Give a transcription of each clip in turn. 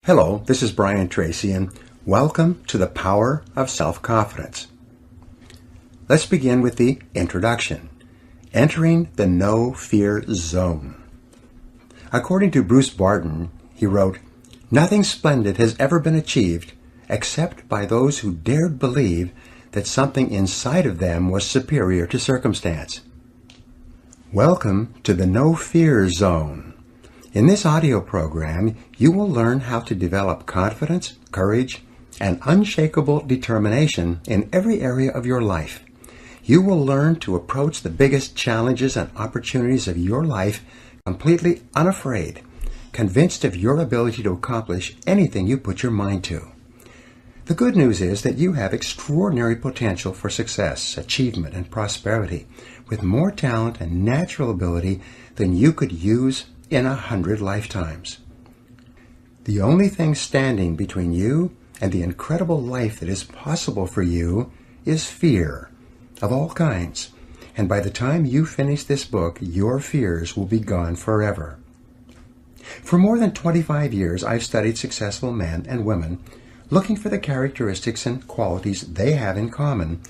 Hello, this is Brian Tracy, and welcome to the Power of Self-Confidence. Let's begin with the introduction. Entering the no-fear zone. According to Bruce Barton, he wrote, "Nothing splendid has ever been achieved except by those who dared believe that something inside of them was superior to circumstance." Welcome to the no-fear zone. In this audio program, you will learn how to develop confidence, courage, and unshakable determination in every area of your life. You will learn to approach the biggest challenges and opportunities of your life completely unafraid, convinced of your ability to accomplish anything you put your mind to. The good news is that you have extraordinary potential for success, achievement, and prosperity, with more talent and natural ability than you could use in 100 lifetimes. The only thing standing between you and the incredible life that is possible for you is fear of all kinds. And by the time you finish this book, your fears will be gone forever. For more than 25 years, I've studied successful men and women, looking for the characteristics and qualities they have in common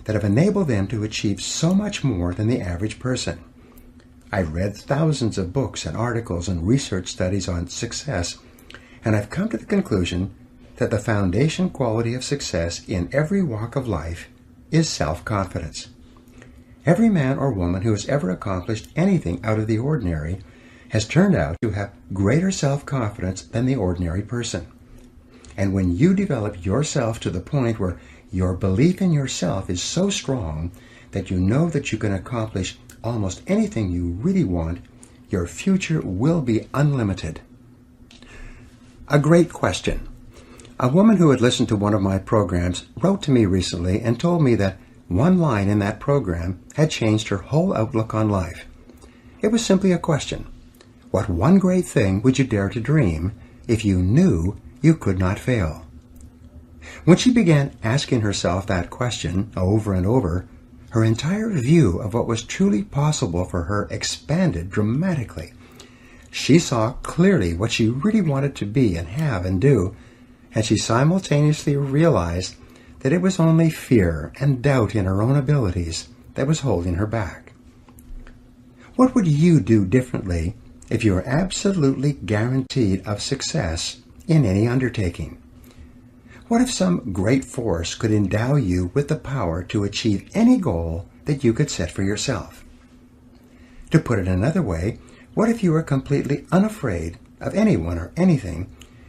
that have enabled them to achieve so much more than the average person. I've read thousands of books and articles and research studies on success, and I've come to the conclusion that the foundation quality of success in every walk of life is self-confidence. Every man or woman who has ever accomplished anything out of the ordinary has turned out to have greater self-confidence than the ordinary person. And when you develop yourself to the point where your belief in yourself is so strong that you know that you can accomplish almost anything you really want, your future will be unlimited. A great question. A woman who had listened to one of my programs wrote to me recently and told me that one line in that program had changed her whole outlook on life. It was simply a question. What one great thing would you dare to dream if you knew you could not fail? When she began asking herself that question over and over, her entire view of what was truly possible for her expanded dramatically. She saw clearly what she really wanted to be and have and do, and she simultaneously realized that it was only fear and doubt in her own abilities that was holding her back. What would you do differently if you were absolutely guaranteed of success in any undertaking? What if some great force could endow you with the power to achieve any goal that you could set for yourself? To put it another way, what if you were completely unafraid of anyone or anything,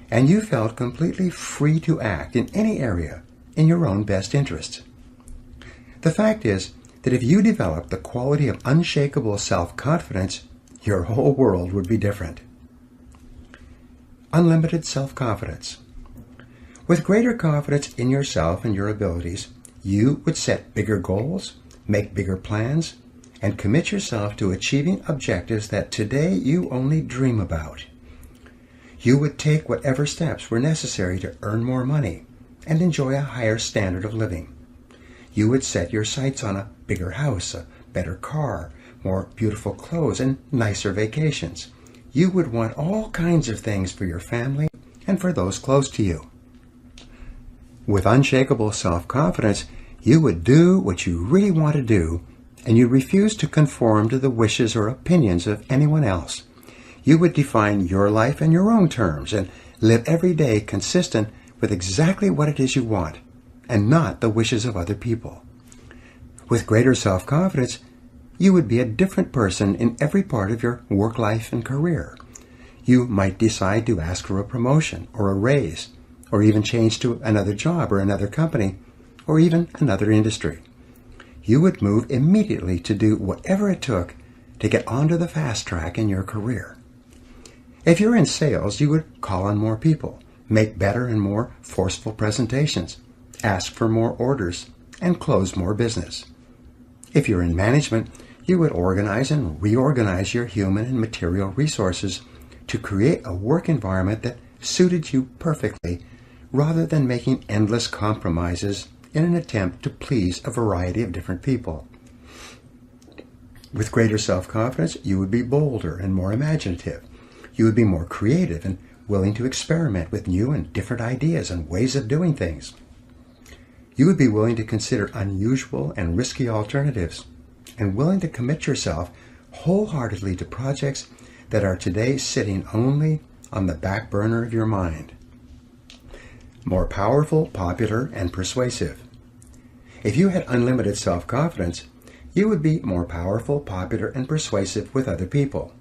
and you felt completely free to act in any area in your own best interests? The fact is that if you developed the quality of unshakable self-confidence, your whole world would be different. Unlimited self-confidence. With greater confidence in yourself and your abilities, you would set bigger goals, make bigger plans, and commit yourself to achieving objectives that today you only dream about. You would take whatever steps were necessary to earn more money and enjoy a higher standard of living. You would set your sights on a bigger house, a better car, more beautiful clothes, and nicer vacations. You would want all kinds of things for your family and for those close to you. With unshakable self-confidence, you would do what you really want to do, and you refuse to conform to the wishes or opinions of anyone else. You would define your life in your own terms and live every day consistent with exactly what it is you want, and not the wishes of other people. With greater self-confidence, you would be a different person in every part of your work life and career. You might decide to ask for a promotion or a raise, or even change to another job or another company, or even another industry. You would move immediately to do whatever it took to get onto the fast track in your career. If you're in sales, you would call on more people, make better and more forceful presentations, ask for more orders, and close more business. If you're in management, you would organize and reorganize your human and material resources to create a work environment that suited you perfectly, rather than making endless compromises in an attempt to please a variety of different people. With greater self-confidence, you would be bolder and more imaginative. You would be more creative and willing to experiment with new and different ideas and ways of doing things. You would be willing to consider unusual and risky alternatives, and willing to commit yourself wholeheartedly to projects that are today sitting only on the back burner of your mind. More powerful, popular, and persuasive. If you had unlimited self-confidence, you would be more powerful, popular, and persuasive with other people.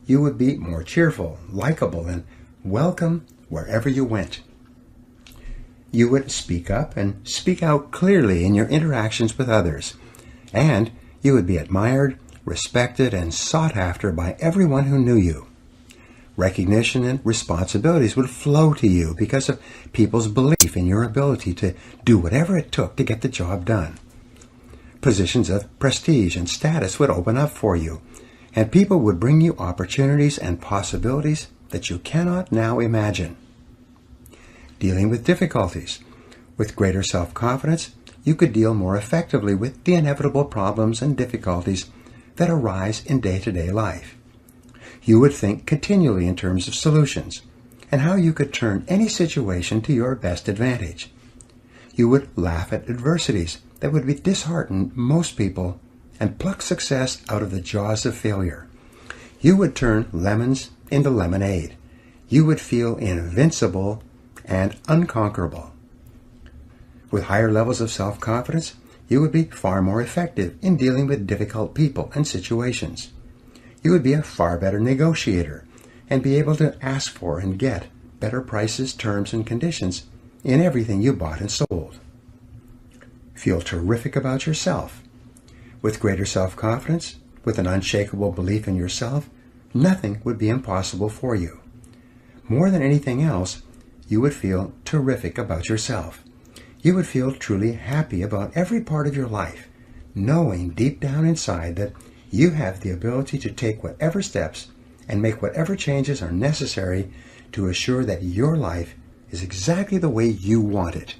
You would be more cheerful, likable, and welcome wherever you went. You would speak up and speak out clearly in your interactions with others, and you would be admired, respected, and sought after by everyone who knew you. Recognition and responsibilities would flow to you because of people's belief in your ability to do whatever it took to get the job done. Positions of prestige and status would open up for you, and people would bring you opportunities and possibilities that you cannot now imagine. Dealing with difficulties. With greater self-confidence, you could deal more effectively with the inevitable problems and difficulties that arise in day-to-day life. You would think continually in terms of solutions and how you could turn any situation to your best advantage. You would laugh at adversities that would dishearten most people and pluck success out of the jaws of failure. You would turn lemons into lemonade. You would feel invincible and unconquerable. With higher levels of self-confidence, you would be far more effective in dealing with difficult people and situations. You would be a far better negotiator and be able to ask for and get better prices, terms, and conditions in everything you bought and sold. Feel terrific about yourself. With greater self-confidence, with an unshakable belief in yourself, nothing would be impossible for you. More than anything else, you would feel terrific about yourself. You would feel truly happy about every part of your life, knowing deep down inside that you have the ability to take whatever steps and make whatever changes are necessary to assure that your life is exactly the way you want it.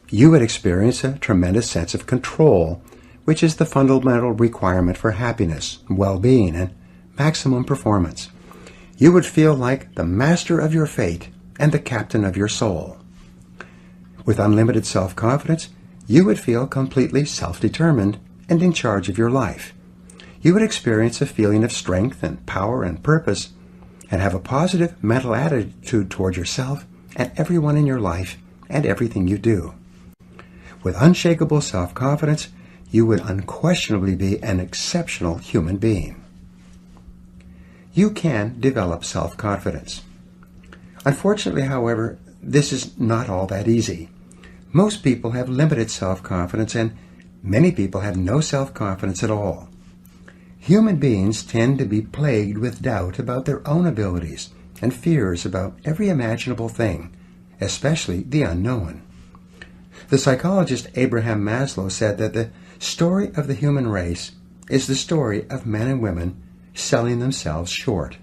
You would experience a tremendous sense of control, which is the fundamental requirement for happiness, well-being, and maximum performance. You would feel like the master of your fate and the captain of your soul. With unlimited self-confidence, you would feel completely self-determined and in charge of your life. You would experience a feeling of strength and power and purpose, and have a positive mental attitude toward yourself and everyone in your life and everything you do. With unshakable self-confidence, you would unquestionably be an exceptional human being. You can develop self-confidence. Unfortunately, however, this is not all that easy. Most people have limited self-confidence, and many people have no self-confidence at all. Human beings tend to be plagued with doubt about their own abilities and fears about every imaginable thing, especially the unknown. The psychologist Abraham Maslow said that the story of the human race is the story of men and women selling themselves short.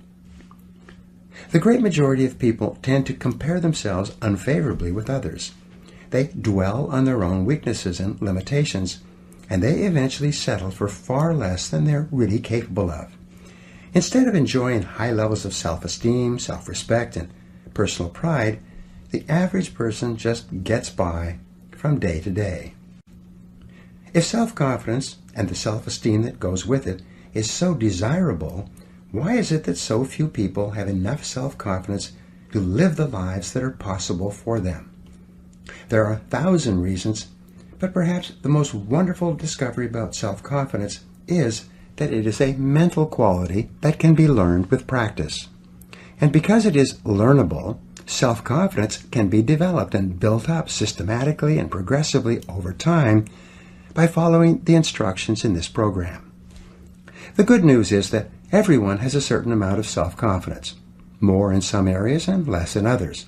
The great majority of people tend to compare themselves unfavorably with others. They dwell on their own weaknesses and limitations, and they eventually settle for far less than they're really capable of. Instead of enjoying high levels of self-esteem, self-respect, and personal pride, the average person just gets by from day to day. If self-confidence and the self-esteem that goes with it is so desirable, why is it that so few people have enough self-confidence to live the lives that are possible for them? There are 1,000 reasons, but perhaps the most wonderful discovery about self-confidence is that it is a mental quality that can be learned with practice. And because it is learnable, self-confidence can be developed and built up systematically and progressively over time by following the instructions in this program. The good news is that everyone has a certain amount of self-confidence, more in some areas and less in others.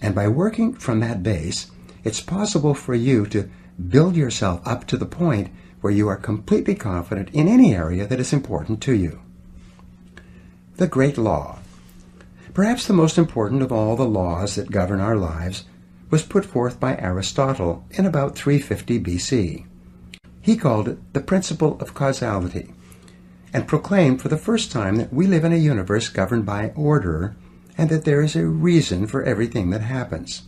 And by working from that base, it's possible for you to build yourself up to the point where you are completely confident in any area that is important to you. The Great Law. Perhaps the most important of all the laws that govern our lives was put forth by Aristotle in about 350 BC. He called it the principle of causality, and proclaimed for the first time that we live in a universe governed by order and that there is a reason for everything that happens.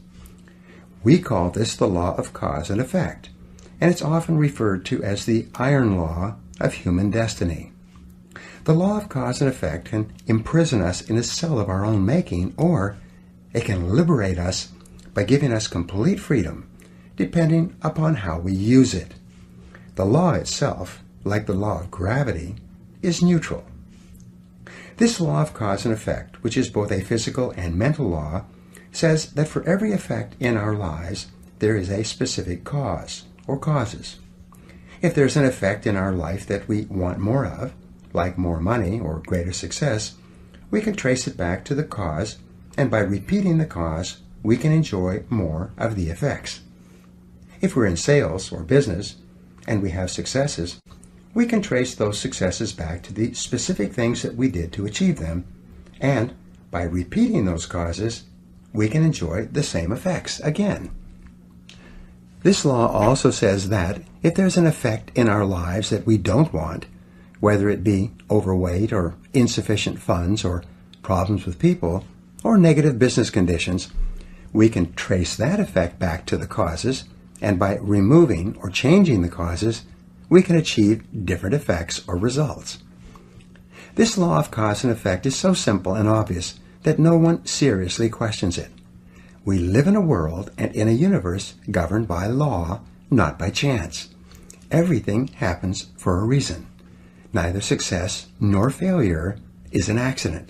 We call this the law of cause and effect, and it's often referred to as the iron law of human destiny. The law of cause and effect can imprison us in a cell of our own making, or it can liberate us by giving us complete freedom, depending upon how we use it. The law itself, like the law of gravity, is neutral. This law of cause and effect, which is both a physical and mental law, says that for every effect in our lives, there is a specific cause or causes. If there's an effect in our life that we want more of, like more money or greater success, we can trace it back to the cause, and by repeating the cause, we can enjoy more of the effects. If we're in sales or business, and we have successes, we can trace those successes back to the specific things that we did to achieve them, and by repeating those causes, we can enjoy the same effects again. This law also says that if there's an effect in our lives that we don't want, whether it be overweight or insufficient funds or problems with people or negative business conditions, we can trace that effect back to the causes, and by removing or changing the causes, we can achieve different effects or results. This law of cause and effect is so simple and obvious that no one seriously questions it. We live in a world and in a universe governed by law, not by chance. Everything happens for a reason. Neither success nor failure is an accident.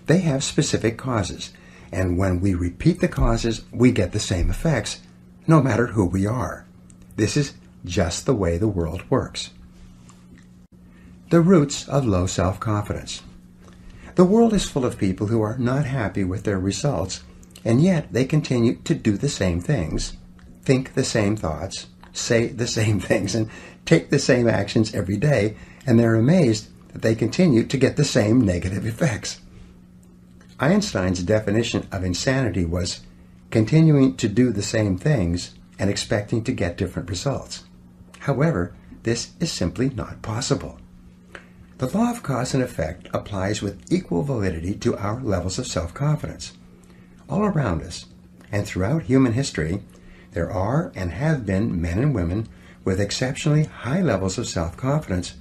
They have specific causes, and when we repeat the causes, we get the same effects, no matter who we are. This is just the way the world works. The roots of low self-confidence. The world is full of people who are not happy with their results, and yet they continue to do the same things, think the same thoughts, say the same things, and take the same actions every day, and they're amazed that they continue to get the same negative effects. Einstein's definition of insanity was continuing to do the same things and expecting to get different results. However, this is simply not possible. The law of cause and effect applies with equal validity to our levels of self-confidence. All around us, and throughout human history, there are and have been men and women with exceptionally high levels of self-confidence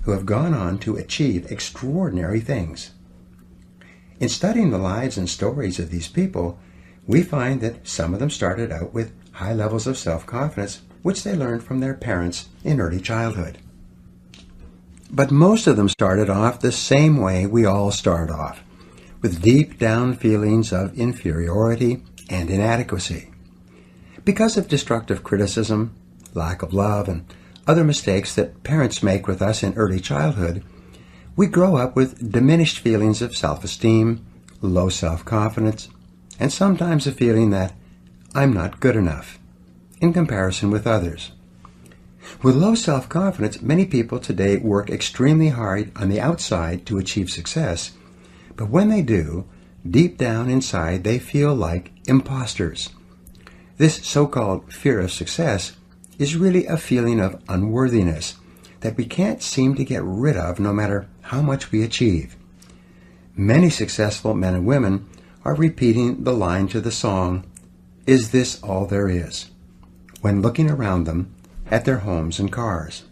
who have gone on to achieve extraordinary things. In studying the lives and stories of these people, we find that some of them started out with high levels of self-confidence, which they learned from their parents in early childhood. But most of them started off the same way we all start off, with deep down feelings of inferiority and inadequacy. Because of destructive criticism, lack of love, and other mistakes that parents make with us in early childhood, we grow up with diminished feelings of self-esteem, low self-confidence, and sometimes a feeling that I'm not good enough in comparison with others. With low self-confidence, many people today work extremely hard on the outside to achieve success, but when they do, deep down inside they feel like imposters. This so-called fear of success is really a feeling of unworthiness that we can't seem to get rid of no matter how much we achieve. Many successful men and women are repeating the line to the song, "Is this all there is?" when looking around them at their homes and cars.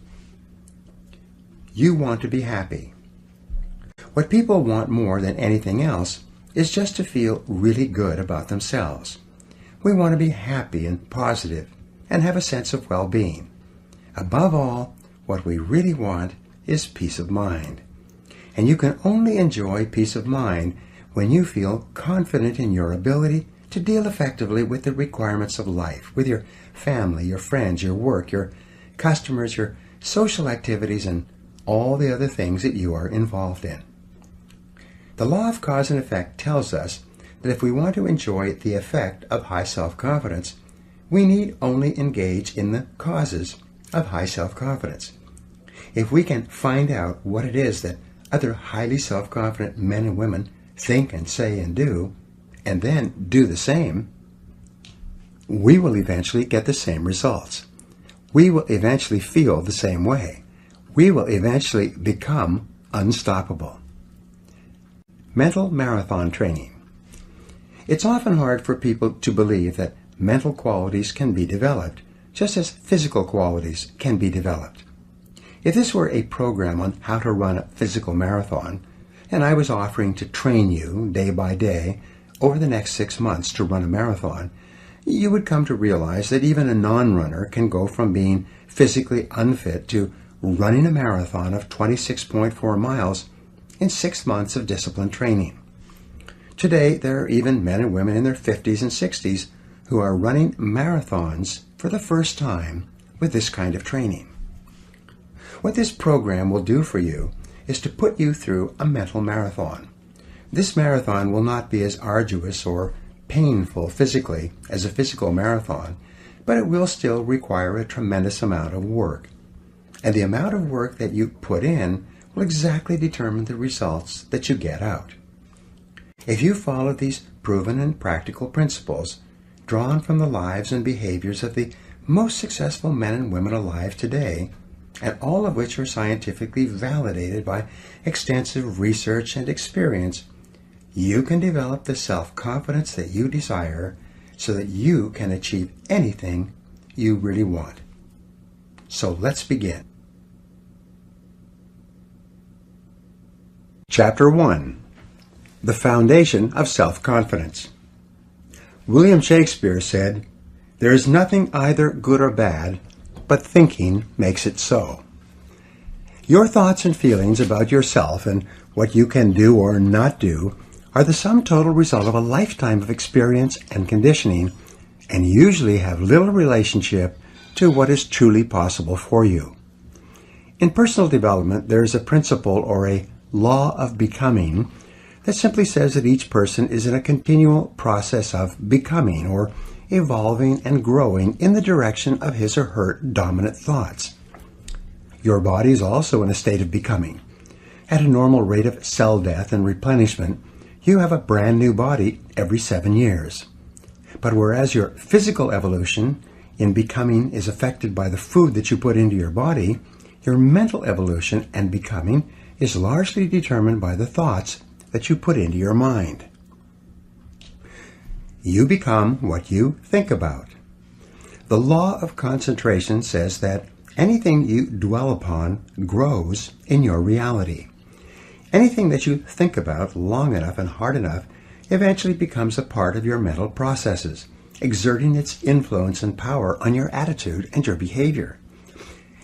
You want to be happy. What people want more than anything else is just to feel really good about themselves. We want to be happy and positive and have a sense of well-being. Above all, what we really want is peace of mind. And you can only enjoy peace of mind when you feel confident in your ability to deal effectively with the requirements of life, with your family, your friends, your work, your customers, your social activities, and all the other things that you are involved in. The law of cause and effect tells us that if we want to enjoy the effect of high self-confidence, we need only engage in the causes of high self-confidence. If we can find out what it is that other highly self-confident men and women think and say and do, and then do the same, we will eventually get the same results. We will eventually feel the same way. We will eventually become unstoppable. Mental marathon training. It's often hard for people to believe that mental qualities can be developed, just as physical qualities can be developed. If this were a program on how to run a physical marathon, and I was offering to train you day by day over the next 6 months to run a marathon, you would come to realize that even a non-runner can go from being physically unfit to running a marathon of 26.4 miles in 6 months of disciplined training. Today, there are even men and women in their 50s and 60s who are running marathons for the first time with this kind of training. What this program will do for you is to put you through a mental marathon. This marathon will not be as arduous or painful physically as a physical marathon, but it will still require a tremendous amount of work. And the amount of work that you put in will exactly determine the results that you get out. If you follow these proven and practical principles, drawn from the lives and behaviors of the most successful men and women alive today, and all of which are scientifically validated by extensive research and experience, you can develop the self-confidence that you desire so that you can achieve anything you really want. So let's begin. Chapter 1. The Foundation of Self-Confidence. William Shakespeare said, "There is nothing either good or bad, but thinking makes it so." Your thoughts and feelings about yourself and what you can do or not do are the sum total result of a lifetime of experience and conditioning, and usually have little relationship to what is truly possible for you. In personal development, there is a principle or a law of becoming that simply says that each person is in a continual process of becoming or evolving and growing in the direction of his or her dominant thoughts. Your body is also in a state of becoming. At a normal rate of cell death and replenishment, you have a brand new body every 7 years. But whereas your physical evolution in becoming is affected by the food that you put into your body, your mental evolution and becoming is largely determined by the thoughts that you put into your mind. You become what you think about. The law of concentration says that anything you dwell upon grows in your reality. Anything that you think about long enough and hard enough eventually becomes a part of your mental processes, exerting its influence and power on your attitude and your behavior.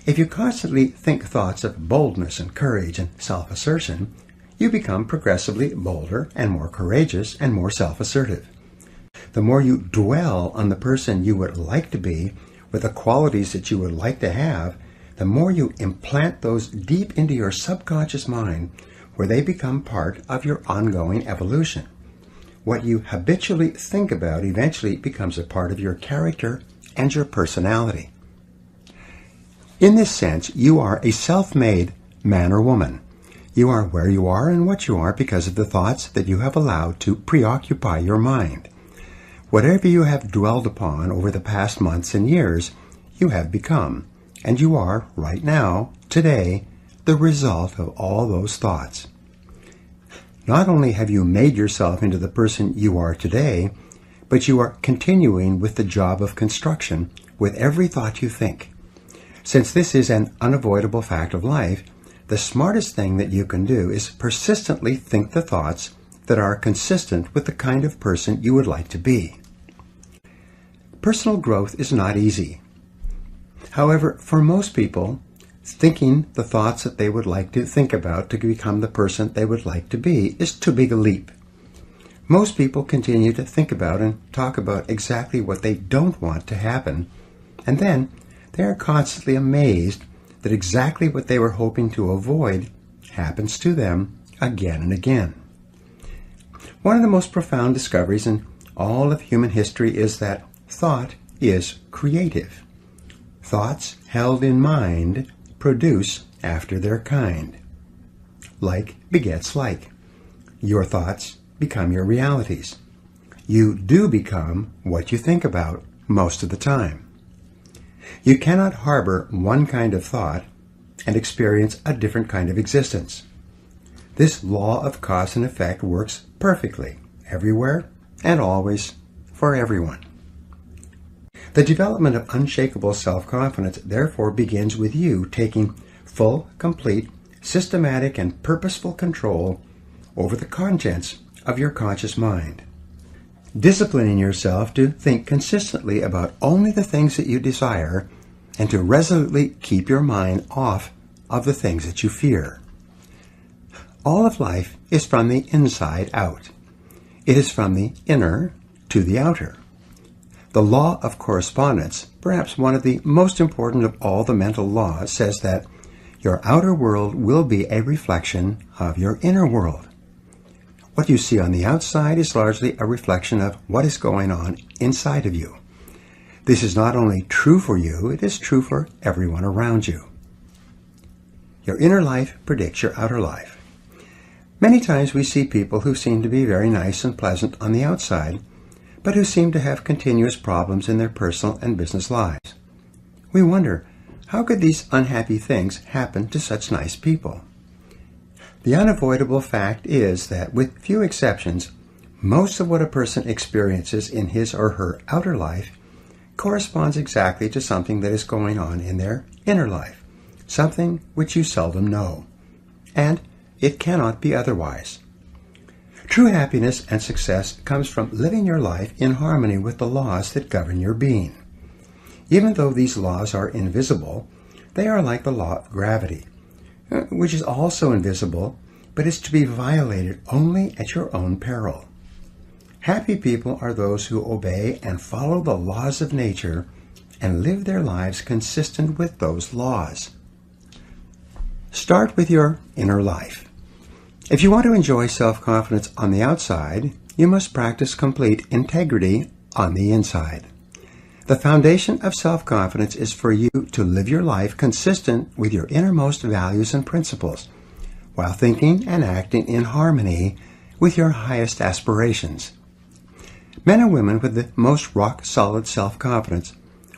If you constantly think thoughts of boldness and courage and self-assertion, you become progressively bolder and more courageous and more self-assertive. The more you dwell on the person you would like to be with the qualities that you would like to have, the more you implant those deep into your subconscious mind, where they become part of your ongoing evolution. What you habitually think about eventually becomes a part of your character and your personality. In this sense, you are a self-made man or woman. You are where you are and what you are because of the thoughts that you have allowed to preoccupy your mind. Whatever you have dwelled upon over the past months and years, you have become, and you are, right now, today, the result of all those thoughts. Not only have you made yourself into the person you are today, but you are continuing with the job of construction with every thought you think. Since this is an unavoidable fact of life, the smartest thing that you can do is persistently think the thoughts that are consistent with the kind of person you would like to be. Personal growth is not easy. However, for most people, thinking the thoughts that they would like to think about to become the person they would like to be is too big a leap. Most people continue to think about and talk about exactly what they don't want to happen, and then they are constantly amazed that exactly what they were hoping to avoid happens to them again and again. One of the most profound discoveries in all of human history is that thought is creative. Thoughts held in mind produce after their kind. Like begets like. Your thoughts become your realities. You do become what you think about most of the time. You cannot harbor one kind of thought and experience a different kind of existence. This law of cause and effect works perfectly, everywhere, and always for everyone. The development of unshakable self-confidence therefore begins with you taking full, complete, systematic, and purposeful control over the contents of your conscious mind. Disciplining yourself to think consistently about only the things that you desire and to resolutely keep your mind off of the things that you fear. All of life is from the inside out. It is from the inner to the outer. The law of correspondence, perhaps one of the most important of all the mental laws, says that your outer world will be a reflection of your inner world. What you see on the outside is largely a reflection of what is going on inside of you. This is not only true for you, it is true for everyone around you. Your inner life predicts your outer life. Many times we see people who seem to be very nice and pleasant on the outside, but who seem to have continuous problems in their personal and business lives. We wonder, how could these unhappy things happen to such nice people? The unavoidable fact is that, with few exceptions, most of what a person experiences in his or her outer life corresponds exactly to something that is going on in their inner life, something which you seldom know. And it cannot be otherwise. True happiness and success comes from living your life in harmony with the laws that govern your being. Even though these laws are invisible, they are like the law of gravity, which is also invisible, but is to be violated only at your own peril. Happy people are those who obey and follow the laws of nature and live their lives consistent with those laws. Start with your inner life. If you want to enjoy self-confidence on the outside, you must practice complete integrity on the inside. The foundation of self-confidence is for you to live your life consistent with your innermost values and principles, while thinking and acting in harmony with your highest aspirations. Men and women with the most rock-solid self-confidence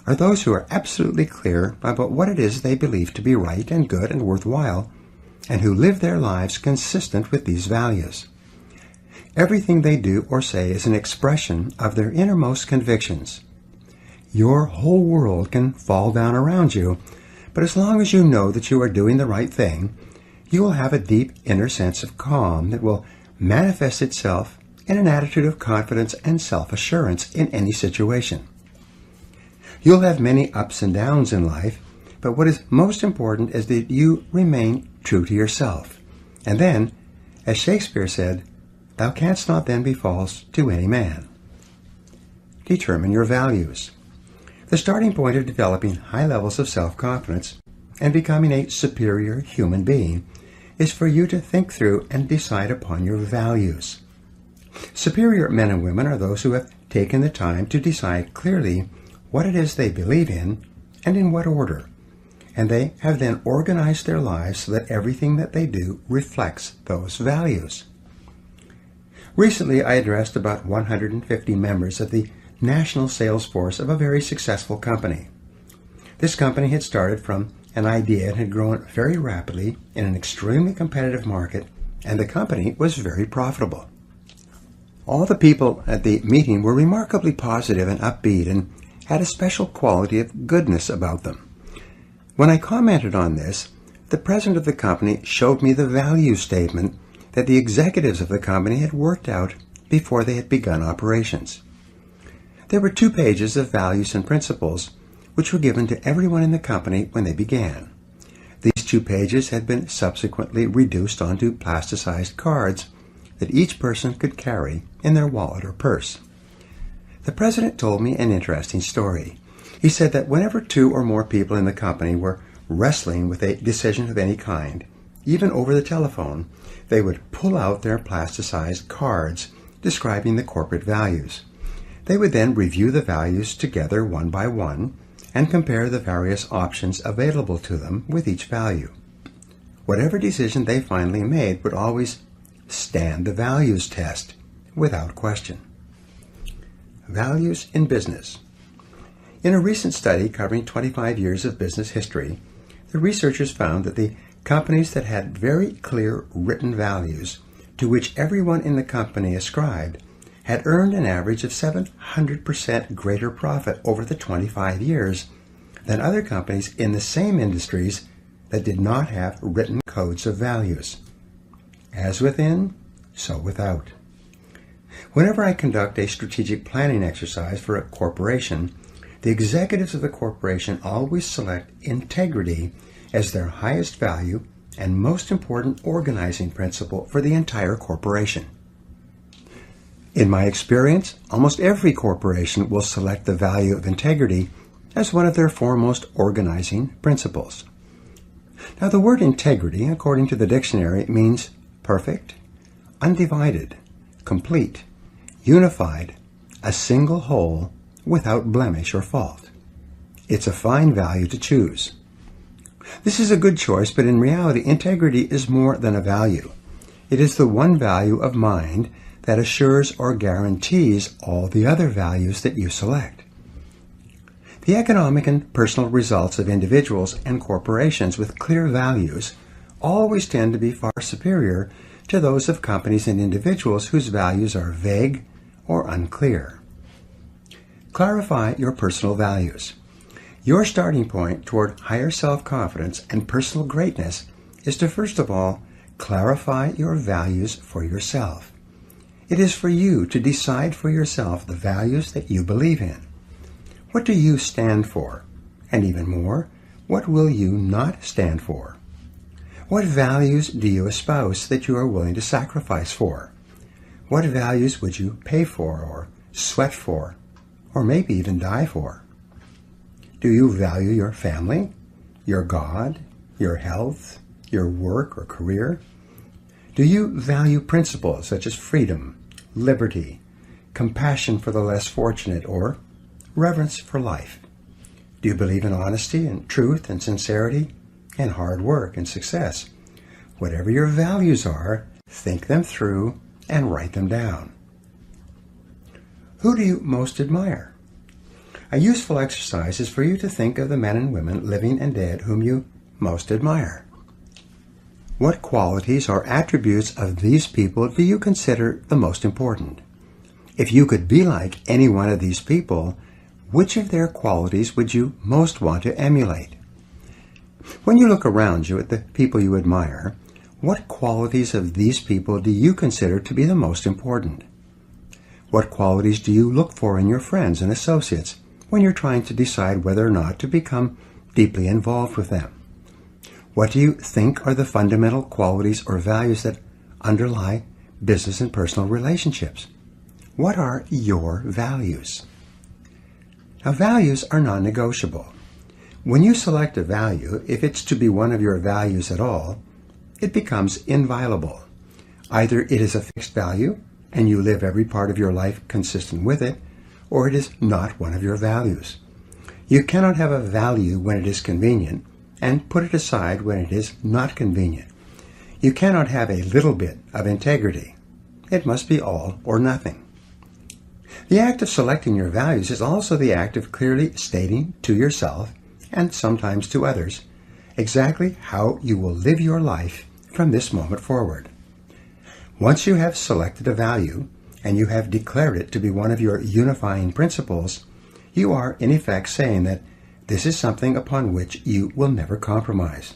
are those who are absolutely clear about what it is they believe to be right and good and worthwhile, and who live their lives consistent with these values. Everything they do or say is an expression of their innermost convictions. Your whole world can fall down around you, but as long as you know that you are doing the right thing, you will have a deep inner sense of calm that will manifest itself in an attitude of confidence and self-assurance in any situation. You'll have many ups and downs in life, but what is most important is that you remain true to yourself. And then, as Shakespeare said, "Thou canst not then be false to any man." Determine your values. The starting point of developing high levels of self-confidence and becoming a superior human being is for you to think through and decide upon your values. Superior men and women are those who have taken the time to decide clearly what it is they believe in and in what order, and they have then organized their lives so that everything that they do reflects those values. Recently, I addressed about 150 members of the national sales force of a very successful company. This company had started from an idea and had grown very rapidly in an extremely competitive market, and the company was very profitable. All the people at the meeting were remarkably positive and upbeat and had a special quality of goodness about them. When I commented on this, the president of the company showed me the value statement that the executives of the company had worked out before they had begun operations. There were 2 pages of values and principles which were given to everyone in the company when they began. These 2 pages had been subsequently reduced onto plasticized cards that each person could carry in their wallet or purse. The president told me an interesting story. He said that whenever 2 or more people in the company were wrestling with a decision of any kind, even over the telephone, they would pull out their plasticized cards describing the corporate values. They would then review the values together one by one and compare the various options available to them with each value. Whatever decision they finally made would always stand the values test without question. Values in business. In a recent study covering 25 years of business history, the researchers found that the companies that had very clear written values to which everyone in the company ascribed had earned an average of 700% greater profit over the 25 years than other companies in the same industries that did not have written codes of values. As within, so without. Whenever I conduct a strategic planning exercise for a corporation, the executives of the corporation always select integrity as their highest value and most important organizing principle for the entire corporation. In my experience, almost every corporation will select the value of integrity as one of their foremost organizing principles. Now, the word integrity, according to the dictionary, means perfect, undivided, complete, unified, a single whole, without blemish or fault. It's a fine value to choose. This is a good choice, but in reality, integrity is more than a value. It is the one value of mind that assures or guarantees all the other values that you select. The economic and personal results of individuals and corporations with clear values always tend to be far superior to those of companies and individuals whose values are vague or unclear. Clarify your personal values. Your starting point toward higher self-confidence and personal greatness is to first of all clarify your values for yourself. It is for you to decide for yourself the values that you believe in. What do you stand for? And even more, what will you not stand for? What values do you espouse that you are willing to sacrifice for? What values would you pay for or sweat for, or maybe even die for? Do you value your family, your God, your health, your work or career? Do you value principles such as freedom, liberty, compassion for the less fortunate, or reverence for life? Do you believe in honesty and truth and sincerity and hard work and success? Whatever your values are, think them through and write them down. Who do you most admire? A useful exercise is for you to think of the men and women, living and dead, whom you most admire. What qualities or attributes of these people do you consider the most important? If you could be like any one of these people, which of their qualities would you most want to emulate? When you look around you at the people you admire, what qualities of these people do you consider to be the most important? What qualities do you look for in your friends and associates when you're trying to decide whether or not to become deeply involved with them? What do you think are the fundamental qualities or values that underlie business and personal relationships? What are your values? Now, values are non-negotiable. When you select a value, if it's to be one of your values at all, it becomes inviolable. Either it is a fixed value, and you live every part of your life consistent with it, or it is not one of your values. You cannot have a value when it is convenient, and put it aside when it is not convenient. You cannot have a little bit of integrity. It must be all or nothing. The act of selecting your values is also the act of clearly stating to yourself, and sometimes to others, exactly how you will live your life from this moment forward. Once you have selected a value, and you have declared it to be one of your unifying principles, you are in effect saying that this is something upon which you will never compromise.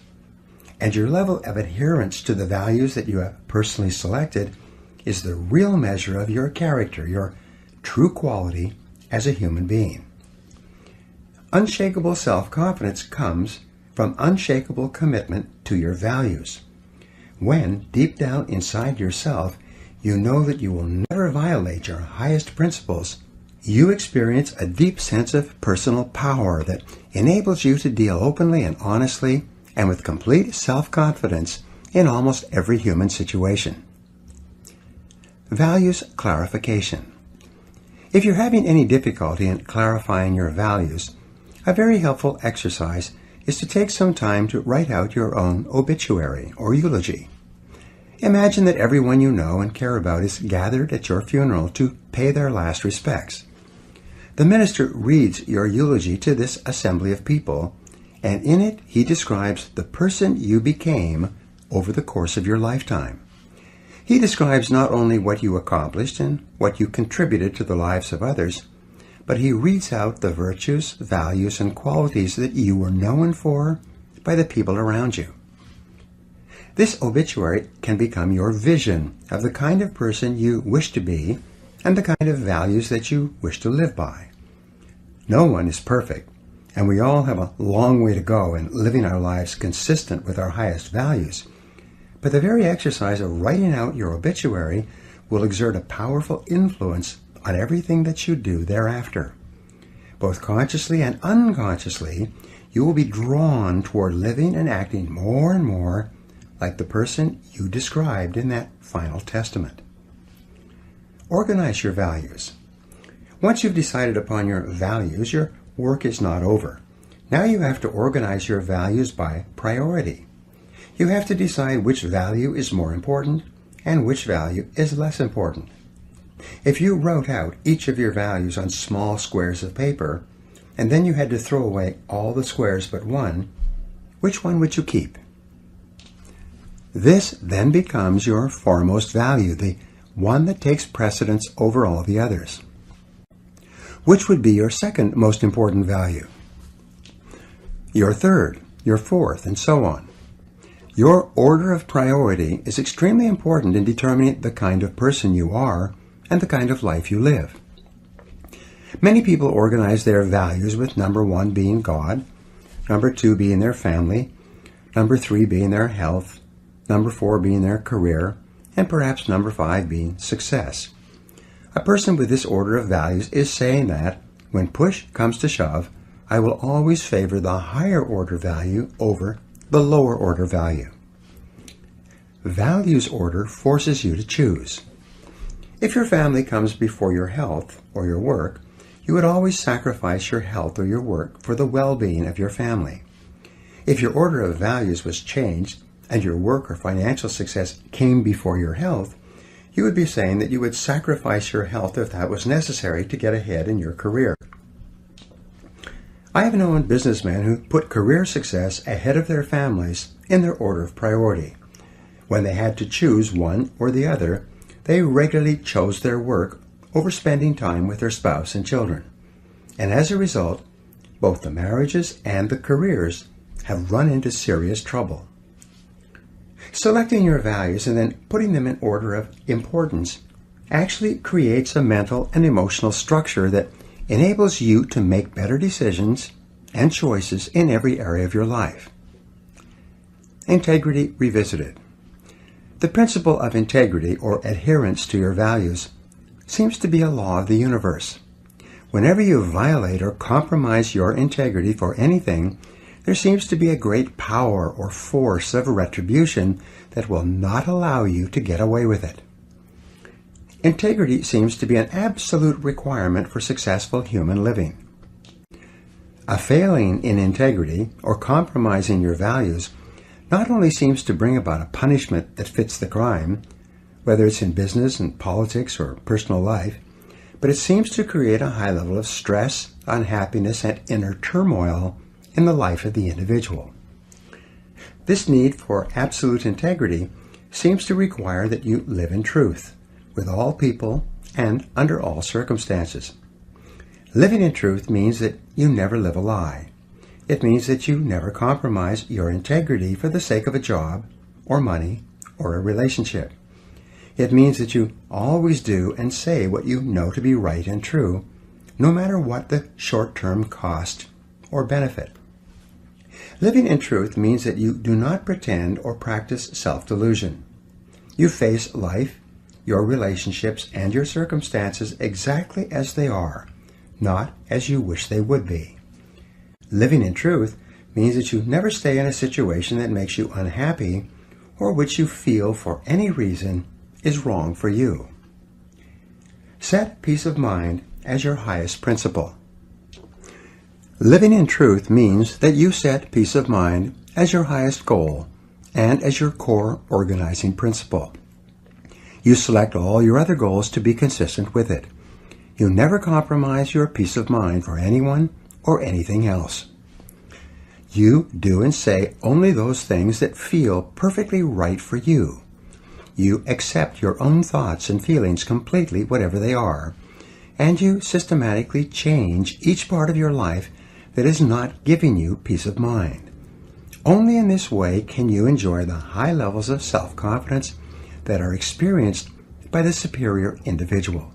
And your level of adherence to the values that you have personally selected is the real measure of your character, your true quality as a human being. Unshakable self-confidence comes from unshakable commitment to your values. When, deep down inside yourself, you know that you will never violate your highest principles, you experience a deep sense of personal power that enables you to deal openly and honestly and with complete self-confidence in almost every human situation. Values clarification. If you're having any difficulty in clarifying your values, a very helpful exercise is to take some time to write out your own obituary or eulogy. Imagine that everyone you know and care about is gathered at your funeral to pay their last respects. The minister reads your eulogy to this assembly of people, and in it he describes the person you became over the course of your lifetime. He describes not only what you accomplished and what you contributed to the lives of others, but he reads out the virtues, values, and qualities that you were known for by the people around you. This obituary can become your vision of the kind of person you wish to be and the kind of values that you wish to live by. No one is perfect, and we all have a long way to go in living our lives consistent with our highest values. But the very exercise of writing out your obituary will exert a powerful influence on everything that you do thereafter. Both consciously and unconsciously, you will be drawn toward living and acting more and more like the person you described in that final testament. Organize your values. Once you've decided upon your values, your work is not over. Now you have to organize your values by priority. You have to decide which value is more important and which value is less important. If you wrote out each of your values on small squares of paper, and then you had to throw away all the squares but one, which one would you keep? This then becomes your foremost value, the one that takes precedence over all the others. Which would be your second most important value? Your third, your fourth, and so on. Your order of priority is extremely important in determining the kind of person you are and the kind of life you live. Many people organize their values with number 1 being God, number 2 being their family, number 3 being their health, number 4 being their career, and perhaps number 5 being success. A person with this order of values is saying that, when push comes to shove, I will always favor the higher order value over the lower order value. Values order forces you to choose. If your family comes before your health or your work, you would always sacrifice your health or your work for the well-being of your family. If your order of values was changed and your work or financial success came before your health, you would be saying that you would sacrifice your health if that was necessary to get ahead in your career. I have known businessmen who put career success ahead of their families in their order of priority. When they had to choose one or the other, they regularly chose their work over spending time with their spouse and children. And as a result, both the marriages and the careers have run into serious trouble. Selecting your values and then putting them in order of importance actually creates a mental and emotional structure that enables you to make better decisions and choices in every area of your life. Integrity revisited. The principle of integrity or adherence to your values seems to be a law of the universe. Whenever you violate or compromise your integrity for anything, there seems to be a great power or force of retribution that will not allow you to get away with it. Integrity seems to be an absolute requirement for successful human living. A failing in integrity or compromising your values not only seems to bring about a punishment that fits the crime, whether it's in business and politics or personal life, but it seems to create a high level of stress, unhappiness, and inner turmoil in the life of the individual. This need for absolute integrity seems to require that you live in truth with all people and under all circumstances. Living in truth means that you never live a lie. It means that you never compromise your integrity for the sake of a job or money or a relationship. It means that you always do and say what you know to be right and true, no matter what the short-term cost or benefit. Living in truth means that you do not pretend or practice self-delusion. You face life, your relationships, and your circumstances exactly as they are, not as you wish they would be. Living in truth means that you never stay in a situation that makes you unhappy or which you feel for any reason is wrong for you. Set peace of mind as your highest principle. Living in truth means that you set peace of mind as your highest goal and as your core organizing principle. You select all your other goals to be consistent with it. You never compromise your peace of mind for anyone or anything else. You do and say only those things that feel perfectly right for you. you accept your own thoughts and feelings completely, whatever they are, and you systematically change each part of your life that is not giving you peace of mind. Only in this way can you enjoy the high levels of self-confidence that are experienced by the superior individual.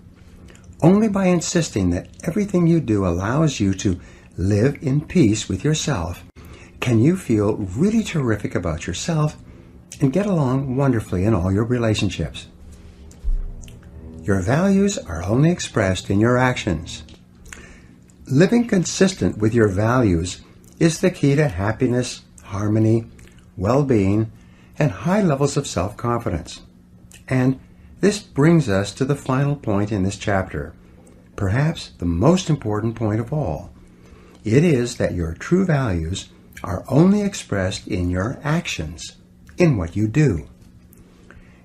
Only by insisting that everything you do allows you to live in peace with yourself can you feel really terrific about yourself and get along wonderfully in all your relationships. Your values are only expressed in your actions. Living consistent with your values is the key to happiness, harmony, well-being, and high levels of self-confidence. And this brings us to the final point in this chapter, perhaps the most important point of all. It is that your true values are only expressed in your actions, in what you do.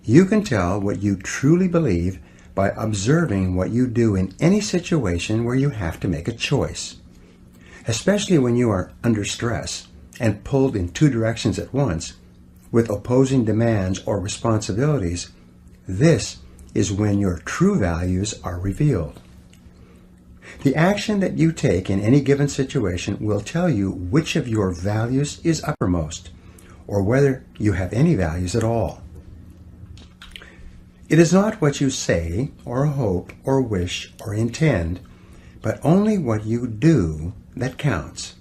You can tell what you truly believe by observing what you do in any situation where you have to make a choice. Especially when you are under stress and pulled in two directions at once, with opposing demands or responsibilities, this is when your true values are revealed. The action that you take in any given situation will tell you which of your values is uppermost, or whether you have any values at all. It is not what you say, or hope, or wish, or intend, but only what you do that counts.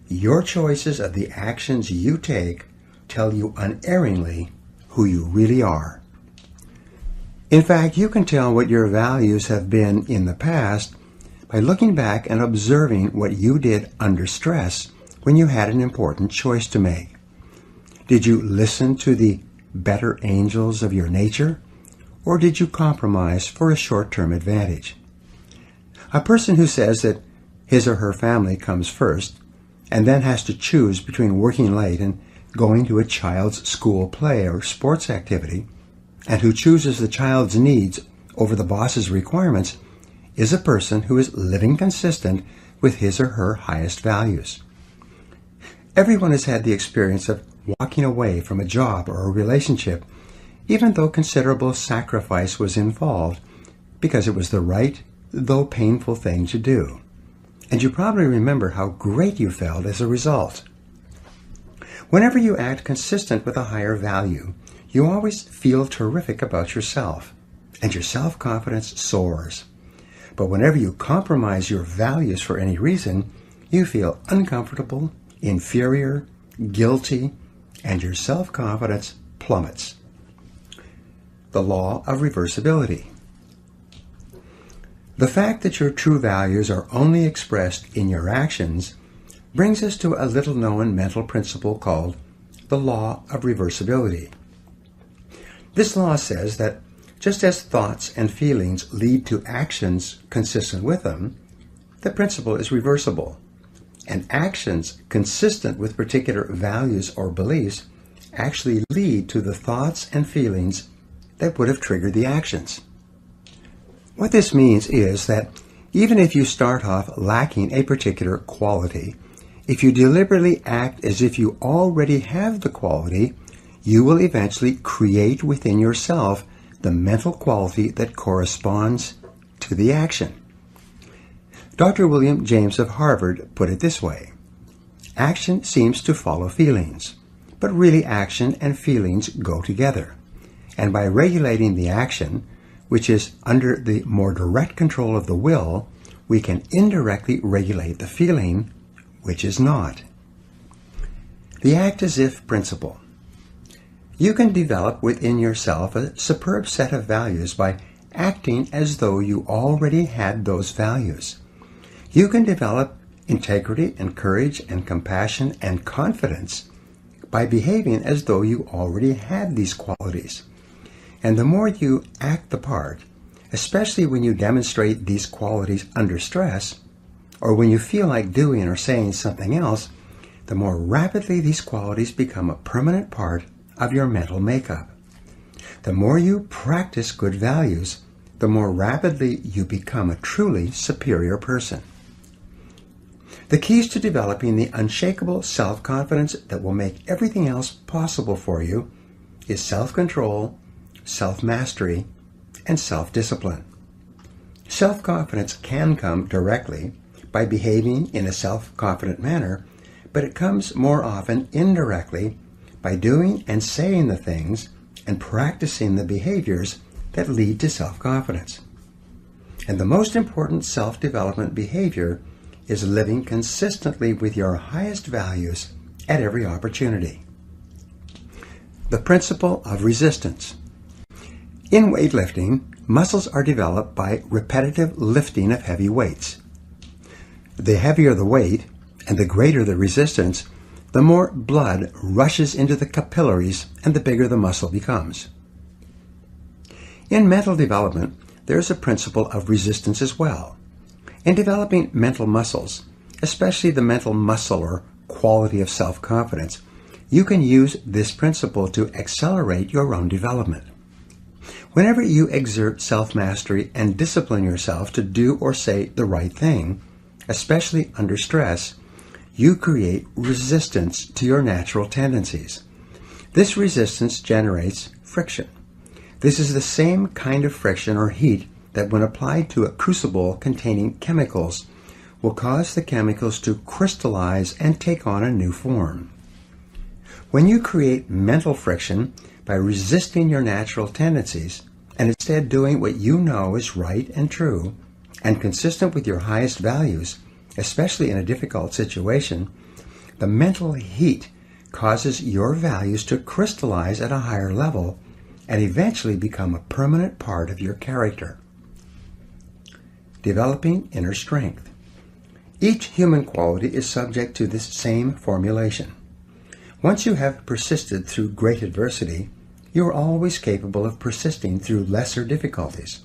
Your choices of the actions you take tell you unerringly who you really are. In fact, you can tell what your values have been in the past by looking back and observing what you did under stress when you had an important choice to make. Did you listen to the better angels of your nature, or did you compromise for a short-term advantage? A person who says that his or her family comes first and then has to choose between working late and going to a child's school play or sports activity, and who chooses the child's needs over the boss's requirements, is a person who is living consistent with his or her highest values. Everyone has had the experience of walking away from a job or a relationship, even though considerable sacrifice was involved, because it was the right, though painful thing to do. And you probably remember how great you felt as a result. Whenever you act consistent with a higher value, you always feel terrific about yourself, and your self-confidence soars. But whenever you compromise your values for any reason, you feel uncomfortable, inferior, guilty, and your self-confidence plummets. The law of reversibility. The fact that your true values are only expressed in your actions brings us to a little-known mental principle called the law of reversibility. This law says that just as thoughts and feelings lead to actions consistent with them, the principle is reversible, and actions consistent with particular values or beliefs actually lead to the thoughts and feelings that would have triggered the actions. What this means is that even if you start off lacking a particular quality, if you deliberately act as if you already have the quality, you will eventually create within yourself the mental quality that corresponds to the action. Dr. William James of Harvard put it this way: action seems to follow feelings, but really action and feelings go together. And by regulating the action, which is under the more direct control of the will, we can indirectly regulate the feeling, which is not. The act-as-if principle. You can develop within yourself a superb set of values by acting as though you already had those values. You can develop integrity and courage and compassion and confidence by behaving as though you already had these qualities. And the more you act the part, especially when you demonstrate these qualities under stress, or when you feel like doing or saying something else, the more rapidly these qualities become a permanent part of your mental makeup. The more you practice good values, the more rapidly you become a truly superior person. The keys to developing the unshakable self-confidence that will make everything else possible for you is self-control, self-mastery, and self-discipline. Self-confidence can come directly by behaving in a self-confident manner, but it comes more often indirectly by doing and saying the things and practicing the behaviors that lead to self-confidence. And the most important self-development behavior is living consistently with your highest values at every opportunity. The principle of resistance. In weightlifting, muscles are developed by repetitive lifting of heavy weights. The heavier the weight and the greater the resistance, the more blood rushes into the capillaries and the bigger the muscle becomes. In mental development, there is a principle of resistance as well. In developing mental muscles, especially the mental muscle or quality of self-confidence, you can use this principle to accelerate your own development. Whenever you exert self-mastery and discipline yourself to do or say the right thing, especially under stress, you create resistance to your natural tendencies. This resistance generates friction. This is the same kind of friction or heat that, when applied to a crucible containing chemicals, will cause the chemicals to crystallize and take on a new form. When you create mental friction by resisting your natural tendencies and instead doing what you know is right and true and consistent with your highest values, especially in a difficult situation, the mental heat causes your values to crystallize at a higher level and eventually become a permanent part of your character. Developing inner strength. Each human quality is subject to this same formulation. Once you have persisted through great adversity, you are always capable of persisting through lesser difficulties.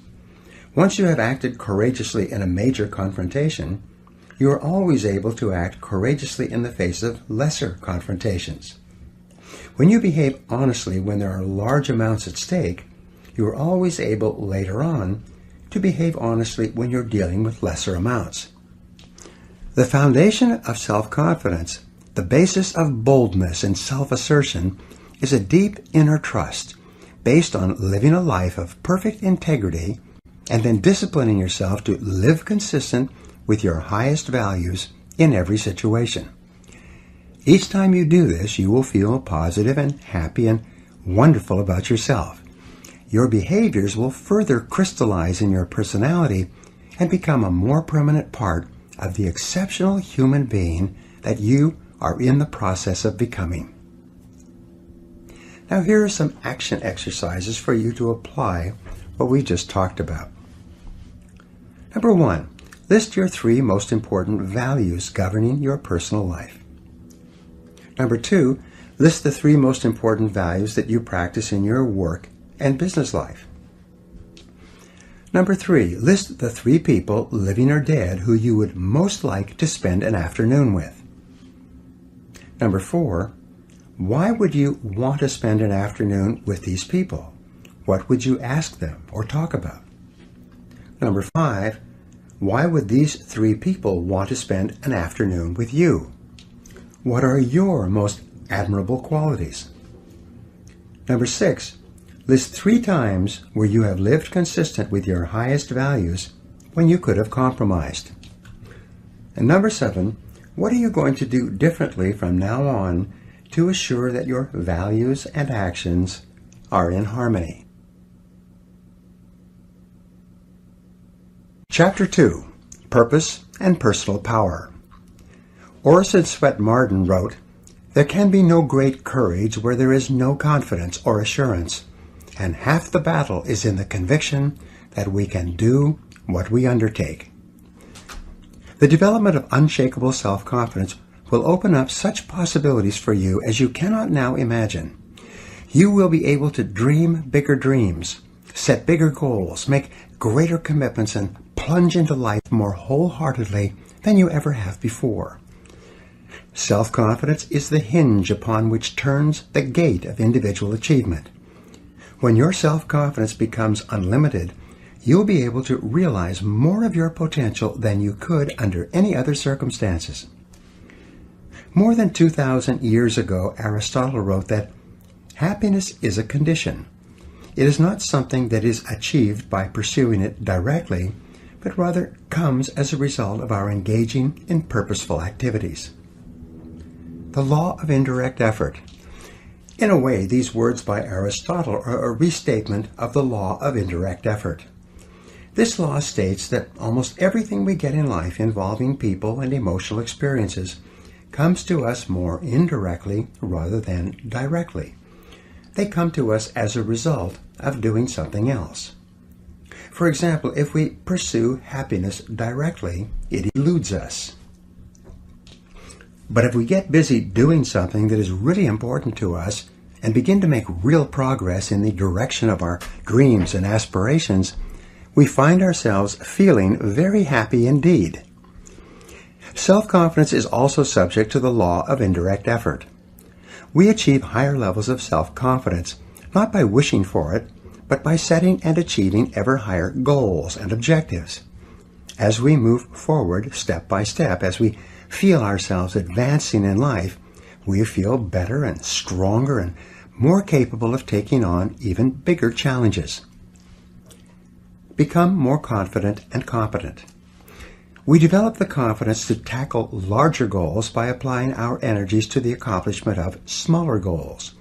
Once you have acted courageously in a major confrontation, you are always able to act courageously in the face of lesser confrontations. When you behave honestly when there are large amounts at stake, you are always able later on to behave honestly when you're dealing with lesser amounts. The foundation of self-confidence, the basis of boldness and self-assertion, is a deep inner trust based on living a life of perfect integrity and then disciplining yourself to live consistent with your highest values in every situation. Each time you do this, you will feel positive and happy and wonderful about yourself. Your behaviors will further crystallize in your personality and become a more permanent part of the exceptional human being that you are in the process of becoming. Now here are some action exercises for you to apply what we just talked about. Number 1, list your 3 most important values governing your personal life. Number 2, list the 3 most important values that you practice in your work and business life. Number 3, list the 3 people, living or dead, who you would most like to spend an afternoon with. Number 4, why would you want to spend an afternoon with these people? What would you ask them or talk about? Number 5, why would these 3 people want to spend an afternoon with you? What are your most admirable qualities? Number 6, list 3 times where you have lived consistent with your highest values when you could have compromised. And number 7, what are you going to do differently from now on to assure that your values and actions are in harmony? Chapter 2, Purpose and Personal Power. Orson Swett Marden wrote, "There can be no great courage where there is no confidence or assurance, and half the battle is in the conviction that we can do what we undertake." The development of unshakable self-confidence will open up such possibilities for you as you cannot now imagine. You will be able to dream bigger dreams, set bigger goals, make greater commitments, and plunge into life more wholeheartedly than you ever have before. Self-confidence is the hinge upon which turns the gate of individual achievement. When your self-confidence becomes unlimited, you'll be able to realize more of your potential than you could under any other circumstances. More than 2,000 years ago, Aristotle wrote that happiness is a condition. It is not something that is achieved by pursuing it directly, but rather comes as a result of our engaging in purposeful activities. The law of indirect effort. In a way, these words by Aristotle are a restatement of the law of indirect effort. This law states that almost everything we get in life involving people and emotional experiences comes to us more indirectly rather than directly. They come to us as a result of doing something else. For example, if we pursue happiness directly, it eludes us. But if we get busy doing something that is really important to us and begin to make real progress in the direction of our dreams and aspirations, we find ourselves feeling very happy indeed. Self-confidence is also subject to the law of indirect effort. We achieve higher levels of self-confidence not by wishing for it, but by setting and achieving ever higher goals and objectives. As we move forward step by step, as we feel ourselves advancing in life, we feel better and stronger and more capable of taking on even bigger challenges. Become more confident and competent. We develop the confidence to tackle larger goals by applying our energies to the accomplishment of smaller goals.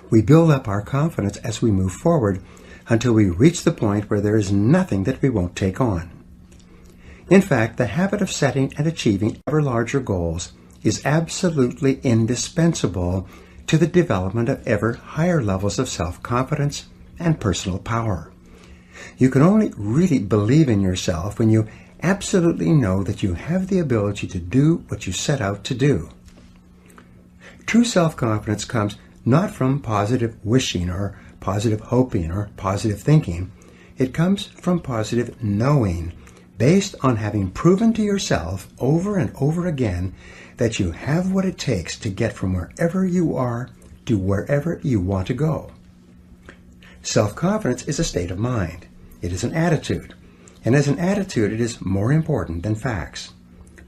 We build up our confidence as we move forward until we reach the point where there is nothing that we won't take on. In fact, the habit of setting and achieving ever larger goals is absolutely indispensable to the development of ever higher levels of self-confidence and personal power. You can only really believe in yourself when you absolutely know that you have the ability to do what you set out to do. True self-confidence comes not from positive wishing or positive hoping or positive thinking. It comes from positive knowing, based on having proven to yourself over and over again that you have what it takes to get from wherever you are to wherever you want to go. Self-confidence is a state of mind. It is an attitude. And as an attitude, it is more important than facts.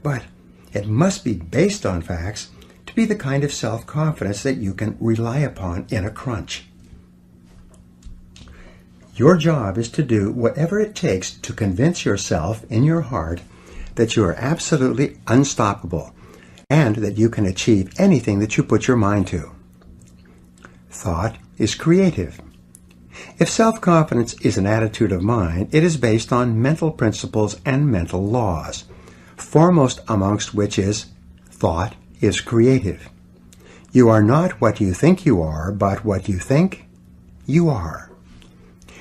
But it must be based on facts to be the kind of self-confidence that you can rely upon in a crunch. Your job is to do whatever it takes to convince yourself in your heart that you are absolutely unstoppable and that you can achieve anything that you put your mind to. Thought is creative. If self-confidence is an attitude of mind, it is based on mental principles and mental laws, foremost amongst which is thought is creative. You are not what you think you are, but what you think you are.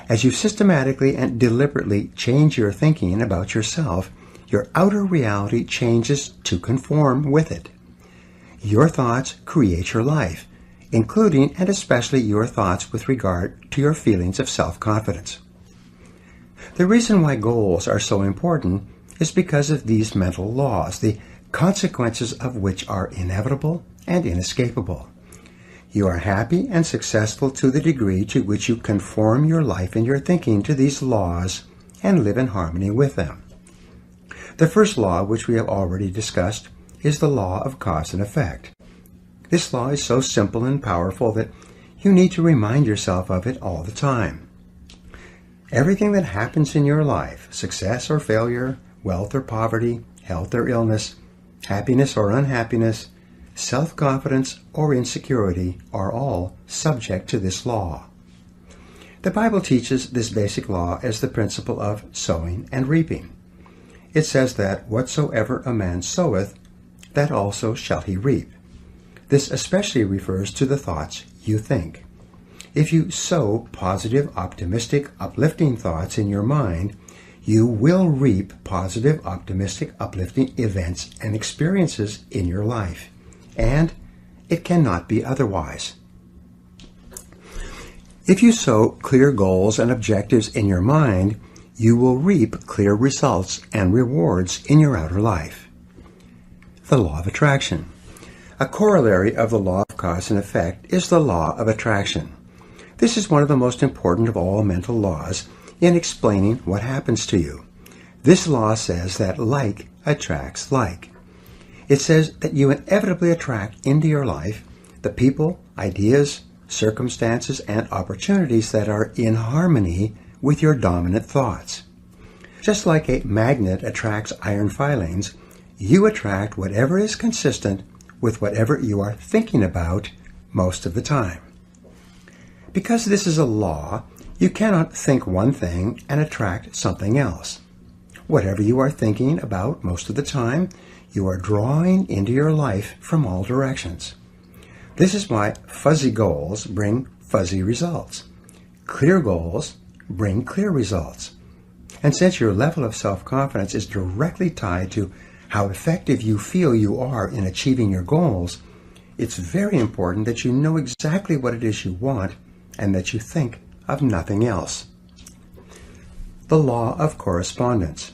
As you systematically and deliberately change your thinking about yourself, your outer reality changes to conform with it. Your thoughts create your life, including and especially your thoughts with regard to your feelings of self-confidence. The reason why goals are so important is because of these mental laws, the consequences of which are inevitable and inescapable. You are happy and successful to the degree to which you conform your life and your thinking to these laws and live in harmony with them. The first law, which we have already discussed, is the law of cause and effect. This law is so simple and powerful that you need to remind yourself of it all the time. Everything that happens in your life, success or failure, wealth or poverty, health or illness, happiness or unhappiness, self-confidence or insecurity, are all subject to this law. The Bible teaches this basic law as the principle of sowing and reaping. It says that whatsoever a man soweth, that also shall he reap. This especially refers to the thoughts you think. If you sow positive, optimistic, uplifting thoughts in your mind, you will reap positive, optimistic, uplifting events and experiences in your life. And it cannot be otherwise. If you sow clear goals and objectives in your mind, you will reap clear results and rewards in your outer life. The law of attraction. A corollary of the law of cause and effect is the law of attraction. This is one of the most important of all mental laws in explaining what happens to you. This law says that like attracts like. It says that you inevitably attract into your life the people, ideas, circumstances, and opportunities that are in harmony with your dominant thoughts. Just like a magnet attracts iron filings, you attract whatever is consistent with whatever you are thinking about most of the time. Because this is a law, you cannot think one thing and attract something else. Whatever you are thinking about most of the time, you are drawing into your life from all directions. This is why fuzzy goals bring fuzzy results. Clear goals bring clear results. And since your level of self-confidence is directly tied to how effective you feel you are in achieving your goals, it's very important that you know exactly what it is you want and that you think of nothing else. The law of correspondence.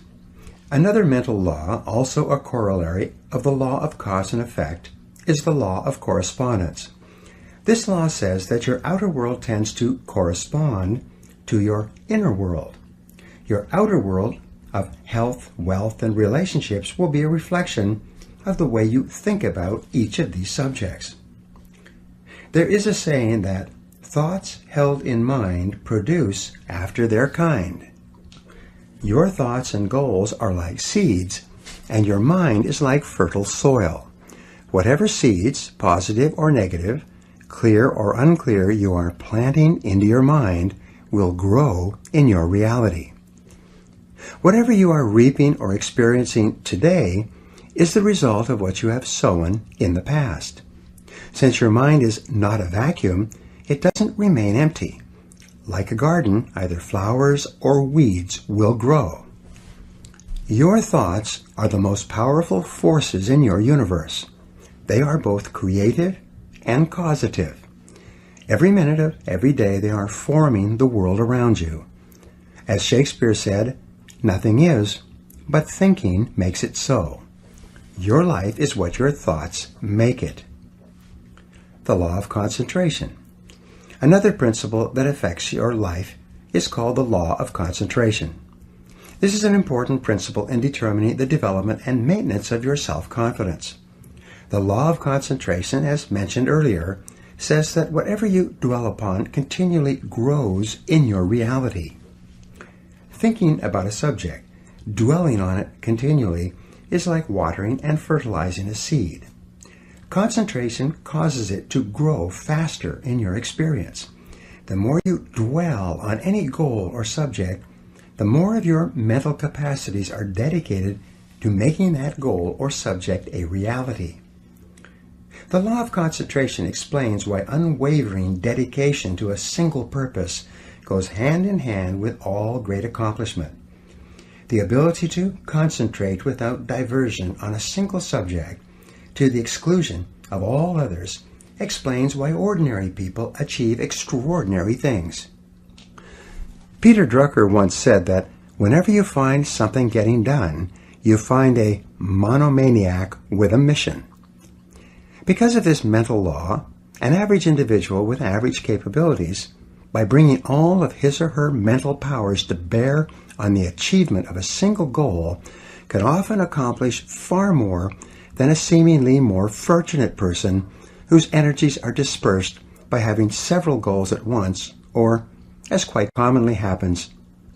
Another mental law, also a corollary of the law of cause and effect, is the law of correspondence. This law says that your outer world tends to correspond to your inner world. Your outer world of health, wealth, and relationships will be a reflection of the way you think about each of these subjects. There is a saying that thoughts held in mind produce after their kind. Your thoughts and goals are like seeds, and your mind is like fertile soil. Whatever seeds, positive or negative, clear or unclear, you are planting into your mind will grow in your reality. Whatever you are reaping or experiencing today is the result of what you have sown in the past. Since your mind is not a vacuum, it doesn't remain empty. Like a garden, either flowers or weeds will grow. Your thoughts are the most powerful forces in your universe. They are both creative and causative. Every minute of every day they are forming the world around you. As Shakespeare said, nothing is, but thinking makes it so. Your life is what your thoughts make it. The law of concentration. Another principle that affects your life is called the law of concentration. This is an important principle in determining the development and maintenance of your self-confidence. The law of concentration, as mentioned earlier, says that whatever you dwell upon continually grows in your reality. Thinking about a subject, dwelling on it continually, is like watering and fertilizing a seed. Concentration causes it to grow faster in your experience. The more you dwell on any goal or subject, the more of your mental capacities are dedicated to making that goal or subject a reality. The law of concentration explains why unwavering dedication to a single purpose goes hand in hand with all great accomplishment. The ability to concentrate without diversion on a single subject to the exclusion of all others explains why ordinary people achieve extraordinary things. Peter Drucker once said that whenever you find something getting done, you find a monomaniac with a mission. Because of this mental law, an average individual with average capabilities, by bringing all of his or her mental powers to bear on the achievement of a single goal, can often accomplish far more than a seemingly more fortunate person whose energies are dispersed by having several goals at once, or, as quite commonly happens,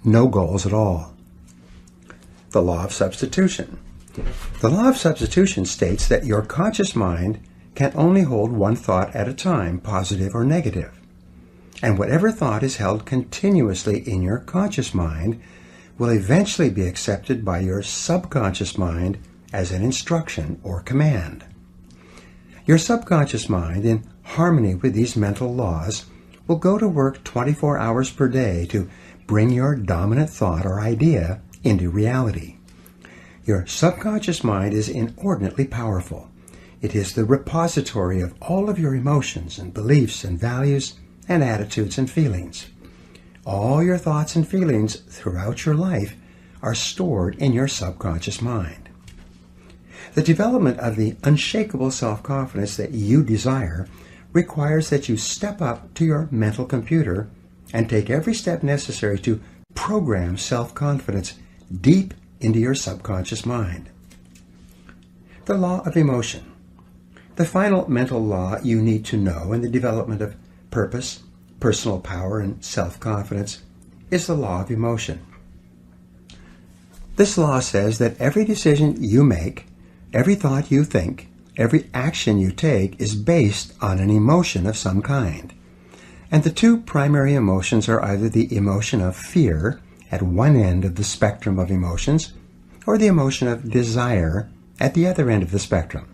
no goals at all. The law of substitution. The law of substitution states that your conscious mind can only hold one thought at a time, positive or negative. And whatever thought is held continuously in your conscious mind will eventually be accepted by your subconscious mind as an instruction or command. Your subconscious mind, in harmony with these mental laws, will go to work 24 hours per day to bring your dominant thought or idea into reality. Your subconscious mind is inordinately powerful. It is the repository of all of your emotions and beliefs and values and attitudes and feelings. All your thoughts and feelings throughout your life are stored in your subconscious mind. The development of the unshakable self-confidence that you desire requires that you step up to your mental computer and take every step necessary to program self-confidence deep into your subconscious mind. The law of emotion. The final mental law you need to know in the development of purpose, personal power, and self-confidence is the law of emotion. This law says that every decision you make, every thought you think, every action you take is based on an emotion of some kind. And the two primary emotions are either the emotion of fear at one end of the spectrum of emotions, or the emotion of desire at the other end of the spectrum.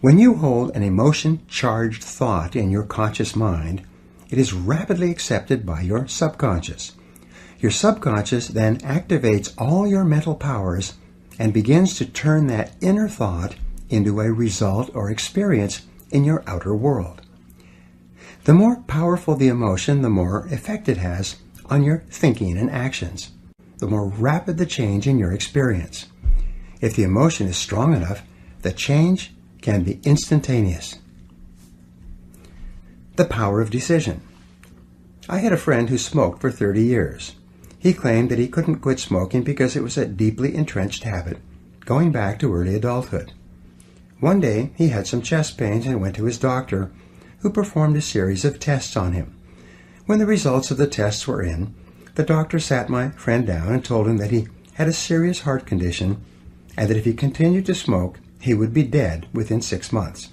When you hold an emotion-charged thought in your conscious mind, it is rapidly accepted by your subconscious. Your subconscious then activates all your mental powers and begins to turn that inner thought into a result or experience in your outer world. The more powerful the emotion, the more effect it has on your thinking and actions, the more rapid the change in your experience. If the emotion is strong enough, the change can be instantaneous. The power of decision. I had a friend who smoked for 30 years. He claimed that he couldn't quit smoking because it was a deeply entrenched habit, going back to early adulthood. One day, he had some chest pains and went to his doctor, who performed a series of tests on him. When the results of the tests were in, the doctor sat my friend down and told him that he had a serious heart condition and that if he continued to smoke, he would be dead within 6 months.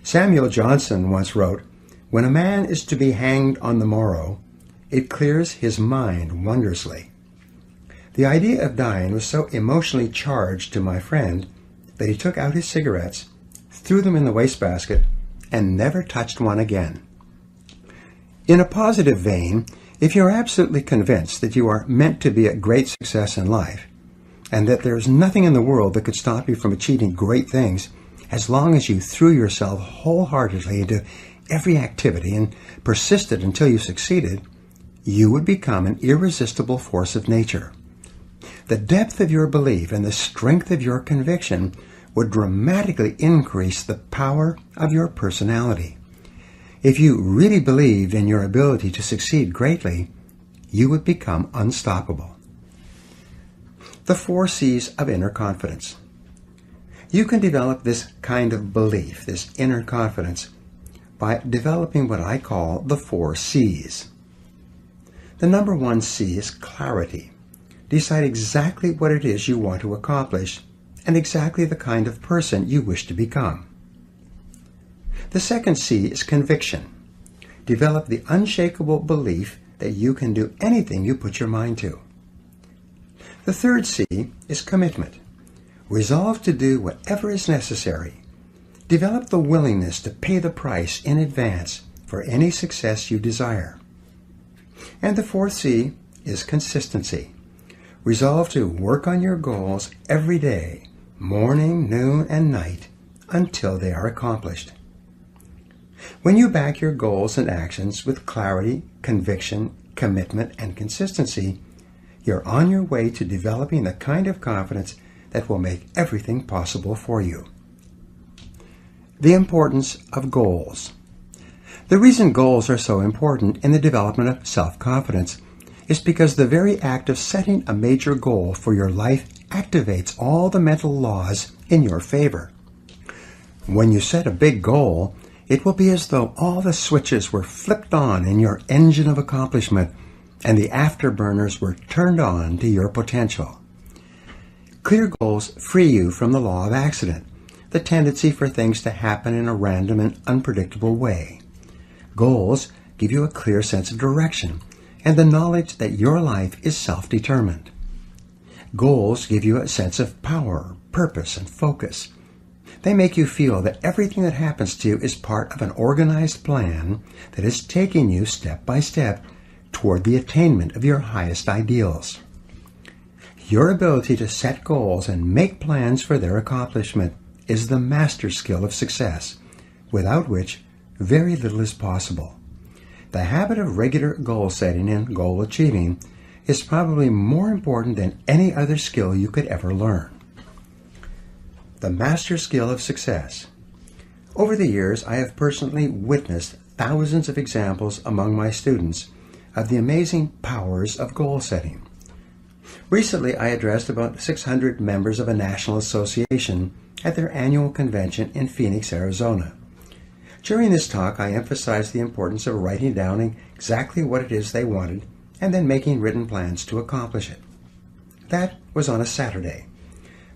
Samuel Johnson once wrote, "When a man is to be hanged on the morrow, it clears his mind wondrously." The idea of dying was so emotionally charged to my friend that he took out his cigarettes, threw them in the wastebasket, and never touched one again. In a positive vein, if you are absolutely convinced that you are meant to be a great success in life, and that there is nothing in the world that could stop you from achieving great things as long as you threw yourself wholeheartedly into every activity and persisted until you succeeded, you would become an irresistible force of nature. The depth of your belief and the strength of your conviction would dramatically increase the power of your personality. If you really believed in your ability to succeed greatly, you would become unstoppable. The 4 C's of inner confidence. You can develop this kind of belief, this inner confidence, by developing what I call the 4 C's. The number 1 C is clarity. Decide exactly what it is you want to accomplish and exactly the kind of person you wish to become. The second C is conviction. Develop the unshakable belief that you can do anything you put your mind to. The third C is commitment. Resolve to do whatever is necessary. Develop the willingness to pay the price in advance for any success you desire. And the fourth C is consistency. Resolve to work on your goals every day, morning, noon, and night, until they are accomplished. When you back your goals and actions with clarity, conviction, commitment, and consistency, you're on your way to developing the kind of confidence that will make everything possible for you. The importance of goals. The reason goals are so important in the development of self-confidence is because the very act of setting a major goal for your life activates all the mental laws in your favor. When you set a big goal, it will be as though all the switches were flipped on in your engine of accomplishment and the afterburners were turned on to your potential. Clear goals free you from the law of accident, the tendency for things to happen in a random and unpredictable way. Goals give you a clear sense of direction and the knowledge that your life is self-determined. Goals give you a sense of power, purpose, and focus. They make you feel that everything that happens to you is part of an organized plan that is taking you step by step toward the attainment of your highest ideals. Your ability to set goals and make plans for their accomplishment is the master skill of success, without which very little is possible. The habit of regular goal setting and goal achieving is probably more important than any other skill you could ever learn. The master skill of success. Over the years, I have personally witnessed thousands of examples among my students of the amazing powers of goal setting. Recently, I addressed about 600 members of a national association at their annual convention in Phoenix, Arizona. During this talk, I emphasized the importance of writing down exactly what it is they wanted and then making written plans to accomplish it. That was on a Saturday.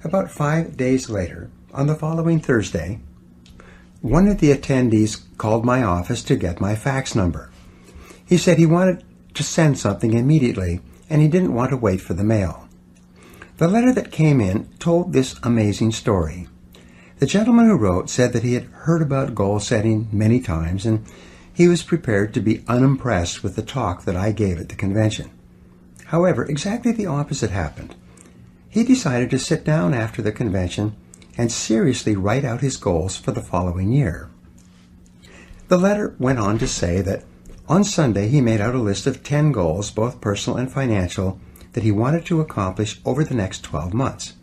About 5 days later, on the following Thursday, one of the attendees called my office to get my fax number. He said he wanted to send something immediately, and he didn't want to wait for the mail. The letter that came in told this amazing story. The gentleman who wrote said that he had heard about goal setting many times, and he was prepared to be unimpressed with the talk that I gave at the convention. However, exactly the opposite happened. He decided to sit down after the convention and seriously write out his goals for the following year. The letter went on to say that on Sunday he made out a list of 10 goals, both personal and financial, that he wanted to accomplish over the next 12 months.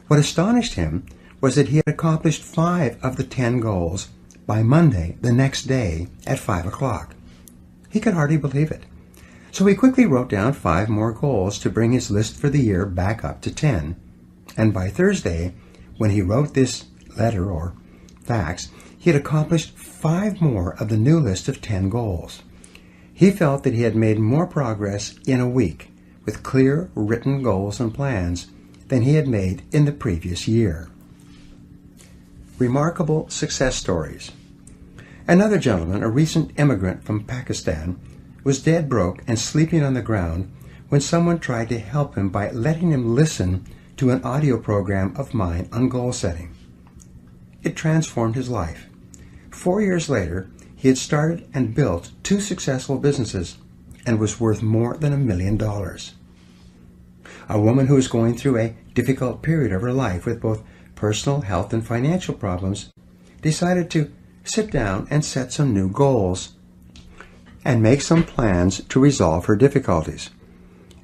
What astonished him was that he had accomplished 5 of the 10 goals by Monday, the next day, at 5 o'clock. He could hardly believe it. So he quickly wrote down 5 more goals to bring his list for the year back up to 10. And by Thursday, when he wrote this letter or fax, he had accomplished 5 more of the new list of 10 goals. He felt that he had made more progress in a week with clear written goals and plans than he had made in the previous year. Remarkable success stories. Another gentleman, a recent immigrant from Pakistan, was dead broke and sleeping on the ground when someone tried to help him by letting him listen to an audio program of mine on goal setting. It transformed his life. 4 years later, he had started and built 2 successful businesses and was worth more than $1 million. A woman who was going through a difficult period of her life with both personal health and financial problems decided to sit down and set some new goals and make some plans to resolve her difficulties.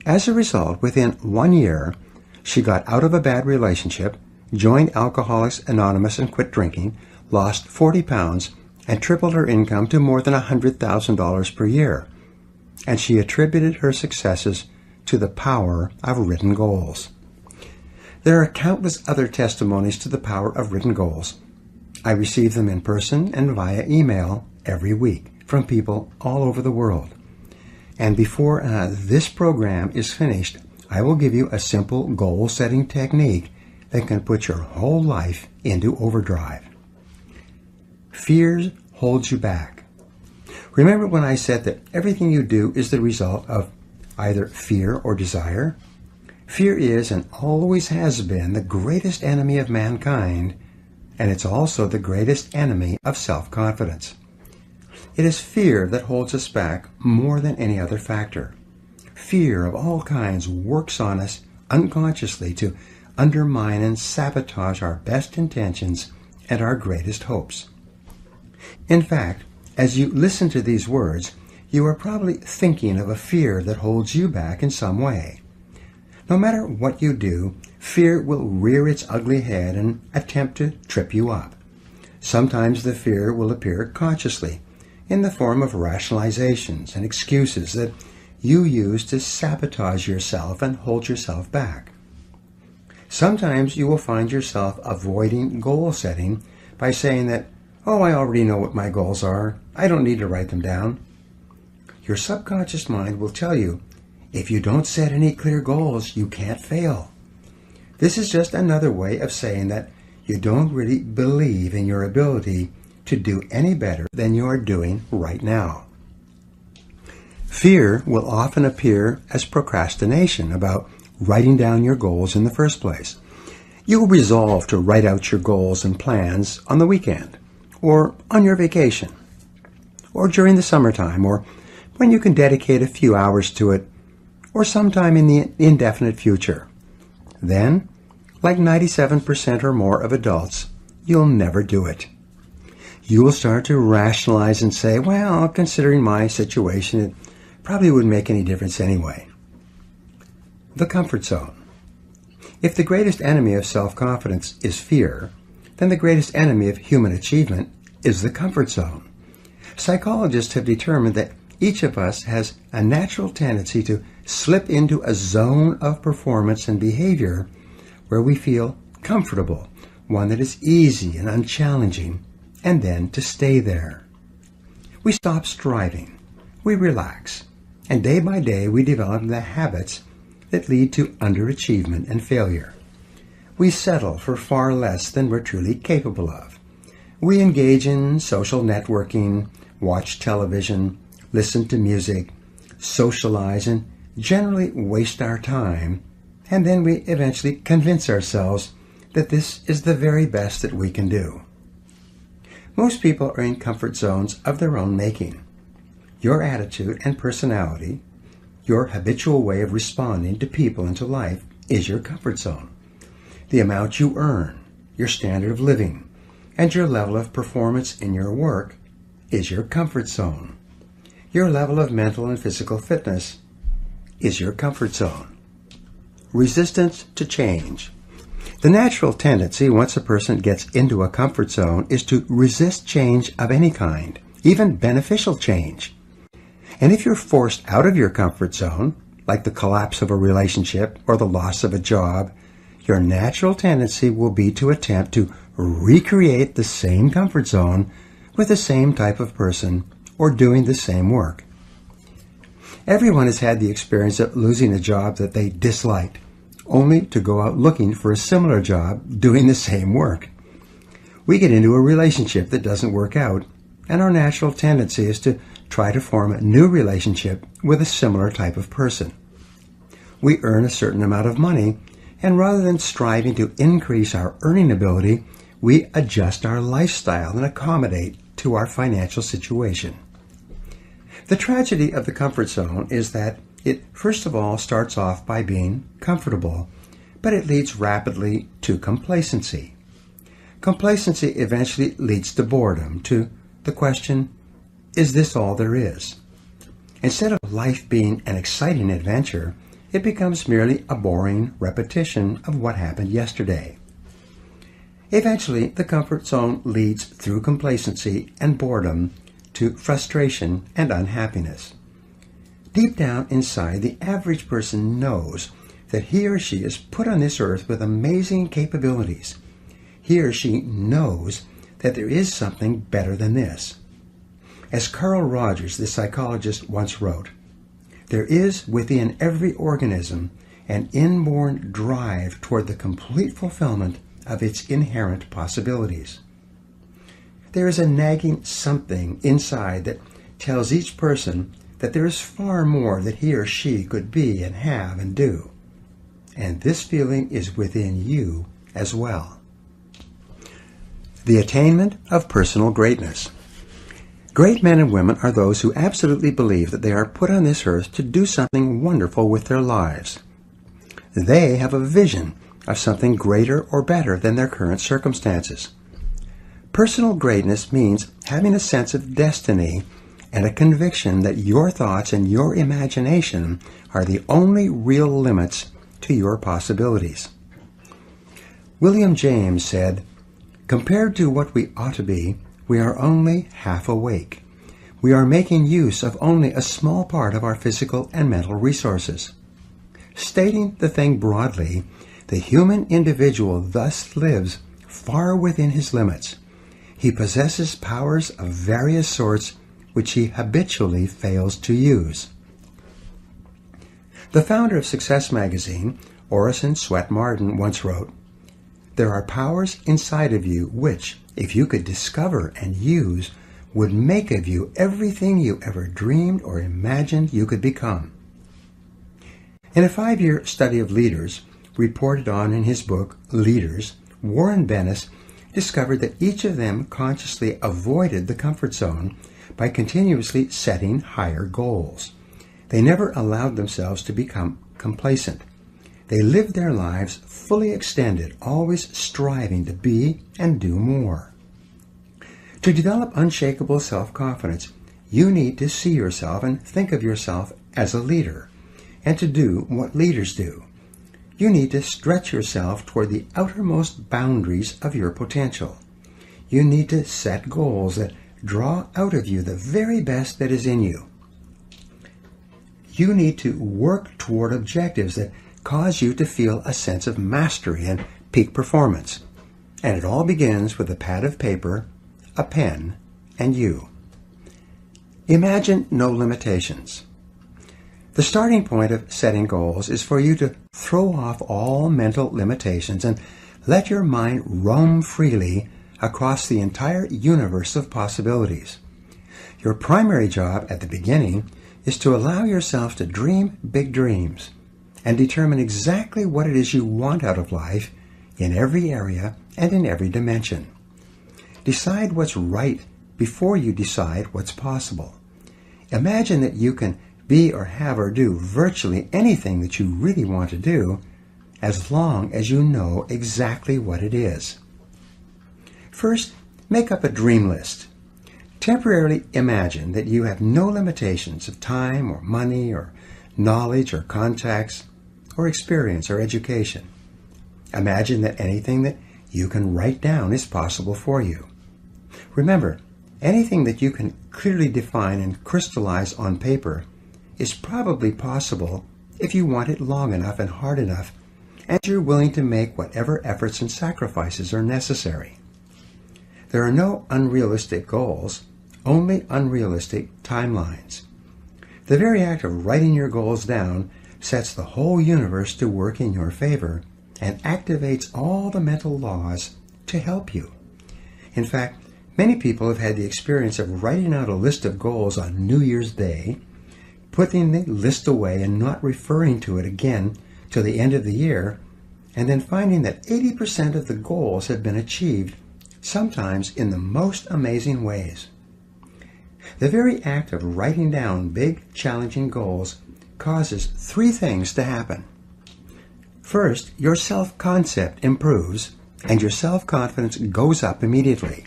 As a result, within 1 year, she got out of a bad relationship, joined Alcoholics Anonymous and quit drinking, lost 40 pounds, and tripled her income to more than $100,000 per year. And she attributed her successes to the power of written goals. There are countless other testimonies to the power of written goals. I receive them in person and via email every week from people all over the world. And before this program is finished, I will give you a simple goal-setting technique that can put your whole life into overdrive. Fear holds you back. Remember when I said that everything you do is the result of either fear or desire? Fear is and always has been the greatest enemy of mankind, and it's also the greatest enemy of self-confidence. It is fear that holds us back more than any other factor. Fear of all kinds works on us unconsciously to undermine and sabotage our best intentions and our greatest hopes. In fact, as you listen to these words, you are probably thinking of a fear that holds you back in some way. No matter what you do, fear will rear its ugly head and attempt to trip you up. Sometimes the fear will appear consciously, in the form of rationalizations and excuses that you use to sabotage yourself and hold yourself back. Sometimes you will find yourself avoiding goal setting by saying that, "Oh, I already know what my goals are. I don't need to write them down." Your subconscious mind will tell you, if you don't set any clear goals, you can't fail. This is just another way of saying that you don't really believe in your ability to do any better than you are doing right now. Fear will often appear as procrastination about writing down your goals in the first place. You will resolve to write out your goals and plans on the weekend, or on your vacation, or during the summertime, or when you can dedicate a few hours to it, or sometime in the indefinite future. Then, like 97% or more of adults, you'll never do it. You will start to rationalize and say, "Well, considering my situation, it probably wouldn't make any difference anyway." The comfort zone. If the greatest enemy of self-confidence is fear, then the greatest enemy of human achievement is the comfort zone. Psychologists have determined that each of us has a natural tendency to slip into a zone of performance and behavior where we feel comfortable, one that is easy and unchallenging, and then to stay there. We stop striving, we relax, and day by day we develop the habits that lead to underachievement and failure. We settle for far less than we're truly capable of. We engage in social networking, watch television, listen to music, socialize, and generally waste our time, and then we eventually convince ourselves that this is the very best that we can do. Most people are in comfort zones of their own making. Your attitude and personality, your habitual way of responding to people and to life is your comfort zone. The amount you earn, your standard of living, and your level of performance in your work is your comfort zone. Your level of mental and physical fitness is your comfort zone. Resistance to change. The natural tendency once a person gets into a comfort zone is to resist change of any kind, even beneficial change. And if you're forced out of your comfort zone, like the collapse of a relationship or the loss of a job, your natural tendency will be to attempt to recreate the same comfort zone with the same type of person or doing the same work. Everyone has had the experience of losing a job that they disliked, only to go out looking for a similar job doing the same work. We get into a relationship that doesn't work out, and our natural tendency is to try to form a new relationship with a similar type of person. We earn a certain amount of money, and rather than striving to increase our earning ability, we adjust our lifestyle and accommodate to our financial situation. The tragedy of the comfort zone is that it first of all starts off by being comfortable, but it leads rapidly to complacency. Complacency eventually leads to boredom, to the question, is this all there is? Instead of life being an exciting adventure, it becomes merely a boring repetition of what happened yesterday. Eventually, the comfort zone leads through complacency and boredom to frustration and unhappiness. Deep down inside, the average person knows that he or she is put on this earth with amazing capabilities. He or she knows that there is something better than this. As Carl Rogers, the psychologist, once wrote, "There is within every organism an inborn drive toward the complete fulfillment of its inherent possibilities." There is a nagging something inside that tells each person that there is far more that he or she could be and have and do. And this feeling is within you as well. The attainment of personal greatness. Great men and women are those who absolutely believe that they are put on this earth to do something wonderful with their lives. They have a vision of something greater or better than their current circumstances. Personal greatness means having a sense of destiny and a conviction that your thoughts and your imagination are the only real limits to your possibilities. William James said, "Compared to what we ought to be, we are only half awake. We are making use of only a small part of our physical and mental resources." Stating the thing broadly, the human individual thus lives far within his limits. He possesses powers of various sorts which he habitually fails to use. The founder of Success magazine, Orison Swett Marden, once wrote, "There are powers inside of you which, if you could discover and use, would make of you everything you ever dreamed or imagined you could become." In a 5-year study of leaders, reported on in his book, Leaders, Warren Bennis discovered that each of them consciously avoided the comfort zone by continuously setting higher goals. They never allowed themselves to become complacent. They lived their lives fully extended, always striving to be and do more. To develop unshakable self-confidence, you need to see yourself and think of yourself as a leader, and to do what leaders do. You need to stretch yourself toward the outermost boundaries of your potential. You need to set goals that draw out of you the very best that is in you. You need to work toward objectives that cause you to feel a sense of mastery and peak performance. And it all begins with a pad of paper, a pen, and you. Imagine no limitations. The starting point of setting goals is for you to throw off all mental limitations and let your mind roam freely across the entire universe of possibilities. Your primary job at the beginning is to allow yourself to dream big dreams and determine exactly what it is you want out of life in every area and in every dimension. Decide what's right before you decide what's possible. Imagine that you can be or have or do virtually anything that you really want to do as long as you know exactly what it is. First, make up a dream list. Temporarily imagine that you have no limitations of time or money or knowledge or contacts or experience or education. Imagine that anything that you can write down is possible for you. Remember, anything that you can clearly define and crystallize on paper is probably possible if you want it long enough and hard enough, and you're willing to make whatever efforts and sacrifices are necessary. There are no unrealistic goals, only unrealistic timelines. The very act of writing your goals down sets the whole universe to work in your favor and activates all the mental laws to help you. In fact, many people have had the experience of writing out a list of goals on New Year's Day, putting the list away and not referring to it again till the end of the year, and then finding that 80% of the goals have been achieved, sometimes in the most amazing ways. The very act of writing down big, challenging goals causes three things to happen. First, your self-concept improves and your self-confidence goes up immediately.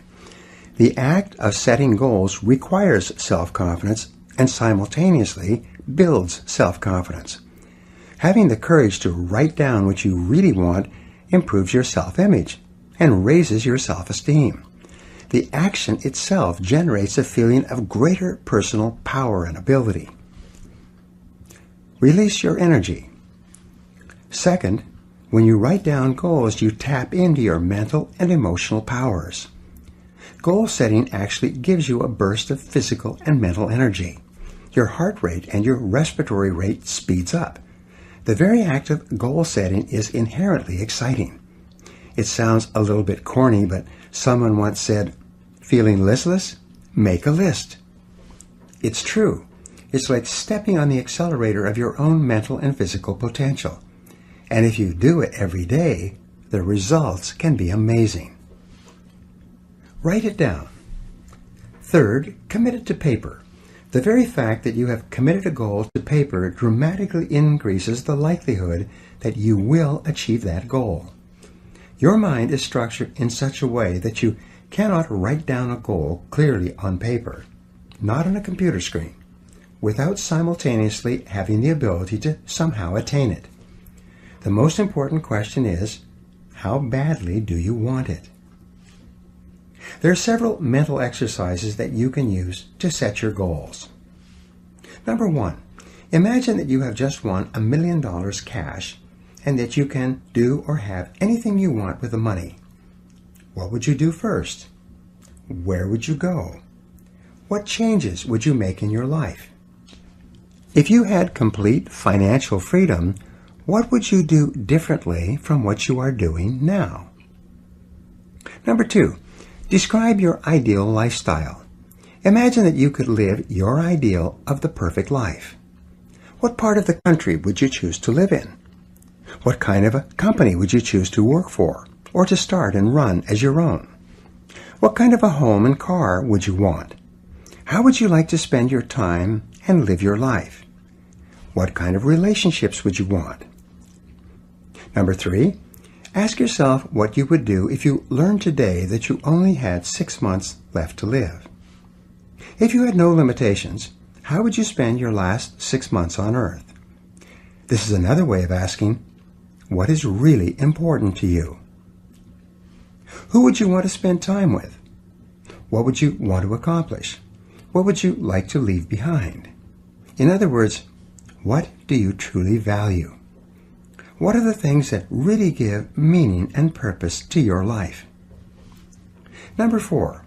The act of setting goals requires self-confidence and simultaneously builds self-confidence. Having the courage to write down what you really want improves your self-image and raises your self-esteem. The action itself generates a feeling of greater personal power and ability. Release your energy. Second, when you write down goals, you tap into your mental and emotional powers. Goal setting actually gives you a burst of physical and mental energy. Your heart rate and your respiratory rate speeds up. The very act of goal setting is inherently exciting. It sounds a little bit corny, but someone once said, "Feeling listless? Make a list." It's true. It's like stepping on the accelerator of your own mental and physical potential. And if you do it every day, the results can be amazing. Write it down. Third, commit it to paper. The very fact that you have committed a goal to paper dramatically increases the likelihood that you will achieve that goal. Your mind is structured in such a way that you cannot write down a goal clearly on paper, not on a computer screen, without simultaneously having the ability to somehow attain it. The most important question is, how badly do you want it? There are several mental exercises that you can use to set your goals. Number one, imagine that you have just won $1 million cash and that you can do or have anything you want with the money. What would you do first? Where would you go? What changes would you make in your life? If you had complete financial freedom, what would you do differently from what you are doing now? Number two, describe your ideal lifestyle. Imagine that you could live your ideal of the perfect life. What part of the country would you choose to live in? What kind of a company would you choose to work for or to start and run as your own? What kind of a home and car would you want? How would you like to spend your time and live your life? What kind of relationships would you want? Number three, ask yourself what you would do if you learned today that you only had 6 months left to live. If you had no limitations, how would you spend your last 6 months on Earth? This is another way of asking, what is really important to you? Who would you want to spend time with? What would you want to accomplish? What would you like to leave behind? In other words, what do you truly value? What are the things that really give meaning and purpose to your life? Number four,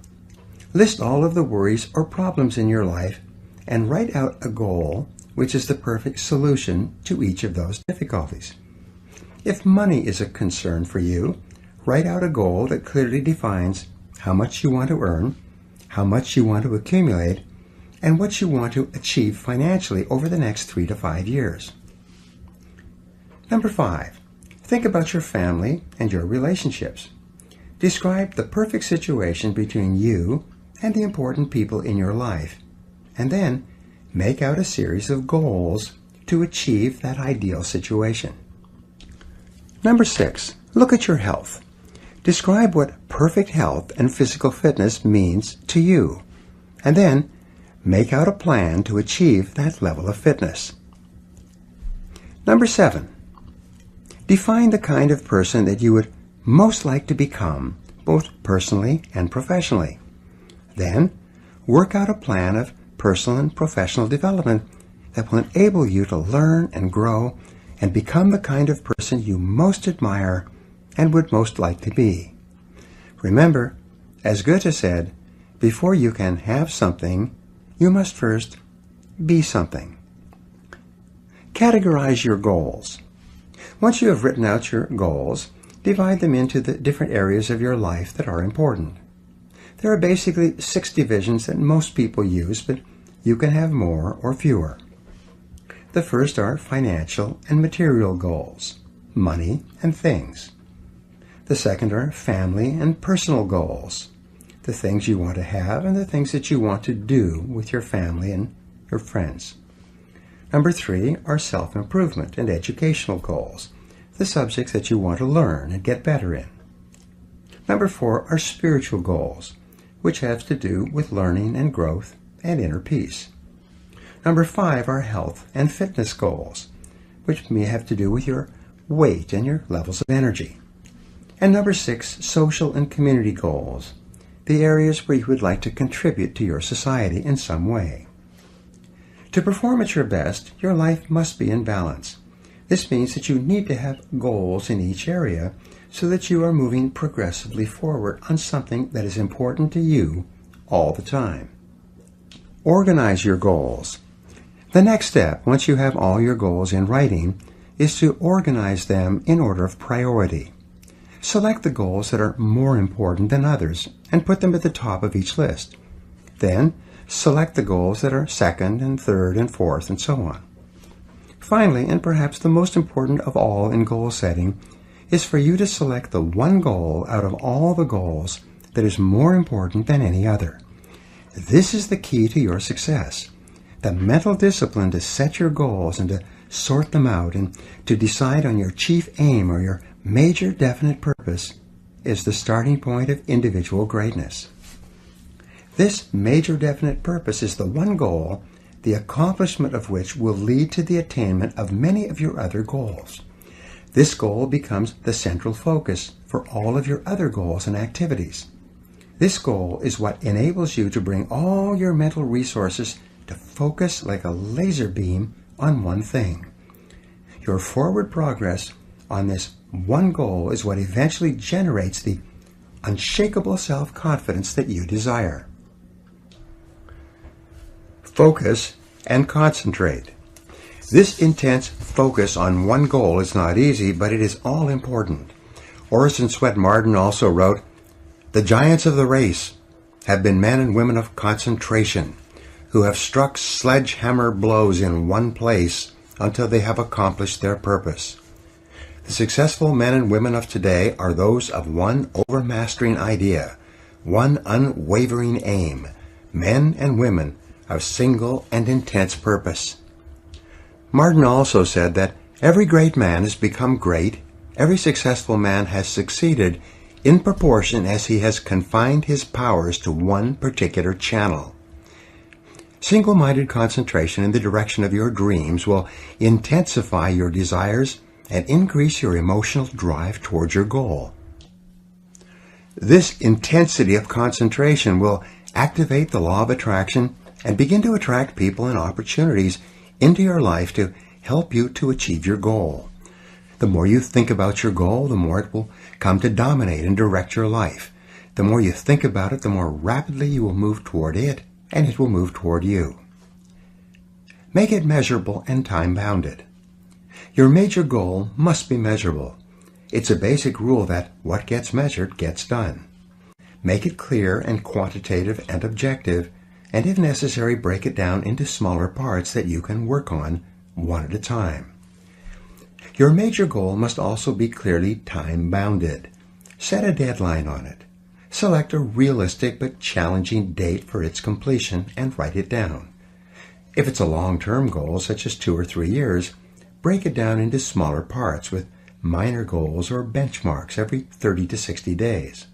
List all of the worries or problems in your life and write out a goal which is the perfect solution to each of those difficulties. If money is a concern for you, write out a goal that clearly defines how much you want to earn, how much you want to accumulate, and what you want to achieve financially over the next 3 to 5 years. Number 5, think about your family and your relationships. Describe the perfect situation between you and the important people in your life, and then make out a series of goals to achieve that ideal situation. Number 6, look at your health. Describe what perfect health and physical fitness means to you, and then make out a plan to achieve that level of fitness. Number 7, define the kind of person that you would most like to become, both personally and professionally. Then, work out a plan of personal and professional development that will enable you to learn and grow and become the kind of person you most admire and would most like to be. Remember, as Goethe said, before you can have something, you must first be something. Categorize your goals. Once you have written out your goals, divide them into the different areas of your life that are important. There are basically 6 divisions that most people use, but you can have more or fewer. The first are financial and material goals, money and things. The second are family and personal goals, the things you want to have and the things that you want to do with your family and your friends. Number 3 are self-improvement and educational goals, the subjects that you want to learn and get better in. Number 4 are spiritual goals, which have to do with learning and growth and inner peace. Number 5 are health and fitness goals, which may have to do with your weight and your levels of energy. And number 6, social and community goals, the areas where you would like to contribute to your society in some way. To perform at your best, your life must be in balance. This means that you need to have goals in each area so that you are moving progressively forward on something that is important to you all the time. Organize your goals. The next step, once you have all your goals in writing, is to organize them in order of priority. Select the goals that are more important than others and put them at the top of each list. Then, select the goals that are second and third and fourth and so on. Finally, and perhaps the most important of all in goal setting, is for you to select the one goal out of all the goals that is more important than any other. This is the key to your success. The mental discipline to set your goals and to sort them out and to decide on your chief aim or your major definite purpose is the starting point of individual greatness. This major definite purpose is the one goal, the accomplishment of which will lead to the attainment of many of your other goals. This goal becomes the central focus for all of your other goals and activities. This goal is what enables you to bring all your mental resources to focus like a laser beam on one thing. Your forward progress on this one goal is what eventually generates the unshakable self-confidence that you desire. Focus and concentrate. This intense focus on one goal is not easy, but it is all important. Orison Swett Marden also wrote, "The giants of the race have been men and women of concentration, who have struck sledgehammer blows in one place until they have accomplished their purpose. The successful men and women of today are those of one overmastering idea, one unwavering aim, men and women of single and intense purpose." Martin also said that every great man has become great, every successful man has succeeded in proportion as he has confined his powers to one particular channel. Single-minded concentration in the direction of your dreams will intensify your desires and increase your emotional drive towards your goal. This intensity of concentration will activate the law of attraction and begin to attract people and opportunities into your life to help you to achieve your goal. The more you think about your goal, the more it will come to dominate and direct your life. The more you think about it, the more rapidly you will move toward it, and it will move toward you. Make it measurable and time-bounded. Your major goal must be measurable. It's a basic rule that what gets measured gets done. Make it clear and quantitative and objective, and if necessary, break it down into smaller parts that you can work on one at a time. Your major goal must also be clearly time-bounded. Set a deadline on it. Select a realistic but challenging date for its completion and write it down. If it's a long-term goal, such as 2 or 3 years, break it down into smaller parts with minor goals or benchmarks every 30 to 60 days.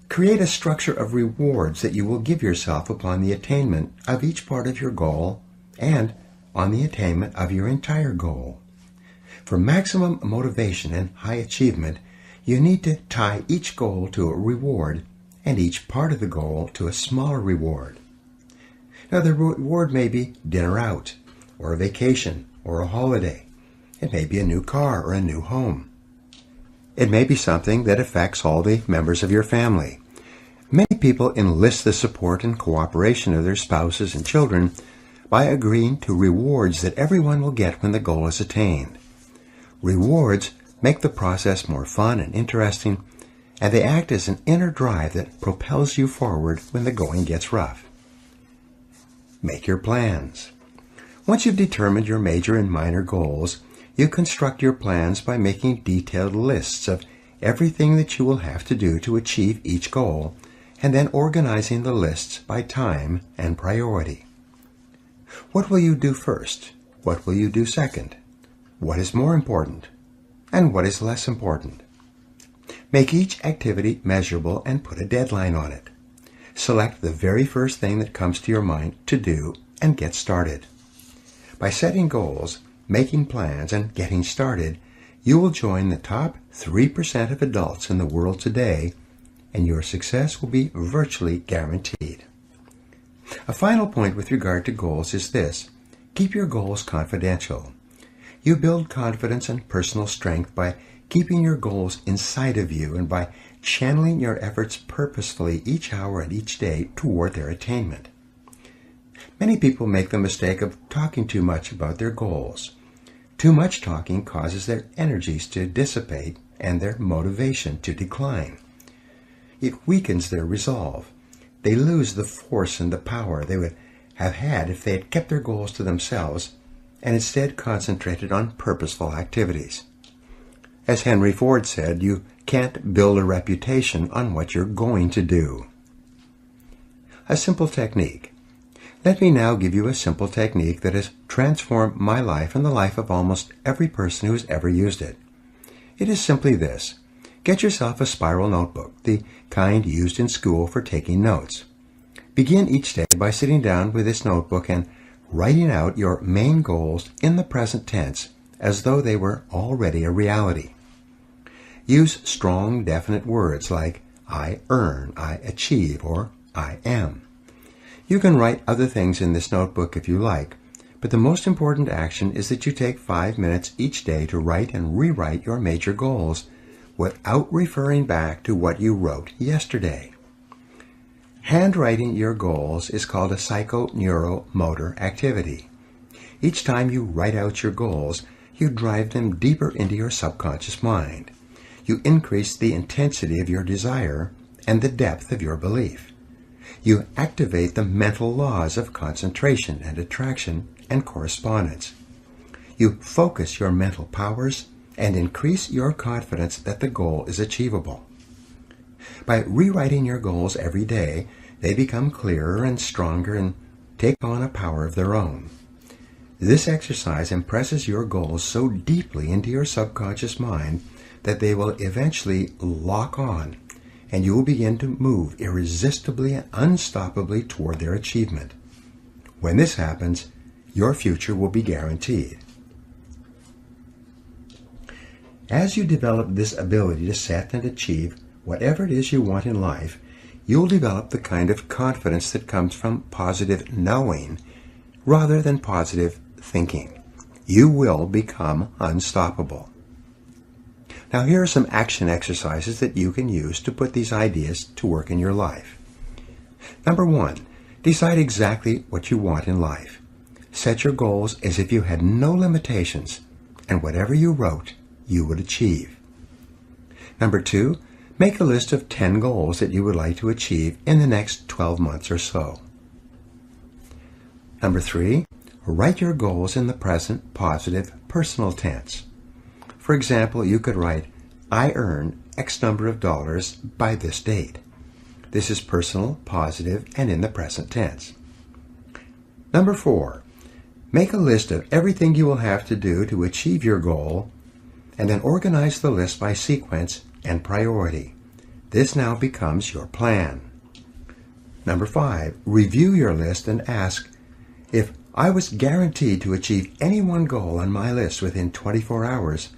Create a structure of rewards that you will give yourself upon the attainment of each part of your goal and on the attainment of your entire goal. For maximum motivation and high achievement, you need to tie each goal to a reward and each part of the goal to a smaller reward. Now, the reward may be dinner out, or a vacation, or a holiday. It may be a new car or a new home. It may be something that affects all the members of your family. Many people enlist the support and cooperation of their spouses and children by agreeing to rewards that everyone will get when the goal is attained. Rewards make the process more fun and interesting, and they act as an inner drive that propels you forward when the going gets rough. Make your plans. Once you've determined your major and minor goals, you construct your plans by making detailed lists of everything that you will have to do to achieve each goal, and then organizing the lists by time and priority. What will you do first? What will you do second? What is more important? And what is less important? Make each activity measurable and put a deadline on it. Select the very first thing that comes to your mind to do and get started. By setting goals, making plans, and getting started, you will join the top 3% of adults in the world today, and your success will be virtually guaranteed. A final point with regard to goals is this: keep your goals confidential. You build confidence and personal strength by keeping your goals inside of you and by channeling your efforts purposefully each hour and each day toward their attainment. Many people make the mistake of talking too much about their goals. Too much talking causes their energies to dissipate and their motivation to decline. It weakens their resolve. They lose the force and the power they would have had if they had kept their goals to themselves and instead concentrated on purposeful activities. As Henry Ford said, you can't build a reputation on what you're going to do. A simple technique. Let me now give you a simple technique that has transformed my life and the life of almost every person who has ever used it. It is simply this: get yourself a spiral notebook, the kind used in school for taking notes. Begin each day by sitting down with this notebook and writing out your main goals in the present tense as though they were already a reality. Use strong, definite words like I earn, I achieve, or I am. You can write other things in this notebook if you like, but the most important action is that you take 5 minutes each day to write and rewrite your major goals without referring back to what you wrote yesterday. Handwriting your goals is called a psychoneuromotor activity. Each time you write out your goals, you drive them deeper into your subconscious mind. You increase the intensity of your desire and the depth of your belief. You activate the mental laws of concentration and attraction and correspondence. You focus your mental powers and increase your confidence that the goal is achievable. By rewriting your goals every day, they become clearer and stronger and take on a power of their own. This exercise impresses your goals so deeply into your subconscious mind that they will eventually lock on, and you will begin to move irresistibly and unstoppably toward their achievement. When this happens, your future will be guaranteed. As you develop this ability to set and achieve whatever it is you want in life, you'll develop the kind of confidence that comes from positive knowing rather than positive thinking. You will become unstoppable. Now here are some action exercises that you can use to put these ideas to work in your life. Number 1, decide exactly what you want in life. Set your goals as if you had no limitations, and whatever you wrote, you would achieve. Number 2, make a list of 10 goals that you would like to achieve in the next 12 months or so. Number 3, write your goals in the present positive personal tense. For example, you could write, I earn X number of dollars by this date. This is personal, positive, and in the present tense. Number 4, make a list of everything you will have to do to achieve your goal, and then organize the list by sequence and priority. This now becomes your plan. Number 5, review your list and ask, if I was guaranteed to achieve any one goal on my list within 24 hours,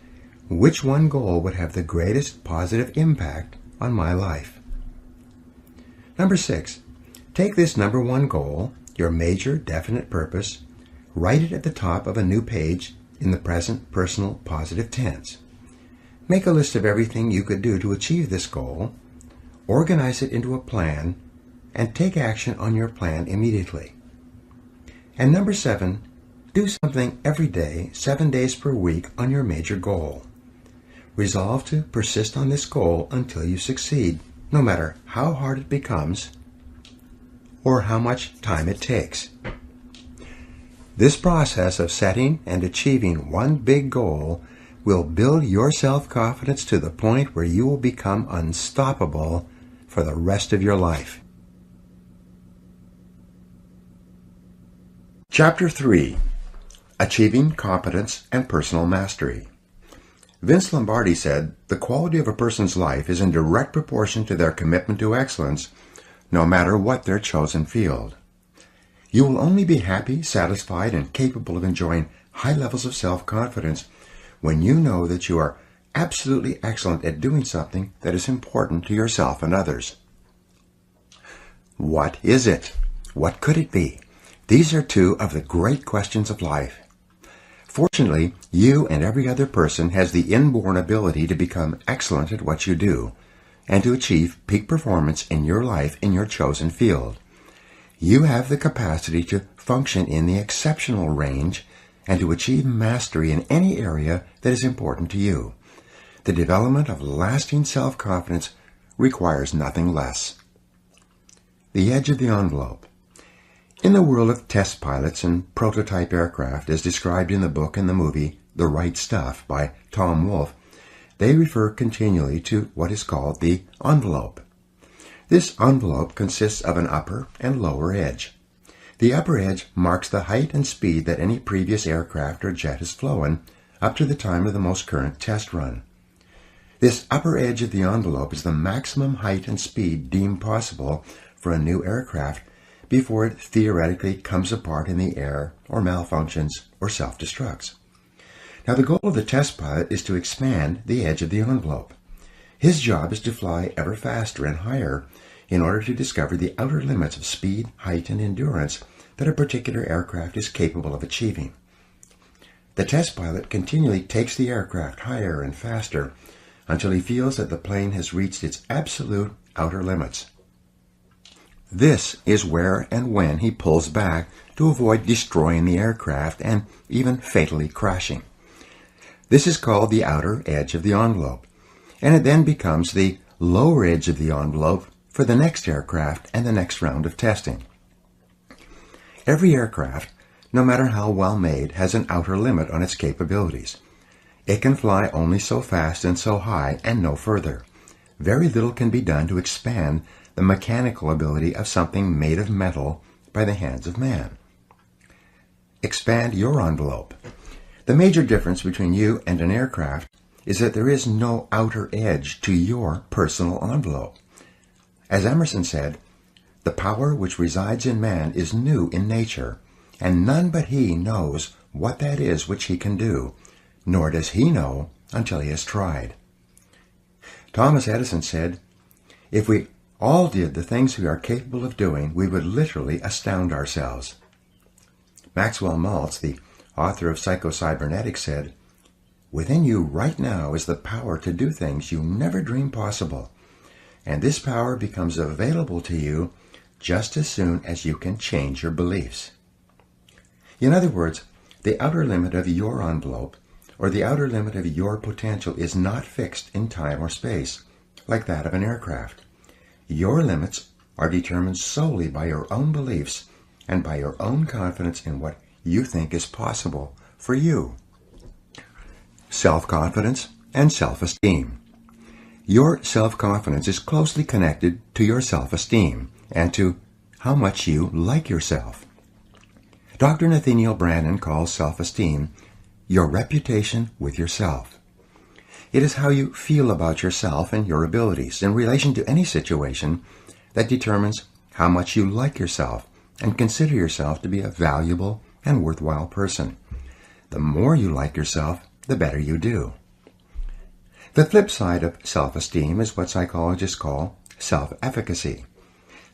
which one goal would have the greatest positive impact on my life? Number 6, take this number 1 goal, your major definite purpose, write it at the top of a new page in the present personal positive tense. Make a list of everything you could do to achieve this goal, organize it into a plan, and take action on your plan immediately. And number 7, do something every day, 7 days per week on your major goal. Resolve to persist on this goal until you succeed, no matter how hard it becomes or how much time it takes. This process of setting and achieving one big goal will build your self-confidence to the point where you will become unstoppable for the rest of your life. Chapter 3, Achieving Competence and Personal Mastery. Vince Lombardi said, the quality of a person's life is in direct proportion to their commitment to excellence, no matter what their chosen field. You will only be happy, satisfied, and capable of enjoying high levels of self-confidence when you know that you are absolutely excellent at doing something that is important to yourself and others. What is it? What could it be? These are 2 of the great questions of life. Fortunately, you and every other person has the inborn ability to become excellent at what you do and to achieve peak performance in your life in your chosen field. You have the capacity to function in the exceptional range and to achieve mastery in any area that is important to you. The development of lasting self-confidence requires nothing less. The edge of the envelope. In the world of test pilots and prototype aircraft, as described in the book and the movie The Right Stuff by Tom Wolfe, they refer continually to what is called the envelope. This envelope consists of an upper and lower edge. The upper edge marks the height and speed that any previous aircraft or jet has flown up to the time of the most current test run. This upper edge of the envelope is the maximum height and speed deemed possible for a new aircraft before it theoretically comes apart in the air or malfunctions or self-destructs. Now the goal of the test pilot is to expand the edge of the envelope. His job is to fly ever faster and higher in order to discover the outer limits of speed, height, and endurance that a particular aircraft is capable of achieving. The test pilot continually takes the aircraft higher and faster until he feels that the plane has reached its absolute outer limits. This is where and when he pulls back to avoid destroying the aircraft and even fatally crashing. This is called the outer edge of the envelope, and it then becomes the lower edge of the envelope for the next aircraft and the next round of testing. Every aircraft, no matter how well made, has an outer limit on its capabilities. It can fly only so fast and so high and no further. Very little can be done to expand the mechanical ability of something made of metal by the hands of man. Expand your envelope. The major difference between you and an aircraft is that there is no outer edge to your personal envelope. As Emerson said, the power which resides in man is new in nature, and none but he knows what that is which he can do, nor does he know until he has tried. Thomas Edison said, if we all did the things we are capable of doing, we would literally astound ourselves. Maxwell Maltz, the author of Psycho-Cybernetics, said, Within you right now is the power to do things you never dreamed possible. And this power becomes available to you just as soon as you can change your beliefs. In other words, the outer limit of your envelope, or the outer limit of your potential, is not fixed in time or space, like that of an aircraft. Your limits are determined solely by your own beliefs and by your own confidence in what you think is possible for you. Self-confidence and self-esteem. Your self-confidence is closely connected to your self-esteem and to how much you like yourself. Dr. Nathaniel Branden calls self-esteem your reputation with yourself. It is how you feel about yourself and your abilities in relation to any situation that determines how much you like yourself and consider yourself to be a valuable and worthwhile person. The more you like yourself, the better you do. The flip side of self-esteem is what psychologists call self-efficacy.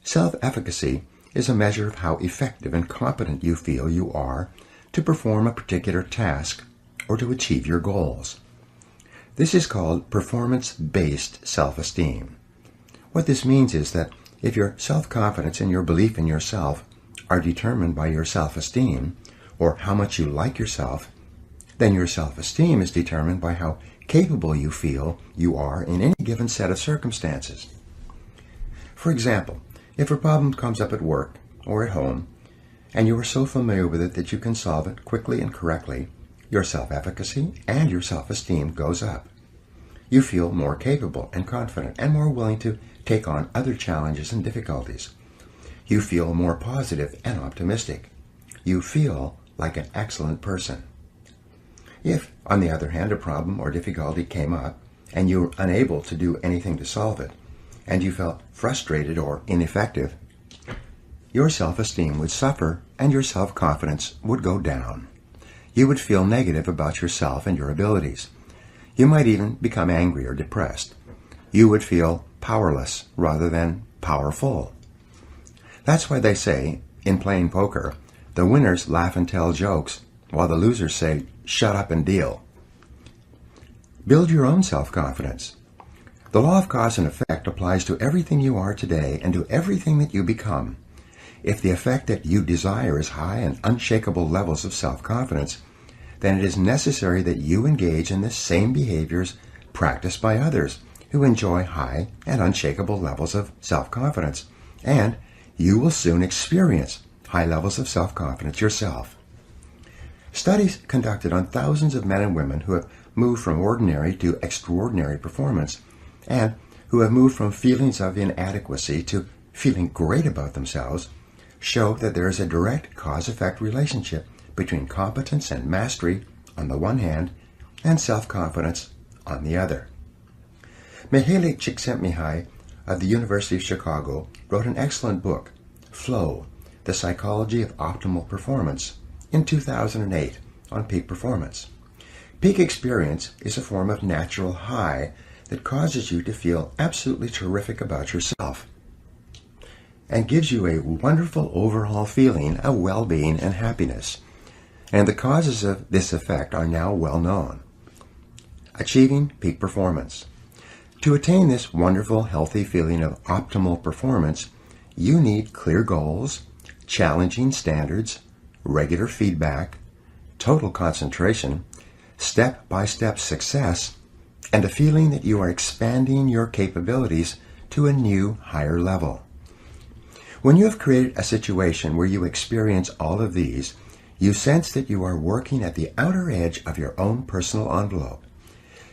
Self-efficacy is a measure of how effective and competent you feel you are to perform a particular task or to achieve your goals. This is called performance-based self-esteem. What this means is that if your self-confidence and your belief in yourself are determined by your self-esteem, or how much you like yourself, then your self-esteem is determined by how capable you feel you are in any given set of circumstances. For example, if a problem comes up at work or at home, and you are so familiar with it that you can solve it quickly and correctly, your self-efficacy and your self-esteem goes up. You feel more capable and confident and more willing to take on other challenges and difficulties. You feel more positive and optimistic. You feel like an excellent person. If, on the other hand, a problem or difficulty came up and you were unable to do anything to solve it, and you felt frustrated or ineffective, your self-esteem would suffer and your self-confidence would go down. You would feel negative about yourself and your abilities. You might even become angry or depressed. You would feel powerless rather than powerful. That's why they say, in playing poker, the winners laugh and tell jokes, while the losers say, shut up and deal. Build your own self-confidence. The law of cause and effect applies to everything you are today and to everything that you become. If the effect that you desire is high and unshakable levels of self-confidence, then it is necessary that you engage in the same behaviors practiced by others who enjoy high and unshakable levels of self-confidence, and you will soon experience high levels of self-confidence yourself. Studies conducted on thousands of men and women who have moved from ordinary to extraordinary performance, and who have moved from feelings of inadequacy to feeling great about themselves, show that there is a direct cause-effect relationship between competence and mastery on the one hand and self-confidence on the other. Mihaly Csikszentmihalyi of the University of Chicago wrote an excellent book, Flow, The Psychology of Optimal Performance, in 2008 on peak performance. Peak experience is a form of natural high that causes you to feel absolutely terrific about yourself and gives you a wonderful overall feeling of well-being and happiness. And the causes of this effect are now well known. Achieving peak performance. To attain this wonderful, healthy feeling of optimal performance, you need clear goals, challenging standards, regular feedback, total concentration, step-by-step success, and a feeling that you are expanding your capabilities to a new, higher level. When you have created a situation where you experience all of these, you sense that you are working at the outer edge of your own personal envelope.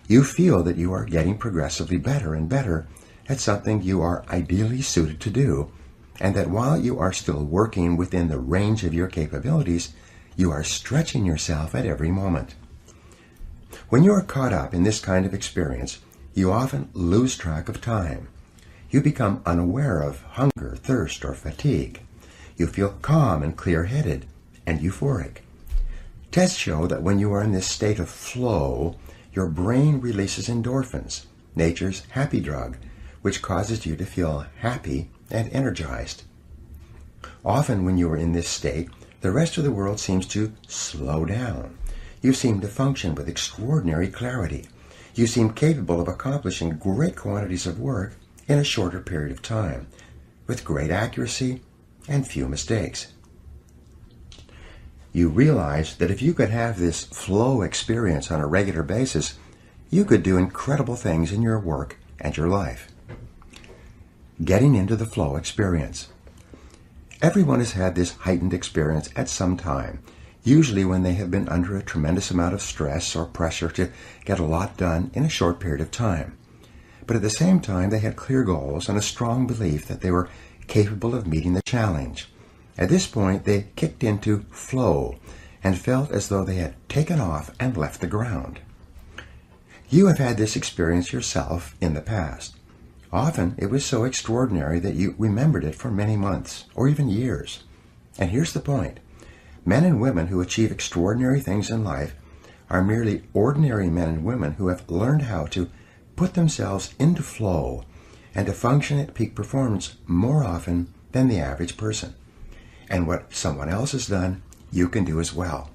You feel that you are getting progressively better and better at something you are ideally suited to do, and that while you are still working within the range of your capabilities, you are stretching yourself at every moment. When you are caught up in this kind of experience, you often lose track of time. You become unaware of hunger, thirst, or fatigue. You feel calm and clear-headed and euphoric. Tests show that when you are in this state of flow, your brain releases endorphins, nature's happy drug, which causes you to feel happy and energized. Often when you are in this state, the rest of the world seems to slow down. you seemed to function with extraordinary clarity. You seemed capable of accomplishing great quantities of work in a shorter period of time, with great accuracy and few mistakes. You realized that if you could have this flow experience on a regular basis, you could do incredible things in your work and your life. Getting into the flow experience. Everyone has had this heightened experience at some time, usually when they have been under a tremendous amount of stress or pressure to get a lot done in a short period of time. But at the same time, they had clear goals and a strong belief that they were capable of meeting the challenge. At this point, they kicked into flow and felt as though they had taken off and left the ground. You have had this experience yourself in the past. Often, it was so extraordinary that you remembered it for many months or even years. And here's the point. Men and women who achieve extraordinary things in life are merely ordinary men and women who have learned how to put themselves into flow and to function at peak performance more often than the average person. And what someone else has done, you can do as well.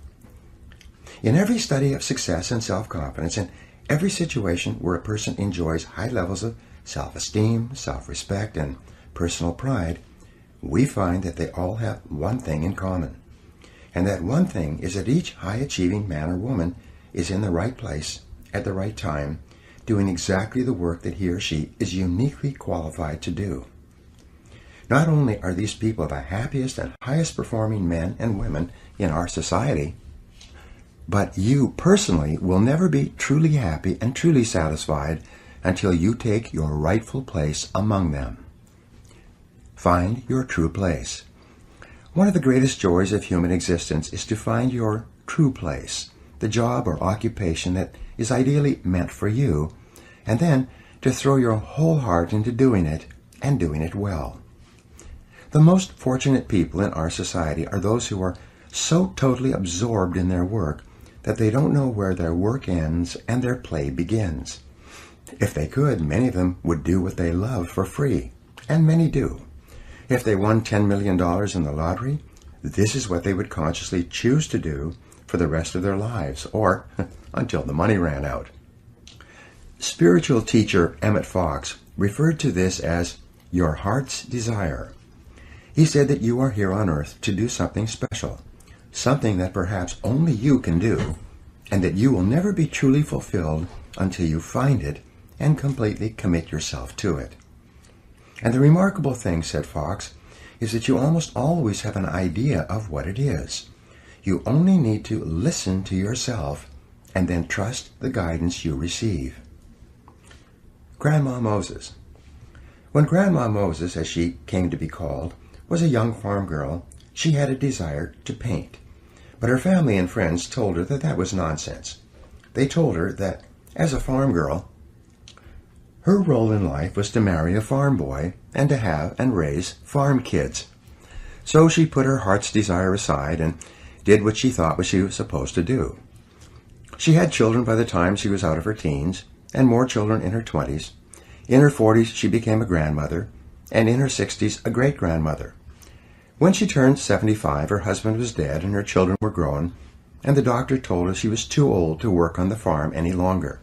In every study of success and self-confidence, in every situation where a person enjoys high levels of self-esteem, self-respect, and personal pride, we find that they all have one thing in common. And that one thing is that each high-achieving man or woman is in the right place at the right time, doing exactly the work that he or she is uniquely qualified to do. Not only are these people the happiest and highest performing men and women in our society, but you personally will never be truly happy and truly satisfied until you take your rightful place among them. Find your true place. One of the greatest joys of human existence is to find your true place, the job or occupation that is ideally meant for you, and then to throw your whole heart into doing it and doing it well. The most fortunate people in our society are those who are so totally absorbed in their work that they don't know where their work ends and their play begins. If they could, many of them would do what they love for free, and many do. If they won $10 million in the lottery, this is what they would consciously choose to do for the rest of their lives, or until the money ran out. Spiritual teacher Emmett Fox referred to this as your heart's desire. He said that you are here on earth to do something special, something that perhaps only you can do, and that you will never be truly fulfilled until you find it and completely commit yourself to it. And the remarkable thing, said Fox, is that you almost always have an idea of what it is. You only need to listen to yourself and then trust the guidance you receive. Grandma Moses. When Grandma Moses, as she came to be called, was a young farm girl, she had a desire to paint. But her family and friends told her that that was nonsense. They told her that, as a farm girl, her role in life was to marry a farm boy and to have and raise farm kids. So she put her heart's desire aside and did what she thought she was supposed to do. She had children by the time she was out of her teens, and more children in her 20s. In her 40s, she became a grandmother, and in her 60s, a great-grandmother. When she turned 75, her husband was dead and her children were grown, and the doctor told her she was too old to work on the farm any longer.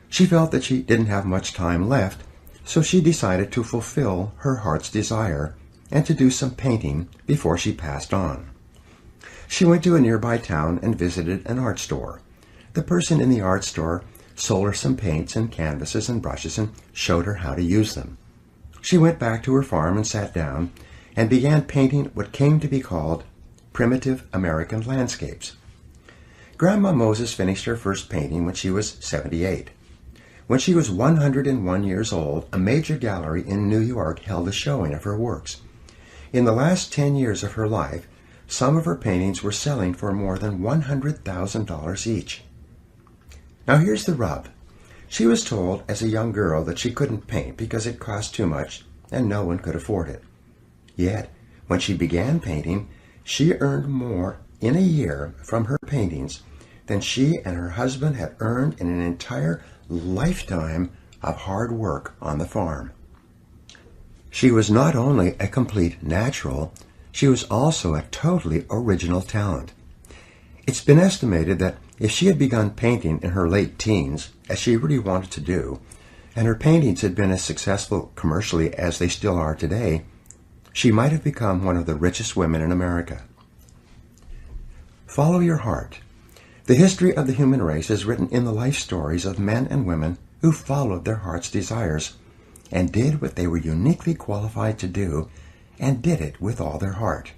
She felt that she didn't have much time left, so she decided to fulfill her heart's desire and to do some painting before she passed on. She went to a nearby town and visited an art store. The person in the art store sold her some paints and canvases and brushes and showed her how to use them. She went back to her farm and sat down and began painting what came to be called primitive American landscapes. Grandma Moses finished her first painting when she was 78. When she was 101 years old, a major gallery in New York held a showing of her works. In the last 10 years of her life, some of her paintings were selling for more than $100,000 each. Now here's the rub. She was told as a young girl that she couldn't paint because it cost too much and no one could afford it. Yet, when she began painting, she earned more in a year from her paintings than she and her husband had earned in an entire lifetime of hard work on the farm. She was not only a complete natural, she was also a totally original talent. It's been estimated that If she had begun painting in her late teens, as she really wanted to do, and her paintings had been as successful commercially as they still are today, she might have become one of the richest women in America. Follow your heart. The history of the human race is written in the life stories of men and women who followed their heart's desires and did what they were uniquely qualified to do, and did it with all their heart.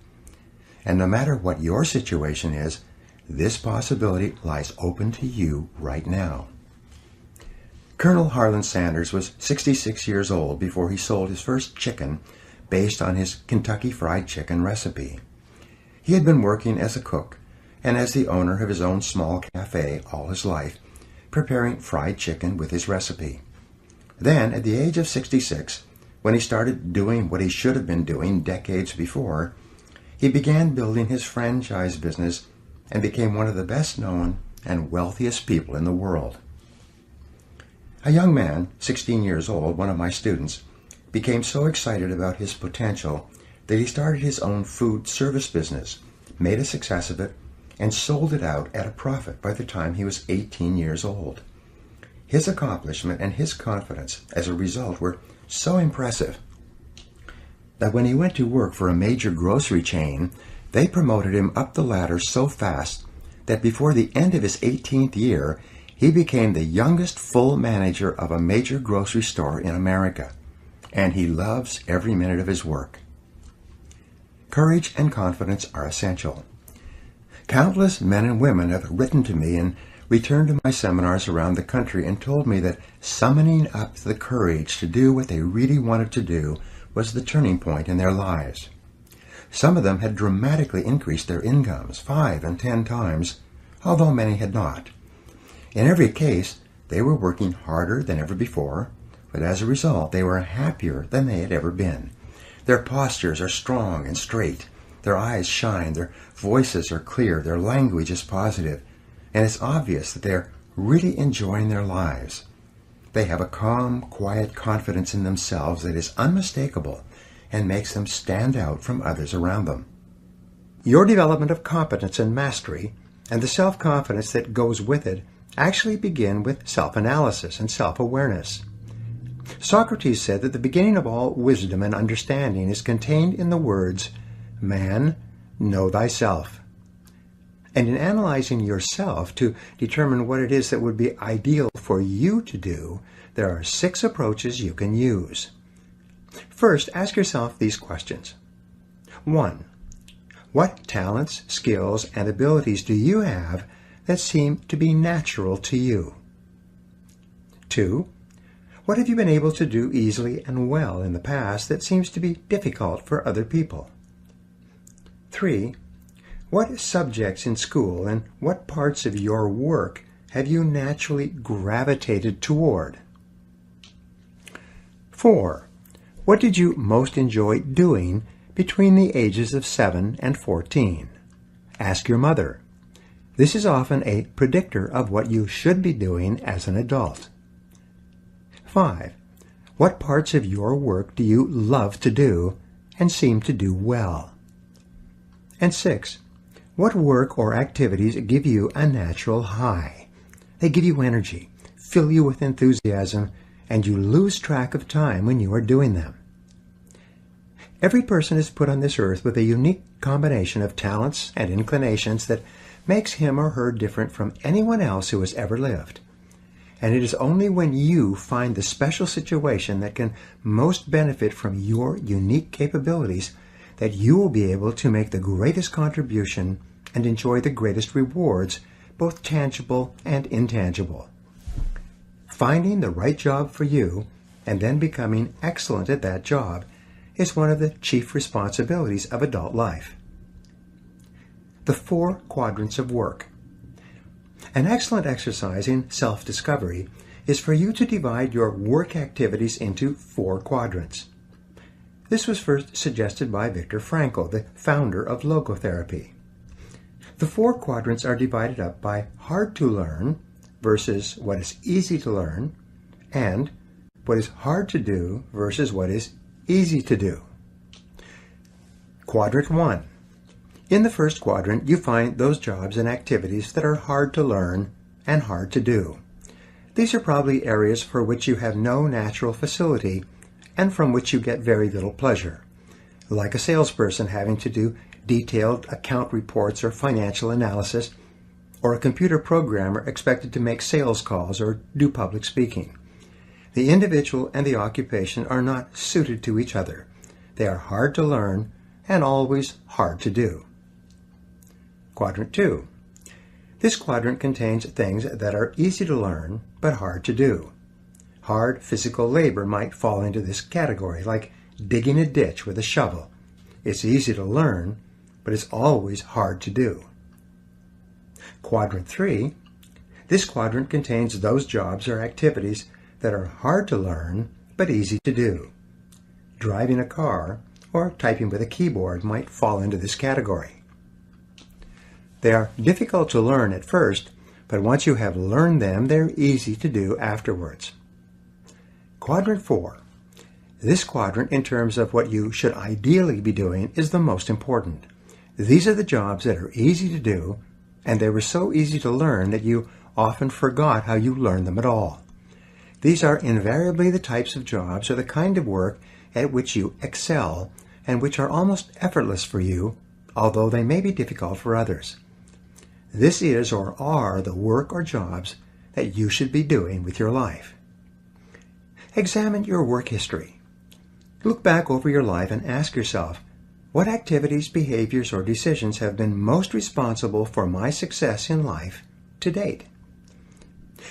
And no matter what your situation is, this possibility lies open to you right now. Colonel Harlan Sanders was 66 years old before he sold his first chicken based on his Kentucky Fried Chicken recipe. He had been working as a cook and as the owner of his own small cafe all his life, preparing fried chicken with his recipe. Then, at the age of 66, when he started doing what he should have been doing decades before, he began building his franchise business and became one of the best known and wealthiest people in the world. A young man, 16 years old, one of my students, became so excited about his potential that he started his own food service business, made a success of it, and sold it out at a profit by the time he was 18 years old. His accomplishment and his confidence as a result were so impressive that when he went to work for a major grocery chain, they promoted him up the ladder so fast that before the end of his 18th year, he became the youngest full manager of a major grocery store in America, and he loves every minute of his work. Courage and confidence are essential. Countless men and women have written to me and returned to my seminars around the country and told me that summoning up the courage to do what they really wanted to do was the turning point in their lives. Some of them had dramatically increased their incomes 5 and 10 times, although many had not. In every case, they were working harder than ever before, but as a result, they were happier than they had ever been. Their postures are strong and straight. Their eyes shine. Their voices are clear. Their language is positive. And it's obvious that they're really enjoying their lives. They have a calm, quiet confidence in themselves that is unmistakable and makes them stand out from others around them. Your development of competence and mastery, and the self-confidence that goes with it, actually begin with self-analysis and self-awareness. Socrates said that the beginning of all wisdom and understanding is contained in the words, "Man, know thyself." And in analyzing yourself to determine what it is that would be ideal for you to do, there are 6 approaches you can use. First, ask yourself these questions. 1. What talents, skills, and abilities do you have that seem to be natural to you? 2. What have you been able to do easily and well in the past that seems to be difficult for other people? 3. What subjects in school and what parts of your work have you naturally gravitated toward? 4. What did you most enjoy doing between the ages of 7 and 14? Ask your mother. This is often a predictor of what you should be doing as an adult. 5. What parts of your work do you love to do and seem to do well? And 6. What work or activities give you a natural high? They give you energy, fill you with enthusiasm, and you lose track of time when you are doing them. Every person is put on this earth with a unique combination of talents and inclinations that makes him or her different from anyone else who has ever lived. And it is only when you find the special situation that can most benefit from your unique capabilities that you will be able to make the greatest contribution and enjoy the greatest rewards, both tangible and intangible. Finding the right job for you and then becoming excellent at that job is one of the chief responsibilities of adult life. The 4 quadrants of work. An excellent exercise in self-discovery is for you to divide your work activities into 4 quadrants. This was first suggested by Viktor Frankl, the founder of logotherapy. The 4 quadrants are divided up by hard to learn versus what is easy to learn, and what is hard to do versus what is easy to do. Quadrant 1. In the first quadrant, you find those jobs and activities that are hard to learn and hard to do. These are probably areas for which you have no natural facility and from which you get very little pleasure, like a salesperson having to do detailed account reports or financial analysis, or a computer programmer expected to make sales calls or do public speaking. The individual and the occupation are not suited to each other. They are hard to learn and always hard to do. Quadrant 2. This quadrant contains things that are easy to learn but hard to do. Hard physical labor might fall into this category, like digging a ditch with a shovel. It's easy to learn, but it's always hard to do. Quadrant 3. This quadrant contains those jobs or activities that are hard to learn but easy to do. Driving a car or typing with a keyboard might fall into this category. They are difficult to learn at first, but once you have learned them, they're easy to do afterwards. Quadrant 4. This quadrant, in terms of what you should ideally be doing, is the most important. These are the jobs that are easy to do, and they were so easy to learn that you often forgot how you learned them at all. These are invariably the types of jobs or the kind of work at which you excel and which are almost effortless for you, although they may be difficult for others. This is or are the work or jobs that you should be doing with your life. Examine your work history. Look back over your life and ask yourself, what activities, behaviors, or decisions have been most responsible for my success in life to date?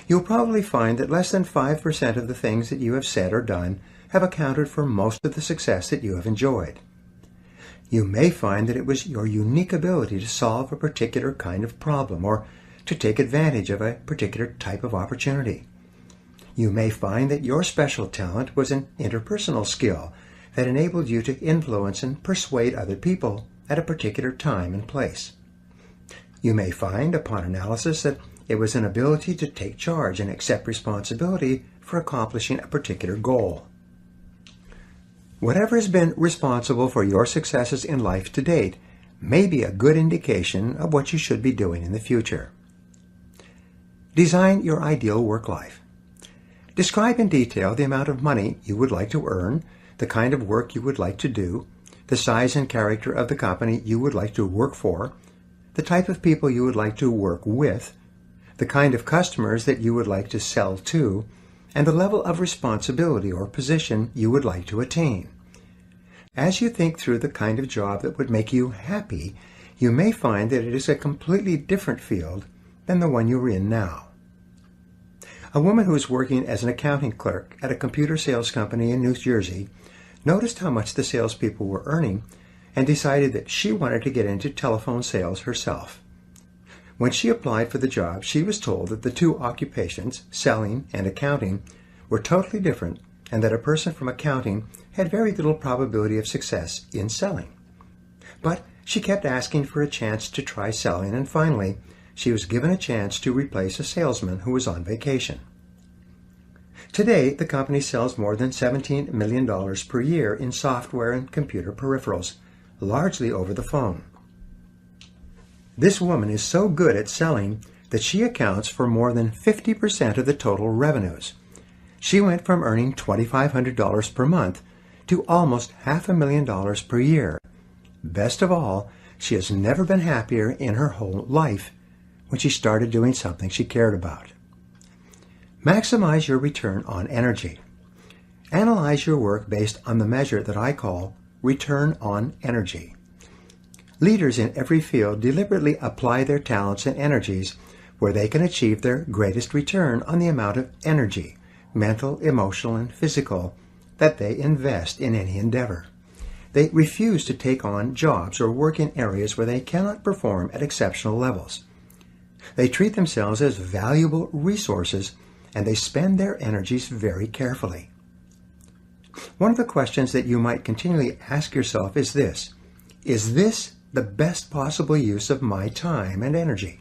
You'll probably find that less than 5% of the things that you have said or done have accounted for most of the success that you have enjoyed. You may find that it was your unique ability to solve a particular kind of problem or to take advantage of a particular type of opportunity. You may find that your special talent was an interpersonal skill that enabled you to influence and persuade other people at a particular time and place. You may find, upon analysis, that it was an ability to take charge and accept responsibility for accomplishing a particular goal. Whatever has been responsible for your successes in life to date may be a good indication of what you should be doing in the future. Design your ideal work life. Describe in detail the amount of money you would like to earn, the kind of work you would like to do, the size and character of the company you would like to work for, the type of people you would like to work with, the kind of customers that you would like to sell to, and the level of responsibility or position you would like to attain. As you think through the kind of job that would make you happy, you may find that it is a completely different field than the one you're in now. A woman who was working as an accounting clerk at a computer sales company in New Jersey noticed how much the salespeople were earning and decided that she wanted to get into telephone sales herself. When she applied for the job, she was told that the two occupations, selling and accounting, were totally different and that a person from accounting had very little probability of success in selling. But she kept asking for a chance to try selling, and finally she was given a chance to replace a salesman who was on vacation. Today, the company sells more than $17 million per year in software and computer peripherals, largely over the phone. This woman is so good at selling that she accounts for more than 50% of the total revenues. She went from earning $2,500 per month to almost $500,000 per year. Best of all, she has never been happier in her whole life when she started doing something she cared about. Maximize your return on energy. Analyze your work based on the measure that I call return on energy. Leaders in every field deliberately apply their talents and energies where they can achieve their greatest return on the amount of energy, mental, emotional, and physical, that they invest in any endeavor. They refuse to take on jobs or work in areas where they cannot perform at exceptional levels. They treat themselves as valuable resources, and they spend their energies very carefully. One of the questions that you might continually ask yourself is this: is this the best possible use of my time and energy?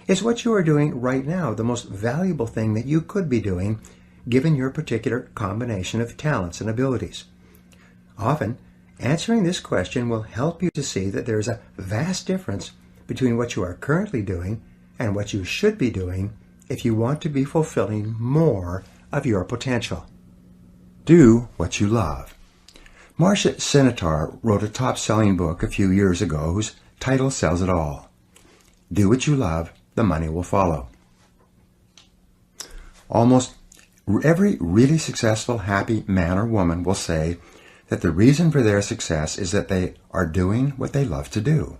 Is what you are doing right now the most valuable thing that you could be doing, given your particular combination of talents and abilities? Often, Answering this question will help you to see that there is a vast difference between what you are currently doing and what you should be doing if you want to be fulfilling more of your potential. Do what you love. Marcia Sinitar wrote a top-selling book a few years ago whose title says it all. Do what you love, the money will follow. Almost every really successful, happy man or woman will say that the reason for their success is that they are doing what they love to do.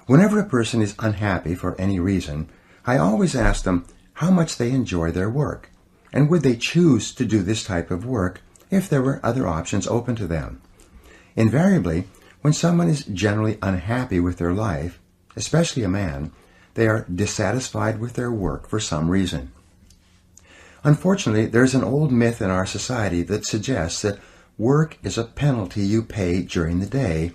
Whenever a person is unhappy for any reason, I always ask them how much they enjoy their work, and would they choose to do this type of work if there were other options open to them. Invariably, when someone is generally unhappy with their life, especially a man, they are dissatisfied with their work for some reason. Unfortunately, there's an old myth in our society that suggests that work is a penalty you pay during the day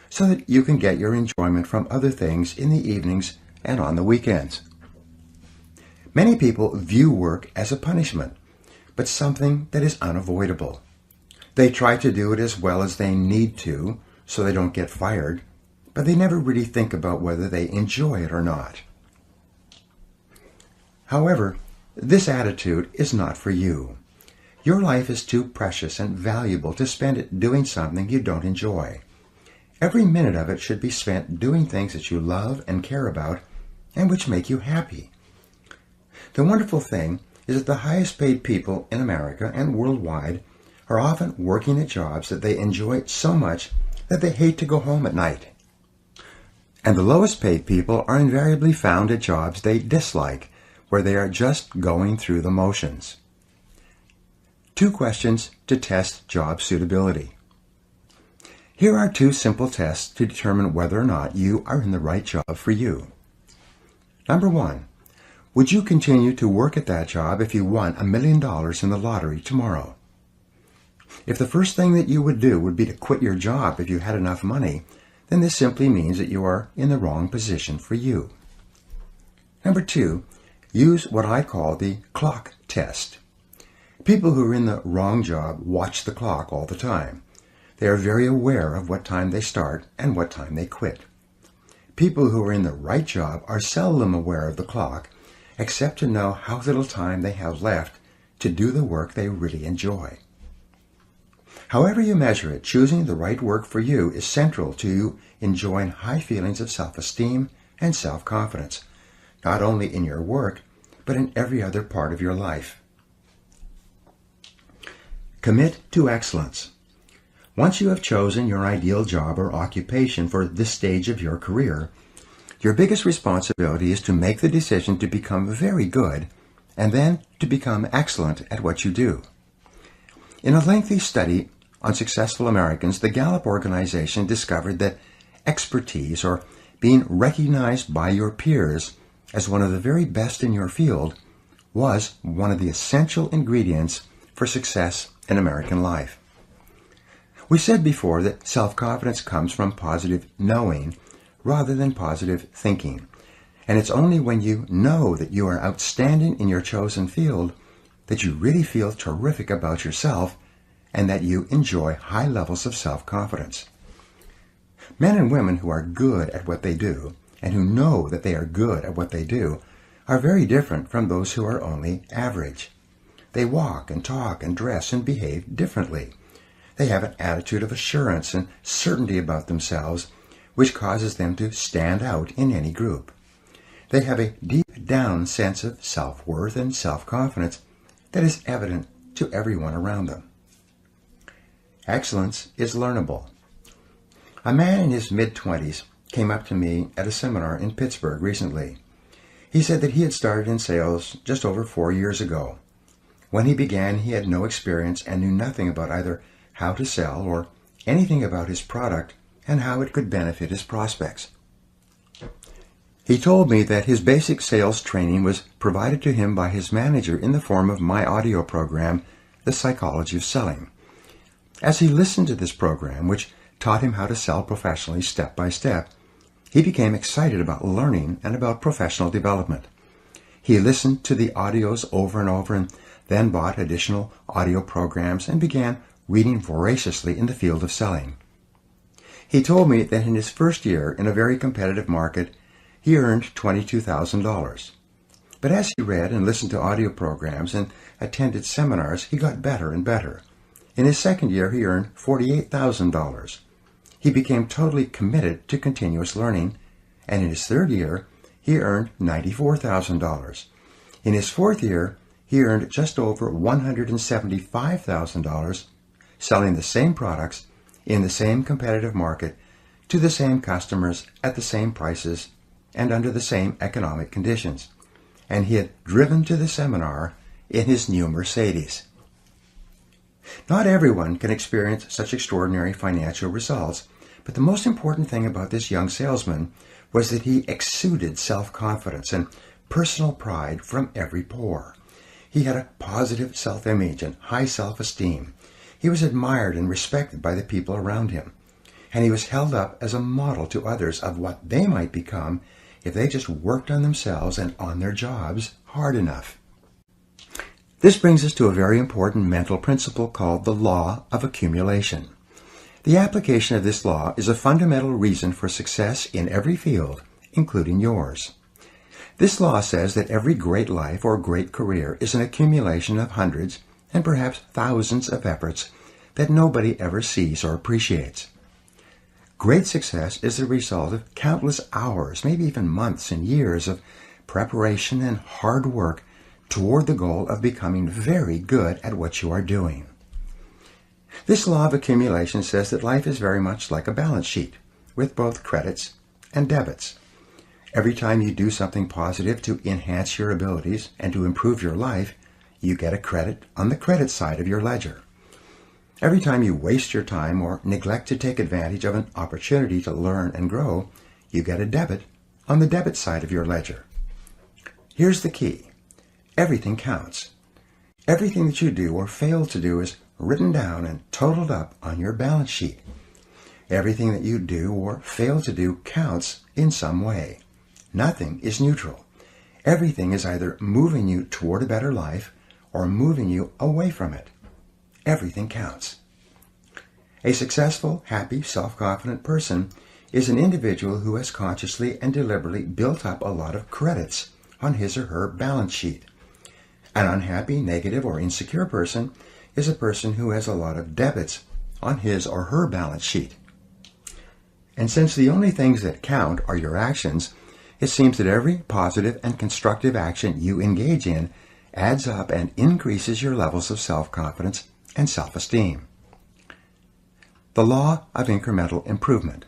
so that you can get your enjoyment from other things in the evenings and on the weekends. Many people view work as a punishment, but something that is unavoidable. They try to do it as well as they need to so they don't get fired, but they never really think about whether they enjoy it or not. However, this attitude is not for you. Your life is too precious and valuable to spend it doing something you don't enjoy. Every minute of it should be spent doing things that you love and care about and which make you happy. The wonderful thing is that the highest paid people in America and worldwide are often working at jobs that they enjoy so much that they hate to go home at night. And the lowest paid people are invariably found at jobs they dislike, where they are just going through the motions. 2 questions to test job suitability. Here are 2 simple tests to determine whether or not you are in the right job for you. Number 1. Would you continue to work at that job if you won $1 million in the lottery tomorrow? If the first thing that you would do would be to quit your job if you had enough money, then this simply means that you are in the wrong position for you. Number 2, use what I call the clock test. People who are in the wrong job watch the clock all the time. They are very aware of what time they start and what time they quit. People who are in the right job are seldom aware of the clock, except to know how little time they have left to do the work they really enjoy. However you measure it, choosing the right work for you is central to you enjoying high feelings of self-esteem and self-confidence, not only in your work, but in every other part of your life. Commit to excellence. Once you have chosen your ideal job or occupation for this stage of your career, your biggest responsibility is to make the decision to become very good and then to become excellent at what you do. In a lengthy study on successful Americans, the Gallup organization discovered that expertise, or being recognized by your peers as one of the very best in your field, was one of the essential ingredients for success in American life. We said before that self-confidence comes from positive knowing rather than positive thinking. And it's only when you know that you are outstanding in your chosen field that you really feel terrific about yourself and that you enjoy high levels of self-confidence. Men and women who are good at what they do and who know that they are good at what they do are very different from those who are only average. They walk and talk and dress and behave differently. They have an attitude of assurance and certainty about themselves, which causes them to stand out in any group. They have a deep-down sense of self-worth and self-confidence that is evident to everyone around them. Excellence is learnable. A man in his mid-20s came up to me at a seminar in Pittsburgh recently. He said that he had started in sales just over 4 years ago. When he began, he had no experience and knew nothing about either how to sell or anything about his product and how it could benefit his prospects. He told me that his basic sales training was provided to him by his manager in the form of my audio program, The Psychology of Selling. As he listened to this program, which taught him how to sell professionally step by step, he became excited about learning and about professional development. He listened to the audios over and over and then bought additional audio programs and began reading voraciously in the field of selling. He told me that in his first year in a very competitive market, he earned $22,000. But as he read and listened to audio programs and attended seminars, he got better and better. In his second year, he earned $48,000. He became totally committed to continuous learning, and in his third year, he earned $94,000. In his fourth year, he earned just over $175,000 selling the same products in the same competitive market to the same customers at the same prices and under the same economic conditions. And he had driven to the seminar in his new Mercedes. Not everyone can experience such extraordinary financial results, but the most important thing about this young salesman was that he exuded self-confidence and personal pride from every pore. He had a positive self-image and high self-esteem. He was admired and respected by the people around him, and he was held up as a model to others of what they might become if they just worked on themselves and on their jobs hard enough. This brings us to a very important mental principle called the law of accumulation. The application of this law is a fundamental reason for success in every field, including yours. This law says that every great life or great career is an accumulation of hundreds and perhaps thousands of efforts that nobody ever sees or appreciates. Great success is the result of countless hours, maybe even months and years of preparation and hard work toward the goal of becoming very good at what you are doing. This law of accumulation says that life is very much like a balance sheet, with both credits and debits. Every time you do something positive to enhance your abilities and to improve your life, you get a credit on the credit side of your ledger. Every time you waste your time or neglect to take advantage of an opportunity to learn and grow, you get a debit on the debit side of your ledger. Here's the key. Everything counts. Everything that you do or fail to do is written down and totaled up on your balance sheet. Everything that you do or fail to do counts in some way. Nothing is neutral. Everything is either moving you toward a better life or moving you away from it. Everything counts. A successful, happy, self-confident person is an individual who has consciously and deliberately built up a lot of credits on his or her balance sheet. An unhappy, negative, or insecure person is a person who has a lot of debits on his or her balance sheet. And since the only things that count are your actions, it seems that every positive and constructive action you engage in adds up and increases your levels of self-confidence and self-esteem. The law of incremental improvement.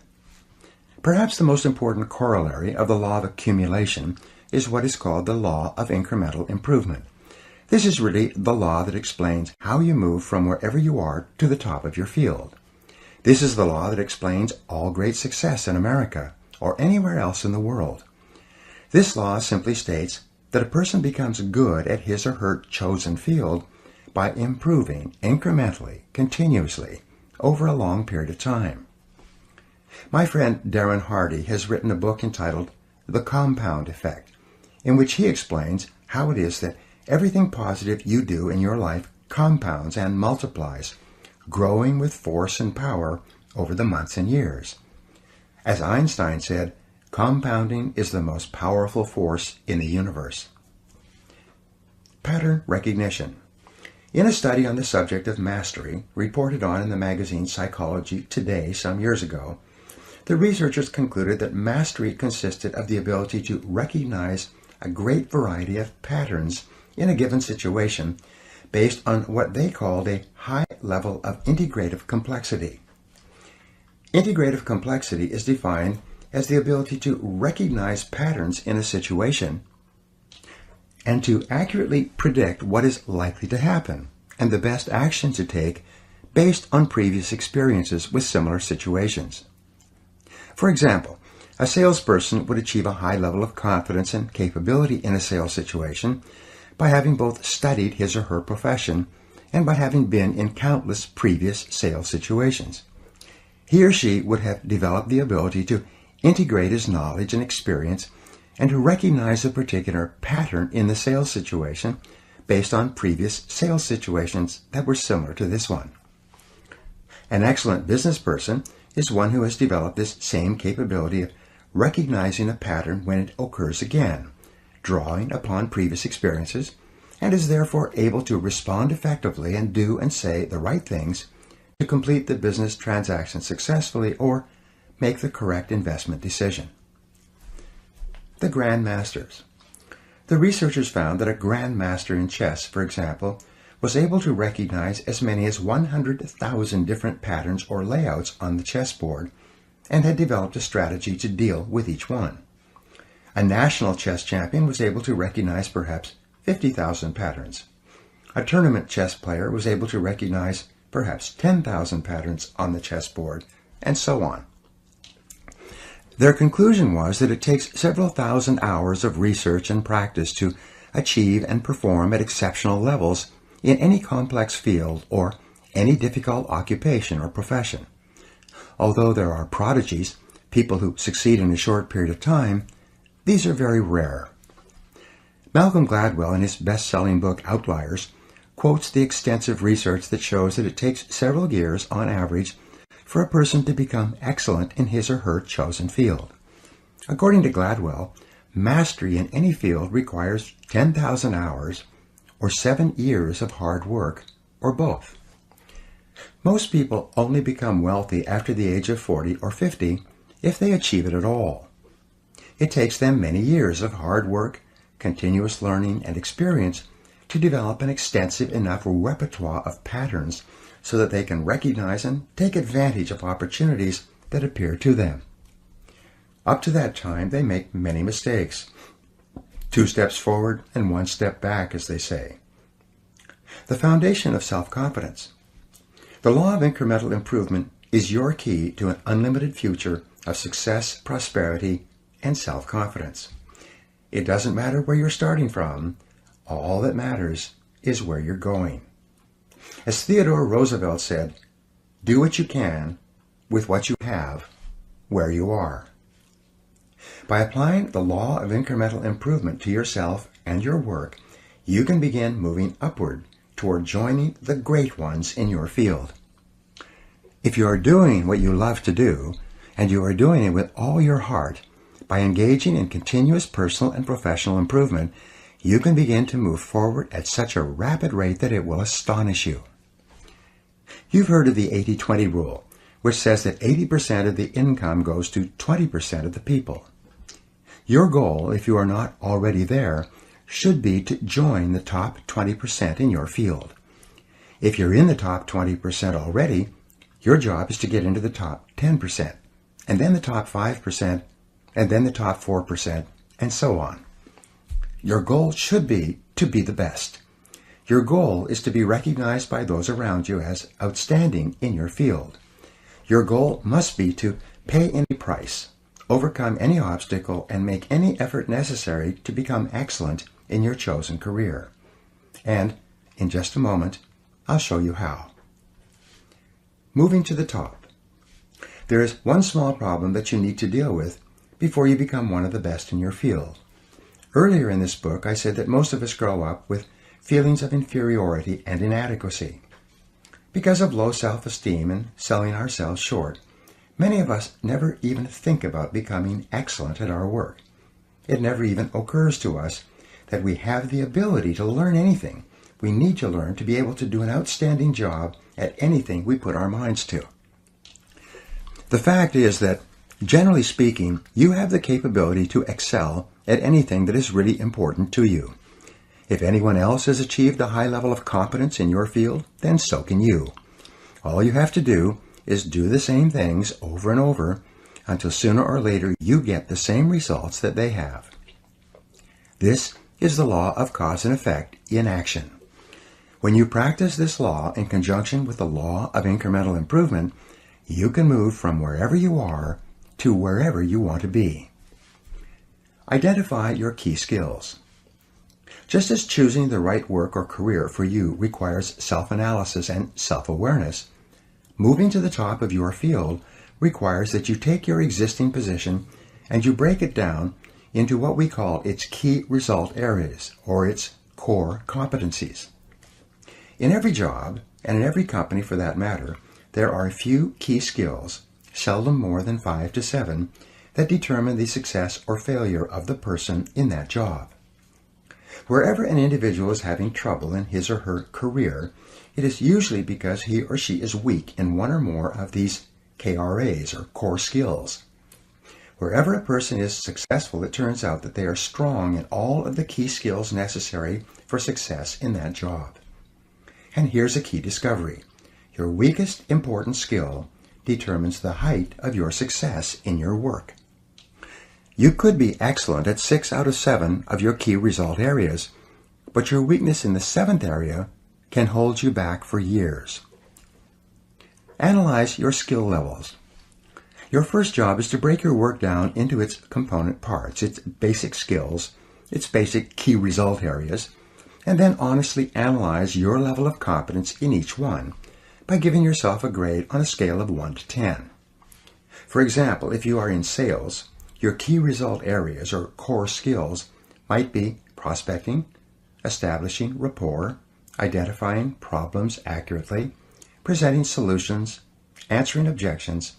Perhaps the most important corollary of the law of accumulation is what is called the law of incremental improvement. This is really the law that explains how you move from wherever you are to the top of your field. This is the law that explains all great success in America or anywhere else in the world. This law simply states that a person becomes good at his or her chosen field by improving incrementally, continuously, over a long period of time. My friend Darren Hardy has written a book entitled The Compound Effect, in which he explains how it is that everything positive you do in your life compounds and multiplies, growing with force and power over the months and years. As Einstein said, compounding is the most powerful force in the universe. Pattern recognition. In a study on the subject of mastery, reported on in the magazine Psychology Today some years ago, the researchers concluded that mastery consisted of the ability to recognize a great variety of patterns in a given situation based on what they called a high level of integrative complexity. Integrative complexity is defined as the ability to recognize patterns in a situation and to accurately predict what is likely to happen and the best action to take based on previous experiences with similar situations. For example, a salesperson would achieve a high level of confidence and capability in a sales situation by having both studied his or her profession and by having been in countless previous sales situations. He or she would have developed the ability to integrate his knowledge and experience and to recognize a particular pattern in the sales situation based on previous sales situations that were similar to this one. An excellent business person is one who has developed this same capability of recognizing a pattern when it occurs again, drawing upon previous experiences, and is therefore able to respond effectively and do and say the right things to complete the business transaction successfully or make the correct investment decision. The Grand Masters. The researchers found that a Grand Master in chess, for example, was able to recognize as many as 100,000 different patterns or layouts on the chessboard and had developed a strategy to deal with each one. A national chess champion was able to recognize perhaps 50,000 patterns. A tournament chess player was able to recognize perhaps 10,000 patterns on the chessboard, and so on. Their conclusion was that it takes several thousand hours of research and practice to achieve and perform at exceptional levels in any complex field or any difficult occupation or profession. Although there are prodigies, people who succeed in a short period of time, these are very rare. Malcolm Gladwell, in his best-selling book Outliers, quotes the extensive research that shows that it takes several years on average for a person to become excellent in his or her chosen field. According to Gladwell, mastery in any field requires 10,000 hours or 7 years of hard work, or both. Most people only become wealthy after the age of 40 or 50 if they achieve it at all. It takes them many years of hard work, continuous learning, and experience to develop an extensive enough repertoire of patterns so that they can recognize and take advantage of opportunities that appear to them. Up to that time, they make many mistakes. 2 steps forward and 1 step back, as they say. The foundation of self-confidence. The law of incremental improvement is your key to an unlimited future of success, prosperity, and self-confidence. It doesn't matter where you're starting from. All that matters is where you're going. As Theodore Roosevelt said, do what you can with what you have where you are. By applying the law of incremental improvement to yourself and your work, you can begin moving upward toward joining the great ones in your field. If you are doing what you love to do, and you are doing it with all your heart, by engaging in continuous personal and professional improvement, you can begin to move forward at such a rapid rate that it will astonish you. You've heard of the 80-20 rule, which says that 80% of the income goes to 20% of the people. Your goal, if you are not already there, should be to join the top 20% in your field. If you're in the top 20% already, your job is to get into the top 10%, and then the top 5%, and then the top 4%, and so on. Your goal should be to be the best. Your goal is to be recognized by those around you as outstanding in your field. Your goal must be to pay any price, overcome any obstacle, and make any effort necessary to become excellent in your chosen career. And, in just a moment, I'll show you how. Moving to the top. There is one small problem that you need to deal with before you become one of the best in your field. Earlier in this book, I said that most of us grow up with feelings of inferiority and inadequacy. Because of low self-esteem and selling ourselves short, many of us never even think about becoming excellent at our work. It never even occurs to us that we have the ability to learn anything we need to learn to be able to do an outstanding job at anything we put our minds to. The fact is that, generally speaking, you have the capability to excel at anything that is really important to you. If anyone else has achieved a high level of competence in your field, then so can you. All you have to do is do the same things over and over until sooner or later you get the same results that they have. This is the law of cause and effect in action. When you practice this law in conjunction with the law of incremental improvement, you can move from wherever you are to wherever you want to be. Identify your key skills. Just as choosing the right work or career for you requires self-analysis and self-awareness, moving to the top of your field requires that you take your existing position and you break it down into what we call its key result areas, or its core competencies. In every job, and in every company for that matter, there are a few key skills, seldom more than 5 to 7, that determine the success or failure of the person in that job. Wherever an individual is having trouble in his or her career, it is usually because he or she is weak in one or more of these KRAs, or core skills. Wherever a person is successful, it turns out that they are strong in all of the key skills necessary for success in that job. And here's a key discovery. Your weakest important skill determines the height of your success in your work. You could be excellent at 6 out of 7 of your key result areas, but your weakness in the 7th area can hold you back for years. Analyze your skill levels. Your first job is to break your work down into its component parts, its basic skills, its basic key result areas, and then honestly analyze your level of competence in each one by giving yourself a grade on a scale of 1 to 10. For example, if you are in sales, your key result areas or core skills might be prospecting, establishing rapport, identifying problems accurately, presenting solutions, answering objections,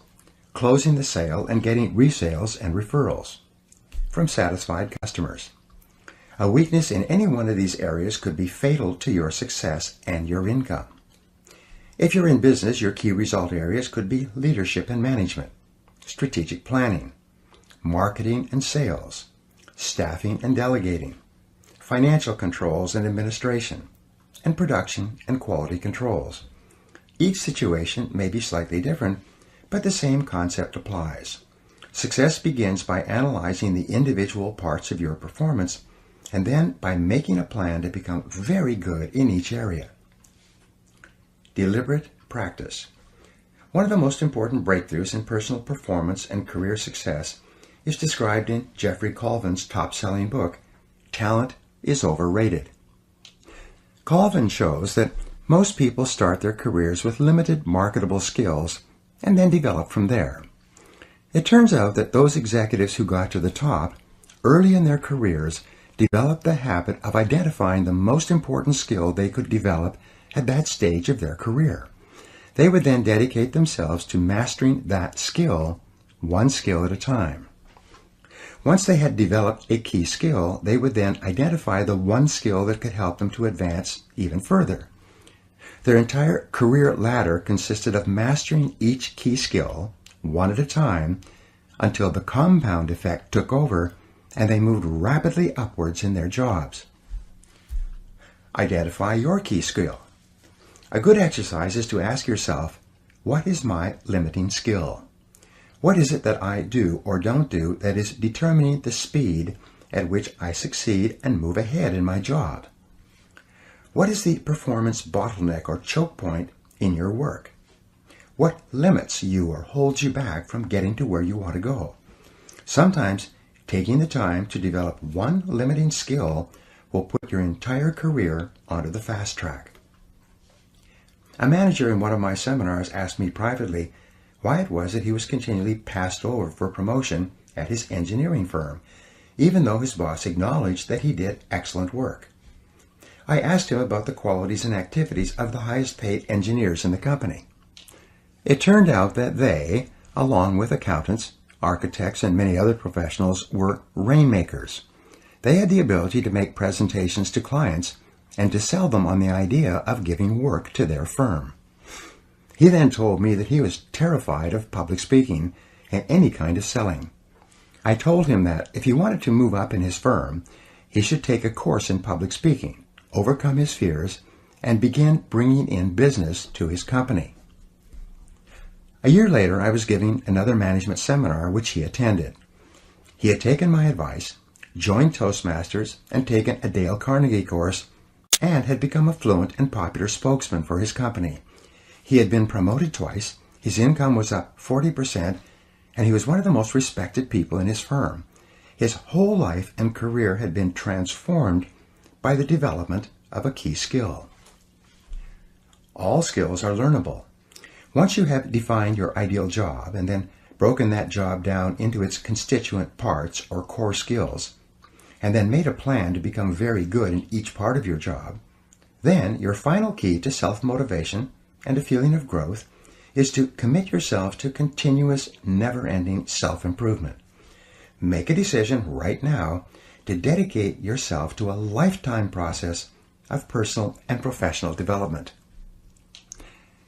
closing the sale, and getting resales and referrals from satisfied customers. A weakness in any one of these areas could be fatal to your success and your income. If you're in business, your key result areas could be leadership and management, strategic planning, marketing and sales, staffing and delegating, financial controls and administration, and production and quality controls. Each situation may be slightly different, but the same concept applies. Success begins by analyzing the individual parts of your performance and then by making a plan to become very good in each area. Deliberate practice. One of the most important breakthroughs in personal performance and career success is described in Jeffrey Colvin's top-selling book, Talent is Overrated. Colvin shows that most people start their careers with limited marketable skills and then develop from there. It turns out that those executives who got to the top early in their careers developed the habit of identifying the most important skill they could develop at that stage of their career. They would then dedicate themselves to mastering that skill, one skill at a time. Once they had developed a key skill, they would then identify the one skill that could help them to advance even further. Their entire career ladder consisted of mastering each key skill, one at a time, until the compound effect took over and they moved rapidly upwards in their jobs. Identify your key skill. A good exercise is to ask yourself, what is my limiting skill? What is it that I do or don't do that is determining the speed at which I succeed and move ahead in my job? What is the performance bottleneck or choke point in your work? What limits you or holds you back from getting to where you want to go? Sometimes taking the time to develop one limiting skill will put your entire career onto the fast track. A manager in one of my seminars asked me privately why it was that he was continually passed over for promotion at his engineering firm, even though his boss acknowledged that he did excellent work. I asked him about the qualities and activities of the highest paid engineers in the company. It turned out that they, along with accountants, architects, and many other professionals, were rainmakers. They had the ability to make presentations to clients and to sell them on the idea of giving work to their firm. He then told me that he was terrified of public speaking and any kind of selling. I told him that if he wanted to move up in his firm, he should take a course in public speaking, overcome his fears, and begin bringing in business to his company. A year later, I was giving another management seminar which he attended. He had taken my advice, joined Toastmasters, and taken a Dale Carnegie course, and had become a fluent and popular spokesman for his company. He had been promoted twice, his income was up 40%, and he was one of the most respected people in his firm. His whole life and career had been transformed by the development of a key skill. All skills are learnable. Once you have defined your ideal job and then broken that job down into its constituent parts or core skills, and then made a plan to become very good in each part of your job, then your final key to self-motivation and a feeling of growth is to commit yourself to continuous, never-ending self-improvement. Make a decision right now to dedicate yourself to a lifetime process of personal and professional development.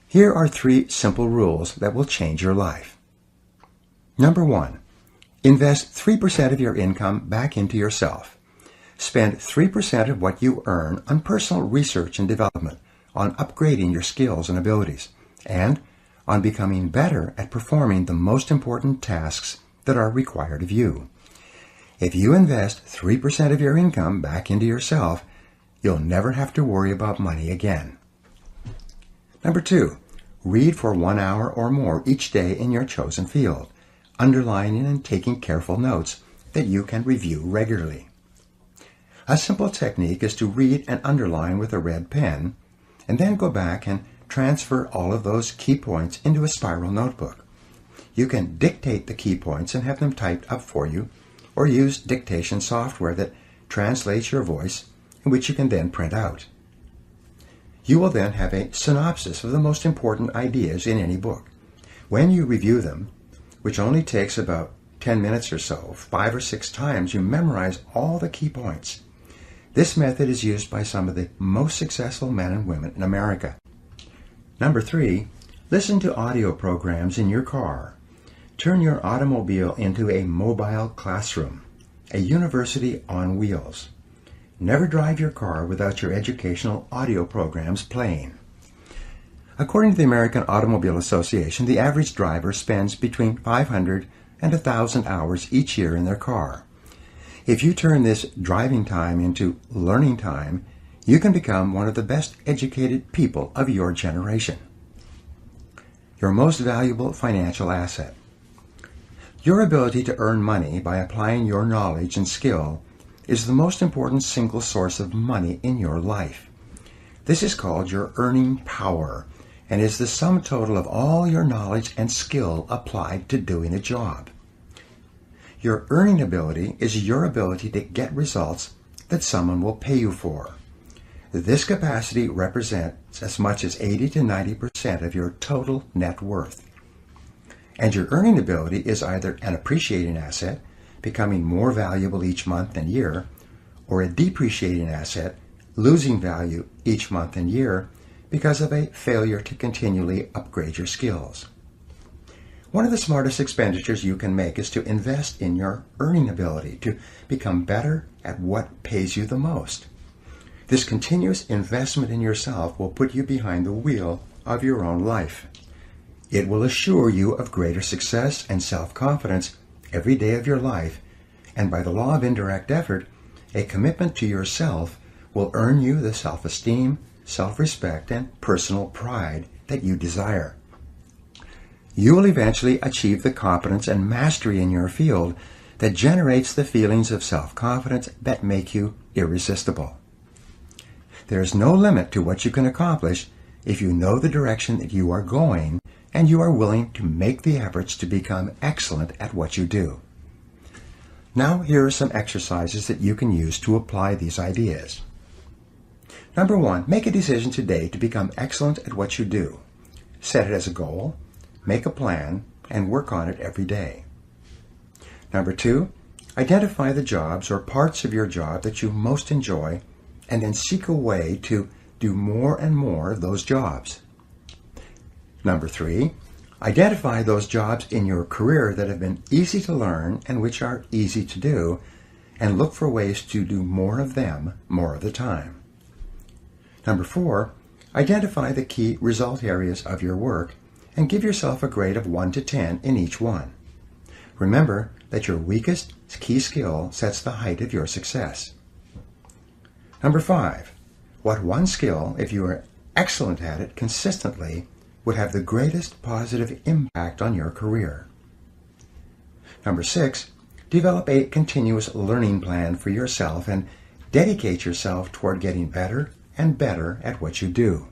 Here are 3 simple rules that will change your life. Number 1, invest 3% of your income back into yourself. Spend 3% of what you earn on personal research and development, on upgrading your skills and abilities, and on becoming better at performing the most important tasks that are required of you. If you invest 3% of your income back into yourself, you'll never have to worry about money again. Number 2, read for 1 hour or more each day in your chosen field, underlining and taking careful notes that you can review regularly. A simple technique is to read and underline with a red pen, and then go back and transfer all of those key points into a spiral notebook. You can dictate the key points and have them typed up for you, or use dictation software that translates your voice, which you can then print out. You will then have a synopsis of the most important ideas in any book. When you review them, which only takes about 10 minutes or so, 5 or 6 times, you memorize all the key points. This method is used by some of the most successful men and women in America. Number 3, listen to audio programs in your car. Turn your automobile into a mobile classroom, a university on wheels. Never drive your car without your educational audio programs playing. According to the American Automobile Association, the average driver spends between 500 and 1,000 hours each year in their car. If you turn this driving time into learning time, you can become one of the best educated people of your generation. Your most valuable financial asset. Your ability to earn money by applying your knowledge and skill is the most important single source of money in your life. This is called your earning power and is the sum total of all your knowledge and skill applied to doing a job. Your earning ability is your ability to get results that someone will pay you for. This capacity represents as much as 80 to 90% of your total net worth. And your earning ability is either an appreciating asset, becoming more valuable each month and year, or a depreciating asset, losing value each month and year because of a failure to continually upgrade your skills. One of the smartest expenditures you can make is to invest in your earning ability to become better at what pays you the most. This continuous investment in yourself will put you behind the wheel of your own life. It will assure you of greater success and self-confidence every day of your life, and by the law of indirect effort, a commitment to yourself will earn you the self-esteem, self-respect, and personal pride that you desire. You will eventually achieve the competence and mastery in your field that generates the feelings of self-confidence that make you irresistible. There is no limit to what you can accomplish if you know the direction that you are going and you are willing to make the efforts to become excellent at what you do. Now here are some exercises that you can use to apply these ideas. Number 1, make a decision today to become excellent at what you do. Set it as a goal, make a plan, and work on it every day. Number 2, identify the jobs or parts of your job that you most enjoy and then seek a way to do more and more of those jobs. Number 3, identify those jobs in your career that have been easy to learn and which are easy to do, and look for ways to do more of them more of the time. Number 4, identify the key result areas of your work and give yourself a grade of 1 to 10 in each one. Remember that your weakest key skill sets the height of your success. Number 5, what one skill, if you are excellent at it consistently, would have the greatest positive impact on your career. Number 6, develop a continuous learning plan for yourself and dedicate yourself toward getting better and better at what you do.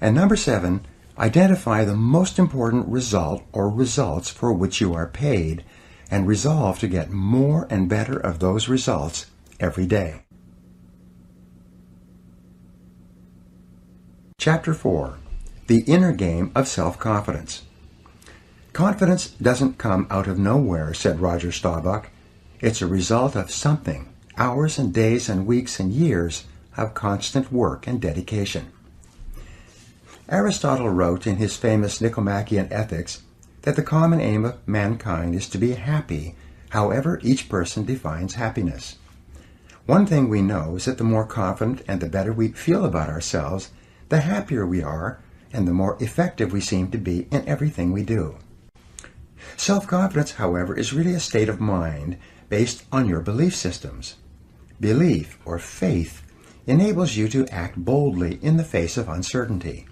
And number 7, identify the most important result or results for which you are paid and resolve to get more and better of those results every day. Chapter 4. the inner game of self-confidence. Confidence doesn't come out of nowhere, said Roger Staubach. It's a result of something, hours and days and weeks and years of constant work and dedication. Aristotle wrote in his famous Nicomachean Ethics that the common aim of mankind is to be happy, however each person defines happiness. One thing we know is that the more confident and the better we feel about ourselves, the happier we are and the more effective we seem to be in everything we do. Self-confidence, however, is really a state of mind based on your belief systems. Belief, or faith, enables you to act boldly in the face of uncertainty.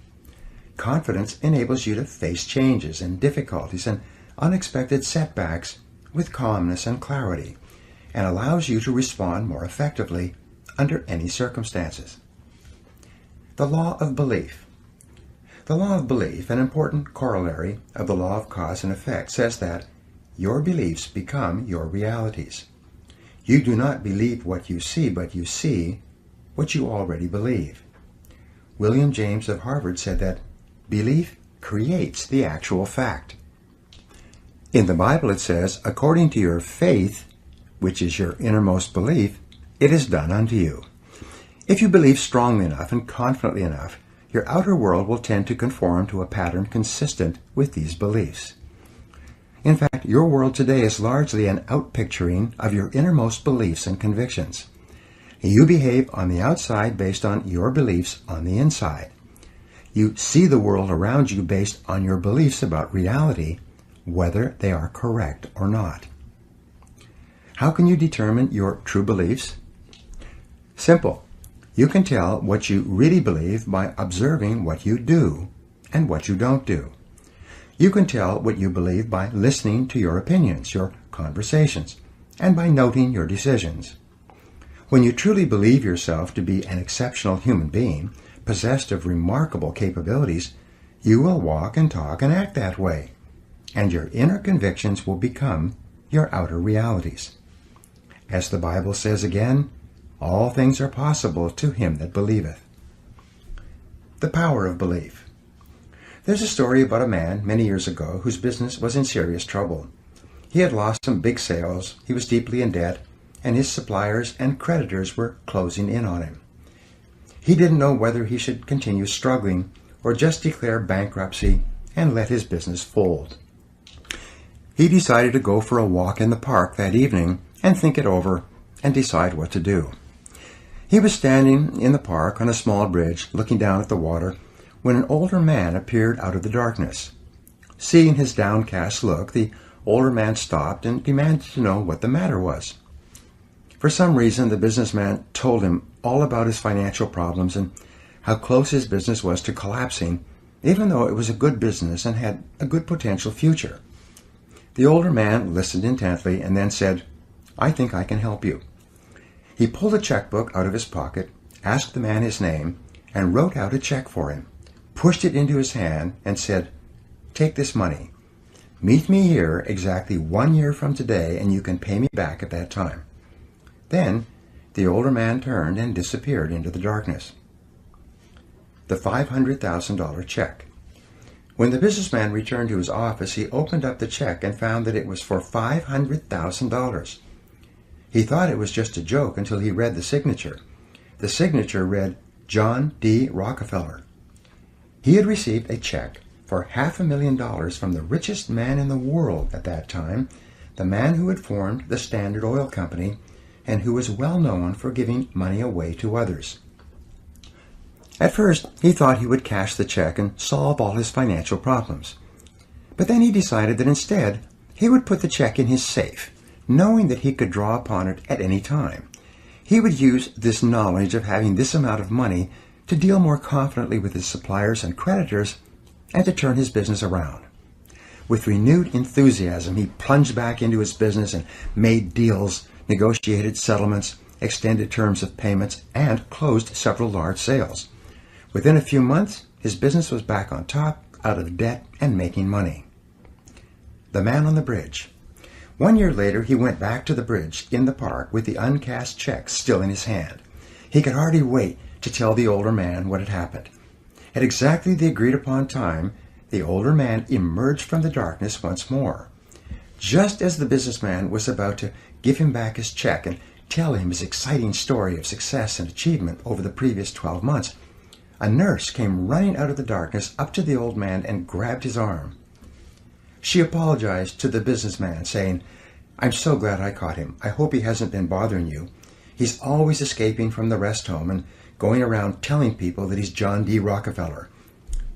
Confidence enables you to face changes and difficulties and unexpected setbacks with calmness and clarity, and allows you to respond more effectively under any circumstances. The law of belief. The law of belief, an important corollary of the law of cause and effect, says that your beliefs become your realities. You do not believe what you see, but you see what you already believe. William James of Harvard said that belief creates the actual fact. In the Bible it says, according to your faith, which is your innermost belief, it is done unto you. If you believe strongly enough and confidently enough, your outer world will tend to conform to a pattern consistent with these beliefs. In fact, your world today is largely an outpicturing of your innermost beliefs and convictions. You behave on the outside based on your beliefs on the inside. You see the world around you based on your beliefs about reality, whether they are correct or not. How can you determine your true beliefs? Simple. You can tell what you really believe by observing what you do and what you don't do. You can tell what you believe by listening to your opinions, your conversations, and by noting your decisions. When you truly believe yourself to be an exceptional human being, possessed of remarkable capabilities, you will walk and talk and act that way, and your inner convictions will become your outer realities. As the Bible says again, all things are possible to him that believeth. The power of belief. There's a story about a man many years ago whose business was in serious trouble. He had lost some big sales, he was deeply in debt, and his suppliers and creditors were closing in on him. He didn't know whether he should continue struggling or just declare bankruptcy and let his business fold. He decided to go for a walk in the park that evening and think it over and decide what to do. He was standing in the park on a small bridge looking down at the water when an older man appeared out of the darkness. Seeing his downcast look, the older man stopped and demanded to know what the matter was. For some reason, the businessman told him all about his financial problems and how close his business was to collapsing, even though it was a good business and had a good potential future. The older man listened intently and then said, "I think I can help you." He pulled a checkbook out of his pocket, asked the man his name, and wrote out a check for him, pushed it into his hand, and said, "Take this money. Meet me here exactly 1 year from today, and you can pay me back at that time." Then the older man turned and disappeared into the darkness. The $500,000 check. When the businessman returned to his office, he opened up the check and found that it was for $500,000. He thought it was just a joke until he read the signature. The signature read, John D. Rockefeller. He had received a check for $500,000 from the richest man in the world at that time, the man who had formed the Standard Oil Company and who was well known for giving money away to others. At first, he thought he would cash the check and solve all his financial problems. But then he decided that instead, he would put the check in his safe, knowing that he could draw upon it at any time. He would use this knowledge of having this amount of money to deal more confidently with his suppliers and creditors and to turn his business around. With renewed enthusiasm, he plunged back into his business and made deals, negotiated settlements, extended terms of payments, and closed several large sales. Within a few months, his business was back on top, out of debt, and making money. The man on the bridge. 1 year later, he went back to the bridge in the park with the uncashed check still in his hand. He could hardly wait to tell the older man what had happened. At exactly the agreed upon time, the older man emerged from the darkness once more. Just as the businessman was about to give him back his check and tell him his exciting story of success and achievement over the previous 12 months, a nurse came running out of the darkness up to the old man and grabbed his arm. She apologized to the businessman, saying, "I'm so glad I caught him. I hope he hasn't been bothering you. He's always escaping from the rest home and going around telling people that he's John D. Rockefeller."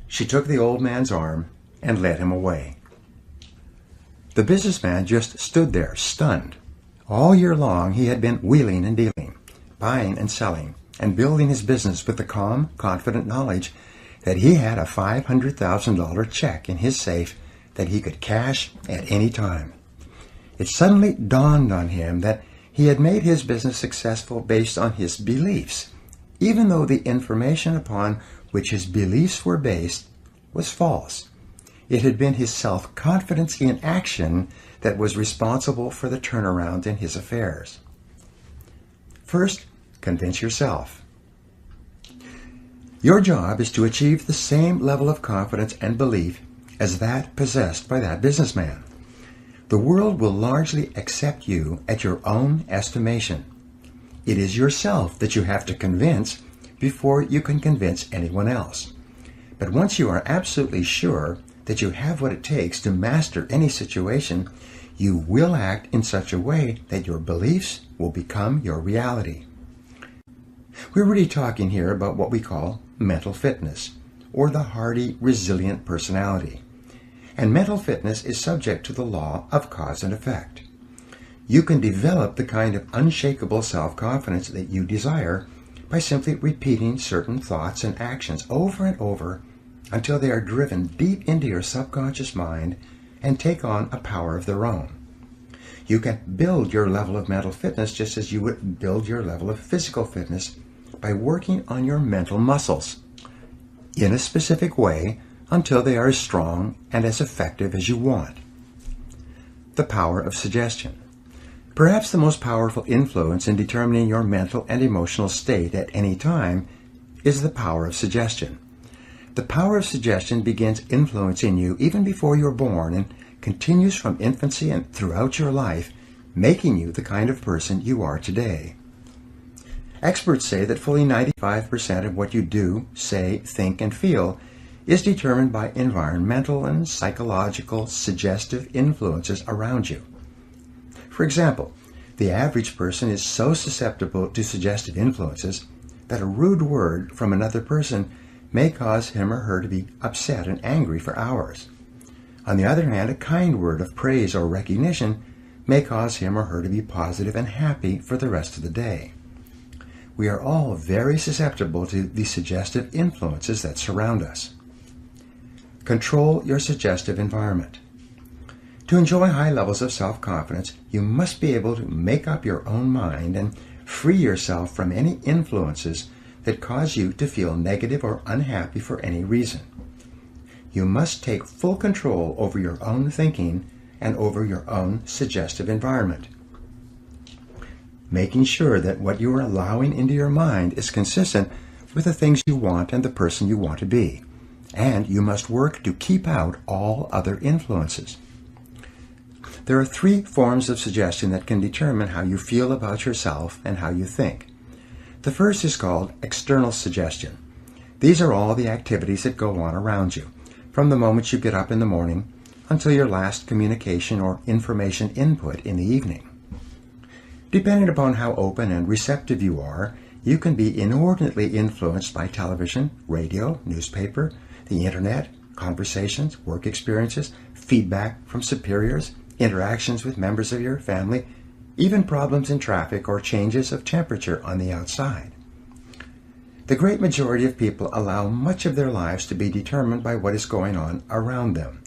She took the old man's arm and led him away. The businessman just stood there, stunned. All year long he had been wheeling and dealing, buying and selling, and building his business with the calm, confident knowledge that he had a $500,000 check in his safe that he could cash at any time. It suddenly dawned on him that he had made his business successful based on his beliefs, even though the information upon which his beliefs were based was false. It had been his self-confidence in action that was responsible for the turnaround in his affairs. First, convince yourself. Your job is to achieve the same level of confidence and belief as that possessed by that businessman. The world will largely accept you at your own estimation. It is yourself that you have to convince before you can convince anyone else. But once you are absolutely sure that you have what it takes to master any situation, you will act in such a way that your beliefs will become your reality. We're really talking here about what we call mental fitness, or the hardy, resilient personality. And mental fitness is subject to the law of cause and effect. You can develop the kind of unshakable self-confidence that you desire by simply repeating certain thoughts and actions over and over until they are driven deep into your subconscious mind and take on a power of their own. You can build your level of mental fitness just as you would build your level of physical fitness by working on your mental muscles in a specific way until they are as strong and as effective as you want. The power of suggestion. Perhaps the most powerful influence in determining your mental and emotional state at any time is the power of suggestion. The power of suggestion begins influencing you even before you're born and continues from infancy and throughout your life, making you the kind of person you are today. Experts say that fully 95% of what you do, say, think, and feel is determined by environmental and psychological suggestive influences around you. For example, the average person is so susceptible to suggestive influences that a rude word from another person may cause him or her to be upset and angry for hours. On the other hand, a kind word of praise or recognition may cause him or her to be positive and happy for the rest of the day. We are all very susceptible to the suggestive influences that surround us. Control your suggestive environment. To enjoy high levels of self-confidence, you must be able to make up your own mind and free yourself from any influences that cause you to feel negative or unhappy for any reason. You must take full control over your own thinking and over your own suggestive environment, making sure that what you are allowing into your mind is consistent with the things you want and the person you want to be. And you must work to keep out all other influences. There are 3 forms of suggestion that can determine how you feel about yourself and how you think. The first is called external suggestion. These are all the activities that go on around you, from the moment you get up in the morning until your last communication or information input in the evening. Depending upon how open and receptive you are, you can be inordinately influenced by television, radio, newspaper, the internet, conversations, work experiences, feedback from superiors, interactions with members of your family, even problems in traffic or changes of temperature on the outside. The great majority of people allow much of their lives to be determined by what is going on around them,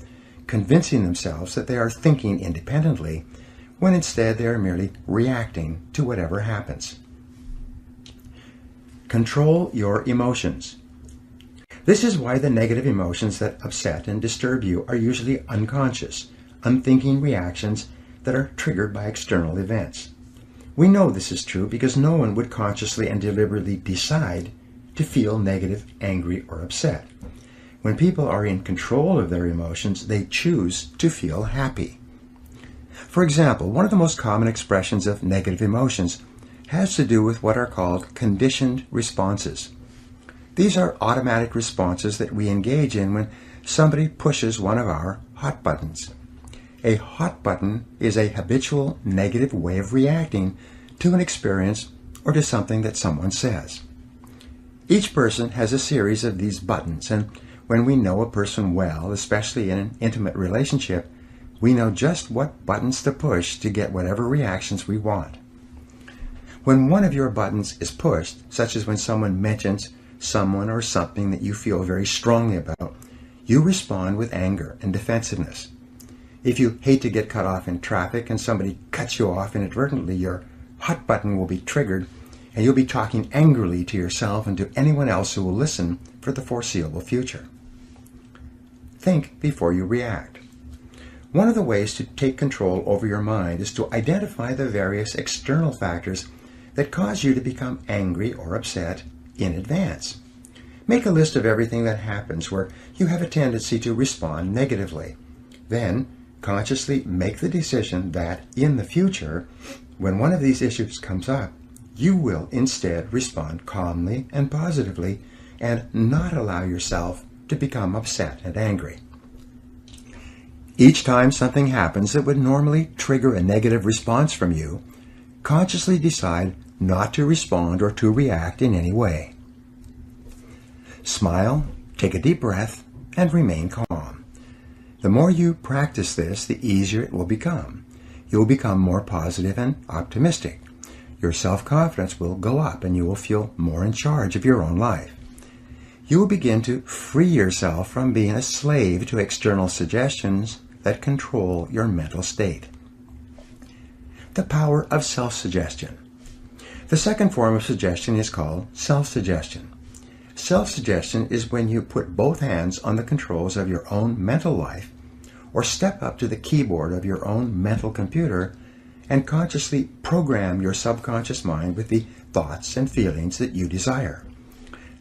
convincing themselves that they are thinking independently, when instead they are merely reacting to whatever happens. Control your emotions. This is why the negative emotions that upset and disturb you are usually unconscious, unthinking reactions that are triggered by external events. We know this is true because no one would consciously and deliberately decide to feel negative, angry, or upset. When people are in control of their emotions, they choose to feel happy. For example, one of the most common expressions of negative emotions has to do with what are called conditioned responses. These are automatic responses that we engage in when somebody pushes one of our hot buttons. A hot button is a habitual negative way of reacting to an experience or to something that someone says. Each person has a series of these buttons, and when we know a person well, especially in an intimate relationship, we know just what buttons to push to get whatever reactions we want. When one of your buttons is pushed, such as when someone mentions someone or something that you feel very strongly about, you respond with anger and defensiveness. If you hate to get cut off in traffic and somebody cuts you off inadvertently, your hot button will be triggered and you'll be talking angrily to yourself and to anyone else who will listen for the foreseeable future. Think before you react. One of the ways to take control over your mind is to identify the various external factors that cause you to become angry or upset in advance. Make a list of everything that happens where you have a tendency to respond negatively. Then, consciously make the decision that in the future, when one of these issues comes up, you will instead respond calmly and positively and not allow yourself to become upset and angry. Each time something happens that would normally trigger a negative response from you, consciously decide not to respond or to react in any way. Smile, take a deep breath, and remain calm. The more you practice this, the easier it will become. You will become more positive and optimistic. Your self-confidence will go up and you will feel more in charge of your own life. You will begin to free yourself from being a slave to external suggestions that control your mental state. The power of self-suggestion. The second form of suggestion is called self-suggestion. Self-suggestion is when you put both hands on the controls of your own mental life or step up to the keyboard of your own mental computer and consciously program your subconscious mind with the thoughts and feelings that you desire.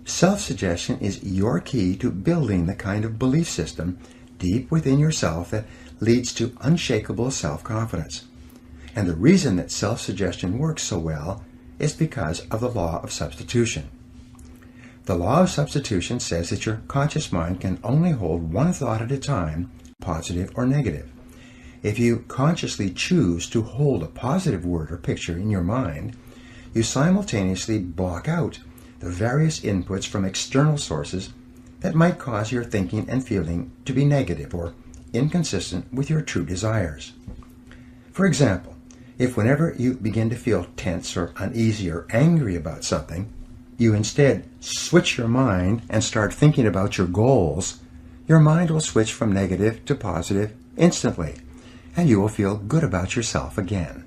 Self-suggestion is your key to building the kind of belief system deep within yourself that leads to unshakable self-confidence. And the reason that self-suggestion works so well is because of the law of substitution. The law of substitution says that your conscious mind can only hold one thought at a time, positive or negative. If you consciously choose to hold a positive word or picture in your mind, you simultaneously block out the various inputs from external sources that might cause your thinking and feeling to be negative or inconsistent with your true desires. For example, if whenever you begin to feel tense or uneasy or angry about something, you instead switch your mind and start thinking about your goals, your mind will switch from negative to positive instantly, and you will feel good about yourself again.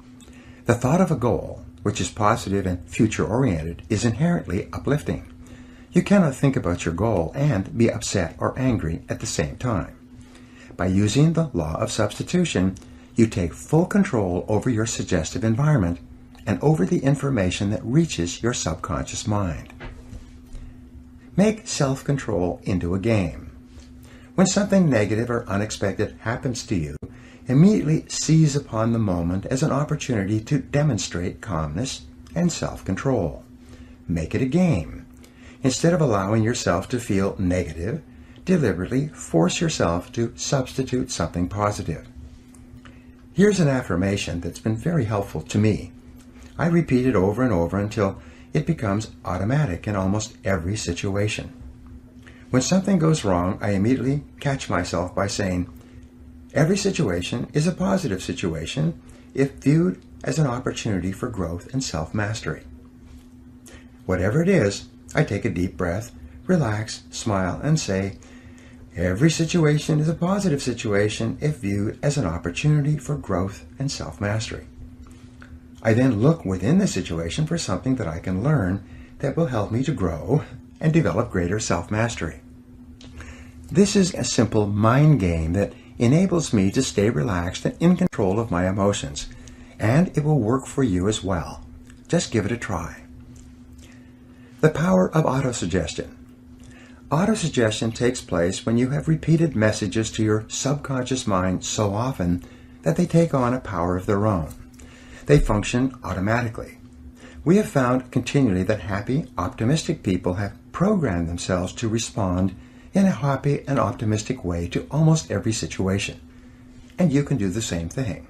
The thought of a goal, which is positive and future-oriented, is inherently uplifting. You cannot think about your goal and be upset or angry at the same time. By using the law of substitution, you take full control over your suggestive environment and over the information that reaches your subconscious mind. Make self-control into a game. When something negative or unexpected happens to you, immediately seize upon the moment as an opportunity to demonstrate calmness and self-control. Make it a game. Instead of allowing yourself to feel negative, deliberately force yourself to substitute something positive. Here's an affirmation that's been very helpful to me. I repeat it over and over until it becomes automatic in almost every situation. When something goes wrong, I immediately catch myself by saying, every situation is a positive situation if viewed as an opportunity for growth and self-mastery. Whatever it is, I take a deep breath, relax, smile, and say, every situation is a positive situation if viewed as an opportunity for growth and self-mastery. I then look within the situation for something that I can learn that will help me to grow and develop greater self-mastery. This is a simple mind game that enables me to stay relaxed and in control of my emotions, and it will work for you as well. Just give it a try. The power of autosuggestion. Autosuggestion takes place when you have repeated messages to your subconscious mind so often that they take on a power of their own. They function automatically. We have found continually that happy, optimistic people have programmed themselves to respond in a happy and optimistic way to almost every situation. And you can do the same thing.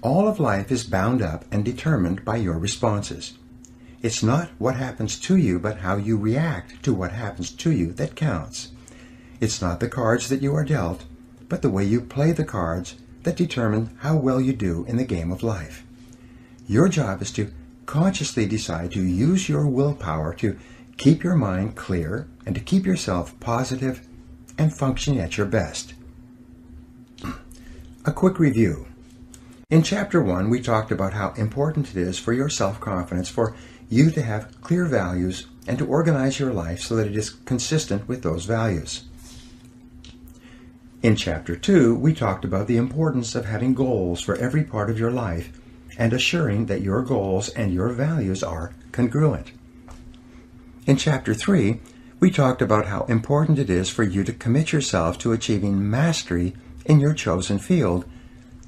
All of life is bound up and determined by your responses. It's not what happens to you, but how you react to what happens to you that counts. It's not the cards that you are dealt, but the way you play the cards that determine how well you do in the game of life. Your job is to consciously decide to use your willpower to keep your mind clear and to keep yourself positive and functioning at your best. A quick review. In Chapter 1, we talked about how important it is for your self-confidence for you to have clear values and to organize your life so that it is consistent with those values. In Chapter 2, we talked about the importance of having goals for every part of your life and assuring that your goals and your values are congruent. In Chapter 3, we talked about how important it is for you to commit yourself to achieving mastery in your chosen field,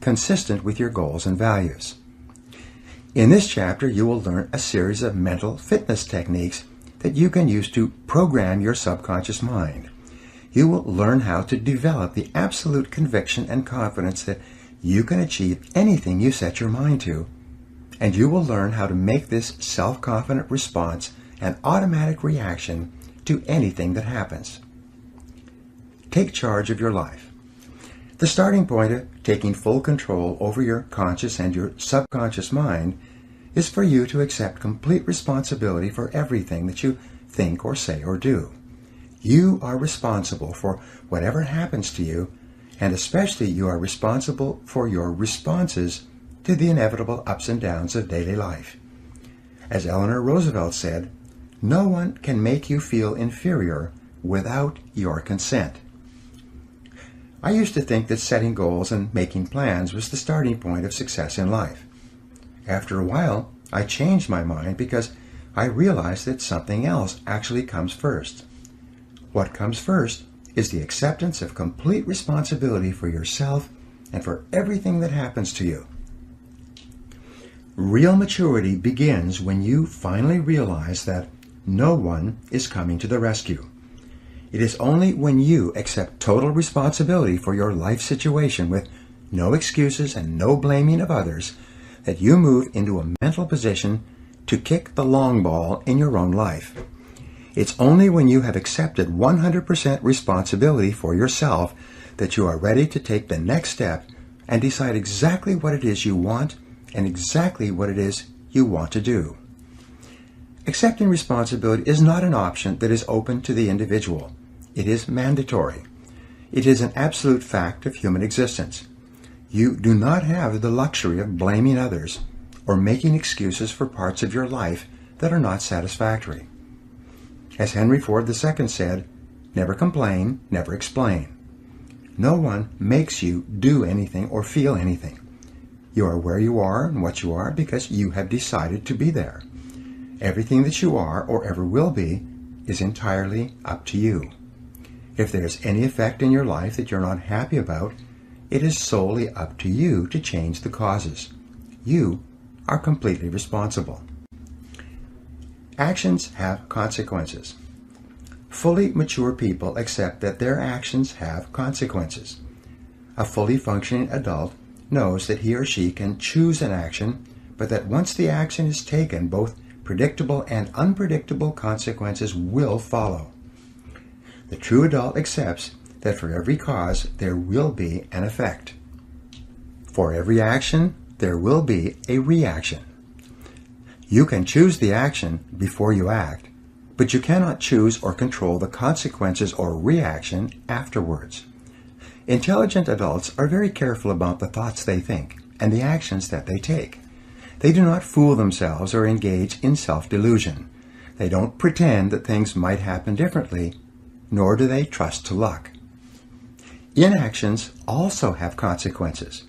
consistent with your goals and values. In this chapter, you will learn a series of mental fitness techniques that you can use to program your subconscious mind. You will learn how to develop the absolute conviction and confidence that you can achieve anything you set your mind to, and you will learn how to make this self-confident response an automatic reaction to anything that happens. Take charge of your life. The starting point of taking full control over your conscious and your subconscious mind is for you to accept complete responsibility for everything that you think or say or do. You are responsible for whatever happens to you, and especially you are responsible for your responses to the inevitable ups and downs of daily life. As Eleanor Roosevelt said, no one can make you feel inferior without your consent. I used to think that setting goals and making plans was the starting point of success in life. After a while, I changed my mind because I realized that something else actually comes first. What comes first is the acceptance of complete responsibility for yourself and for everything that happens to you. Real maturity begins when you finally realize that no one is coming to the rescue. It is only when you accept total responsibility for your life situation with no excuses and no blaming of others that you move into a mental position to kick the long ball in your own life. It's only when you have accepted 100% responsibility for yourself that you are ready to take the next step and decide exactly what it is you want and exactly what it is you want to do. Accepting responsibility is not an option that is open to the individual. It is mandatory. It is an absolute fact of human existence. You do not have the luxury of blaming others or making excuses for parts of your life that are not satisfactory. As Henry Ford II said, never complain, never explain. No one makes you do anything or feel anything. You are where you are and what you are because you have decided to be there. Everything that you are or ever will be is entirely up to you. If there's any effect in your life that you're not happy about, it is solely up to you to change the causes. You are completely responsible. Actions have consequences. Fully mature people accept that their actions have consequences. A fully functioning adult knows that he or she can choose an action, but that once the action is taken, both predictable and unpredictable consequences will follow. The true adult accepts that for every cause there will be an effect. For every action, there will be a reaction. You can choose the action before you act, but you cannot choose or control the consequences or reaction afterwards. Intelligent adults are very careful about the thoughts they think and the actions that they take. They do not fool themselves or engage in self-delusion. They don't pretend that things might happen differently, nor do they trust to luck. Inactions also have consequences.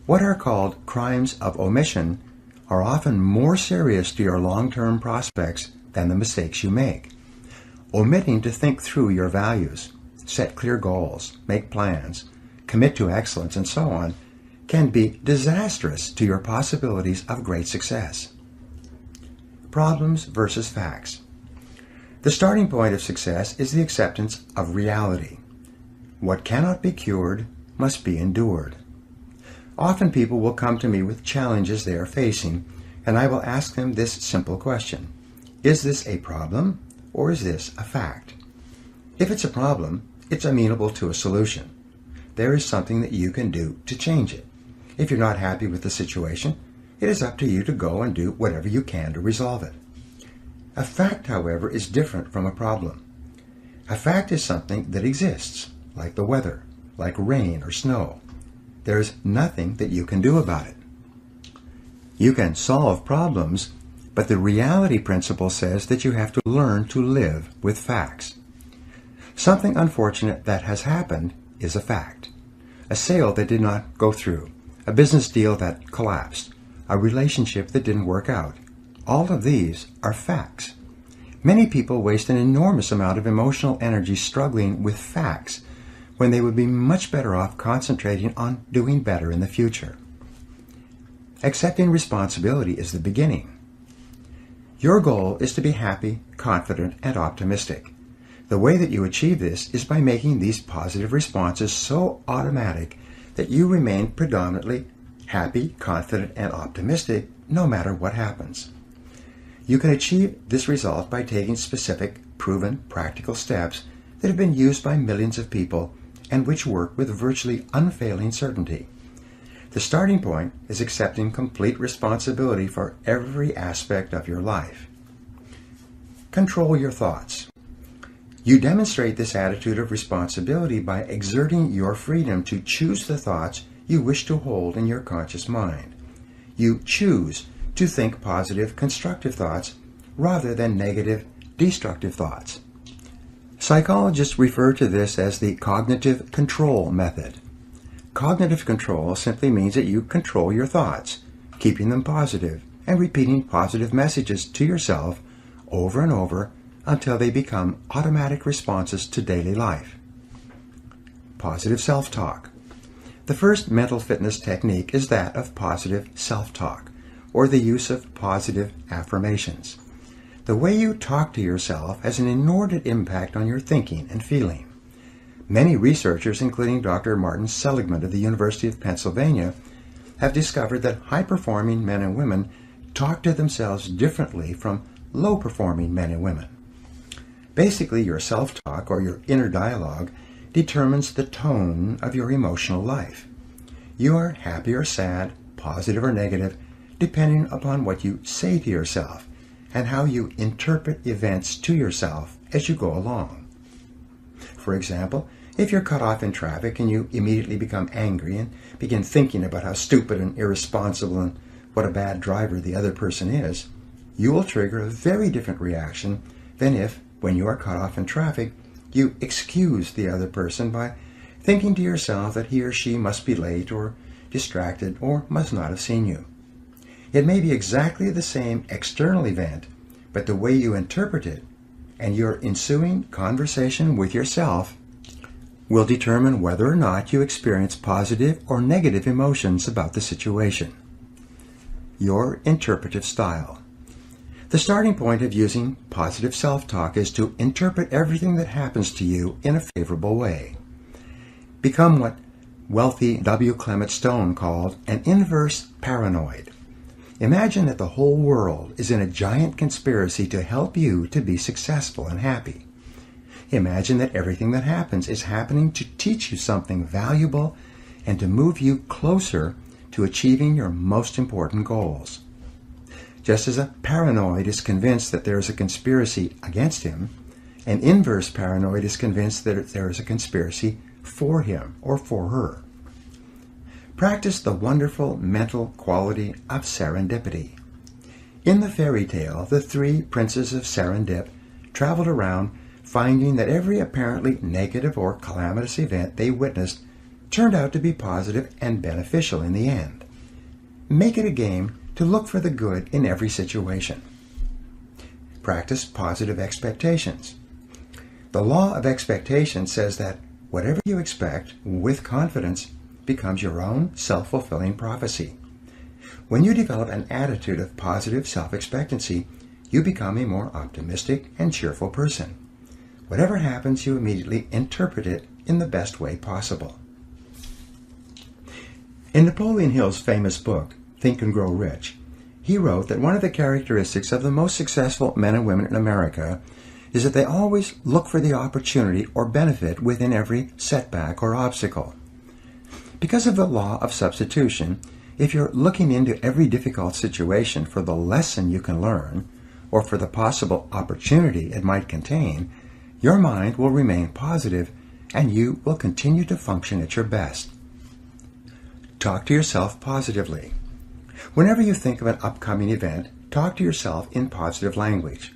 What are called crimes of omission are often more serious to your long-term prospects than the mistakes you make. Omitting to think through your values, set clear goals, make plans, commit to excellence, and so on, can be disastrous to your possibilities of great success. Problems versus facts. The starting point of success is the acceptance of reality. What cannot be cured must be endured. Often people will come to me with challenges they are facing, and I will ask them this simple question: is this a problem, or is this a fact? If it's a problem, it's amenable to a solution. There is something that you can do to change it. If you're not happy with the situation, it is up to you to go and do whatever you can to resolve it. A fact, however, is different from a problem. A fact is something that exists, like the weather, like rain or snow. There is nothing that you can do about it. You can solve problems, but the reality principle says that you have to learn to live with facts. Something unfortunate that has happened is a fact. A sale that did not go through, a business deal that collapsed, a relationship that didn't work out. All of these are facts. Many people waste an enormous amount of emotional energy struggling with facts when they would be much better off concentrating on doing better in the future. Accepting responsibility is the beginning. Your goal is to be happy, confident, and optimistic. The way that you achieve this is by making these positive responses so automatic that you remain predominantly happy, confident, and optimistic no matter what happens. You can achieve this result by taking specific, proven, practical steps that have been used by millions of people and which work with virtually unfailing certainty. The starting point is accepting complete responsibility for every aspect of your life. Control your thoughts. You demonstrate this attitude of responsibility by exerting your freedom to choose the thoughts you wish to hold in your conscious mind. You choose to think positive, constructive thoughts rather than negative, destructive thoughts. Psychologists refer to this as the cognitive control method. Cognitive control simply means that you control your thoughts, keeping them positive and repeating positive messages to yourself over and over until they become automatic responses to daily life. Positive self-talk. The first mental fitness technique is that of positive self-talk, or the use of positive affirmations. The way you talk to yourself has an inordinate impact on your thinking and feeling. Many researchers, including Dr. Martin Seligman of the University of Pennsylvania, have discovered that high-performing men and women talk to themselves differently from low-performing men and women. Basically, your self-talk, or your inner dialogue, determines the tone of your emotional life. You are happy or sad, positive or negative, depending upon what you say to yourself and how you interpret events to yourself as you go along. For example, if you're cut off in traffic and you immediately become angry and begin thinking about how stupid and irresponsible and what a bad driver the other person is, you will trigger a very different reaction than if, when you are cut off in traffic, you excuse the other person by thinking to yourself that he or she must be late or distracted or must not have seen you. It may be exactly the same external event, but the way you interpret it and your ensuing conversation with yourself will determine whether or not you experience positive or negative emotions about the situation. Your interpretive style. The starting point of using positive self-talk is to interpret everything that happens to you in a favorable way. Become what wealthy W. Clement Stone called an inverse paranoid. Imagine that the whole world is in a giant conspiracy to help you to be successful and happy. Imagine that everything that happens is happening to teach you something valuable and to move you closer to achieving your most important goals. Just as a paranoid is convinced that there is a conspiracy against him, an inverse paranoid is convinced that there is a conspiracy for him or for her. Practice the wonderful mental quality of serendipity. In the fairy tale, the three princes of Serendip traveled around finding that every apparently negative or calamitous event they witnessed turned out to be positive and beneficial in the end. Make it a game to look for the good in every situation. practice positive expectations. The law of expectation says that whatever you expect with confidence becomes your own self-fulfilling prophecy. When you develop an attitude of positive self-expectancy, you become a more optimistic and cheerful person. Whatever happens, you immediately interpret it in the best way possible. In Napoleon Hill's famous book, Think and Grow Rich, he wrote that one of the characteristics of the most successful men and women in America is that they always look for the opportunity or benefit within every setback or obstacle. Because of the law of substitution, if you're looking into every difficult situation for the lesson you can learn, or for the possible opportunity it might contain, your mind will remain positive and you will continue to function at your best. Talk to yourself positively. Whenever you think of an upcoming event, talk to yourself in positive language.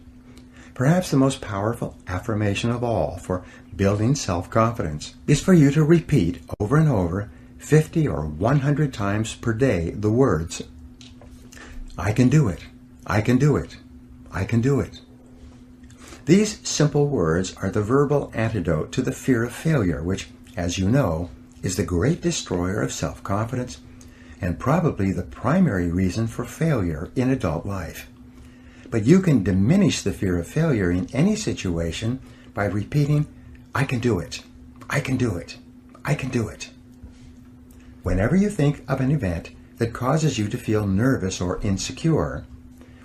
Perhaps the most powerful affirmation of all for building self-confidence is for you to repeat over and over 50 or 100 times per day the words, I can do it, I can do it, I can do it. These simple words are the verbal antidote to the fear of failure, which, as you know, is the great destroyer of self-confidence and probably the primary reason for failure in adult life. But you can diminish the fear of failure in any situation by repeating, I can do it, I can do it, I can do it. Whenever you think of an event that causes you to feel nervous or insecure,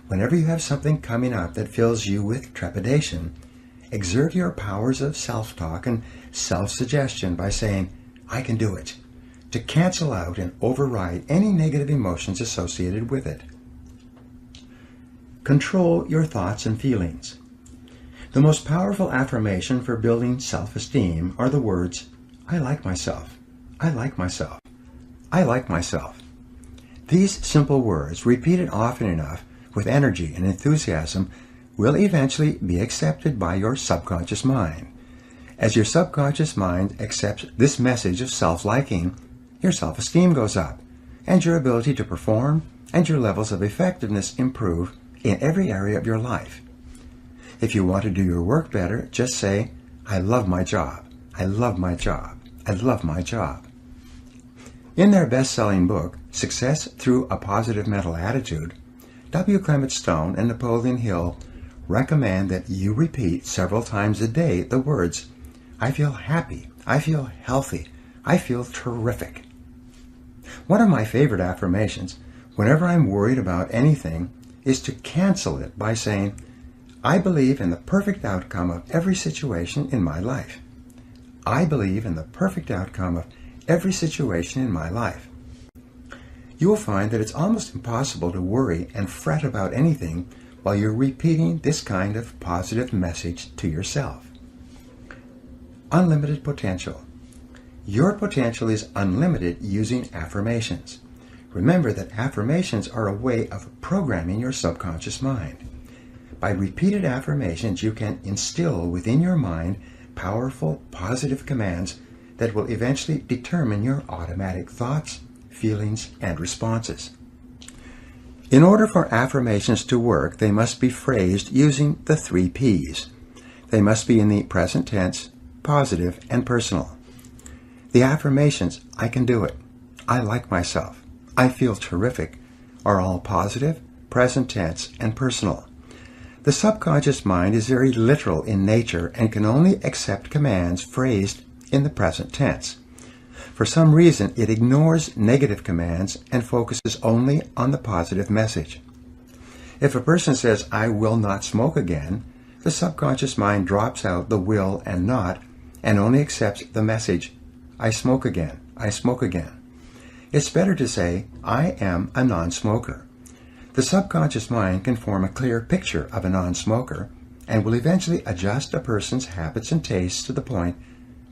whenever you have something coming up that fills you with trepidation, exert your powers of self-talk and self-suggestion by saying, I can do it, to cancel out and override any negative emotions associated with it. Control your thoughts and feelings. The most powerful affirmation for building self-esteem are the words, I like myself, I like myself, I like myself. These simple words, repeated often enough with energy and enthusiasm, will eventually be accepted by your subconscious mind. As your subconscious mind accepts this message of self-liking, your self-esteem goes up, and your ability to perform and your levels of effectiveness improve in every area of your life. If you want to do your work better, just say, I love my job, I love my job, I love my job. In their best-selling book, Success Through a Positive Mental Attitude, W. Clement Stone and Napoleon Hill recommend that you repeat several times a day the words, I feel happy, I feel healthy, I feel terrific. One of my favorite affirmations, whenever I'm worried about anything, is to cancel it by saying, I believe in the perfect outcome of every situation in my life. I believe in the perfect outcome of every situation in my life. You will find that it's almost impossible to worry and fret about anything while you're repeating this kind of positive message to yourself. Unlimited potential. Your potential is unlimited using affirmations. Remember that affirmations are a way of programming your subconscious mind. By repeated affirmations, you can instill within your mind powerful, positive commands that will eventually determine your automatic thoughts, feelings, and responses. In order for affirmations to work, they must be phrased using the 3 Ps. They must be in the present tense, positive, and personal. The affirmations, I can do it, I like myself, I feel terrific, are all positive, present tense, and personal. The subconscious mind is very literal in nature and can only accept commands phrased in the present tense. For some reason, it ignores negative commands and focuses only on the positive message. If a person says, I will not smoke again, the subconscious mind drops out the will and not and only accepts the message, I smoke again, I smoke again. It's better to say, I am a non-smoker. The subconscious mind can form a clear picture of a non-smoker and will eventually adjust a person's habits and tastes to the point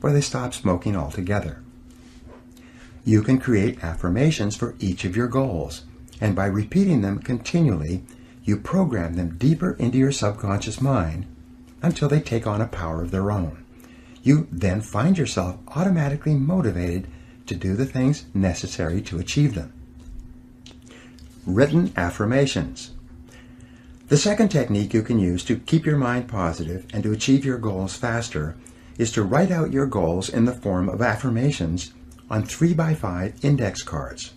where they stop smoking altogether. You can create affirmations for each of your goals, and by repeating them continually, you program them deeper into your subconscious mind until they take on a power of their own. You then find yourself automatically motivated to do the things necessary to achieve them. Written affirmations. The second technique you can use to keep your mind positive and to achieve your goals faster is to write out your goals in the form of affirmations on 3x5 index cards.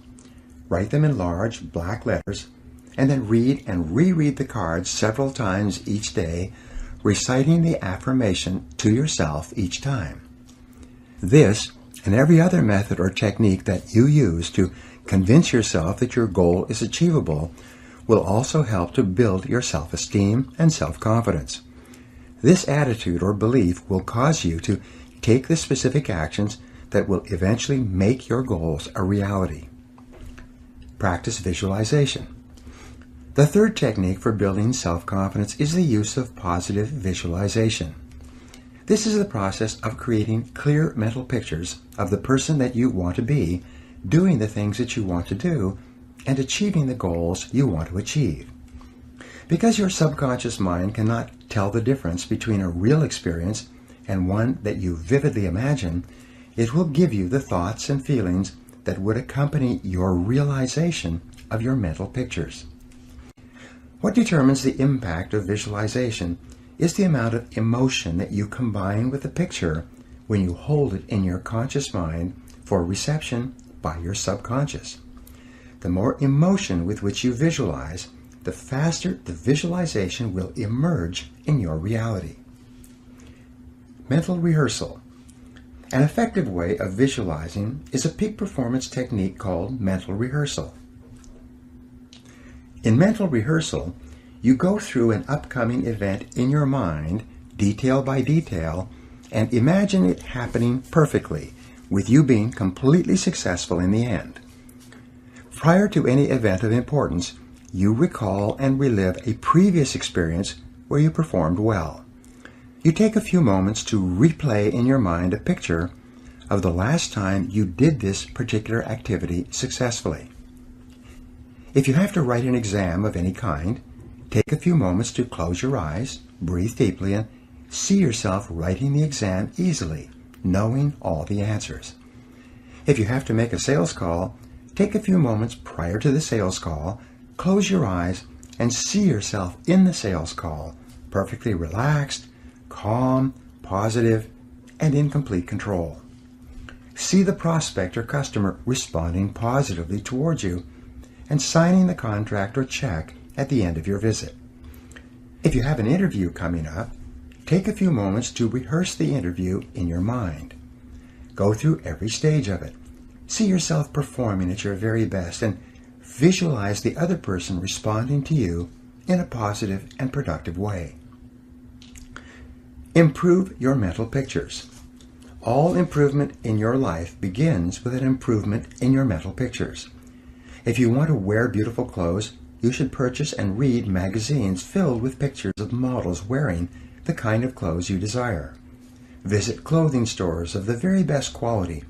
Write them in large black letters and then read and reread the cards several times each day, reciting the affirmation to yourself each time. This and every other method or technique that you use to convince yourself that your goal is achievable will also help to build your self-esteem and self-confidence. This attitude or belief will cause you to take the specific actions that will eventually make your goals a reality. Practice visualization. The third technique for building self-confidence is the use of positive visualization. This is the process of creating clear mental pictures of the person that you want to be, doing the things that you want to do, and achieving the goals you want to achieve. Because your subconscious mind cannot tell the difference between a real experience and one that you vividly imagine, it will give you the thoughts and feelings that would accompany your realization of your mental pictures. What determines the impact of visualization is the amount of emotion that you combine with the picture when you hold it in your conscious mind for reception by your subconscious. The more emotion with which you visualize, the faster the visualization will emerge in your reality. Mental rehearsal. An effective way of visualizing is a peak performance technique called mental rehearsal. In mental rehearsal, you go through an upcoming event in your mind, detail by detail, and imagine it happening perfectly, with you being completely successful in the end. Prior to any event of importance, you recall and relive a previous experience where you performed well. You take a few moments to replay in your mind a picture of the last time you did this particular activity successfully. If you have to write an exam of any kind, take a few moments to close your eyes, breathe deeply, and see yourself writing the exam easily, knowing all the answers. If you have to make a sales call, take a few moments prior to the sales call, close your eyes, and see yourself in the sales call, perfectly relaxed, calm, positive, and in complete control. See the prospect or customer responding positively towards you and signing the contract or check at the end of your visit. If you have an interview coming up, take a few moments to rehearse the interview in your mind. Go through every stage of it. See yourself performing at your very best and visualize the other person responding to you in a positive and productive way. Improve your mental pictures. All improvement in your life begins with an improvement in your mental pictures. If you want to wear beautiful clothes, you should purchase and read magazines filled with pictures of models wearing the kind of clothes you desire. Visit clothing stores of the very best quality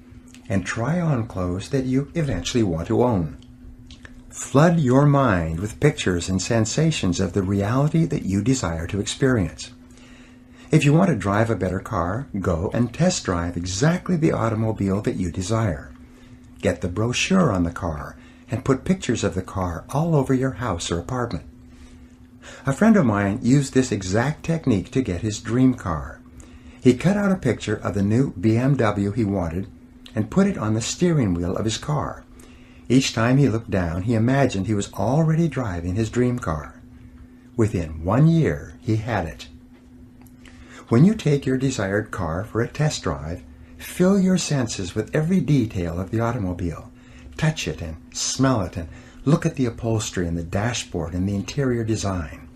and try on clothes that you eventually want to own. Flood your mind with pictures and sensations of the reality that you desire to experience. If you want to drive a better car, go and test drive exactly the automobile that you desire. Get the brochure on the car and put pictures of the car all over your house or apartment. A friend of mine used this exact technique to get his dream car. He cut out a picture of the new BMW he wanted and put it on the steering wheel of his car. Each time he looked down, he imagined he was already driving his dream car. Within 1 year, he had it. When you take your desired car for a test drive, fill your senses with every detail of the automobile. Touch it and smell it and look at the upholstery and the dashboard and the interior design.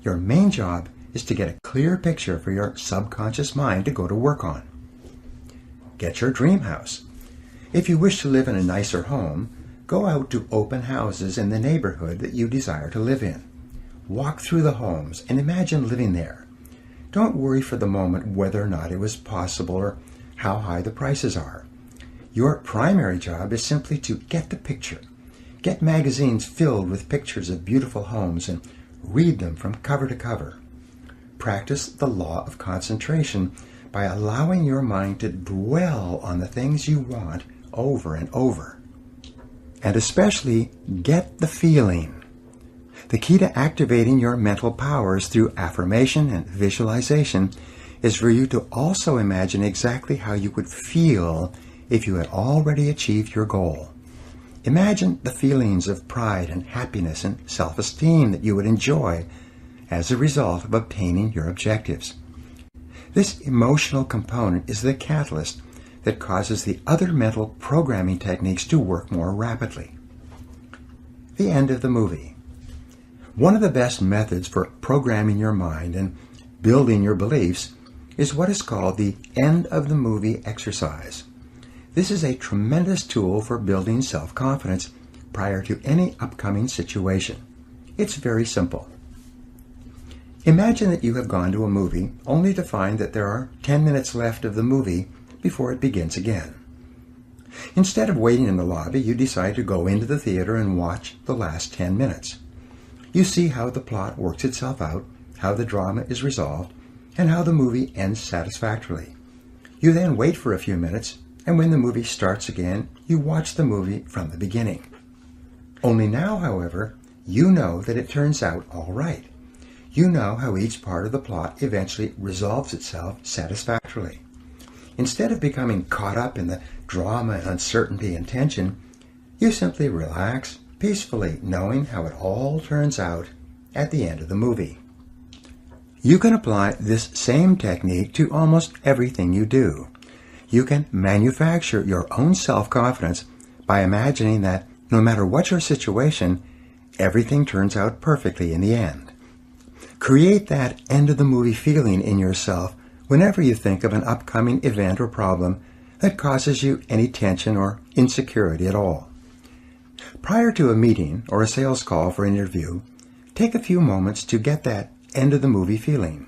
Your main job is to get a clear picture for your subconscious mind to go to work on. Get your dream house. If you wish to live in a nicer home, go out to open houses in the neighborhood that you desire to live in. Walk through the homes and imagine living there. Don't worry for the moment whether or not it was possible or how high the prices are. Your primary job is simply to get the picture. Get magazines filled with pictures of beautiful homes and read them from cover to cover. Practice the law of concentration by allowing your mind to dwell on the things you want over and over. And especially get the feeling. The key to activating your mental powers through affirmation and visualization is for you to also imagine exactly how you would feel if you had already achieved your goal. Imagine the feelings of pride and happiness and self-esteem that you would enjoy as a result of obtaining your objectives. This emotional component is the catalyst that causes the other mental programming techniques to work more rapidly. The end of the movie. One of the best methods for programming your mind and building your beliefs is what is called the end of the movie exercise. This is a tremendous tool for building self-confidence prior to any upcoming situation. It's very simple. Imagine that you have gone to a movie only to find that there are 10 minutes left of the movie before it begins again. Instead of waiting in the lobby, you decide to go into the theater and watch the last 10 minutes. You see how the plot works itself out, how the drama is resolved, and how the movie ends satisfactorily. You then wait for a few minutes, and when the movie starts again, you watch the movie from the beginning. Only now, however, you know that it turns out all right. You know how each part of the plot eventually resolves itself satisfactorily. Instead of becoming caught up in the drama and uncertainty and tension, you simply relax peacefully, knowing how it all turns out at the end of the movie. You can apply this same technique to almost everything you do. You can manufacture your own self-confidence by imagining that no matter what your situation, everything turns out perfectly in the end. Create that end-of-the-movie feeling in yourself whenever you think of an upcoming event or problem that causes you any tension or insecurity at all. Prior to a meeting or a sales call for an interview, take a few moments to get that end-of-the-movie feeling.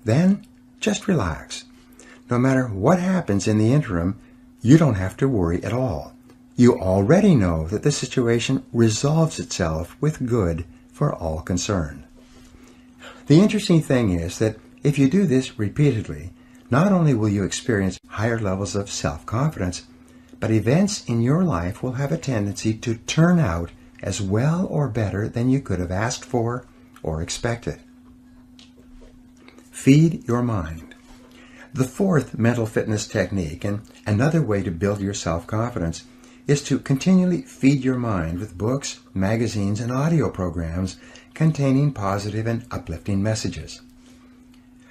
Then, just relax. No matter what happens in the interim, you don't have to worry at all. You already know that the situation resolves itself with good for all concerned. The interesting thing is that if you do this repeatedly, not only will you experience higher levels of self-confidence, but events in your life will have a tendency to turn out as well or better than you could have asked for or expected. Feed your mind. The fourth mental fitness technique, and another way to build your self-confidence, is to continually feed your mind with books, magazines, and audio programs containing positive and uplifting messages.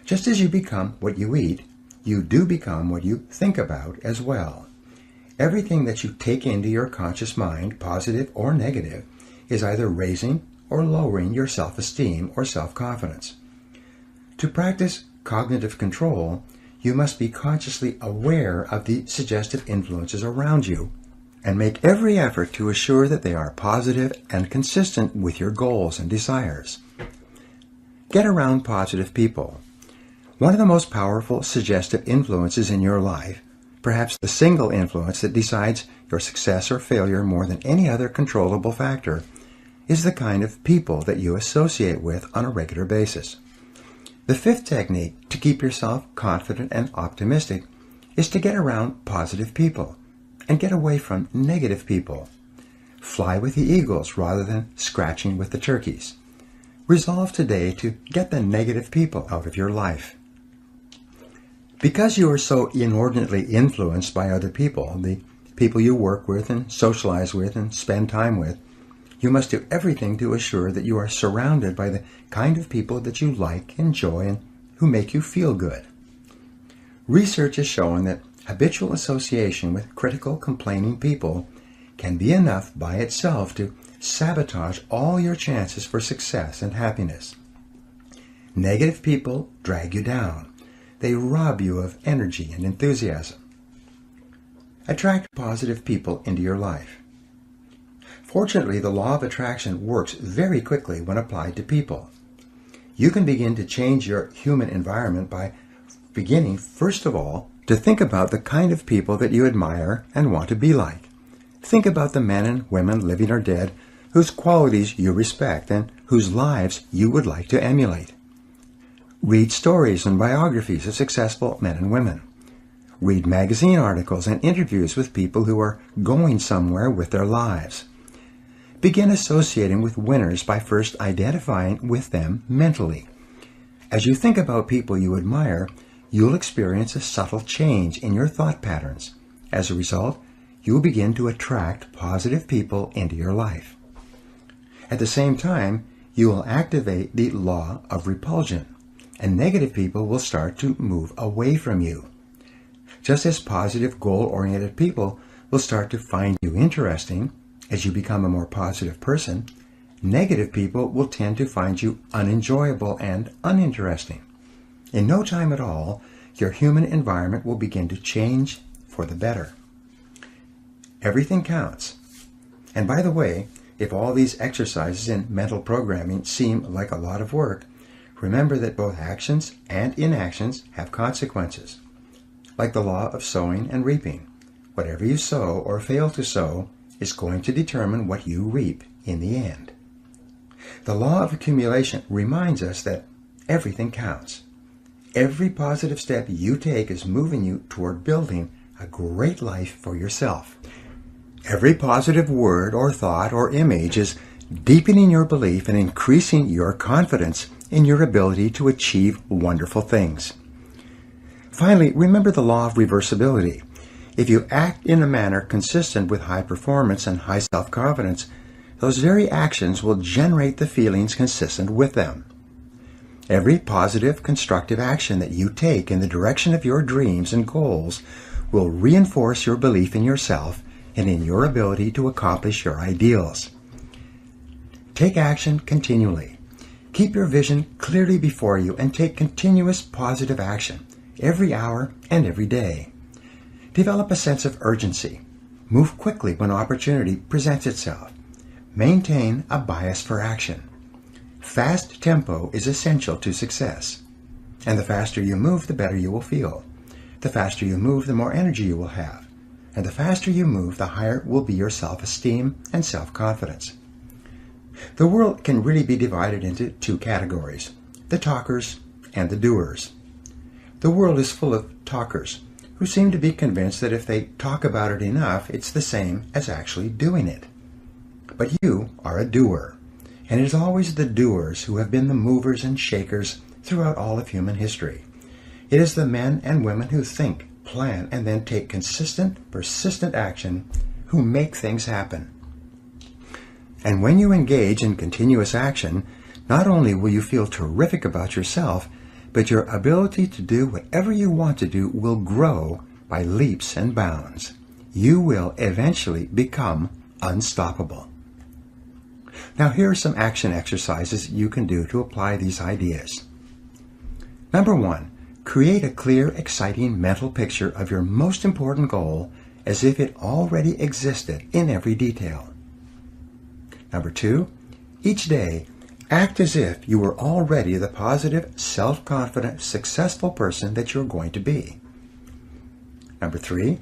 Just as you become what you eat, you do become what you think about as well. Everything that you take into your conscious mind, positive or negative, is either raising or lowering your self-esteem or self-confidence. To practice cognitive control, you must be consciously aware of the suggestive influences around you and make every effort to assure that they are positive and consistent with your goals and desires. Get around positive people. One of the most powerful suggestive influences in your life, perhaps the single influence that decides your success or failure more than any other controllable factor, is the kind of people that you associate with on a regular basis. The fifth technique to keep yourself confident and optimistic is to get around positive people and get away from negative people. Fly with the eagles rather than scratching with the turkeys. Resolve today to get the negative people out of your life. Because you are so inordinately influenced by other people, the people you work with and socialize with and spend time with, you must do everything to assure that you are surrounded by the kind of people that you like, enjoy, and who make you feel good. Research has shown that habitual association with critical, complaining people can be enough by itself to sabotage all your chances for success and happiness. Negative people drag you down. They rob you of energy and enthusiasm. Attract positive people into your life. Fortunately, the law of attraction works very quickly when applied to people. You can begin to change your human environment by beginning, first of all, to think about the kind of people that you admire and want to be like. Think about the men and women, living or dead, whose qualities you respect and whose lives you would like to emulate. Read stories and biographies of successful men and women. Read magazine articles and interviews with people who are going somewhere with their lives. begin associating with winners by first identifying with them mentally. As you think about people you admire, you'll experience a subtle change in your thought patterns. As a result, you will begin to attract positive people into your life. At the same time, you will activate the law of repulsion, and negative people will start to move away from you. Just as positive, goal-oriented people will start to find you interesting as you become a more positive person, negative people will tend to find you unenjoyable and uninteresting. In no time at all, your human environment will begin to change for the better. Everything counts. And by the way, if all these exercises in mental programming seem like a lot of work, remember that both actions and inactions have consequences. Like the law of sowing and reaping, whatever you sow or fail to sow is going to determine what you reap in the end. The law of accumulation reminds us that everything counts. Every positive step you take is moving you toward building a great life for yourself. Every positive word or thought or image is deepening your belief and increasing your confidence in your ability to achieve wonderful things. Finally, remember the law of reversibility. If you act in a manner consistent with high performance and high self-confidence, those very actions will generate the feelings consistent with them. Every positive, constructive action that you take in the direction of your dreams and goals will reinforce your belief in yourself and in your ability to accomplish your ideals. Take action continually. Keep your vision clearly before you and take continuous positive action every hour and every day. Develop a sense of urgency. Move quickly when opportunity presents itself. Maintain a bias for action. Fast tempo is essential to success. And the faster you move, the better you will feel. The faster you move, the more energy you will have. And the faster you move, the higher will be your self-esteem and self-confidence. The world can really be divided into two categories, the talkers and the doers. The world is full of talkers who seem to be convinced that if they talk about it enough, it's the same as actually doing it. But you are a doer, and it is always the doers who have been the movers and shakers throughout all of human history. It is the men and women who think, plan, and then take consistent, persistent action who make things happen. And when you engage in continuous action, not only will you feel terrific about yourself, but your ability to do whatever you want to do will grow by leaps and bounds. You will eventually become unstoppable. Now here are some action exercises you can do to apply these ideas. Number 1, create a clear, exciting mental picture of your most important goal as if it already existed in every detail. Number 2, each day, act as if you were already the positive, self-confident, successful person that you're going to be. Number 3,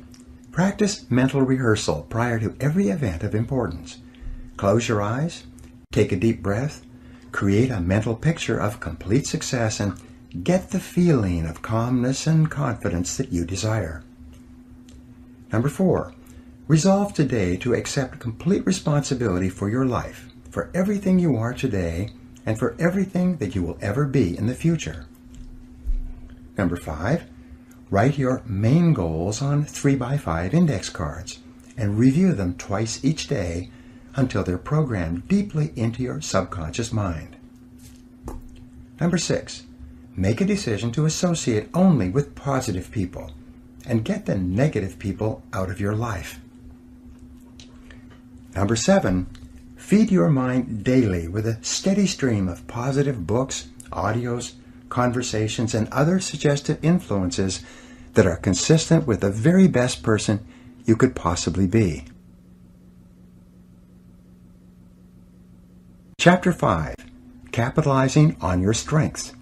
practice mental rehearsal prior to every event of importance. Close your eyes, take a deep breath, create a mental picture of complete success, and get the feeling of calmness and confidence that you desire. Number 4, resolve today to accept complete responsibility for your life, for everything you are today, and for everything that you will ever be in the future. Number 5, write your main goals on 3x5 index cards and review them twice each day until they're programmed deeply into your subconscious mind. Number 6, make a decision to associate only with positive people and get the negative people out of your life. Number 7, feed your mind daily with a steady stream of positive books, audios, conversations, and other suggestive influences that are consistent with the very best person you could possibly be. Chapter 5, Capitalizing on Your Strengths.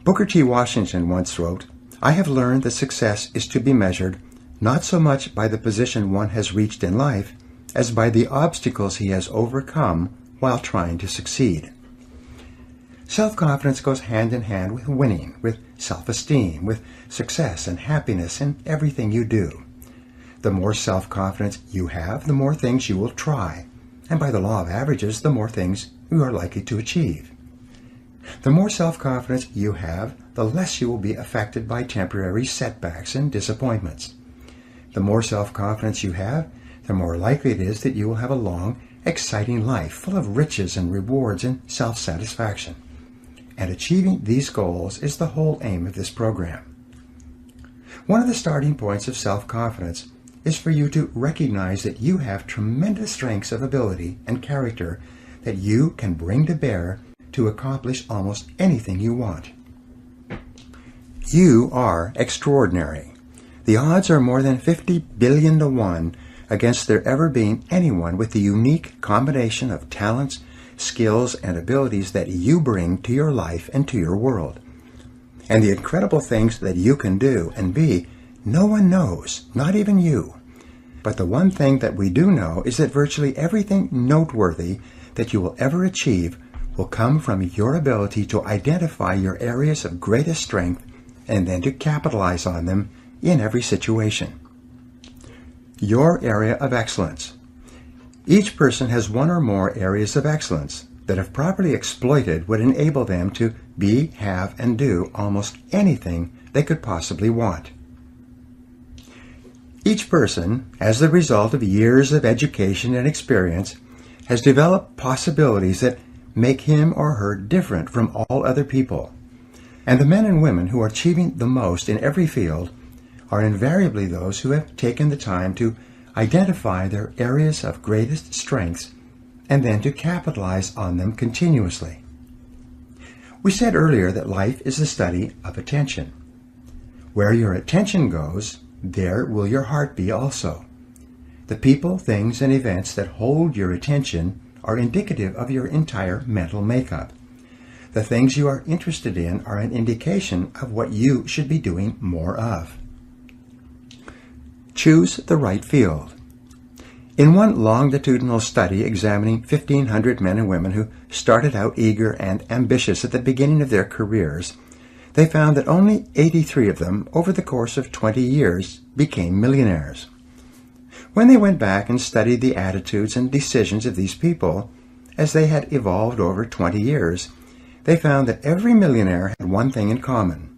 Booker T. Washington once wrote, "I have learned that success is to be measured not so much by the position one has reached in life as by the obstacles he has overcome while trying to succeed." Self-confidence goes hand in hand with winning, with self-esteem, with success and happiness in everything you do. The more self-confidence you have, the more things you will try, and by the law of averages, the more things you are likely to achieve. The more self-confidence you have, the less you will be affected by temporary setbacks and disappointments. The more self-confidence you have, the more likely it is that you will have a long, exciting life full of riches and rewards and self-satisfaction. And achieving these goals is the whole aim of this program. One of the starting points of self-confidence is for you to recognize that you have tremendous strengths of ability and character that you can bring to bear to accomplish almost anything you want. You are extraordinary. The odds are more than 50 billion to 1 against there ever being anyone with the unique combination of talents, skills, and abilities that you bring to your life and to your world. And the incredible things that you can do and be, no one knows, not even you. But the one thing that we do know is that virtually everything noteworthy that you will ever achieve will come from your ability to identify your areas of greatest strength and then to capitalize on them in every situation. Your area of excellence. Each person has one or more areas of excellence that, if properly exploited, would enable them to be, have, and do almost anything they could possibly want. Each person, as the result of years of education and experience, has developed possibilities that make him or her different from all other people. And the men and women who are achieving the most in every field are invariably those who have taken the time to identify their areas of greatest strengths and then to capitalize on them continuously. We said earlier that life is the study of attention. Where your attention goes, there will your heart be also. The people, things, and events that hold your attention are indicative of your entire mental makeup. The things you are interested in are an indication of what you should be doing more of. Choose the right field. In one longitudinal study examining 1,500 men and women who started out eager and ambitious at the beginning of their careers, they found that only 83 of them, over the course of 20 years, became millionaires. When they went back and studied the attitudes and decisions of these people, as they had evolved over 20 years, they found that every millionaire had one thing in common.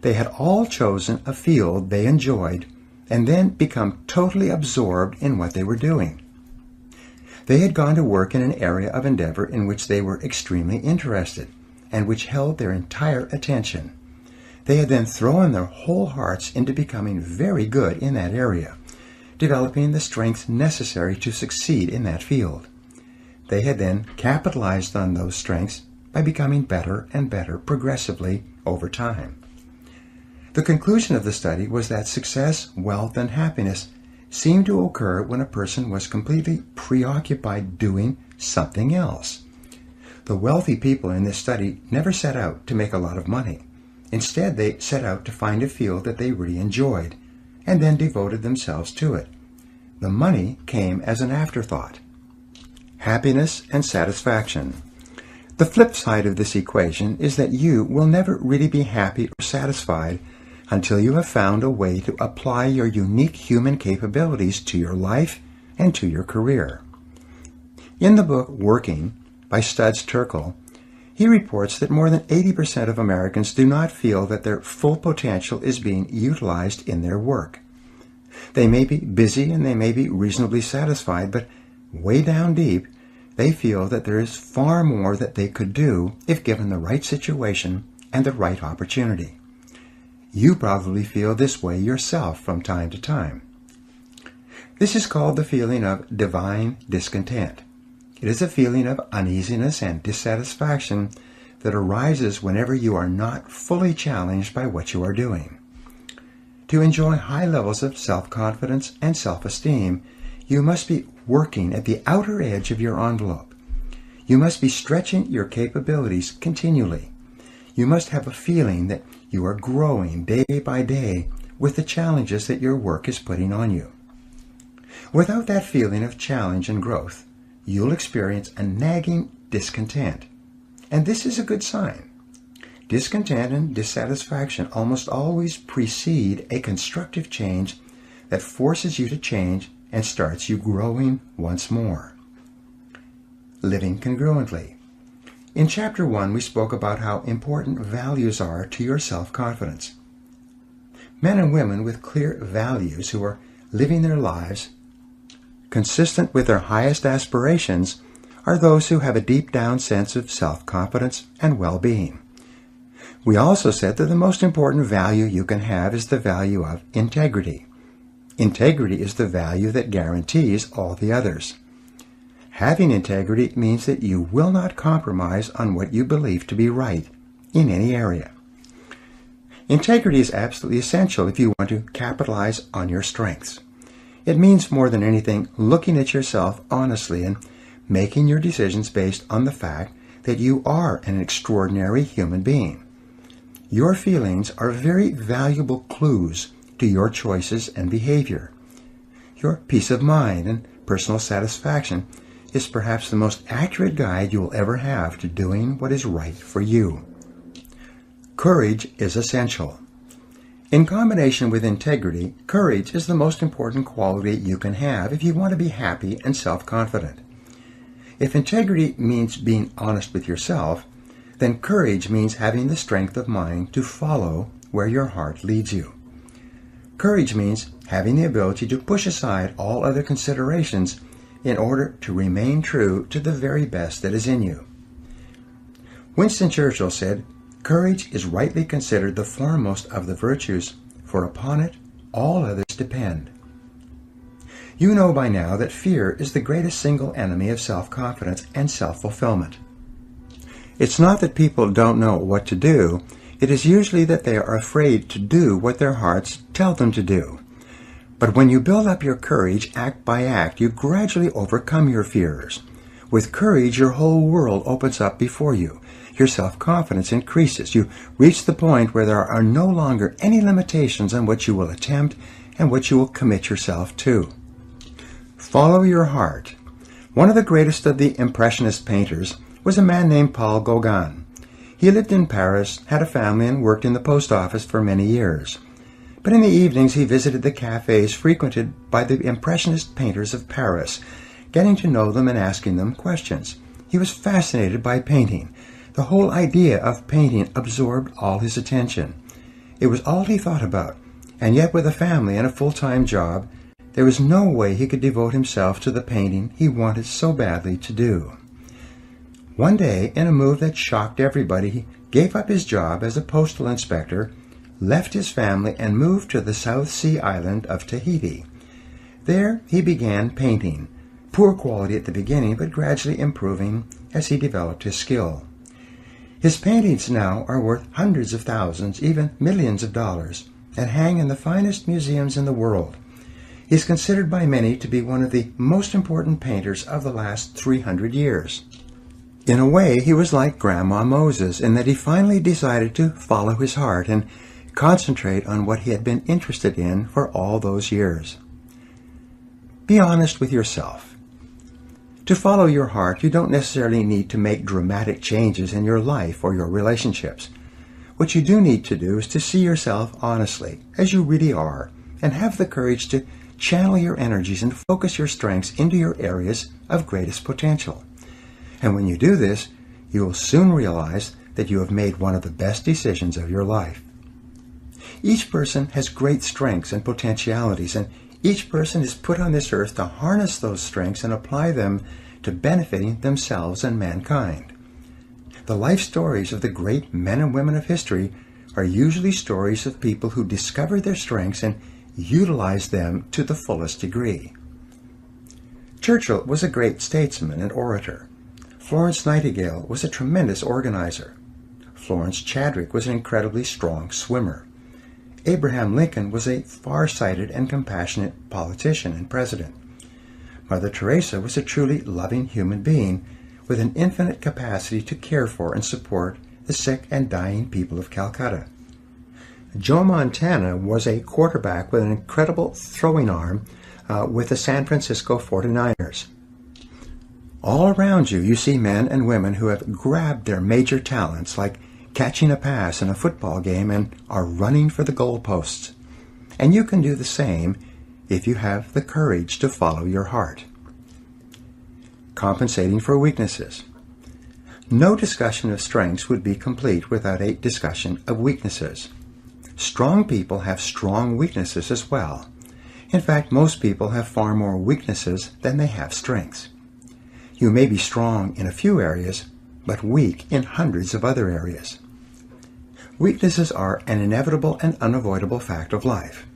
They had all chosen a field they enjoyed and then become totally absorbed in what they were doing. They had gone to work in an area of endeavor in which they were extremely interested and which held their entire attention. They had then thrown their whole hearts into becoming very good in that area, developing the strengths necessary to succeed in that field. They had then capitalized on those strengths by becoming better and better progressively over time. The conclusion of the study was that success, wealth, and happiness seemed to occur when a person was completely preoccupied doing something else. The wealthy people in this study never set out to make a lot of money. Instead, they set out to find a field that they really enjoyed, and then devoted themselves to it. The money came as an afterthought. Happiness and satisfaction. The flip side of this equation is that you will never really be happy or satisfied until you have found a way to apply your unique human capabilities to your life and to your career. In the book Working by Studs Terkel, he reports that more than 80% of Americans do not feel that their full potential is being utilized in their work. They may be busy and they may be reasonably satisfied, but way down deep, they feel that there is far more that they could do if given the right situation and the right opportunity. You probably feel this way yourself from time to time. This is called the feeling of divine discontent. It is a feeling of uneasiness and dissatisfaction that arises whenever you are not fully challenged by what you are doing. To enjoy high levels of self-confidence and self-esteem, you must be working at the outer edge of your envelope. You must be stretching your capabilities continually. You must have a feeling that you are growing day by day with the challenges that your work is putting on you. Without that feeling of challenge and growth, you'll experience a nagging discontent. And this is a good sign. Discontent and dissatisfaction almost always precede a constructive change that forces you to change and starts you growing once more. living congruently. In Chapter 1, we spoke about how important values are to your self-confidence. Men and women with clear values who are living their lives consistent with their highest aspirations are those who have a deep-down sense of self-confidence and well-being. We also said that the most important value you can have is the value of integrity. Integrity is the value that guarantees all the others. Having integrity means that you will not compromise on what you believe to be right in any area. Integrity is absolutely essential if you want to capitalize on your strengths. It means more than anything looking at yourself honestly and making your decisions based on the fact that you are an extraordinary human being. Your feelings are very valuable clues to your choices and behavior. Your peace of mind and personal satisfaction is perhaps the most accurate guide you will ever have to doing what is right for you. Courage is essential. In combination with integrity, courage is the most important quality you can have if you want to be happy and self-confident. If integrity means being honest with yourself, then courage means having the strength of mind to follow where your heart leads you. Courage means having the ability to push aside all other considerations in order to remain true to the very best that is in you. Winston Churchill said, "Courage is rightly considered the foremost of the virtues, for upon it all others depend." You know by now that fear is the greatest single enemy of self-confidence and self-fulfillment. It's not that people don't know what to do, it is usually that they are afraid to do what their hearts tell them to do. But when you build up your courage act by act, you gradually overcome your fears. With courage, your whole world opens up before you. Your self-confidence increases. You reach the point where there are no longer any limitations on what you will attempt and what you will commit yourself to. Follow your heart. One of the greatest of the Impressionist painters was a man named Paul Gauguin. He lived in Paris, had a family, and worked in the post office for many years. But in the evenings he visited the cafes frequented by the Impressionist painters of Paris, getting to know them and asking them questions. He was fascinated by painting. The whole idea of painting absorbed all his attention. It was all he thought about, and yet with a family and a full-time job, there was no way he could devote himself to the painting he wanted so badly to do. One day, in a move that shocked everybody, he gave up his job as a postal inspector, left his family, and moved to the South Sea island of Tahiti. There he began painting, poor quality at the beginning, but gradually improving as he developed his skill. His paintings now are worth hundreds of thousands, even millions of dollars, and hang in the finest museums in the world. He is considered by many to be one of the most important painters of the last 300 years. In a way, he was like Grandma Moses in that he finally decided to follow his heart and concentrate on what he had been interested in for all those years. Be honest with yourself. To follow your heart, you don't necessarily need to make dramatic changes in your life or your relationships. What you do need to do is to see yourself honestly, as you really are, and have the courage to channel your energies and focus your strengths into your areas of greatest potential. And when you do this, you will soon realize that you have made one of the best decisions of your life. Each person has great strengths and potentialities, and each person is put on this earth to harness those strengths and apply them to benefiting themselves and mankind. The life stories of the great men and women of history are usually stories of people who discovered their strengths and utilized them to the fullest degree. Churchill was a great statesman and orator. Florence Nightingale was a tremendous organizer. Florence Chadwick was an incredibly strong swimmer. Abraham Lincoln was a far-sighted and compassionate politician and president. Mother Teresa was a truly loving human being with an infinite capacity to care for and support the sick and dying people of Calcutta. Joe Montana was a quarterback with an incredible throwing arm with the San Francisco 49ers. All around you, you see men and women who have grabbed their major talents, like catching a pass in a football game, and are running for the goalposts. And you can do the same if you have the courage to follow your heart. compensating for weaknesses. No discussion of strengths would be complete without a discussion of weaknesses. Strong people have strong weaknesses as well. In fact, most people have far more weaknesses than they have strengths. You may be strong in a few areas, but weak in hundreds of other areas. Weaknesses are an inevitable and unavoidable fact of life.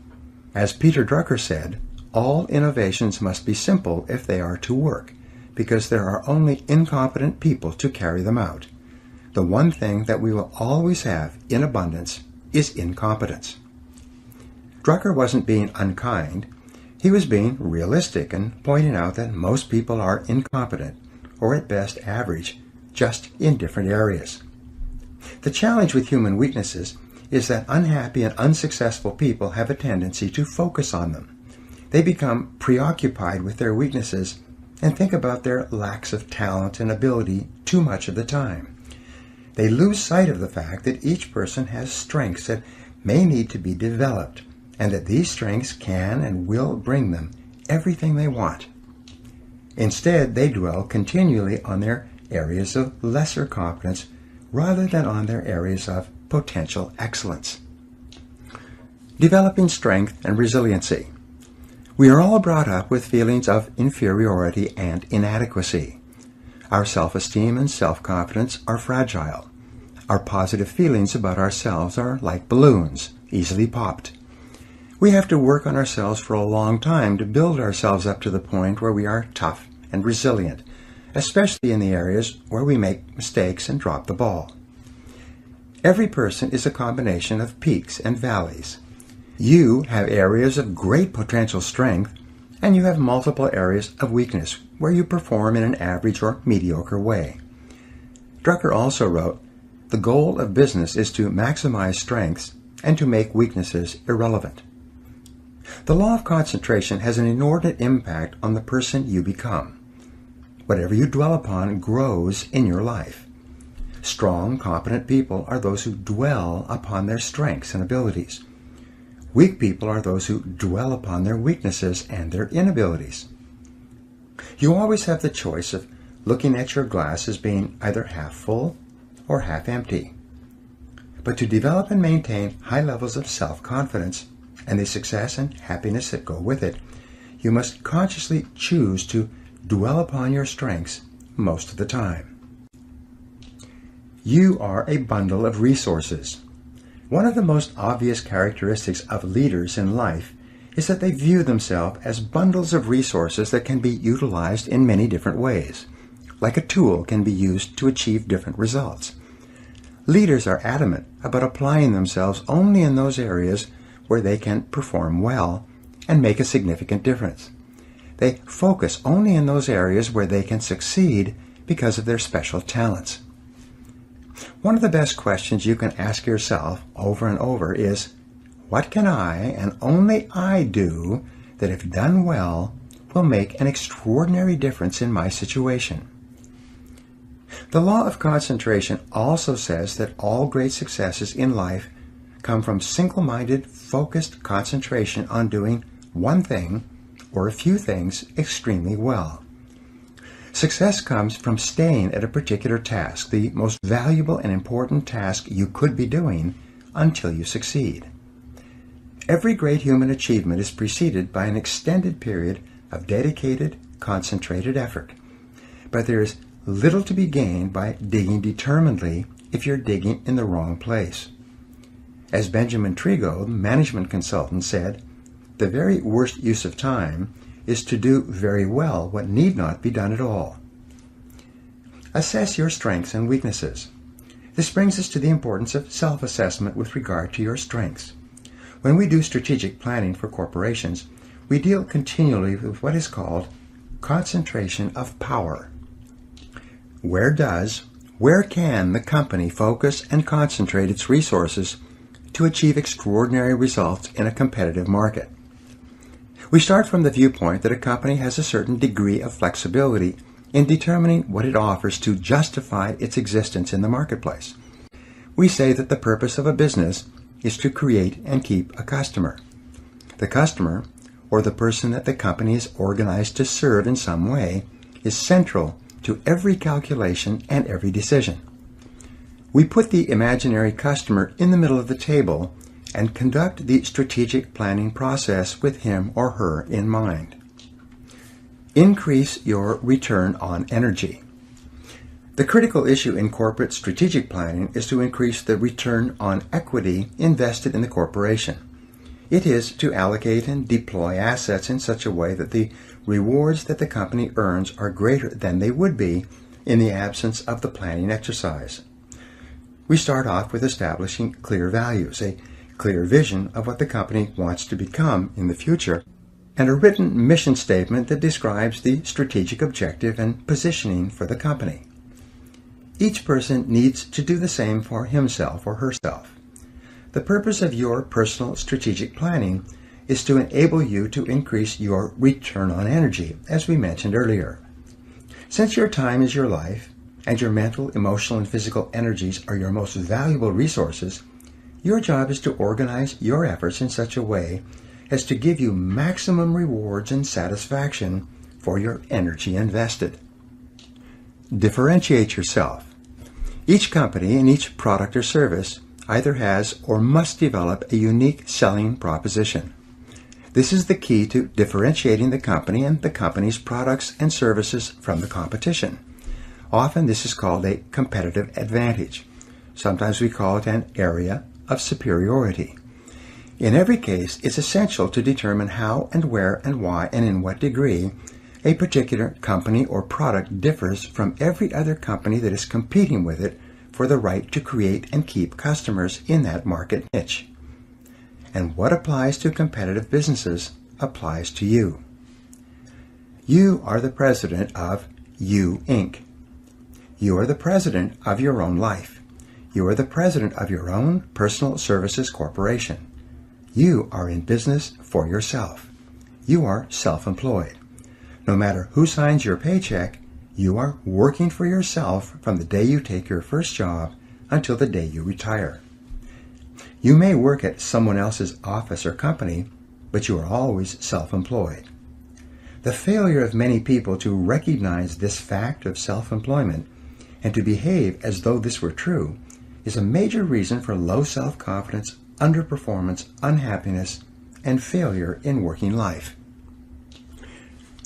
As Peter Drucker said, all innovations must be simple if they are to work, because there are only incompetent people to carry them out. The one thing that we will always have in abundance is incompetence. Drucker wasn't being unkind. He was being realistic and pointing out that most people are incompetent, or at best average, just in different areas. The challenge with human weaknesses is that unhappy and unsuccessful people have a tendency to focus on them. They become preoccupied with their weaknesses and think about their lacks of talent and ability too much of the time. They lose sight of the fact that each person has strengths that may need to be developed, and that these strengths can and will bring them everything they want. Instead, they dwell continually on their areas of lesser competence rather than on their areas of potential excellence. Developing strength and resiliency. We are all brought up with feelings of inferiority and inadequacy. Our self-esteem and self-confidence are fragile. Our positive feelings about ourselves are like balloons, easily popped. We have to work on ourselves for a long time to build ourselves up to the point where we are tough and resilient, especially in the areas where we make mistakes and drop the ball. Every person is a combination of peaks and valleys. You have areas of great potential strength, and you have multiple areas of weakness where you perform in an average or mediocre way. Drucker also wrote, "The goal of business is to maximize strengths and to make weaknesses irrelevant." The law of concentration has an inordinate impact on the person you become. Whatever you dwell upon grows in your life. Strong, competent people are those who dwell upon their strengths and abilities. Weak people are those who dwell upon their weaknesses and their inabilities. You always have the choice of looking at your glass as being either half full or half empty. But to develop and maintain high levels of self-confidence and the success and happiness that go with it, you must consciously choose to dwell upon your strengths most of the time. You are a bundle of resources. One of the most obvious characteristics of leaders in life is that they view themselves as bundles of resources that can be utilized in many different ways, like a tool can be used to achieve different results. Leaders are adamant about applying themselves only in those areas where they can perform well and make a significant difference. They focus only in those areas where they can succeed because of their special talents. One of the best questions you can ask yourself over and over is, what can I and only I do that, if done well, will make an extraordinary difference in my situation? The law of concentration also says that all great successes in life come from single-minded, focused concentration on doing one thing or a few things extremely well. Success comes from staying at a particular task, the most valuable and important task you could be doing, until you succeed. Every great human achievement is preceded by an extended period of dedicated, concentrated effort. But there is little to be gained by digging determinedly if you're digging in the wrong place. As Benjamin Trigo, the management consultant, said, "The very worst use of time is to do very well what need not be done at all." Assess your strengths and weaknesses. This brings us to the importance of self-assessment with regard to your strengths. When we do strategic planning for corporations, we deal continually with what is called concentration of power. Where can the company focus and concentrate its resources to achieve extraordinary results in a competitive market? We start from the viewpoint that a company has a certain degree of flexibility in determining what it offers to justify its existence in the marketplace. We say that the purpose of a business is to create and keep a customer. The customer, or the person that the company is organized to serve in some way, is central to every calculation and every decision. We put the imaginary customer in the middle of the table and conduct the strategic planning process with him or her in mind. Increase your return on energy. The critical issue in corporate strategic planning is to increase the return on equity invested in the corporation. It is to allocate and deploy assets in such a way that the rewards that the company earns are greater than they would be in the absence of the planning exercise. We start off with establishing clear values, a clear vision of what the company wants to become in the future, and a written mission statement that describes the strategic objective and positioning for the company. Each person needs to do the same for himself or herself. The purpose of your personal strategic planning is to enable you to increase your return on energy, as we mentioned earlier. Since your time is your life, and your mental, emotional, and physical energies are your most valuable resources, your job is to organize your efforts in such a way as to give you maximum rewards and satisfaction for your energy invested. Differentiate yourself. Each company and each product or service either has or must develop a unique selling proposition. This is the key to differentiating the company and the company's products and services from the competition. Often this is called a competitive advantage. Sometimes we call it an area of superiority. In every case, it's essential to determine how and where and why and in what degree a particular company or product differs from every other company that is competing with it for the right to create and keep customers in that market niche. And what applies to competitive businesses applies to you. You are the president of You, Inc. You are the president of your own life. You are the president of your own personal services corporation. You are in business for yourself. You are self-employed. No matter who signs your paycheck, you are working for yourself from the day you take your first job until the day you retire. You may work at someone else's office or company, but you are always self-employed. The failure of many people to recognize this fact of self-employment and to behave as though this were true is a major reason for low self-confidence, underperformance, unhappiness, and failure in working life.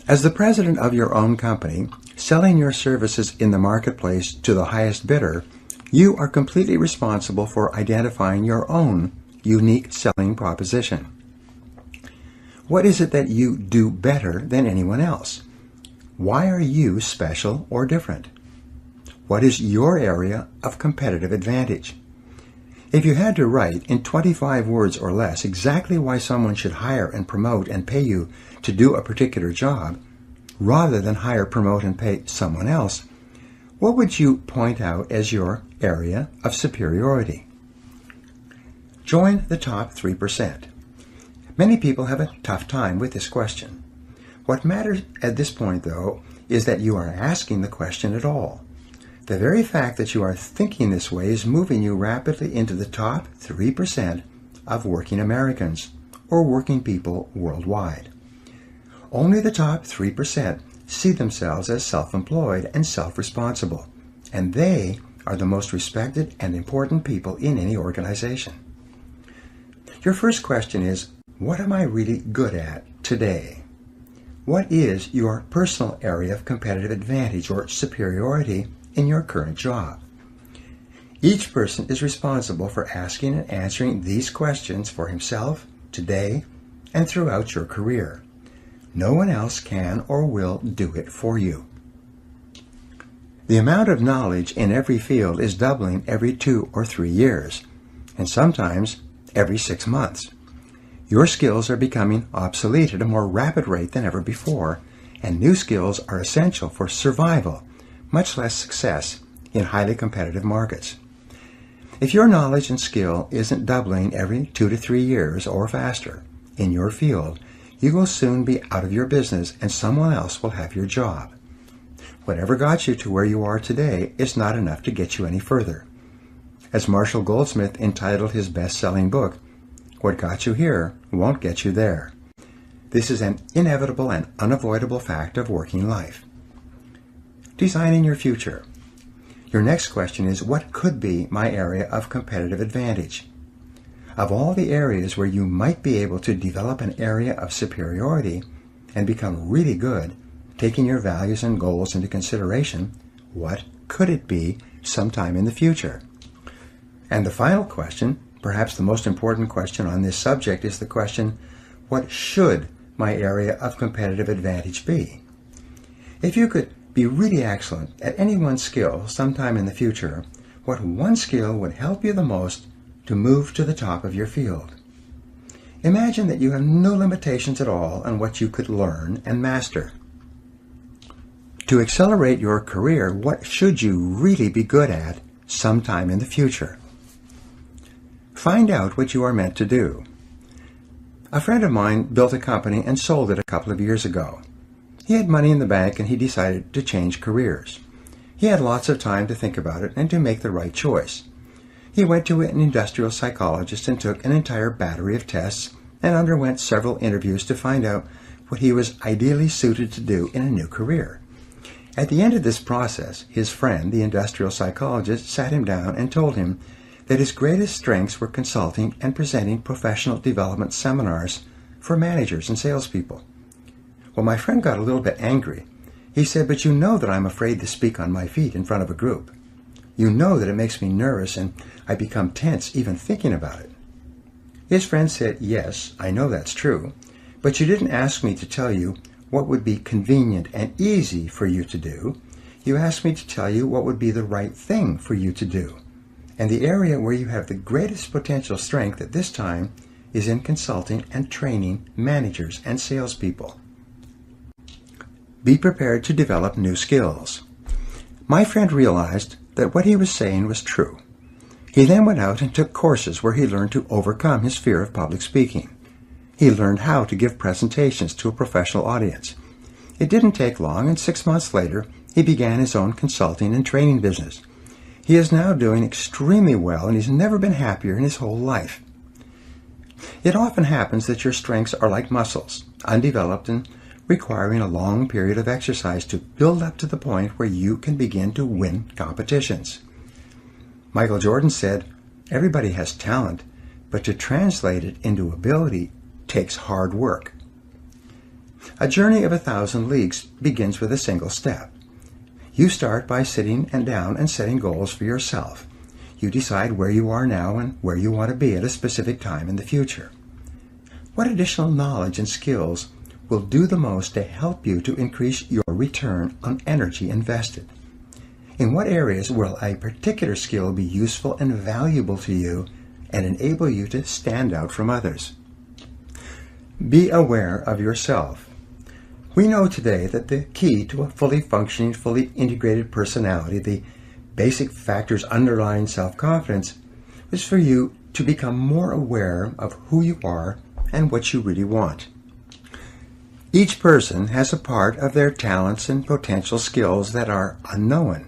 As the president of your own company, selling your services in the marketplace to the highest bidder, you are completely responsible for identifying your own unique selling proposition. What is it that you do better than anyone else? Why are you special or different? What is your area of competitive advantage? If you had to write in 25 words or less exactly why someone should hire and promote and pay you to do a particular job, rather than hire, promote, and pay someone else, what would you point out as your area of superiority? Join the top 3%. Many people have a tough time with this question. What matters at this point, though, is that you are asking the question at all. The very fact that you are thinking this way is moving you rapidly into the top 3% of working Americans or working people worldwide. Only the top 3% see themselves as self-employed and self-responsible, and they are the most respected and important people in any organization. Your first question is, what am I really good at today? What is your personal area of competitive advantage or superiority in your current job? Each person is responsible for asking and answering these questions for himself, today, and throughout your career. No one else can or will do it for you. The amount of knowledge in every field is doubling every 2 or 3 years, and sometimes every 6 months. Your skills are becoming obsolete at a more rapid rate than ever before, and new skills are essential for survival, much less success in highly competitive markets. If your knowledge and skill isn't doubling every 2 to 3 years or faster in your field, you will soon be out of your business and someone else will have your job. Whatever got you to where you are today is not enough to get you any further. As Marshall Goldsmith entitled his best-selling book, "What got you here won't get you there." This is an inevitable and unavoidable fact of working life. designing your future. Your next question is, what could be my area of competitive advantage? Of all the areas where you might be able to develop an area of superiority and become really good, taking your values and goals into consideration, what could it be sometime in the future? And the final question, perhaps the most important question on this subject, is the question, what should my area of competitive advantage be? If you could be really excellent at any one skill sometime in the future, what one skill would help you the most to move to the top of your field? Imagine that you have no limitations at all on what you could learn and master. To accelerate your career, what should you really be good at sometime in the future? Find out what you are meant to do. A friend of mine built a company and sold it a couple of years ago. He had money in the bank and he decided to change careers. He had lots of time to think about it and to make the right choice. He went to an industrial psychologist and took an entire battery of tests and underwent several interviews to find out what he was ideally suited to do in a new career. At the end of this process, his friend, the industrial psychologist, sat him down and told him that his greatest strengths were consulting and presenting professional development seminars for managers and salespeople. Well, my friend got a little bit angry. He said, "But you know that I'm afraid to speak on my feet in front of a group. You know that it makes me nervous and I become tense even thinking about it." His friend said, "Yes, I know that's true, but you didn't ask me to tell you what would be convenient and easy for you to do. You asked me to tell you what would be the right thing for you to do. And the area where you have the greatest potential strength at this time is in consulting and training managers and salespeople. Be prepared to develop new skills." My friend realized that what he was saying was true. He then went out and took courses where he learned to overcome his fear of public speaking. He learned how to give presentations to a professional audience. It didn't take long, and 6 months later, he began his own consulting and training business. He is now doing extremely well, and he's never been happier in his whole life. It often happens that your strengths are like muscles, undeveloped and requiring a long period of exercise to build up to the point where you can begin to win competitions. Michael Jordan said, "Everybody has talent, but to translate it into ability takes hard work." A journey of 1,000 leagues begins with a single step. You start by sitting down and setting goals for yourself. You decide where you are now and where you want to be at a specific time in the future. What additional knowledge and skills will do the most to help you to increase your return on energy invested? In what areas will a particular skill be useful and valuable to you and enable you to stand out from others? Be aware of yourself. We know today that the key to a fully functioning, fully integrated personality, the basic factors underlying self-confidence, is for you to become more aware of who you are and what you really want. Each person has a part of their talents and potential skills that are unknown,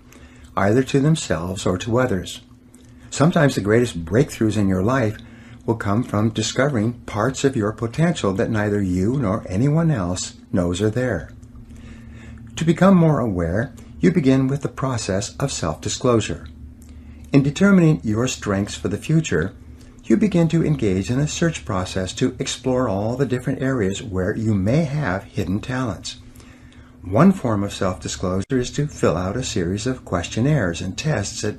either to themselves or to others. Sometimes the greatest breakthroughs in your life will come from discovering parts of your potential that neither you nor anyone else knows are there. To become more aware, you begin with the process of self-disclosure. In determining your strengths for the future, you begin to engage in a search process to explore all the different areas where you may have hidden talents. One form of self-disclosure is to fill out a series of questionnaires and tests that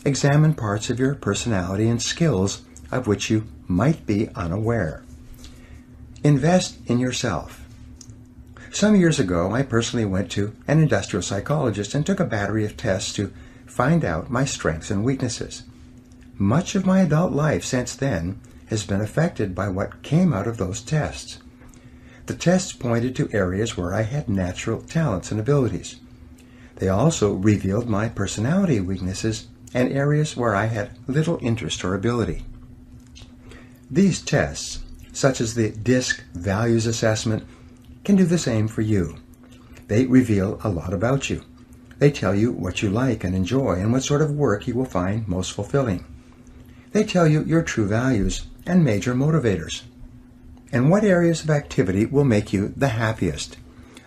examine parts of your personality and skills of which you might be unaware. Invest in yourself. Some years ago, I personally went to an industrial psychologist and took a battery of tests to find out my strengths and weaknesses. Much of my adult life since then has been affected by what came out of those tests. The tests pointed to areas where I had natural talents and abilities. They also revealed my personality weaknesses and areas where I had little interest or ability. These tests, such as the DISC Values Assessment, can do the same for you. They reveal a lot about you. They tell you what you like and enjoy and what sort of work you will find most fulfilling. They tell you your true values and major motivators, and what areas of activity will make you the happiest.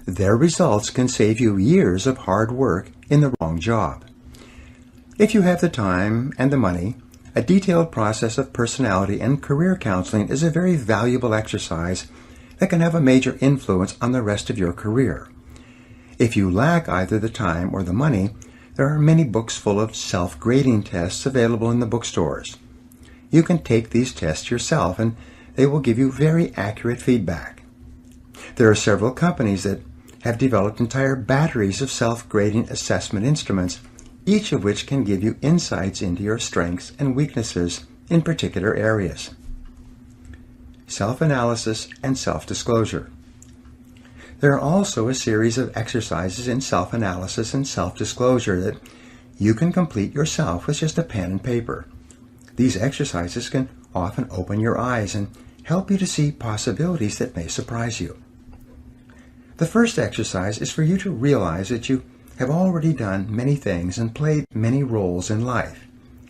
their results can save you years of hard work in the wrong job. If you have the time and the money, a detailed process of personality and career counseling is a very valuable exercise that can have a major influence on the rest of your career. If you lack either the time or the money, there are many books full of self-grading tests available in the bookstores. You can take these tests yourself and they will give you very accurate feedback. There are several companies that have developed entire batteries of self-grading assessment instruments, each of which can give you insights into your strengths and weaknesses in particular areas. Self-analysis and self-disclosure. There are also a series of exercises in self-analysis and self-disclosure that you can complete yourself with just a pen and paper. These exercises can often open your eyes and help you to see possibilities that may surprise you. The first exercise is for you to realize that you have already done many things and played many roles in life.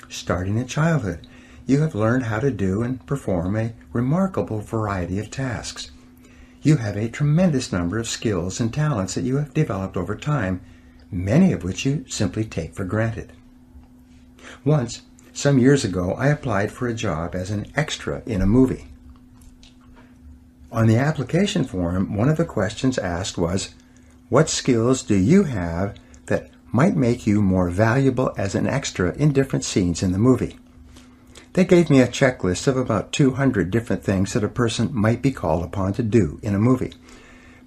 Starting in childhood, you have learned how to do and perform a remarkable variety of tasks. You have a tremendous number of skills and talents that you have developed over time, many of which you simply take for granted. Once, some years ago, I applied for a job as an extra in a movie. On the application form, one of the questions asked was, "What skills do you have that might make you more valuable as an extra in different scenes in the movie?" They gave me a checklist of about 200 different things that a person might be called upon to do in a movie.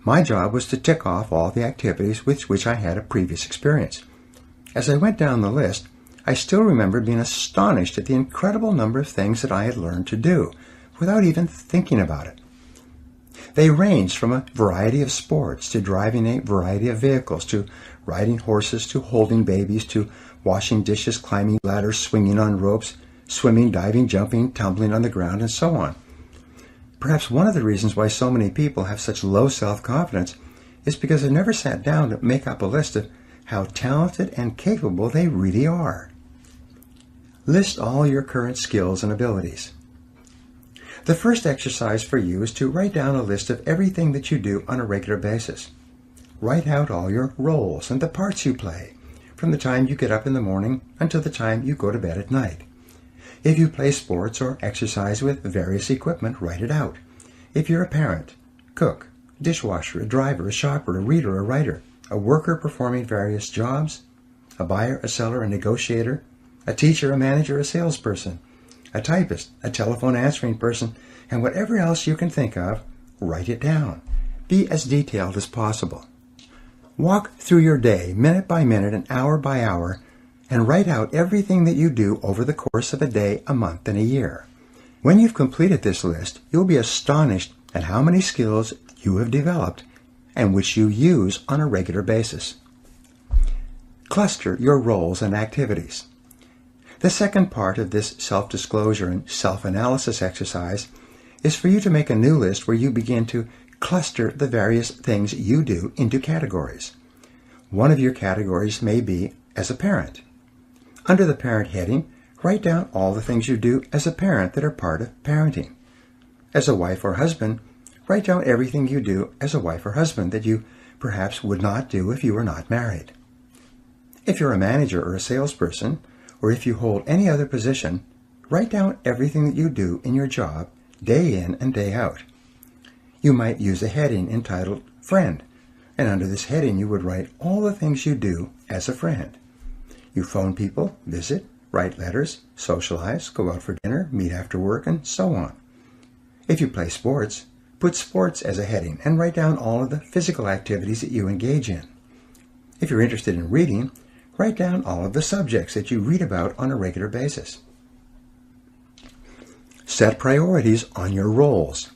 My job was to tick off all the activities with which I had a previous experience. As I went down the list, I still remember being astonished at the incredible number of things that I had learned to do without even thinking about it. They ranged from a variety of sports to driving a variety of vehicles to riding horses to holding babies to washing dishes, climbing ladders, swinging on ropes, swimming, diving, jumping, tumbling on the ground, and so on. Perhaps one of the reasons why so many people have such low self-confidence is because they never sat down to make up a list of how talented and capable they really are. List all your current skills and abilities. The first exercise for you is to write down a list of everything that you do on a regular basis. Write out all your roles and the parts you play, from the time you get up in the morning until the time you go to bed at night. If you play sports or exercise with various equipment, write it out. If you're a parent, cook, dishwasher, a driver, a shopper, a reader, a writer, a worker performing various jobs, a buyer, a seller, a negotiator, a teacher, a manager, a salesperson, a typist, a telephone answering person, and whatever else you can think of, write it down. Be as detailed as possible. Walk through your day, minute by minute and hour by hour, and write out everything that you do over the course of a day, a month, and a year. When you've completed this list, you'll be astonished at how many skills you have developed and which you use on a regular basis. Cluster your roles and activities. The second part of this self-disclosure and self-analysis exercise is for you to make a new list where you begin to cluster the various things you do into categories. One of your categories may be as a parent. Under the parent heading, write down all the things you do as a parent that are part of parenting. As a wife or husband, write down everything you do as a wife or husband that you perhaps would not do if you were not married. If you're a manager or a salesperson, or if you hold any other position, write down everything that you do in your job, day in and day out. You might use a heading entitled Friend, and under this heading you would write all the things you do as a friend. You phone people, visit, write letters, socialize, go out for dinner, meet after work, and so on. If you play sports, put sports as a heading and write down all of the physical activities that you engage in. If you're interested in reading, write down all of the subjects that you read about on a regular basis. Set priorities on your roles.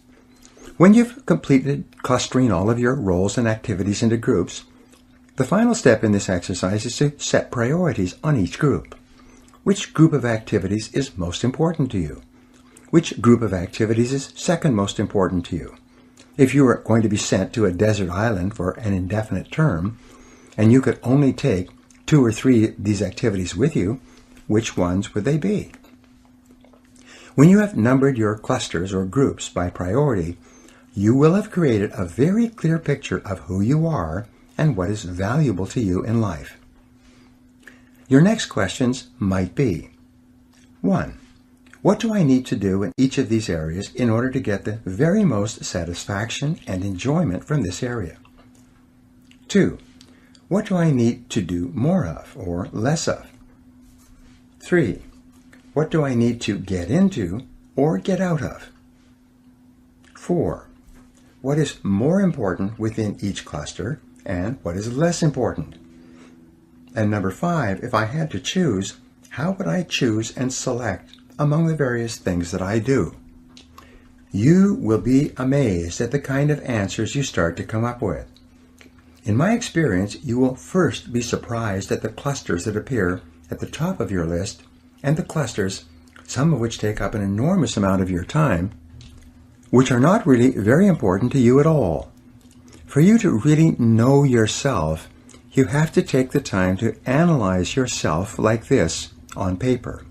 When you've completed clustering all of your roles and activities into groups, the final step in this exercise is to set priorities on each group. Which group of activities is most important to you? Which group of activities is second most important to you? If you were going to be sent to a desert island for an indefinite term, and you could only take 2 or 3 of these activities with you, which ones would they be? When you have numbered your clusters or groups by priority, you will have created a very clear picture of who you are and what is valuable to you in life. Your next questions might be: 1. What do I need to do in each of these areas in order to get the very most satisfaction and enjoyment from this area? 2. What do I need to do more of or less of? 3. What do I need to get into or get out of? 4. What is more important within each cluster and what is less important? And number 5, if I had to choose, how would I choose and select among the various things that I do? You will be amazed at the kind of answers you start to come up with. In my experience, you will first be surprised at the clusters that appear at the top of your list and the clusters, some of which take up an enormous amount of your time, which are not really very important to you at all. For you to really know yourself, you have to take the time to analyze yourself like this on paper.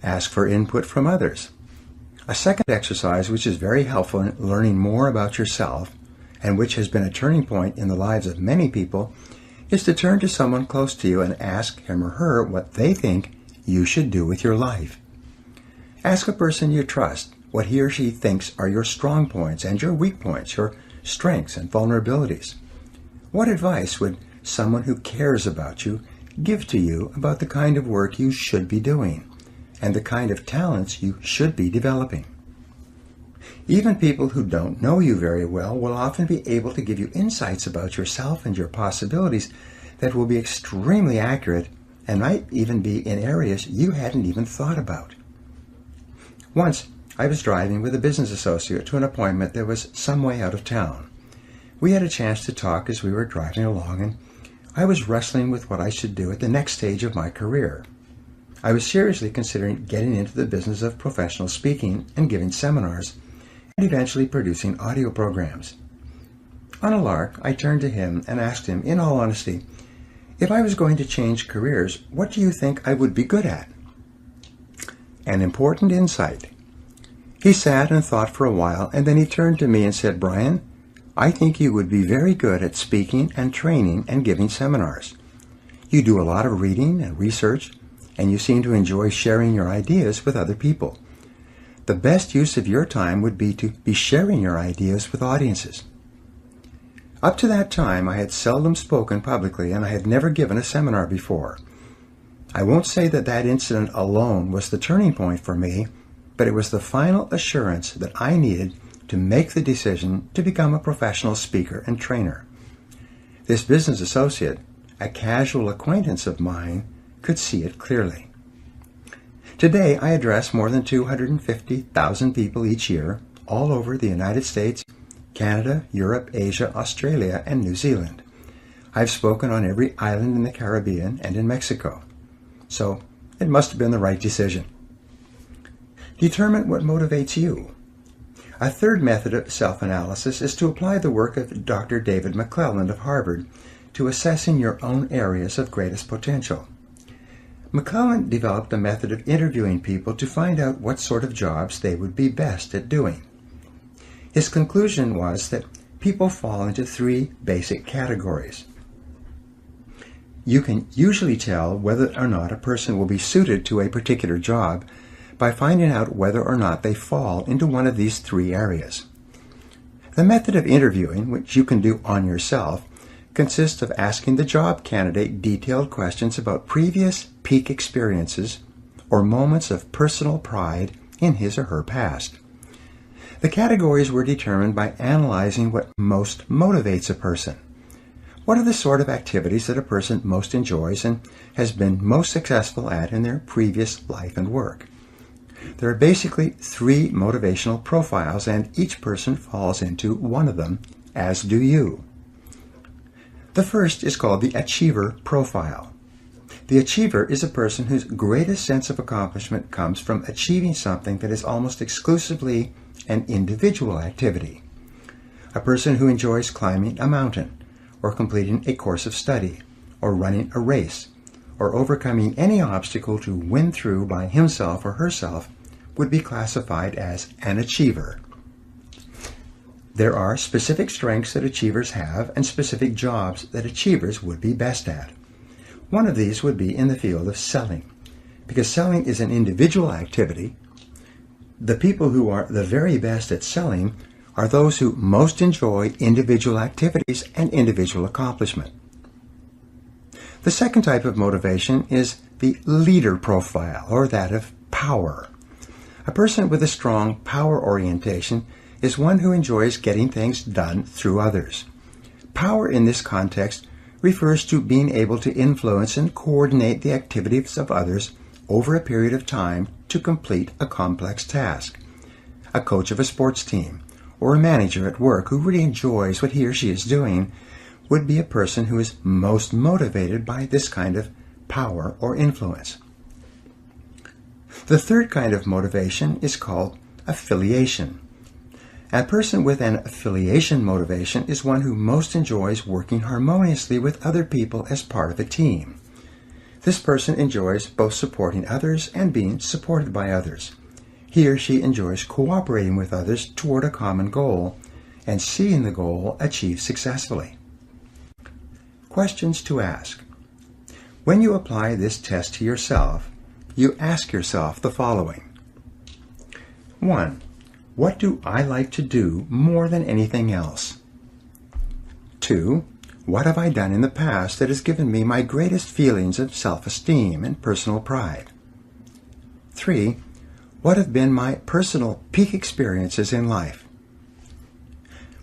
Ask for input from others. A second exercise which is very helpful in learning more about yourself and which has been a turning point in the lives of many people is to turn to someone close to you and ask him or her what they think you should do with your life. Ask a person you trust what he or she thinks are your strong points and your weak points, your strengths and vulnerabilities. What advice would someone who cares about you give to you about the kind of work you should be doing and the kind of talents you should be developing? Even people who don't know you very well will often be able to give you insights about yourself and your possibilities that will be extremely accurate and might even be in areas you hadn't even thought about. Once, I was driving with a business associate to an appointment that was some way out of town. We had a chance to talk as we were driving along, and I was wrestling with what I should do at the next stage of my career. I was seriously considering getting into the business of professional speaking and giving seminars, and eventually producing audio programs. On a lark, I turned to him and asked him, in all honesty, if I was going to change careers, what do you think I would be good at? An important insight. He sat and thought for a while, and then he turned to me and said, "Brian, I think you would be very good at speaking and training and giving seminars. You do a lot of reading and research, and you seem to enjoy sharing your ideas with other people. The best use of your time would be to be sharing your ideas with audiences." Up to that time, I had seldom spoken publicly, and I had never given a seminar before. I won't say that that incident alone was the turning point for me, but it was the final assurance that I needed to make the decision to become a professional speaker and trainer. This business associate, a casual acquaintance of mine, could see it clearly. Today, I address more than 250,000 people each year, all over the United States, Canada, Europe, Asia, Australia, and New Zealand. I've spoken on every island in the Caribbean and in Mexico. So, it must have been the right decision. Determine what motivates you. A third method of self-analysis is to apply the work of Dr. David McClelland of Harvard to assessing your own areas of greatest potential. McClelland developed a method of interviewing people to find out what sort of jobs they would be best at doing. His conclusion was that people fall into 3 basic categories. You can usually tell whether or not a person will be suited to a particular job by finding out whether or not they fall into one of these 3 areas. The method of interviewing, which you can do on yourself, consists of asking the job candidate detailed questions about previous peak experiences or moments of personal pride in his or her past. The categories were determined by analyzing what most motivates a person. What are the sort of activities that a person most enjoys and has been most successful at in their previous life and work? There are basically 3 motivational profiles, and each person falls into one of them, as do you. The first is called the achiever profile. The achiever is a person whose greatest sense of accomplishment comes from achieving something that is almost exclusively an individual activity. A person who enjoys climbing a mountain, or completing a course of study, or running a race, or overcoming any obstacle to win through by himself or herself would be classified as an achiever. There are specific strengths that achievers have and specific jobs that achievers would be best at. One of these would be in the field of selling. Because selling is an individual activity, the people who are the very best at selling are those who most enjoy individual activities and individual accomplishment. The second type of motivation is the leader profile, or that of power. A person with a strong power orientation is one who enjoys getting things done through others. Power in this context refers to being able to influence and coordinate the activities of others over a period of time to complete a complex task. A coach of a sports team or a manager at work who really enjoys what he or she is doing would be a person who is most motivated by this kind of power or influence. The third kind of motivation is called affiliation. A person with an affiliation motivation is one who most enjoys working harmoniously with other people as part of a team. This person enjoys both supporting others and being supported by others. He or she enjoys cooperating with others toward a common goal and seeing the goal achieved successfully. Questions to ask. When you apply this test to yourself, you ask yourself the following. 1. What do I like to do more than anything else? 2. What have I done in the past that has given me my greatest feelings of self-esteem and personal pride? 3. What have been my personal peak experiences in life?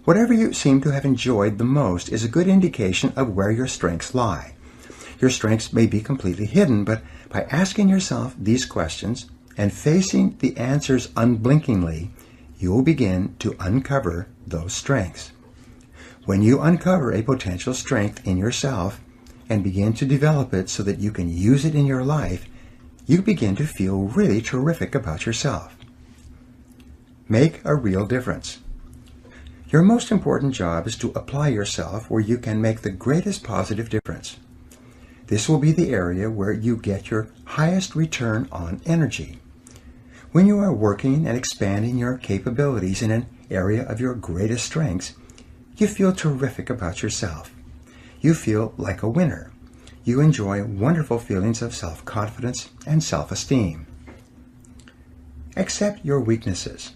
Whatever you seem to have enjoyed the most is a good indication of where your strengths lie. Your strengths may be completely hidden, but by asking yourself these questions and facing the answers unblinkingly, you will begin to uncover those strengths. When you uncover a potential strength in yourself and begin to develop it so that you can use it in your life, you begin to feel really terrific about yourself. Make a real difference. Your most important job is to apply yourself where you can make the greatest positive difference. This will be the area where you get your highest return on energy. When you are working and expanding your capabilities in an area of your greatest strengths, you feel terrific about yourself. You feel like a winner. You enjoy wonderful feelings of self-confidence and self-esteem. Accept your weaknesses.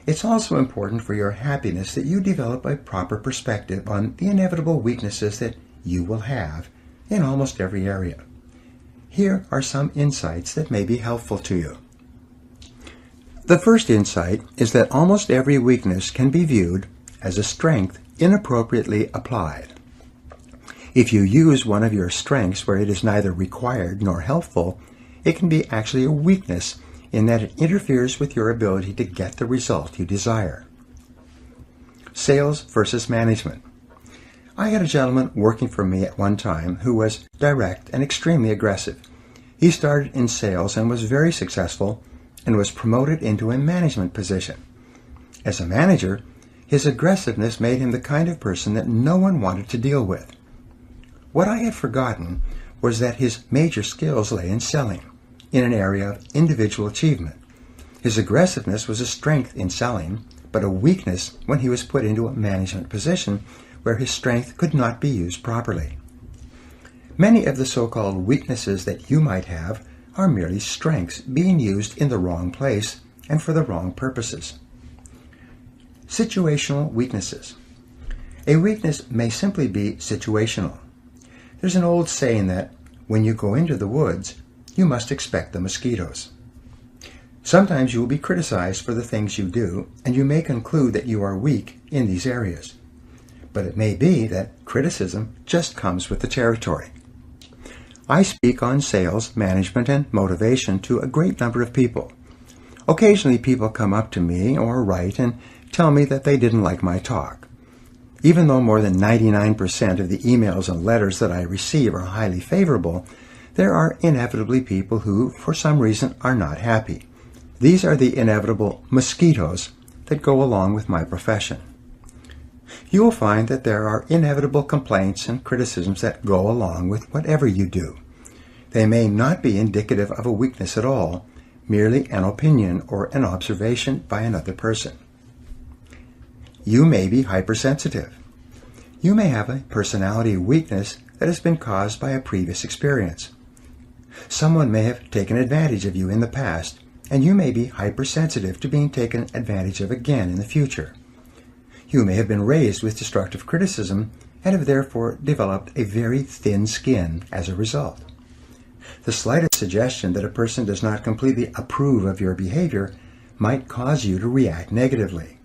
It's also important for your happiness that you develop a proper perspective on the inevitable weaknesses that you will have in almost every area. Here are some insights that may be helpful to you. The first insight is that almost every weakness can be viewed as a strength inappropriately applied. If you use one of your strengths where it is neither required nor helpful, it can be actually a weakness in that it interferes with your ability to get the result you desire. Sales versus management. I had a gentleman working for me at one time who was direct and extremely aggressive. He started in sales and was very successful and was promoted into a management position. As a manager, his aggressiveness made him the kind of person that no one wanted to deal with. What I had forgotten was that his major skills lay in selling, in an area of individual achievement. His aggressiveness was a strength in selling, but a weakness when he was put into a management position where his strength could not be used properly. Many of the so-called weaknesses that you might have are merely strengths being used in the wrong place and for the wrong purposes. Situational weaknesses. A weakness may simply be situational. There's an old saying that when you go into the woods, you must expect the mosquitoes. Sometimes you will be criticized for the things you do, and you may conclude that you are weak in these areas. But it may be that criticism just comes with the territory. I speak on sales, management, and motivation to a great number of people. Occasionally people come up to me or write and tell me that they didn't like my talk. Even though more than 99% of the emails and letters that I receive are highly favorable, there are inevitably people who, for some reason, are not happy. These are the inevitable mosquitoes that go along with my profession. You will find that there are inevitable complaints and criticisms that go along with whatever you do. They may not be indicative of a weakness at all, merely an opinion or an observation by another person. You may be hypersensitive. You may have a personality weakness that has been caused by a previous experience. Someone may have taken advantage of you in the past, and you may be hypersensitive to being taken advantage of again in the future. You may have been raised with destructive criticism and have therefore developed a very thin skin as a result. The slightest suggestion that a person does not completely approve of your behavior might cause you to react negatively.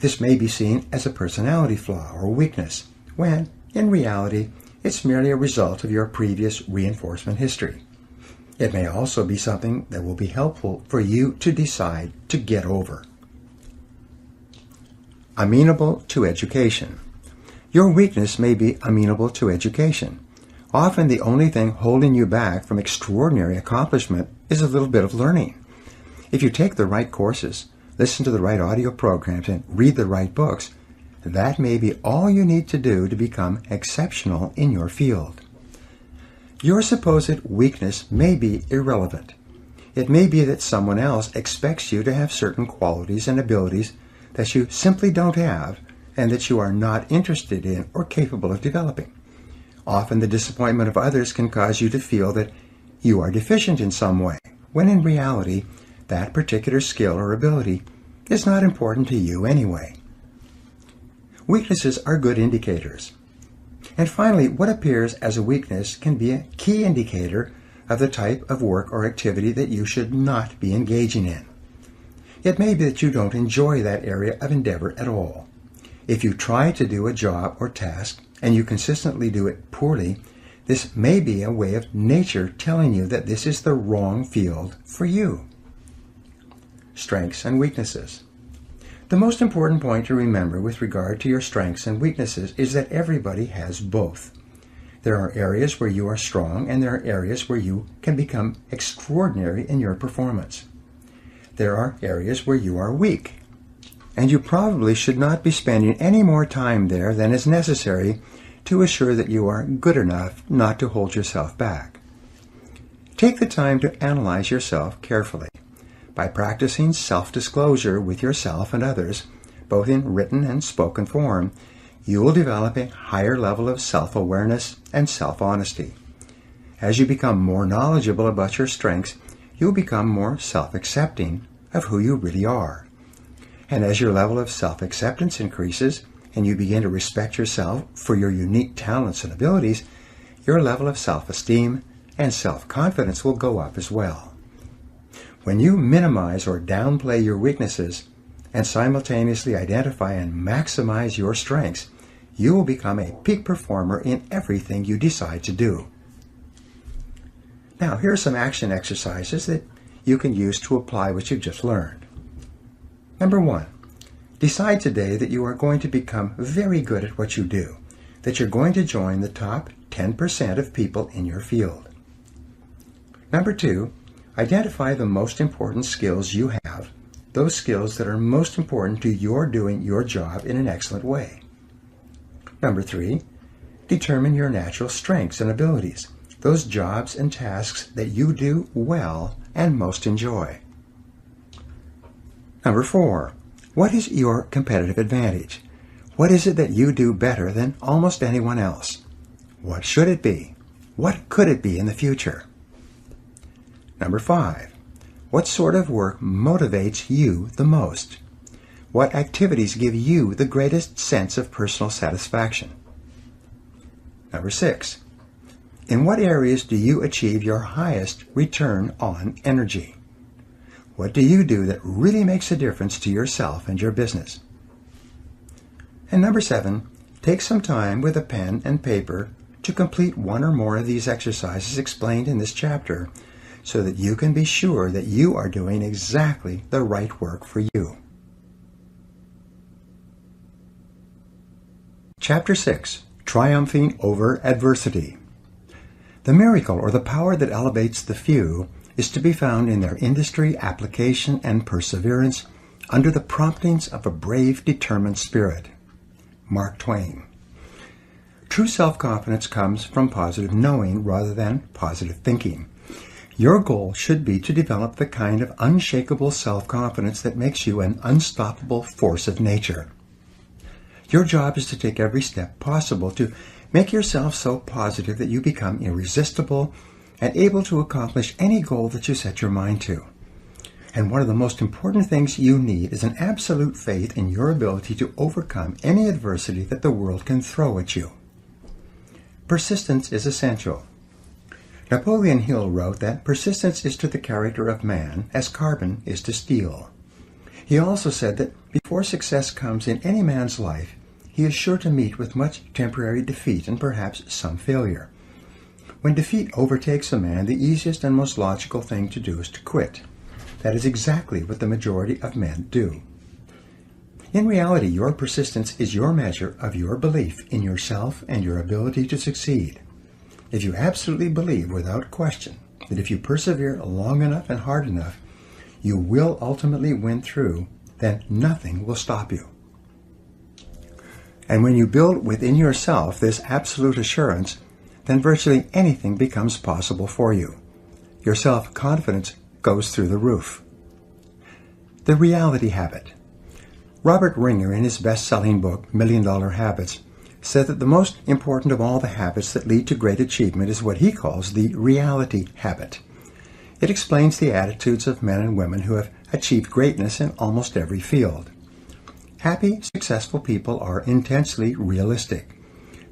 This may be seen as a personality flaw or weakness, when, in reality, it's merely a result of your previous reinforcement history. It may also be something that will be helpful for you to decide to get over. Amenable to education. Your weakness may be amenable to education. Often the only thing holding you back from extraordinary accomplishment is a little bit of learning. If you take the right courses, listen to the right audio programs, and read the right books, that may be all you need to do to become exceptional in your field. Your supposed weakness may be irrelevant. It may be that someone else expects you to have certain qualities and abilities that you simply don't have and that you are not interested in or capable of developing. Often the disappointment of others can cause you to feel that you are deficient in some way, when in reality, that particular skill or ability is not important to you anyway. Weaknesses are good indicators. And finally, what appears as a weakness can be a key indicator of the type of work or activity that you should not be engaging in. It may be that you don't enjoy that area of endeavor at all. If you try to do a job or task and you consistently do it poorly, this may be a way of nature telling you that this is the wrong field for you. Strengths and weaknesses. The most important point to remember with regard to your strengths and weaknesses is that everybody has both. There are areas where you are strong and there are areas where you can become extraordinary in your performance. There are areas where you are weak, and you probably should not be spending any more time there than is necessary to assure that you are good enough not to hold yourself back. Take the time to analyze yourself carefully. By practicing self-disclosure with yourself and others, both in written and spoken form, you will develop a higher level of self-awareness and self-honesty. As you become more knowledgeable about your strengths, you'll become more self-accepting of who you really are. And as your level of self-acceptance increases, and you begin to respect yourself for your unique talents and abilities, your level of self-esteem and self-confidence will go up as well. When you minimize or downplay your weaknesses and simultaneously identify and maximize your strengths, you will become a peak performer in everything you decide to do. Now, here are some action exercises that you can use to apply what you've just learned. Number 1, decide today that you are going to become very good at what you do, that you're going to join the top 10% of people in your field. Number 2, identify the most important skills you have, those skills that are most important to your doing your job in an excellent way. Number 3, determine your natural strengths and abilities, those jobs and tasks that you do well and most enjoy. Number 4, what is your competitive advantage? What is it that you do better than almost anyone else? What should it be? What could it be in the future? Number 5, what sort of work motivates you the most? What activities give you the greatest sense of personal satisfaction? Number 6, in what areas do you achieve your highest return on energy? What do you do that really makes a difference to yourself and your business? And number 7, take some time with a pen and paper to complete one or more of these exercises explained in this chapter, so that you can be sure that you are doing exactly the right work for you. Chapter 6, Triumphing Over Adversity. The miracle or the power that elevates the few is to be found in their industry, application, and perseverance under the promptings of a brave, determined spirit. Mark Twain. True self-confidence comes from positive knowing rather than positive thinking. Your goal should be to develop the kind of unshakable self-confidence that makes you an unstoppable force of nature. Your job is to take every step possible to make yourself so positive that you become irresistible and able to accomplish any goal that you set your mind to. And one of the most important things you need is an absolute faith in your ability to overcome any adversity that the world can throw at you. Persistence is essential. Napoleon Hill wrote that persistence is to the character of man as carbon is to steel. He also said that before success comes in any man's life, he is sure to meet with much temporary defeat and perhaps some failure. When defeat overtakes a man, the easiest and most logical thing to do is to quit. That is exactly what the majority of men do. In reality, your persistence is your measure of your belief in yourself and your ability to succeed. If you absolutely believe without question that if you persevere long enough and hard enough, you will ultimately win through, then nothing will stop you. And when you build within yourself this absolute assurance, then virtually anything becomes possible for you. Your self-confidence goes through the roof. The reality habit. Robert Ringer, in his best-selling book, $1 Million Habits, said that the most important of all the habits that lead to great achievement is what he calls the reality habit. It explains the attitudes of men and women who have achieved greatness in almost every field. Happy, successful people are intensely realistic.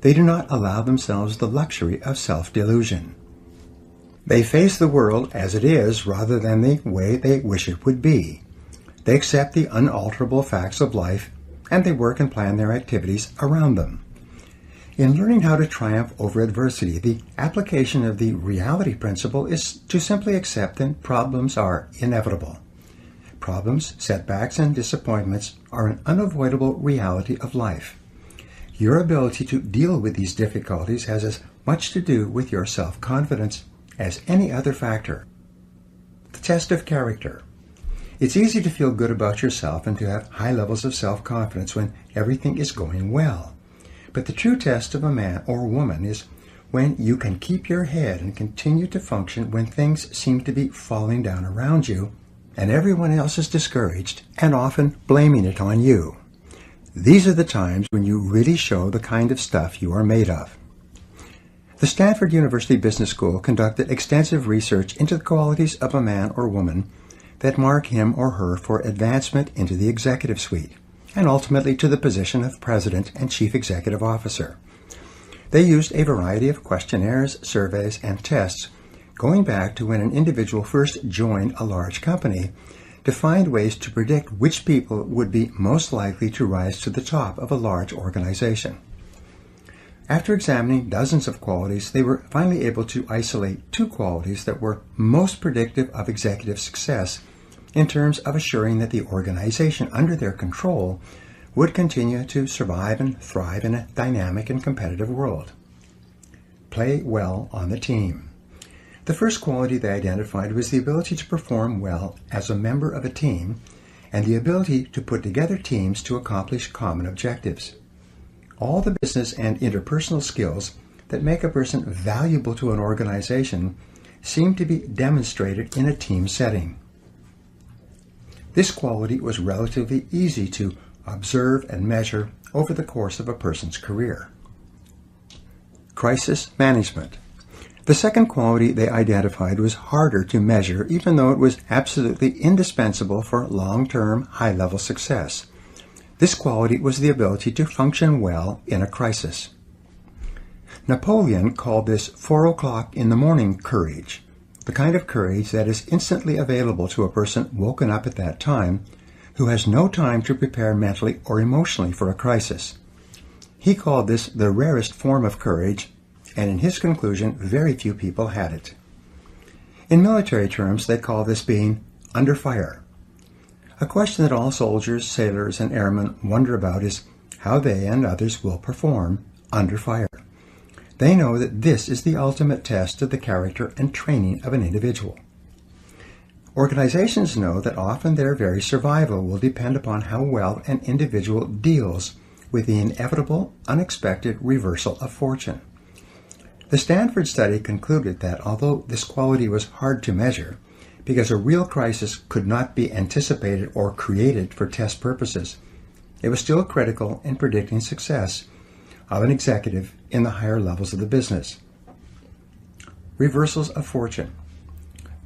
They do not allow themselves the luxury of self-delusion. They face the world as it is rather than the way they wish it would be. They accept the unalterable facts of life, and they work and plan their activities around them. In learning how to triumph over adversity, the application of the reality principle is to simply accept that problems are inevitable. Problems, setbacks, and disappointments are an unavoidable reality of life. Your ability to deal with these difficulties has as much to do with your self-confidence as any other factor. The test of character. It's easy to feel good about yourself and to have high levels of self-confidence when everything is going well. But the true test of a man or woman is when you can keep your head and continue to function when things seem to be falling down around you and everyone else is discouraged and often blaming it on you. These are the times when you really show the kind of stuff you are made of. The Stanford University Business School conducted extensive research into the qualities of a man or woman that mark him or her for advancement into the executive suite, and ultimately to the position of President and Chief Executive Officer. They used a variety of questionnaires, surveys, and tests going back to when an individual first joined a large company to find ways to predict which people would be most likely to rise to the top of a large organization. After examining dozens of qualities, they were finally able to isolate 2 qualities that were most predictive of executive success in terms of assuring that the organization under their control would continue to survive and thrive in a dynamic and competitive world. Play well on the team. The first quality they identified was the ability to perform well as a member of a team and the ability to put together teams to accomplish common objectives. All the business and interpersonal skills that make a person valuable to an organization seem to be demonstrated in a team setting. This quality was relatively easy to observe and measure over the course of a person's career. Crisis management. The second quality they identified was harder to measure, even though it was absolutely indispensable for long-term, high-level success. This quality was the ability to function well in a crisis. Napoleon called this 4 o'clock in the morning courage, the kind of courage that is instantly available to a person woken up at that time who has no time to prepare mentally or emotionally for a crisis. He called this the rarest form of courage, and in his conclusion, very few people had it. In military terms, they call this being under fire. A question that all soldiers, sailors, and airmen wonder about is how they and others will perform under fire. They know that this is the ultimate test of the character and training of an individual. Organizations know that often their very survival will depend upon how well an individual deals with the inevitable, unexpected reversal of fortune. The Stanford study concluded that although this quality was hard to measure, because a real crisis could not be anticipated or created for test purposes, it was still critical in predicting success of an executive in the higher levels of the business. Reversals of fortune.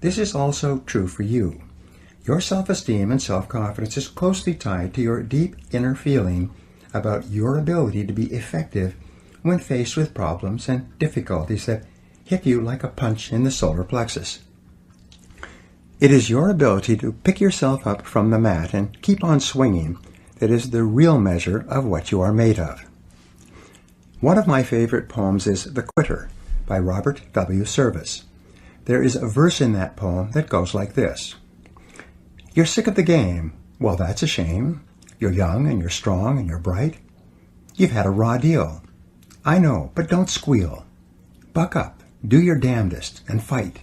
This is also true for you. Your self-esteem and self-confidence is closely tied to your deep inner feeling about your ability to be effective when faced with problems and difficulties that hit you like a punch in the solar plexus. It is your ability to pick yourself up from the mat and keep on swinging that is the real measure of what you are made of. One of my favorite poems is The Quitter by Robert W. Service. There is a verse in that poem that goes like this. You're sick of the game. Well, that's a shame. You're young and you're strong and you're bright. You've had a raw deal. I know, but don't squeal. Buck up, do your damnedest, and fight.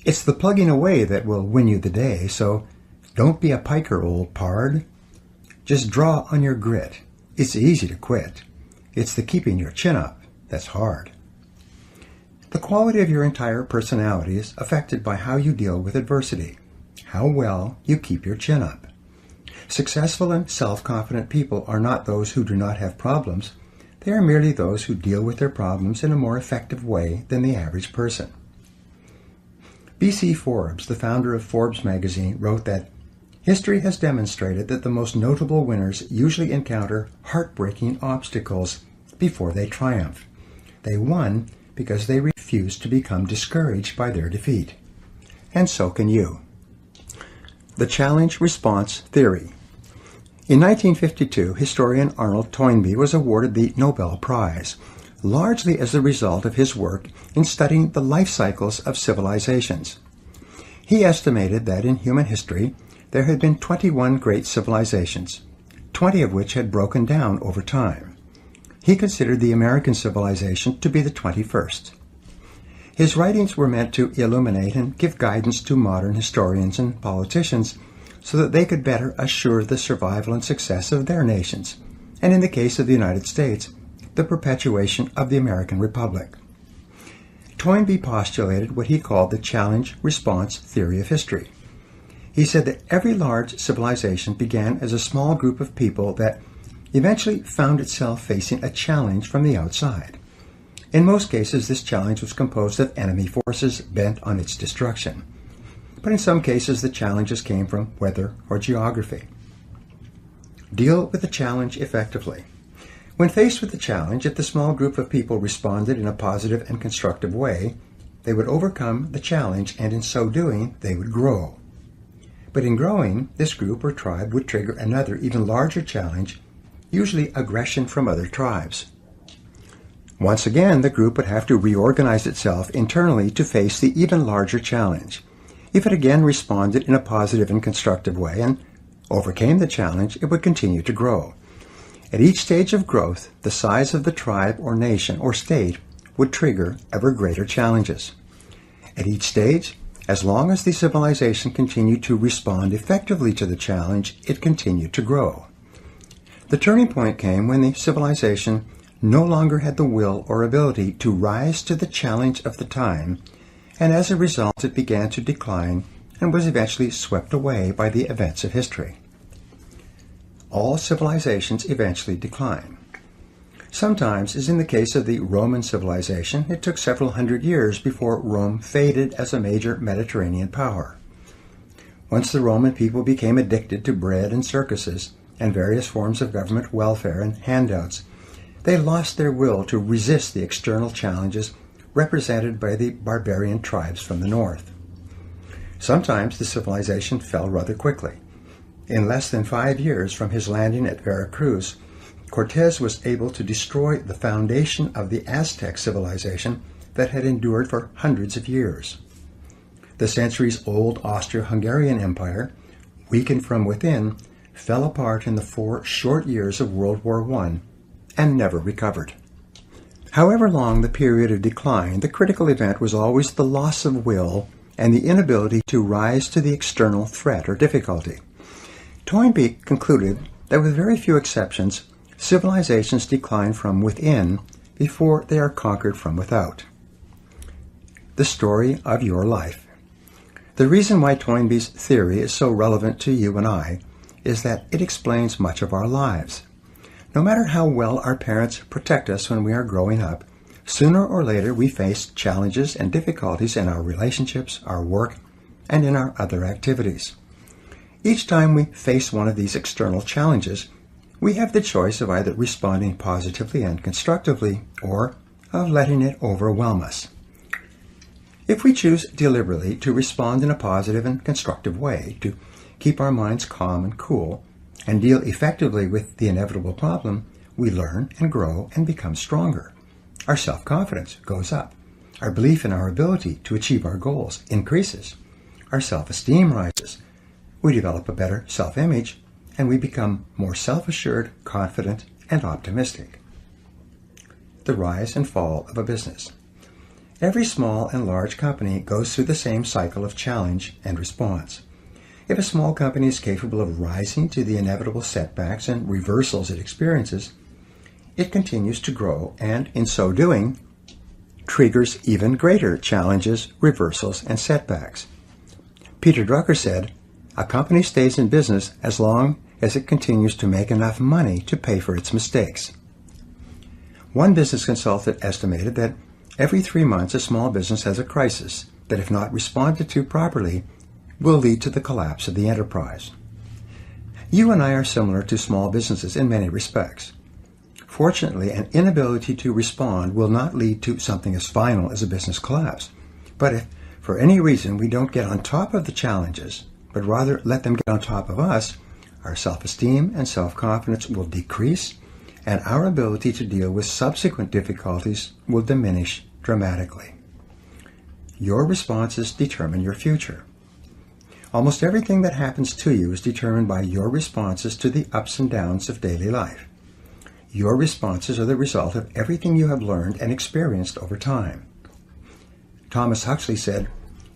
It's the plugging away that will win you the day, so don't be a piker, old pard. Just draw on your grit. It's easy to quit. It's the keeping your chin up that's hard. The quality of your entire personality is affected by how you deal with adversity, how well you keep your chin up. Successful and self-confident people are not those who do not have problems. They are merely those who deal with their problems in a more effective way than the average person. B.C. Forbes, the founder of Forbes magazine, wrote that history has demonstrated that the most notable winners usually encounter heartbreaking obstacles before they triumph. They won because they refused to become discouraged by their defeat. And so can you. The challenge-response theory. In 1952, historian Arnold Toynbee was awarded the Nobel Prize, largely as a result of his work in studying the life cycles of civilizations. He estimated that in human history, there had been 21 great civilizations, 20 of which had broken down over time. He considered the American civilization to be the 21st. His writings were meant to illuminate and give guidance to modern historians and politicians so that they could better assure the survival and success of their nations, and in the case of the United States, the perpetuation of the American Republic. Toynbee postulated what he called the challenge-response theory of history. He said that every large civilization began as a small group of people that eventually found itself facing a challenge from the outside. In most cases, this challenge was composed of enemy forces bent on its destruction. But in some cases, the challenges came from weather or geography. Deal with the challenge effectively. When faced with the challenge, if the small group of people responded in a positive and constructive way, they would overcome the challenge, and in so doing, they would grow. But in growing, this group or tribe would trigger another, even larger challenge, usually aggression from other tribes. Once again, the group would have to reorganize itself internally to face the even larger challenge. If it again responded in a positive and constructive way and overcame the challenge, it would continue to grow. At each stage of growth, the size of the tribe or nation or state would trigger ever greater challenges. At each stage, as long as the civilization continued to respond effectively to the challenge, it continued to grow. The turning point came when the civilization no longer had the will or ability to rise to the challenge of the time, and as a result it began to decline and was eventually swept away by the events of history. All civilizations eventually decline. Sometimes, as in the case of the Roman civilization, it took several hundred years before Rome faded as a major Mediterranean power. Once the Roman people became addicted to bread and circuses and various forms of government welfare and handouts, they lost their will to resist the external challenges represented by the barbarian tribes from the north. Sometimes the civilization fell rather quickly. In less than 5 years from his landing at Veracruz, Cortés was able to destroy the foundation of the Aztec civilization that had endured for hundreds of years. The centuries-old Austro-Hungarian Empire, weakened from within, fell apart in the 4 short years of World War I and never recovered. However long the period of decline, the critical event was always the loss of will and the inability to rise to the external threat or difficulty. Toynbee concluded that with very few exceptions, civilizations decline from within before they are conquered from without. The story of your life. The reason why Toynbee's theory is so relevant to you and I is that it explains much of our lives. No matter how well our parents protect us when we are growing up, sooner or later we face challenges and difficulties in our relationships, our work, and in our other activities. Each time we face one of these external challenges, we have the choice of either responding positively and constructively or of letting it overwhelm us. If we choose deliberately to respond in a positive and constructive way, to keep our minds calm and cool, and deal effectively with the inevitable problem, we learn and grow and become stronger. Our self-confidence goes up. Our belief in our ability to achieve our goals increases. Our self-esteem rises. We develop a better self-image, and we become more self-assured, confident, and optimistic. The rise and fall of a business. Every small and large company goes through the same cycle of challenge and response. If a small company is capable of rising to the inevitable setbacks and reversals it experiences, it continues to grow and, in so doing, triggers even greater challenges, reversals, and setbacks. Peter Drucker said, "A company stays in business as long as it continues to make enough money to pay for its mistakes." One business consultant estimated that every 3 months a small business has a crisis that, if not responded to properly, will lead to the collapse of the enterprise. You and I are similar to small businesses in many respects. Fortunately, an inability to respond will not lead to something as final as a business collapse. But if, for any reason, we don't get on top of the challenges, but rather let them get on top of us, our self-esteem and self-confidence will decrease, and our ability to deal with subsequent difficulties will diminish dramatically. Your responses determine your future. Almost everything that happens to you is determined by your responses to the ups and downs of daily life. Your responses are the result of everything you have learned and experienced over time. Thomas Huxley said,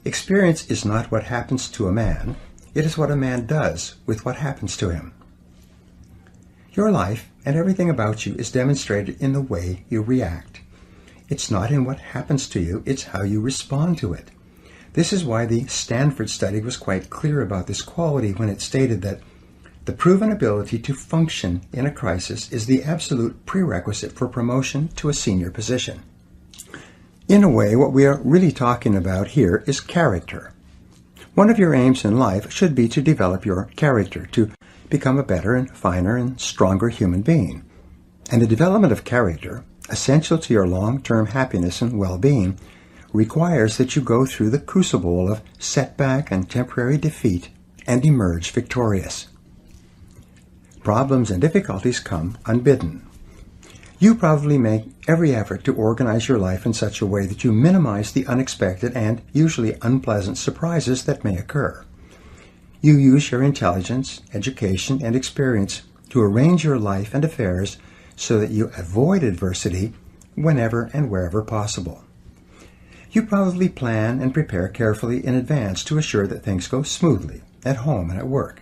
"Experience is not what happens to a man, it is what a man does with what happens to him." Your life and everything about you is demonstrated in the way you react. It's not in what happens to you, it's how you respond to it. This is why the Stanford study was quite clear about this quality when it stated that the proven ability to function in a crisis is the absolute prerequisite for promotion to a senior position. In a way, what we are really talking about here is character. One of your aims in life should be to develop your character, to become a better and finer and stronger human being. And the development of character, essential to your long-term happiness and well-being, requires that you go through the crucible of setback and temporary defeat and emerge victorious. Problems and difficulties come unbidden. You probably make every effort to organize your life in such a way that you minimize the unexpected and usually unpleasant surprises that may occur. You use your intelligence, education, and experience to arrange your life and affairs so that you avoid adversity whenever and wherever possible. You probably plan and prepare carefully in advance to assure that things go smoothly at home and at work.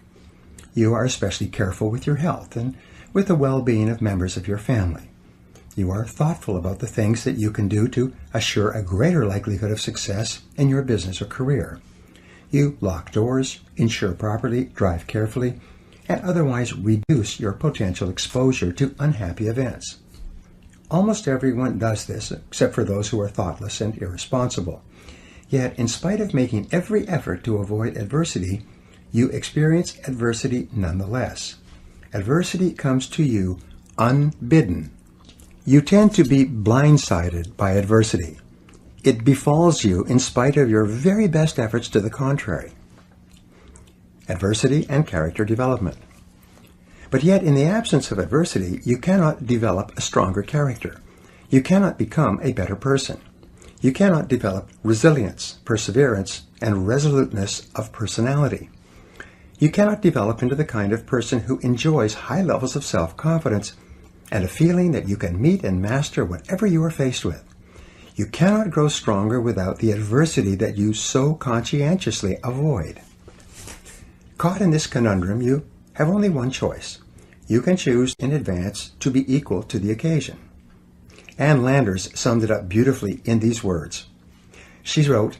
You are especially careful with your health and with the well-being of members of your family. You are thoughtful about the things that you can do to assure a greater likelihood of success in your business or career. You lock doors, insure properly, drive carefully, and otherwise reduce your potential exposure to unhappy events. Almost everyone does this, except for those who are thoughtless and irresponsible. Yet, in spite of making every effort to avoid adversity, you experience adversity nonetheless. Adversity comes to you unbidden. You tend to be blindsided by adversity. It befalls you in spite of your very best efforts to the contrary. Adversity and character development. But yet, in the absence of adversity, you cannot develop a stronger character. You cannot become a better person. You cannot develop resilience, perseverance, and resoluteness of personality. You cannot develop into the kind of person who enjoys high levels of self-confidence and a feeling that you can meet and master whatever you are faced with. You cannot grow stronger without the adversity that you so conscientiously avoid. Caught in this conundrum, you have only one choice. You can choose in advance to be equal to the occasion. Ann Landers summed it up beautifully in these words. She wrote,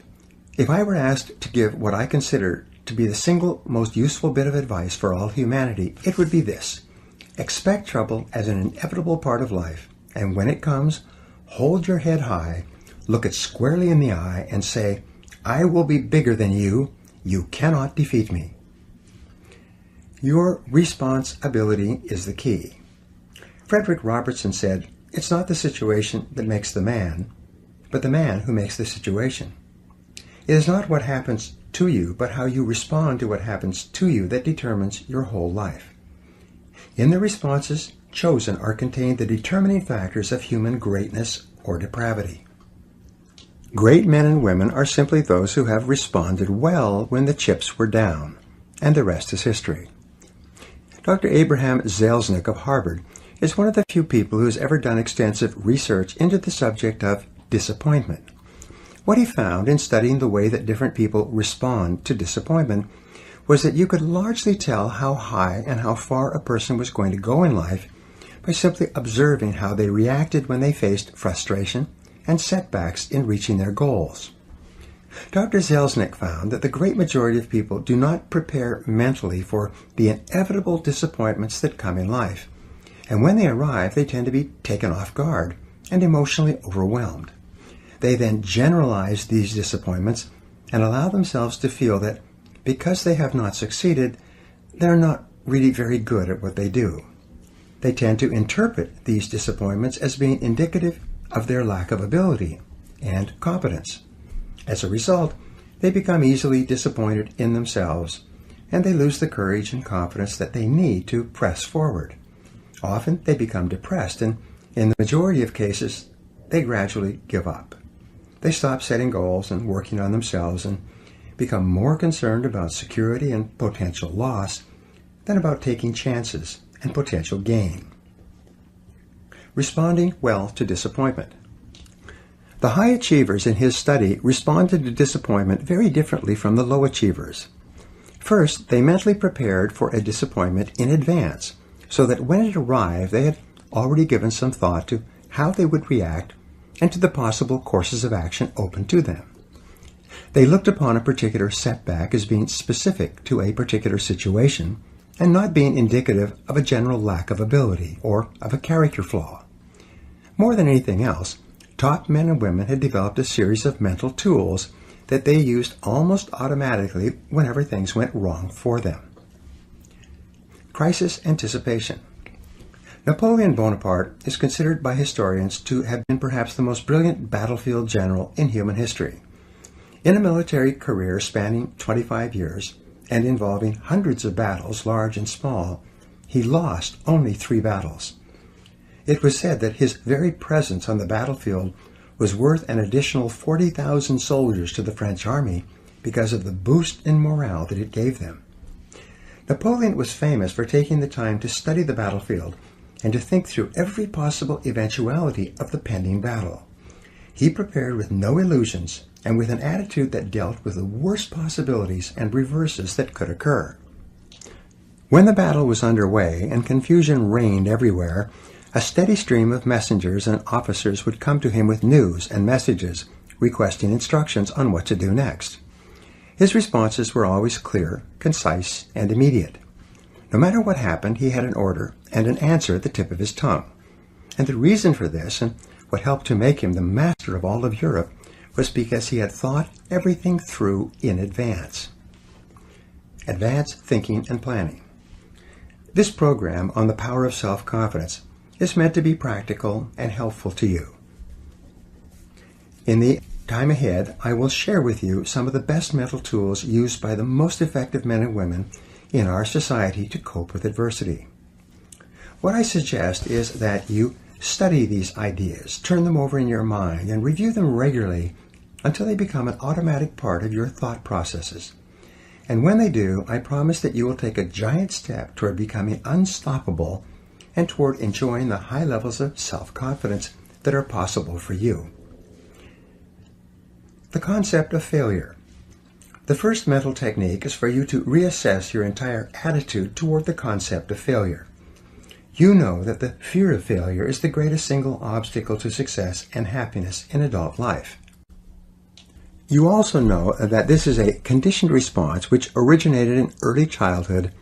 "If I were asked to give what I consider to to be the single most useful bit of advice for all humanity, it would be this. Expect trouble as an inevitable part of life, and when it comes, hold your head high, look it squarely in the eye, and say, I will be bigger than you. You cannot defeat me. Your responsibility is the key. Frederick Robertson said, it's not the situation that makes the man, but the man who makes the situation. It is not what happens to you, but how you respond to what happens to you that determines your whole life. In the responses chosen are contained the determining factors of human greatness or depravity. Great men and women are simply those who have responded well when the chips were down, and the rest is history. Dr. Abraham Zelznick of Harvard is one of the few people who has ever done extensive research into the subject of disappointment. What he found in studying the way that different people respond to disappointment was that you could largely tell how high and how far a person was going to go in life by simply observing how they reacted when they faced frustration and setbacks in reaching their goals. Dr. Zelznick found that the great majority of people do not prepare mentally for the inevitable disappointments that come in life, and when they arrive, they tend to be taken off guard and emotionally overwhelmed. They then generalize these disappointments and allow themselves to feel that because they have not succeeded, they're not really very good at what they do. They tend to interpret these disappointments as being indicative of their lack of ability and competence. As a result, they become easily disappointed in themselves, and they lose the courage and confidence that they need to press forward. Often they become depressed, and in the majority of cases, they gradually give up. They stop setting goals and working on themselves and become more concerned about security and potential loss than about taking chances and potential gain. Responding well to disappointment. The high achievers in his study responded to disappointment very differently from the low achievers. First, they mentally prepared for a disappointment in advance, so that when it arrived, they had already given some thought to how they would react and to the possible courses of action open to them. They looked upon a particular setback as being specific to a particular situation and not being indicative of a general lack of ability or of a character flaw. More than anything else, top men and women had developed a series of mental tools that they used almost automatically whenever things went wrong for them. Crisis anticipation. Napoleon Bonaparte is considered by historians to have been perhaps the most brilliant battlefield general in human history. In a military career spanning 25 years and involving hundreds of battles, large and small, he lost only 3 battles. It was said that his very presence on the battlefield was worth an additional 40,000 soldiers to the French army because of the boost in morale that it gave them. Napoleon was famous for taking the time to study the battlefield and to think through every possible eventuality of the pending battle. He prepared with no illusions and with an attitude that dealt with the worst possibilities and reverses that could occur. When the battle was underway and confusion reigned everywhere, a steady stream of messengers and officers would come to him with news and messages requesting instructions on what to do next. His responses were always clear, concise, and immediate. No matter what happened, he had an order and an answer at the tip of his tongue. And the reason for this, and what helped to make him the master of all of Europe, was because he had thought everything through in advance. Advanced thinking and planning. This program on the power of self-confidence is meant to be practical and helpful to you. In the time ahead, I will share with you some of the best mental tools used by the most effective men and women in our society to cope with adversity. What I suggest is that you study these ideas, turn them over in your mind, and review them regularly until they become an automatic part of your thought processes. And when they do, I promise that you will take a giant step toward becoming unstoppable and toward enjoying the high levels of self-confidence that are possible for you. The concept of failure. The first mental technique is for you to reassess your entire attitude toward the concept of failure. You know that the fear of failure is the greatest single obstacle to success and happiness in adult life. You also know that this is a conditioned response which originated in early childhood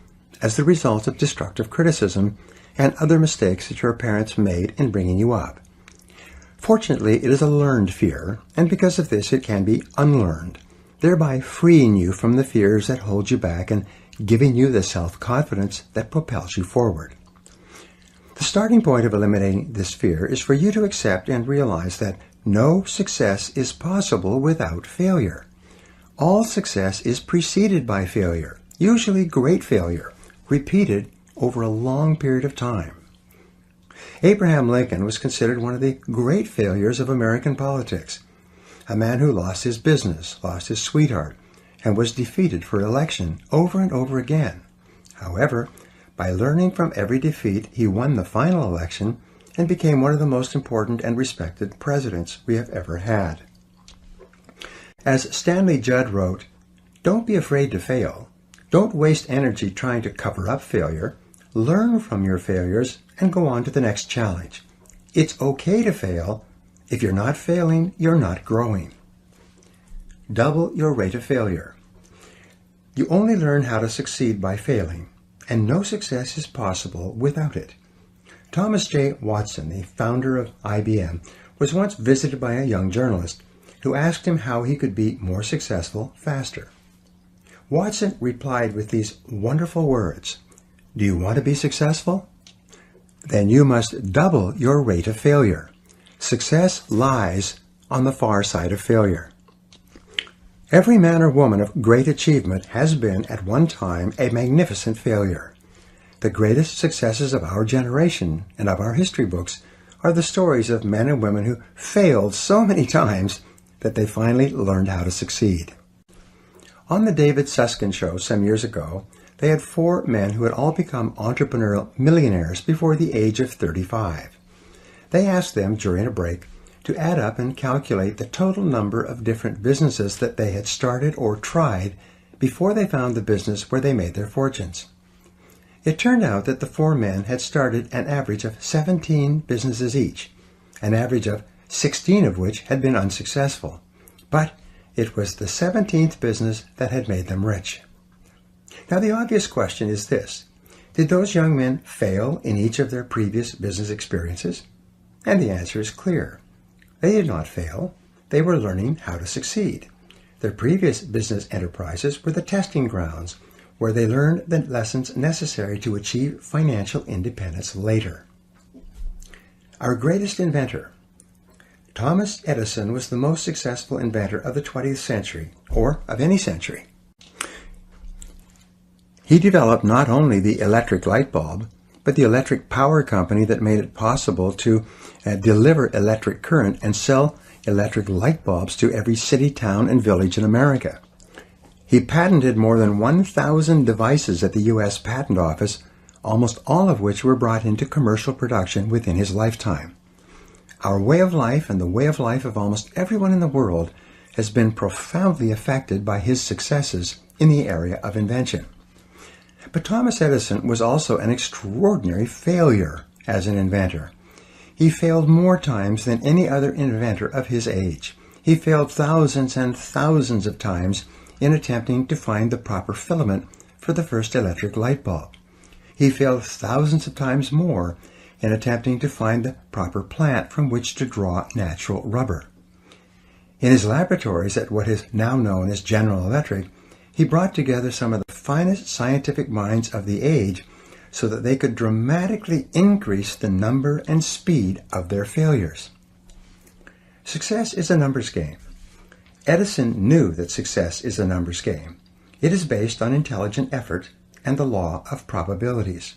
as the result of destructive criticism and other mistakes that your parents made in bringing you up. Fortunately, it is a learned fear, and because of this it can be unlearned, thereby freeing you from the fears that hold you back and giving you the self-confidence that propels you forward. The starting point of eliminating this fear is for you to accept and realize that no success is possible without failure. All success is preceded by failure, usually great failure, repeated over a long period of time. Abraham Lincoln was considered one of the great failures of American politics, a man who lost his business, lost his sweetheart, and was defeated for election over and over again. However, by learning from every defeat, he won the final election and became one of the most important and respected presidents we have ever had. As Stanley Judd wrote, "Don't be afraid to fail. Don't waste energy trying to cover up failure. Learn from your failures and go on to the next challenge. It's okay to fail. If you're not failing, you're not growing." Double your rate of failure. You only learn how to succeed by failing, and no success is possible without it. Thomas J. Watson, the founder of IBM, was once visited by a young journalist who asked him how he could be more successful faster. Watson replied with these wonderful words, "Do you want to be successful? Then you must double your rate of failure. Success lies on the far side of failure." Every man or woman of great achievement has been, at one time, a magnificent failure. The greatest successes of our generation and of our history books are the stories of men and women who failed so many times that they finally learned how to succeed. On the David Susskind show some years ago, they had 4 men who had all become entrepreneurial millionaires before the age of 35. They asked them during a break to add up and calculate the total number of different businesses that they had started or tried before they found the business where they made their fortunes. It turned out that the 4 men had started an average of 17 businesses each, an average of 16 of which had been unsuccessful. But it was the 17th business that had made them rich. Now the obvious question is this: did those young men fail in each of their previous business experiences? And the answer is clear. They did not fail. They were learning how to succeed. Their previous business enterprises were the testing grounds where they learned the lessons necessary to achieve financial independence later. Our greatest inventor. Thomas Edison was the most successful inventor of the 20th century, or of any century. He developed not only the electric light bulb, but the electric power company that made it possible to deliver electric current and sell electric light bulbs to every city, town, and village in America. He patented more than 1,000 devices at the U.S. Patent Office, almost all of which were brought into commercial production within his lifetime. Our way of life and the way of life of almost everyone in the world has been profoundly affected by his successes in the area of invention. But Thomas Edison was also an extraordinary failure as an inventor. He failed more times than any other inventor of his age. He failed thousands and thousands of times in attempting to find the proper filament for the first electric light bulb. He failed thousands of times more in attempting to find the proper plant from which to draw natural rubber. In his laboratories at what is now known as General Electric, he brought together some of the finest scientific minds of the age so that they could dramatically increase the number and speed of their failures. Success is a numbers game. Edison knew that success is a numbers game. It is based on intelligent effort and the law of probabilities.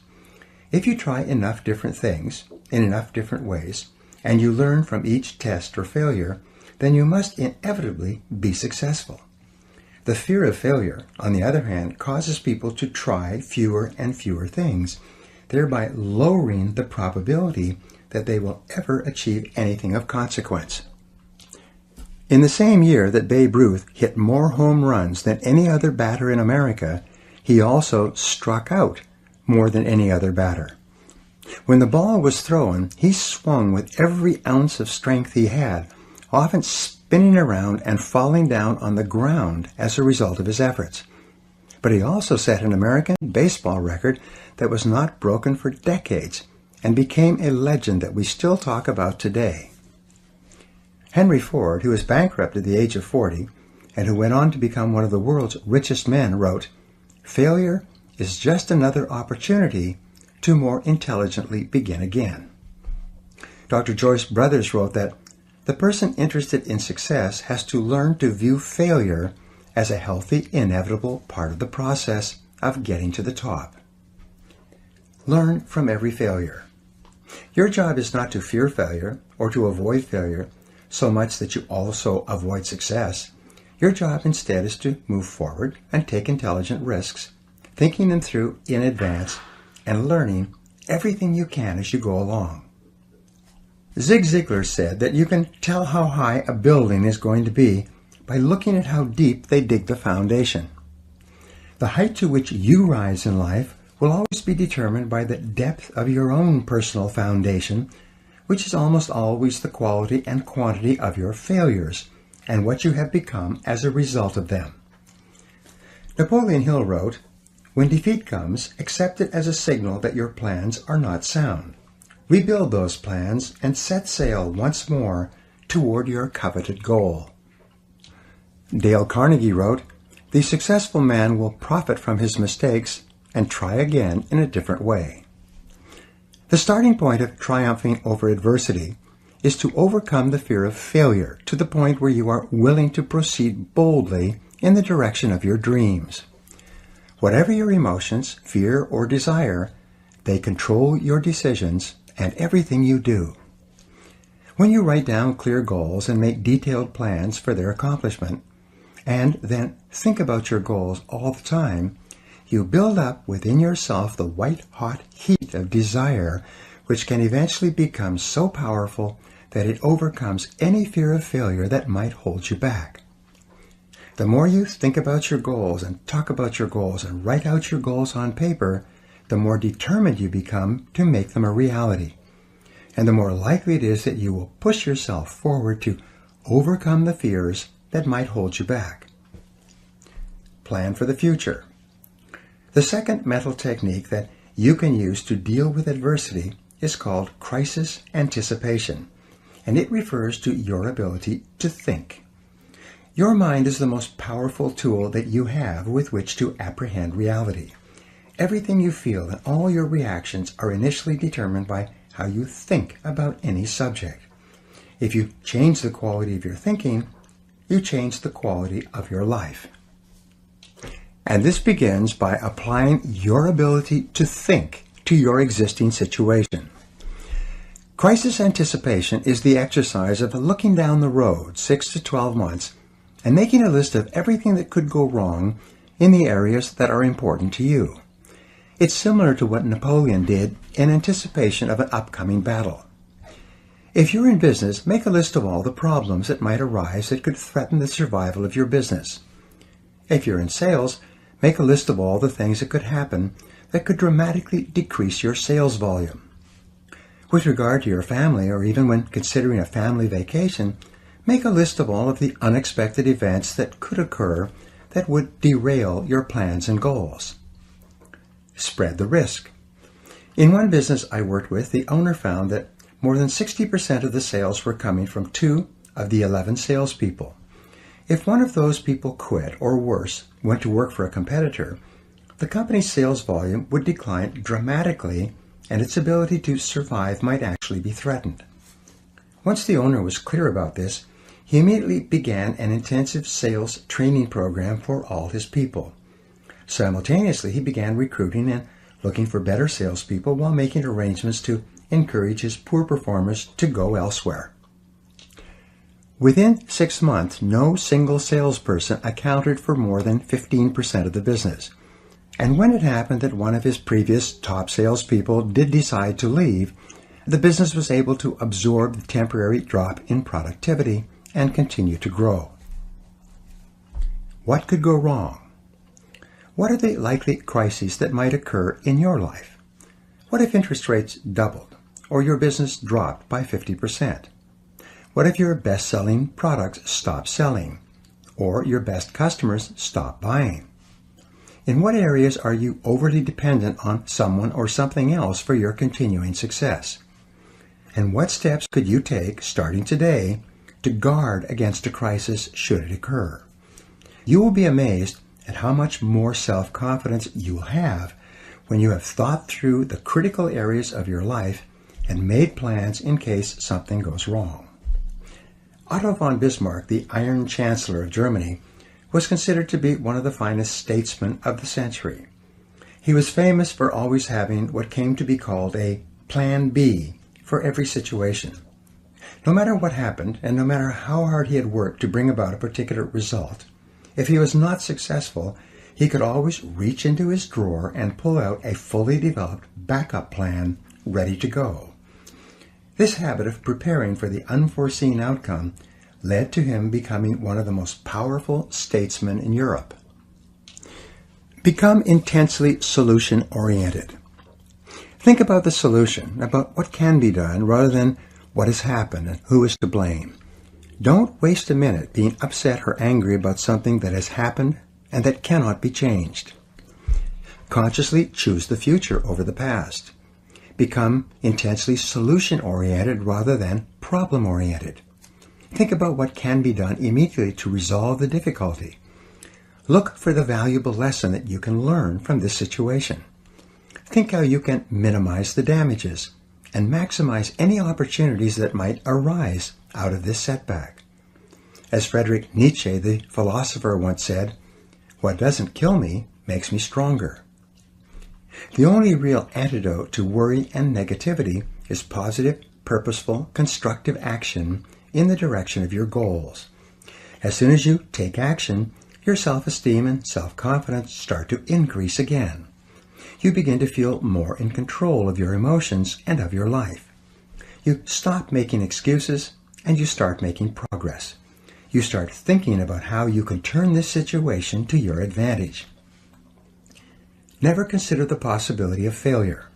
If you try enough different things in enough different ways, and you learn from each test or failure, then you must inevitably be successful. The fear of failure, on the other hand, causes people to try fewer and fewer things, thereby lowering the probability that they will ever achieve anything of consequence. In the same year that Babe Ruth hit more home runs than any other batter in America, he also struck out more than any other batter. When the ball was thrown, he swung with every ounce of strength he had, often spinning spinning around and falling down on the ground as a result of his efforts. But he also set an American baseball record that was not broken for decades and became a legend that we still talk about today. Henry Ford, who was bankrupt at the age of 40 and who went on to become one of the world's richest men, wrote, "Failure is just another opportunity to more intelligently begin again." Dr. Joyce Brothers wrote that the person interested in success has to learn to view failure as a healthy, inevitable part of the process of getting to the top. Learn from every failure. Your job is not to fear failure or to avoid failure so much that you also avoid success. Your job instead is to move forward and take intelligent risks, thinking them through in advance and learning everything you can as you go along. Zig Ziglar said that you can tell how high a building is going to be by looking at how deep they dig the foundation. The height to which you rise in life will always be determined by the depth of your own personal foundation, which is almost always the quality and quantity of your failures and what you have become as a result of them. Napoleon Hill wrote, "When defeat comes, accept it as a signal that your plans are not sound. Rebuild those plans and set sail once more toward your coveted goal." Dale Carnegie wrote, "The successful man will profit from his mistakes and try again in a different way." The starting point of triumphing over adversity is to overcome the fear of failure to the point where you are willing to proceed boldly in the direction of your dreams. Whatever your emotions, fear, or desire, they control your decisions and everything you do. When you write down clear goals and make detailed plans for their accomplishment, and then think about your goals all the time, you build up within yourself the white-hot heat of desire, which can eventually become so powerful that it overcomes any fear of failure that might hold you back. The more you think about your goals and talk about your goals and write out your goals on paper, the more determined you become to make them a reality. And the more likely it is that you will push yourself forward to overcome the fears that might hold you back. Plan for the future. The second mental technique that you can use to deal with adversity is called crisis anticipation, and it refers to your ability to think. Your mind is the most powerful tool that you have with which to apprehend reality. Everything you feel and all your reactions are initially determined by how you think about any subject. If you change the quality of your thinking, you change the quality of your life. And this begins by applying your ability to think to your existing situation. Crisis anticipation is the exercise of looking down the road 6 to 12 months and making a list of everything that could go wrong in the areas that are important to you. It's similar to what Napoleon did in anticipation of an upcoming battle. If you're in business, make a list of all the problems that might arise that could threaten the survival of your business. If you're in sales, make a list of all the things that could happen that could dramatically decrease your sales volume. With regard to your family, or even when considering a family vacation, make a list of all of the unexpected events that could occur that would derail your plans and goals. Spread the risk. In one business I worked with, the owner found that more than 60% of the sales were coming from 2 of the 11 salespeople. If one of those people quit, or worse, went to work for a competitor, the company's sales volume would decline dramatically and its ability to survive might actually be threatened. Once the owner was clear about this, he immediately began an intensive sales training program for all his people. Simultaneously, he began recruiting and looking for better salespeople while making arrangements to encourage his poor performers to go elsewhere. Within 6 months, no single salesperson accounted for more than 15% of the business. And when it happened that one of his previous top salespeople did decide to leave, the business was able to absorb the temporary drop in productivity and continue to grow. What could go wrong? What are the likely crises that might occur in your life? What if interest rates doubled or your business dropped by 50%? What if your best-selling products stop selling, or your best customers stop buying? In what areas are you overly dependent on someone or something else for your continuing success? And what steps could you take starting today to guard against a crisis should it occur? You will be amazed at how much more self-confidence you will have when you have thought through the critical areas of your life and made plans in case something goes wrong. Otto von Bismarck, the Iron Chancellor of Germany, was considered to be one of the finest statesmen of the century. He was famous for always having what came to be called a Plan B for every situation. No matter what happened, and no matter how hard he had worked to bring about a particular result, if he was not successful, he could always reach into his drawer and pull out a fully developed backup plan ready to go. This habit of preparing for the unforeseen outcome led to him becoming one of the most powerful statesmen in Europe. Become intensely solution-oriented. Think about the solution, about what can be done, rather than what has happened and who is to blame. Don't waste a minute being upset or angry about something that has happened and that cannot be changed. Consciously choose the future over the past. Become intensely solution-oriented rather than problem-oriented. Think about what can be done immediately to resolve the difficulty. Look for the valuable lesson that you can learn from this situation. Think how you can minimize the damages and maximize any opportunities that might arise out of this setback. As Friedrich Nietzsche, the philosopher, once said, "What doesn't kill me makes me stronger." The only real antidote to worry and negativity is positive, purposeful, constructive action in the direction of your goals. As soon as you take action, your self-esteem and self-confidence start to increase again. You begin to feel more in control of your emotions and of your life. You stop making excuses and you start making progress. You start thinking about how you can turn this situation to your advantage. Never consider the possibility of failure.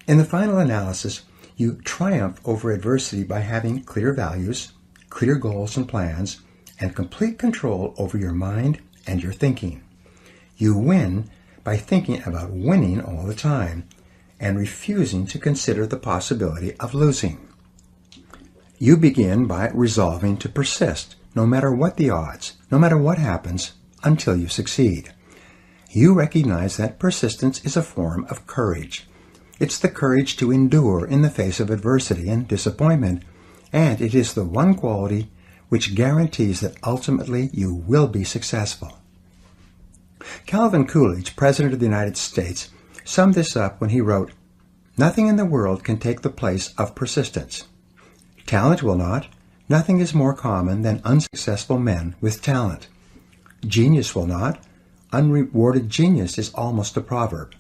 In the final analysis, you triumph over adversity by having clear values, clear goals and plans, and complete control over your mind and your thinking. You win by thinking about winning all the time and refusing to consider the possibility of losing. You begin by resolving to persist, no matter what the odds, no matter what happens, until you succeed. You recognize that persistence is a form of courage. It's the courage to endure in the face of adversity and disappointment, and it is the one quality which guarantees that ultimately you will be successful. Calvin Coolidge, President of the United States, summed this up when he wrote, "Nothing in the world can take the place of persistence. Talent will not. Nothing is more common than unsuccessful men with talent. Genius will not. Unrewarded genius is almost a proverb.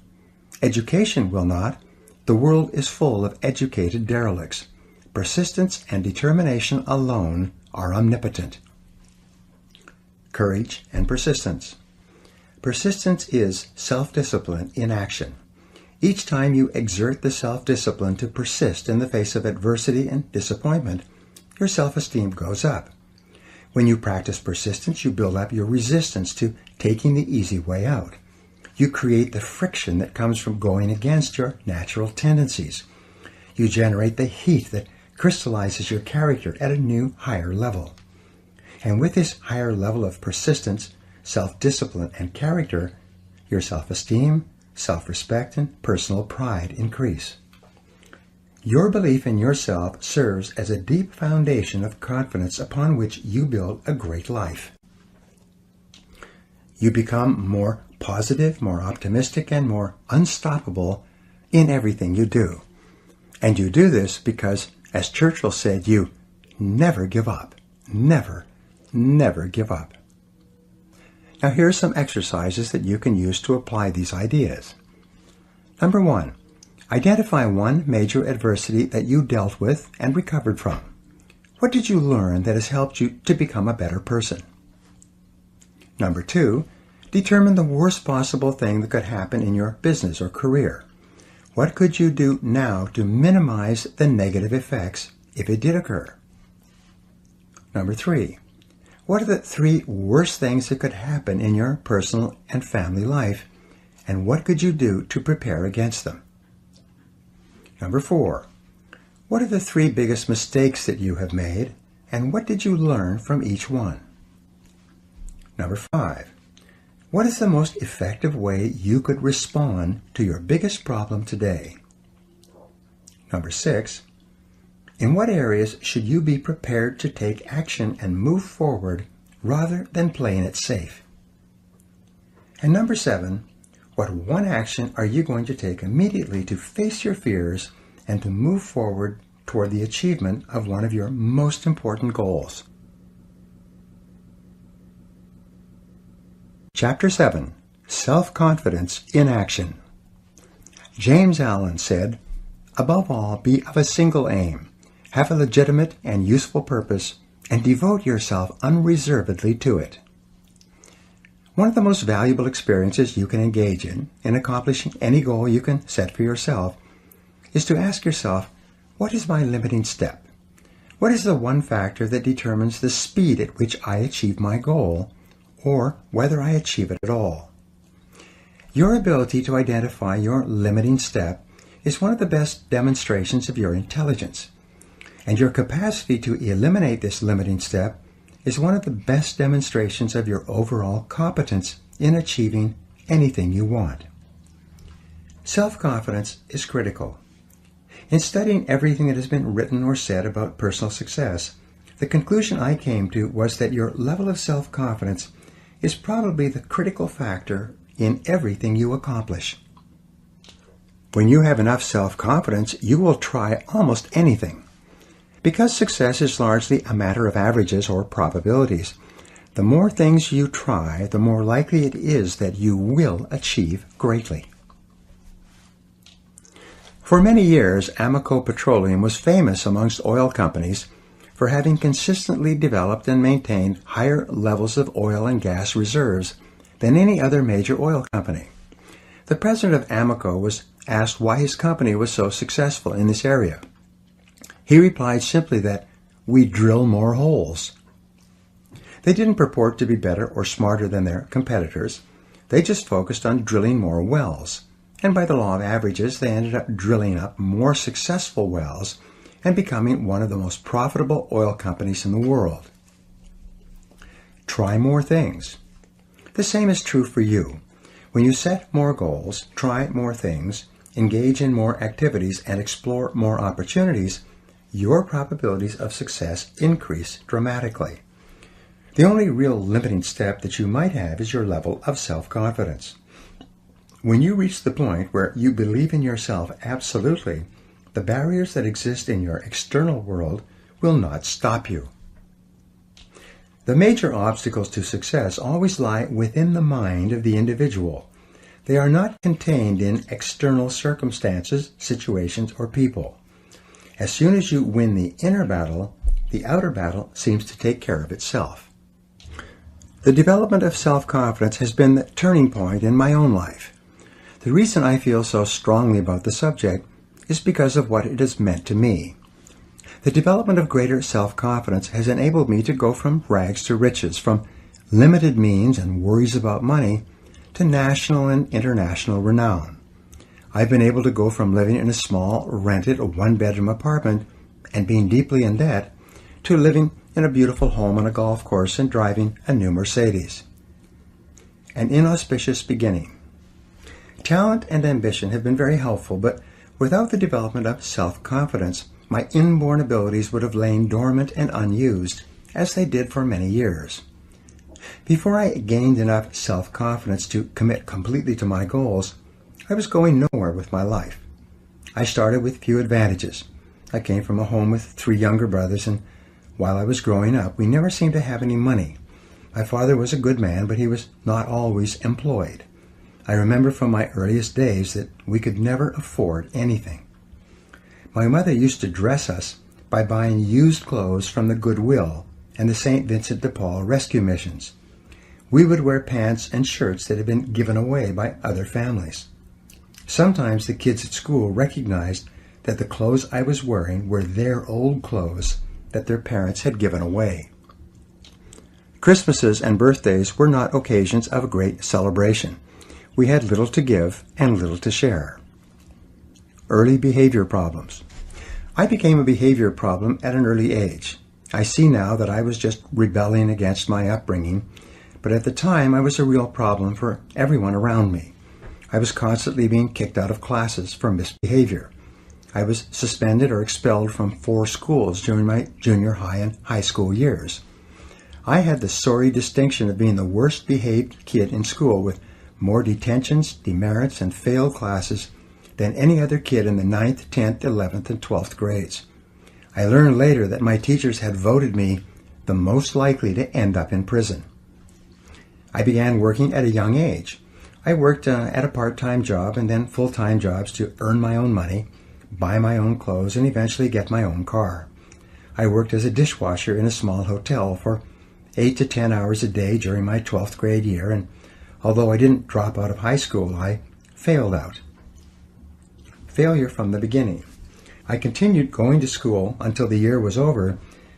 Education will not. The world is full of educated derelicts. Persistence and determination alone are omnipotent." Courage and persistence. Persistence is self-discipline in action. Each time you exert the self-discipline to persist in the face of adversity and disappointment, your self-esteem goes up. When you practice persistence, you build up your resistance to taking the easy way out. You create the friction that comes from going against your natural tendencies. You generate the heat that crystallizes your character at a new, higher level. And with this higher level of persistence, self-discipline, and character, your self-esteem, self-respect, and personal pride increase. Your belief in yourself serves as a deep foundation of confidence upon which you build a great life. You become more positive, more optimistic, and more unstoppable in everything you do. And you do this because, as Churchill said, you never give up. Never, never give up. Now here are some exercises that you can use to apply these ideas. Number 1. Identify one major adversity that you dealt with and recovered from. What did you learn that has helped you to become a better person? Number 2. Determine the worst possible thing that could happen in your business or career. What could you do now to minimize the negative effects if it did occur? Number 3, what are the 3 worst things that could happen in your personal and family life, and what could you do to prepare against them? Number 4, what are the 3 biggest mistakes that you have made, and what did you learn from each one? Number 5, what is the most effective way you could respond to your biggest problem today? Number 6, in what areas should you be prepared to take action and move forward rather than playing it safe? And number 7, what one action are you going to take immediately to face your fears and to move forward toward the achievement of one of your most important goals? Chapter 7, Self-Confidence in Action. James Allen said, "Above all, be of a single aim. Have a legitimate and useful purpose, and devote yourself unreservedly to it." One of the most valuable experiences you can engage in accomplishing any goal you can set for yourself, is to ask yourself, what is my limiting step? What is the one factor that determines the speed at which I achieve my goal, or whether I achieve it at all? Your ability to identify your limiting step is one of the best demonstrations of your intelligence. And your capacity to eliminate this limiting step is one of the best demonstrations of your overall competence in achieving anything you want. Self-confidence is critical. In studying everything that has been written or said about personal success, the conclusion I came to was that your level of self-confidence is probably the critical factor in everything you accomplish. When you have enough self-confidence, you will try almost anything. Because success is largely a matter of averages or probabilities, the more things you try, the more likely it is that you will achieve greatly. For many years, Amoco Petroleum was famous amongst oil companies for having consistently developed and maintained higher levels of oil and gas reserves than any other major oil company. The president of Amoco was asked why his company was so successful in this area. He replied simply that, "We drill more holes." They didn't purport to be better or smarter than their competitors. They just focused on drilling more wells. And by the law of averages, they ended up drilling up more successful wells and becoming one of the most profitable oil companies in the world. Try more things. The same is true for you. When you set more goals, try more things, engage in more activities, and explore more opportunities, your probabilities of success increase dramatically. The only real limiting step that you might have is your level of self-confidence. When you reach the point where you believe in yourself absolutely, the barriers that exist in your external world will not stop you. The major obstacles to success always lie within the mind of the individual. They are not contained in external circumstances, situations, or people. As soon as you win the inner battle, the outer battle seems to take care of itself. The development of self-confidence has been the turning point in my own life. The reason I feel so strongly about the subject is because of what it has meant to me. The development of greater self-confidence has enabled me to go from rags to riches, from limited means and worries about money to national and international renown. I've been able to go from living in a small, rented, one-bedroom apartment and being deeply in debt to living in a beautiful home on a golf course and driving a new Mercedes. An inauspicious beginning. Talent and ambition have been very helpful, but without the development of self-confidence, my inborn abilities would have lain dormant and unused, as they did for many years. Before I gained enough self-confidence to commit completely to my goals, I was going nowhere with my life. I started with few advantages. I came from a home with 3 younger brothers, and while I was growing up, we never seemed to have any money. My father was a good man, but he was not always employed. I remember from my earliest days that we could never afford anything. My mother used to dress us by buying used clothes from the Goodwill and the St. Vincent de Paul rescue missions. We would wear pants and shirts that had been given away by other families. Sometimes the kids at school recognized that the clothes I was wearing were their old clothes that their parents had given away. Christmases and birthdays were not occasions of great celebration. We had little to give and little to share. Early behavior problems. I became a behavior problem at an early age. I see now that I was just rebelling against my upbringing, but at the time I was a real problem for everyone around me. I was constantly being kicked out of classes for misbehavior. I was suspended or expelled from 4 schools during my junior high and high school years. I had the sorry distinction of being the worst behaved kid in school, with more detentions, demerits, and failed classes than any other kid in the 9th, 10th, 11th, and 12th grades. I learned later that my teachers had voted me the most likely to end up in prison. I began working at a young age. I worked at a part-time job and then full-time jobs to earn my own money, buy my own clothes, and eventually get my own car. I worked as a dishwasher in a small hotel for 8 to 10 hours a day during my 12th grade year, and although I didn't drop out of high school, I failed out. Failure from the beginning. I continued going to school until the year was over,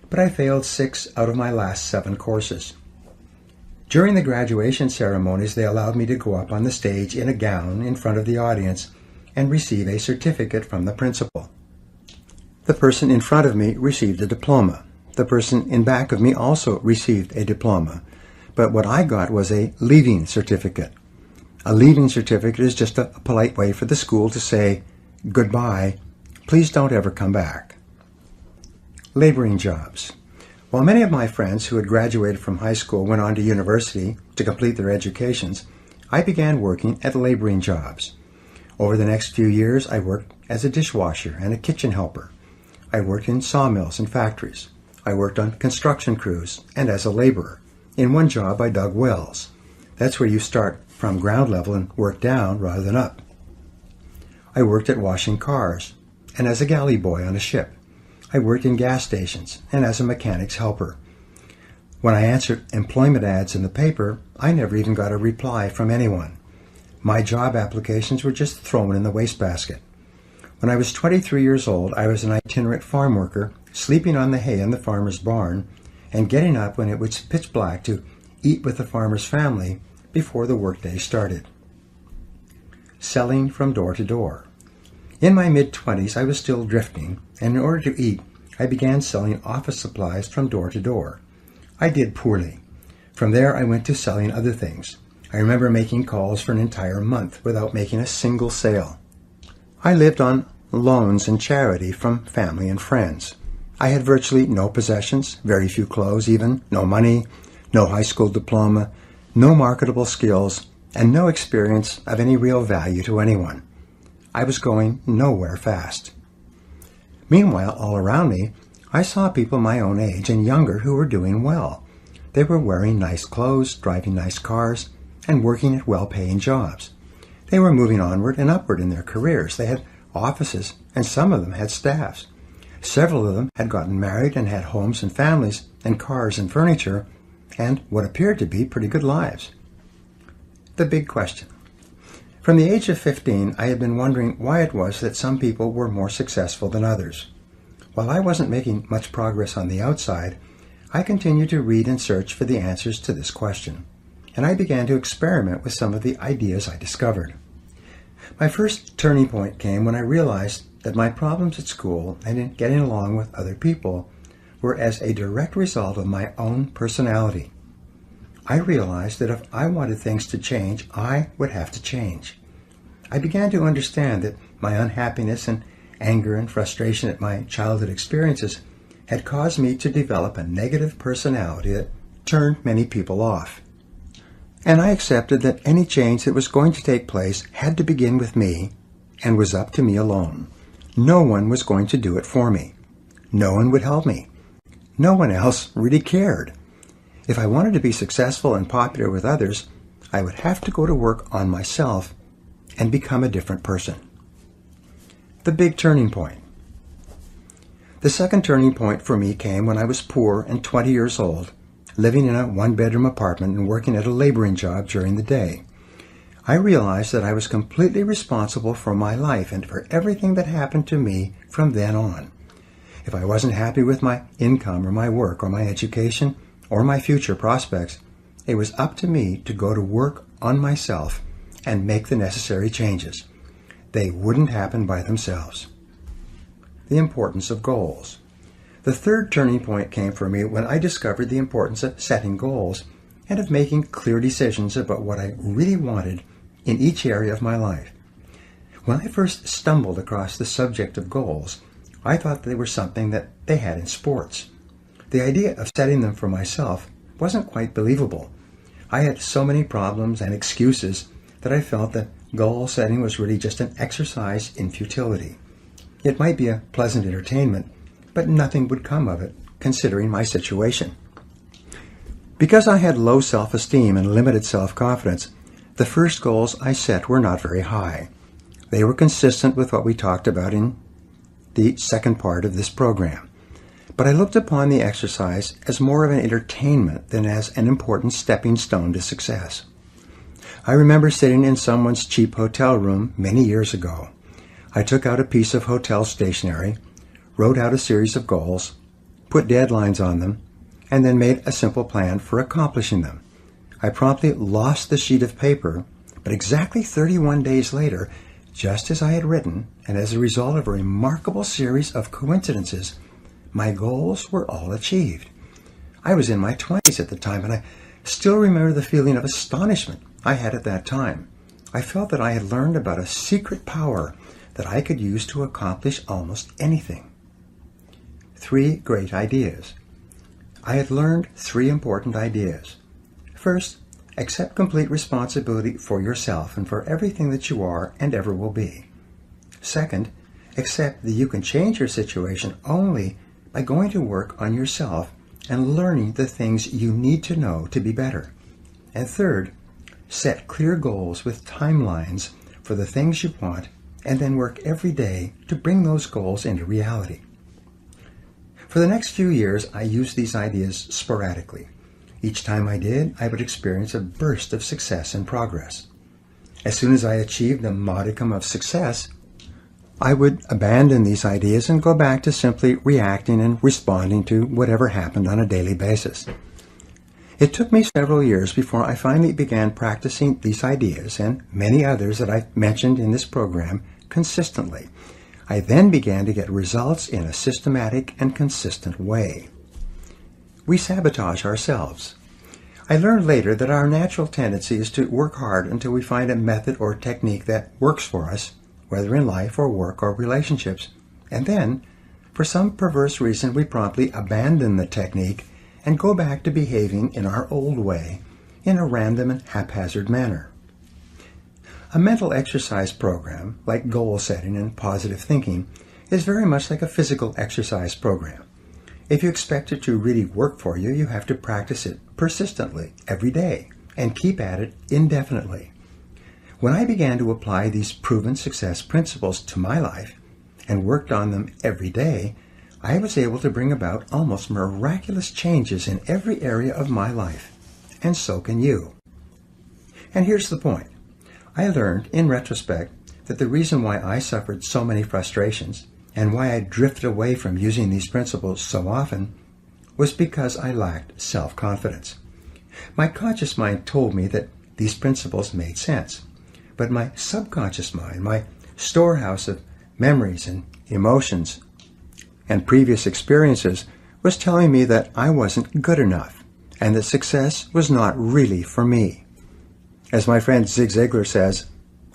but I failed 6 out of my last 7 courses. During the graduation ceremonies, they allowed me to go up on the stage in a gown in front of the audience and receive a certificate from the principal. The person in front of me received a diploma. The person in back of me also received a diploma, but what I got was a leaving certificate. A leaving certificate is just a polite way for the school to say, "Goodbye, please don't ever come back." Laboring jobs. While many of my friends who had graduated from high school went on to university to complete their educations, I began working at laboring jobs. Over the next few years, I worked as a dishwasher and a kitchen helper. I worked in sawmills and factories. I worked on construction crews and as a laborer. In one job, I dug wells. That's where you start from ground level and work down rather than up. I worked at washing cars and as a galley boy on a ship. I worked in gas stations and as a mechanic's helper. When I answered employment ads in the paper, I never even got a reply from anyone. My job applications were just thrown in the wastebasket. When I was 23 years old, I was an itinerant farm worker, sleeping on the hay in the farmer's barn and getting up when it was pitch black to eat with the farmer's family before the workday started. Selling from door to door. In my mid-20s, I was still drifting, and in order to eat, I began selling office supplies from door to door. I did poorly. From there, I went to selling other things. I remember making calls for an entire month without making a single sale. I lived on loans and charity from family and friends. I had virtually no possessions, very few clothes even, no money, no high school diploma, no marketable skills, and no experience of any real value to anyone. I was going nowhere fast. Meanwhile, all around me, I saw people my own age and younger who were doing well. They were wearing nice clothes, driving nice cars, and working at well-paying jobs. They were moving onward and upward in their careers. They had offices, and some of them had staffs. Several of them had gotten married and had homes and families and cars and furniture and what appeared to be pretty good lives. The big question. From the age of 15, I had been wondering why it was that some people were more successful than others. While I wasn't making much progress on the outside, I continued to read and search for the answers to this question, and I began to experiment with some of the ideas I discovered. My first turning point came when I realized that my problems at school and in getting along with other people were as a direct result of my own personality. I realized that if I wanted things to change, I would have to change. I began to understand that my unhappiness and anger and frustration at my childhood experiences had caused me to develop a negative personality that turned many people off. And I accepted that any change that was going to take place had to begin with me and was up to me alone. No one was going to do it for me. No one would help me. No one else really cared. If I wanted to be successful and popular with others, I would have to go to work on myself and become a different person. The big turning point. The second turning point for me came when I was poor and 20 years old, living in a one-bedroom apartment and working at a laboring job during the day. I realized that I was completely responsible for my life and for everything that happened to me from then on. If I wasn't happy with my income or my work or my education, or my future prospects. It was up to me to go to work on myself and make the necessary changes. They wouldn't happen by themselves. The importance of goals. The third turning point came for me when I discovered the importance of setting goals and of making clear decisions about what I really wanted in each area of my life. When I first stumbled across the subject of goals, I thought they were something that they had in sports. The idea of setting them for myself wasn't quite believable. I had so many problems and excuses that I felt that goal setting was really just an exercise in futility. It might be a pleasant entertainment, but nothing would come of it, considering my situation. Because I had low self-esteem and limited self-confidence, the first goals I set were not very high. They were consistent with what we talked about in the second part of this program. But I looked upon the exercise as more of an entertainment than as an important stepping stone to success. I remember sitting in someone's cheap hotel room many years ago. I took out a piece of hotel stationery, wrote out a series of goals, put deadlines on them, and then made a simple plan for accomplishing them. I promptly lost the sheet of paper, but exactly 31 days later, just as I had written, and as a result of a remarkable series of coincidences, my goals were all achieved. I was in my 20s at the time, and I still remember the feeling of astonishment I had at that time. I felt that I had learned about a secret power that I could use to accomplish almost anything. 3 great ideas. I had learned 3 important ideas. First, accept complete responsibility for yourself and for everything that you are and ever will be. Second, accept that you can change your situation only by going to work on yourself and learning the things you need to know to be better. And third, set clear goals with timelines for the things you want and then work every day to bring those goals into reality. For the next few years, I used these ideas sporadically. Each time I did, I would experience a burst of success and progress. As soon as I achieved a modicum of success, I would abandon these ideas and go back to simply reacting and responding to whatever happened on a daily basis. It took me several years before I finally began practicing these ideas and many others that I've mentioned in this program consistently. I then began to get results in a systematic and consistent way. We sabotage ourselves. I learned later that our natural tendency is to work hard until we find a method or technique that works for us, whether in life or work or relationships, and then, for some perverse reason, we promptly abandon the technique and go back to behaving in our old way, in a random and haphazard manner. A mental exercise program, like goal setting and positive thinking, is very much like a physical exercise program. If you expect it to really work for you, you have to practice it persistently every day and keep at it indefinitely. When I began to apply these proven success principles to my life and worked on them every day, I was able to bring about almost miraculous changes in every area of my life. And so can you. And here's the point. I learned, in retrospect, that the reason why I suffered so many frustrations and why I drifted away from using these principles so often was because I lacked self-confidence. My conscious mind told me that these principles made sense, but my subconscious mind, my storehouse of memories and emotions and previous experiences, was telling me that I wasn't good enough and that success was not really for me. As my friend Zig Ziglar says,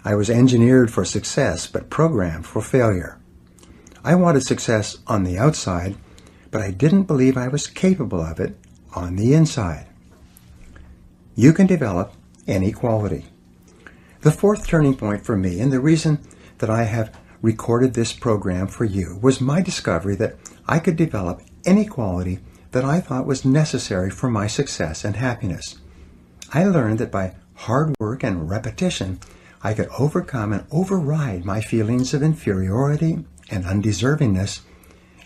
I was engineered for success but programmed for failure. I wanted success on the outside, but I didn't believe I was capable of it on the inside. You can develop any quality. The fourth turning point for me, and the reason that I have recorded this program for you, was my discovery that I could develop any quality that I thought was necessary for my success and happiness. I learned that by hard work and repetition, I could overcome and override my feelings of inferiority and undeservingness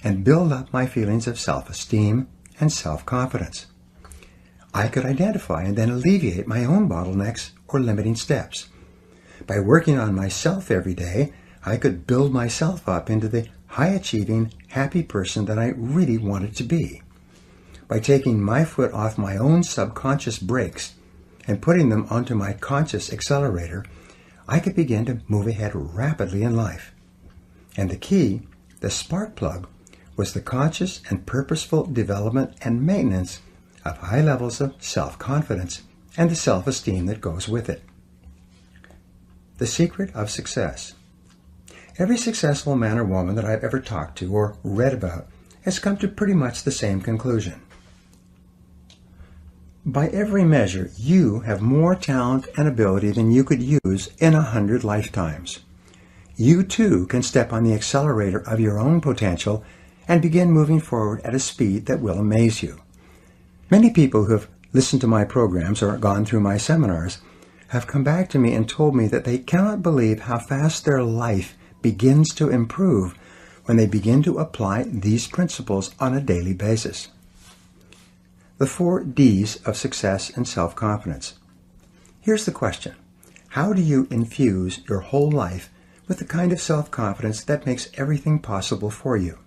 and build up my feelings of self-esteem and self-confidence. I could identify and then alleviate my own bottlenecks or limiting steps. By working on myself every day, I could build myself up into the high-achieving, happy person that I really wanted to be. by taking my foot off my own subconscious brakes and putting them onto my conscious accelerator, I could begin to move ahead rapidly in life. And the key, the spark plug, was the conscious and purposeful development and maintenance of high levels of self-confidence and the self-esteem that goes with it. The secret of success. Every successful man or woman that I've ever talked to or read about has come to pretty much the same conclusion. By every measure, you have more talent and ability than you could use in 100 lifetimes. You too can step on the accelerator of your own potential and begin moving forward at a speed that will amaze you. Many people who have listened to my programs or gone through my seminars have come back to me and told me that they cannot believe how fast their life begins to improve when they begin to apply these principles on a daily basis. The 4 Ds of success and self-confidence. Here's the question. How do you infuse your whole life with the kind of self-confidence that makes everything possible for you?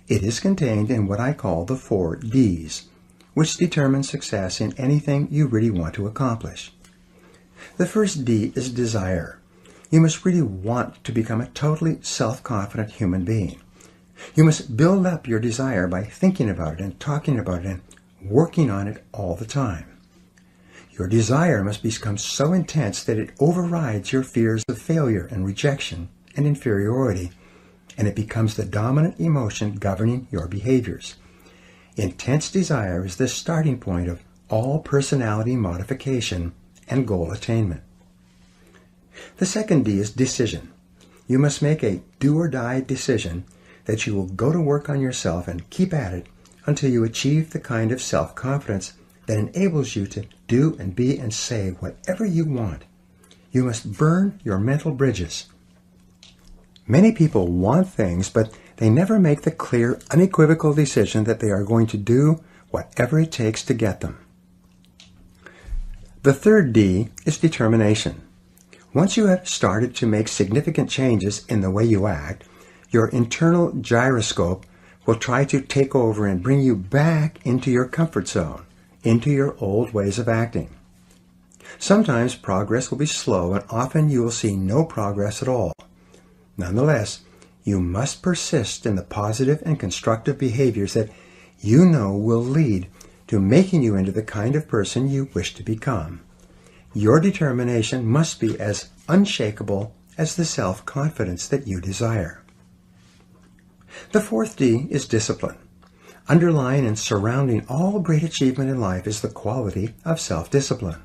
It is contained in what I call the 4 Ds, which determine success in anything you really want to accomplish. The first D is desire. You must really want to become a totally self-confident human being. You must build up your desire by thinking about it and talking about it and working on it all the time. Your desire must become so intense that it overrides your fears of failure and rejection and inferiority, and it becomes the dominant emotion governing your behaviors. Intense desire is the starting point of all personality modification and goal attainment. The second D is decision. You must make a do-or-die decision that you will go to work on yourself and keep at it until you achieve the kind of self-confidence that enables you to do and be and say whatever you want. You must burn your mental bridges. Many people want things, but they never make the clear, unequivocal decision that they are going to do whatever it takes to get them. The third D is determination. Once you have started to make significant changes in the way you act, your internal gyroscope will try to take over and bring you back into your comfort zone, into your old ways of acting. Sometimes progress will be slow, and often you will see no progress at all. Nonetheless, you must persist in the positive and constructive behaviors that you know will lead to making you into the kind of person you wish to become. Your determination must be as unshakable as the self-confidence that you desire. The fourth D is discipline. Underlying and surrounding all great achievement in life is the quality of self-discipline.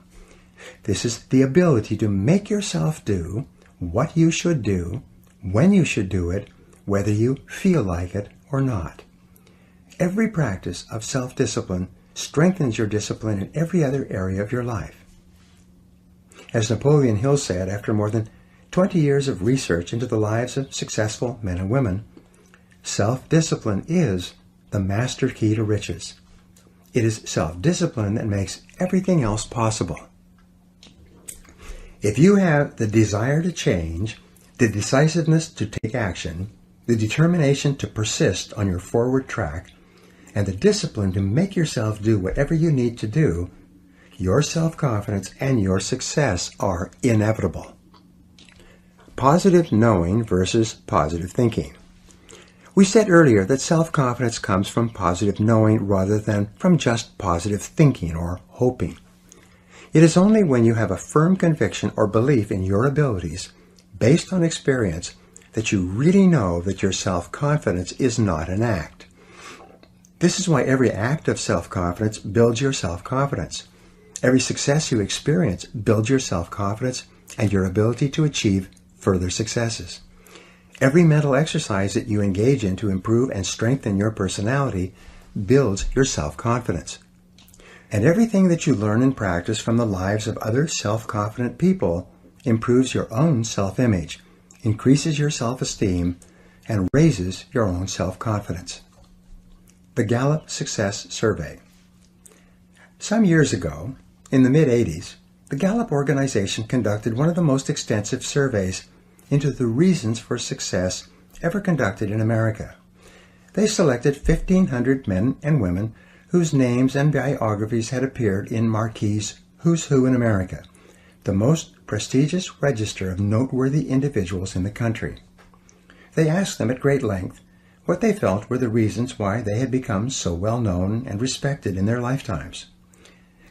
This is the ability to make yourself do what you should do, when you should do it, whether you feel like it or not. Every practice of self-discipline strengthens your discipline in every other area of your life. As Napoleon Hill said, after more than 20 years of research into the lives of successful men and women, self-discipline is the master key to riches. It is self-discipline that makes everything else possible. If you have the desire to change, the decisiveness to take action, the determination to persist on your forward track, and the discipline to make yourself do whatever you need to do, your self-confidence and your success are inevitable. Positive knowing versus positive thinking. We said earlier that self-confidence comes from positive knowing rather than from just positive thinking or hoping. It is only when you have a firm conviction or belief in your abilities, based on experience, that you really know that your self-confidence is not an act. This is why every act of self-confidence builds your self-confidence. Every success you experience builds your self-confidence and your ability to achieve further successes. Every mental exercise that you engage in to improve and strengthen your personality builds your self-confidence. And everything that you learn and practice from the lives of other self-confident people improves your own self-image, increases your self-esteem, and raises your own self-confidence. The Gallup Success Survey. Some years ago, in the mid-'80s, the Gallup organization conducted one of the most extensive surveys into the reasons for success ever conducted in America. They selected 1,500 men and women whose names and biographies had appeared in Marquis' Who's Who in America, the most prestigious register of noteworthy individuals in the country. They asked them at great length what they felt were the reasons why they had become so well known and respected in their lifetimes.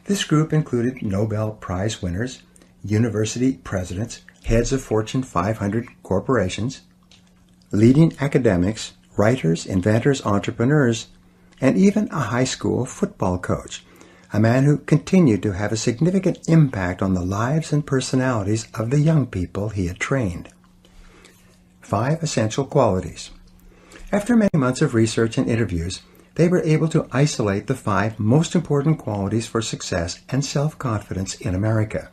This group included Nobel Prize winners, university presidents, heads of Fortune 500 corporations, leading academics, writers, inventors, entrepreneurs, and even a high school football coach, a man who continued to have a significant impact on the lives and personalities of the young people he had trained. 5 essential qualities. After many months of research and interviews, they were able to isolate the 5 most important qualities for success and self-confidence in America.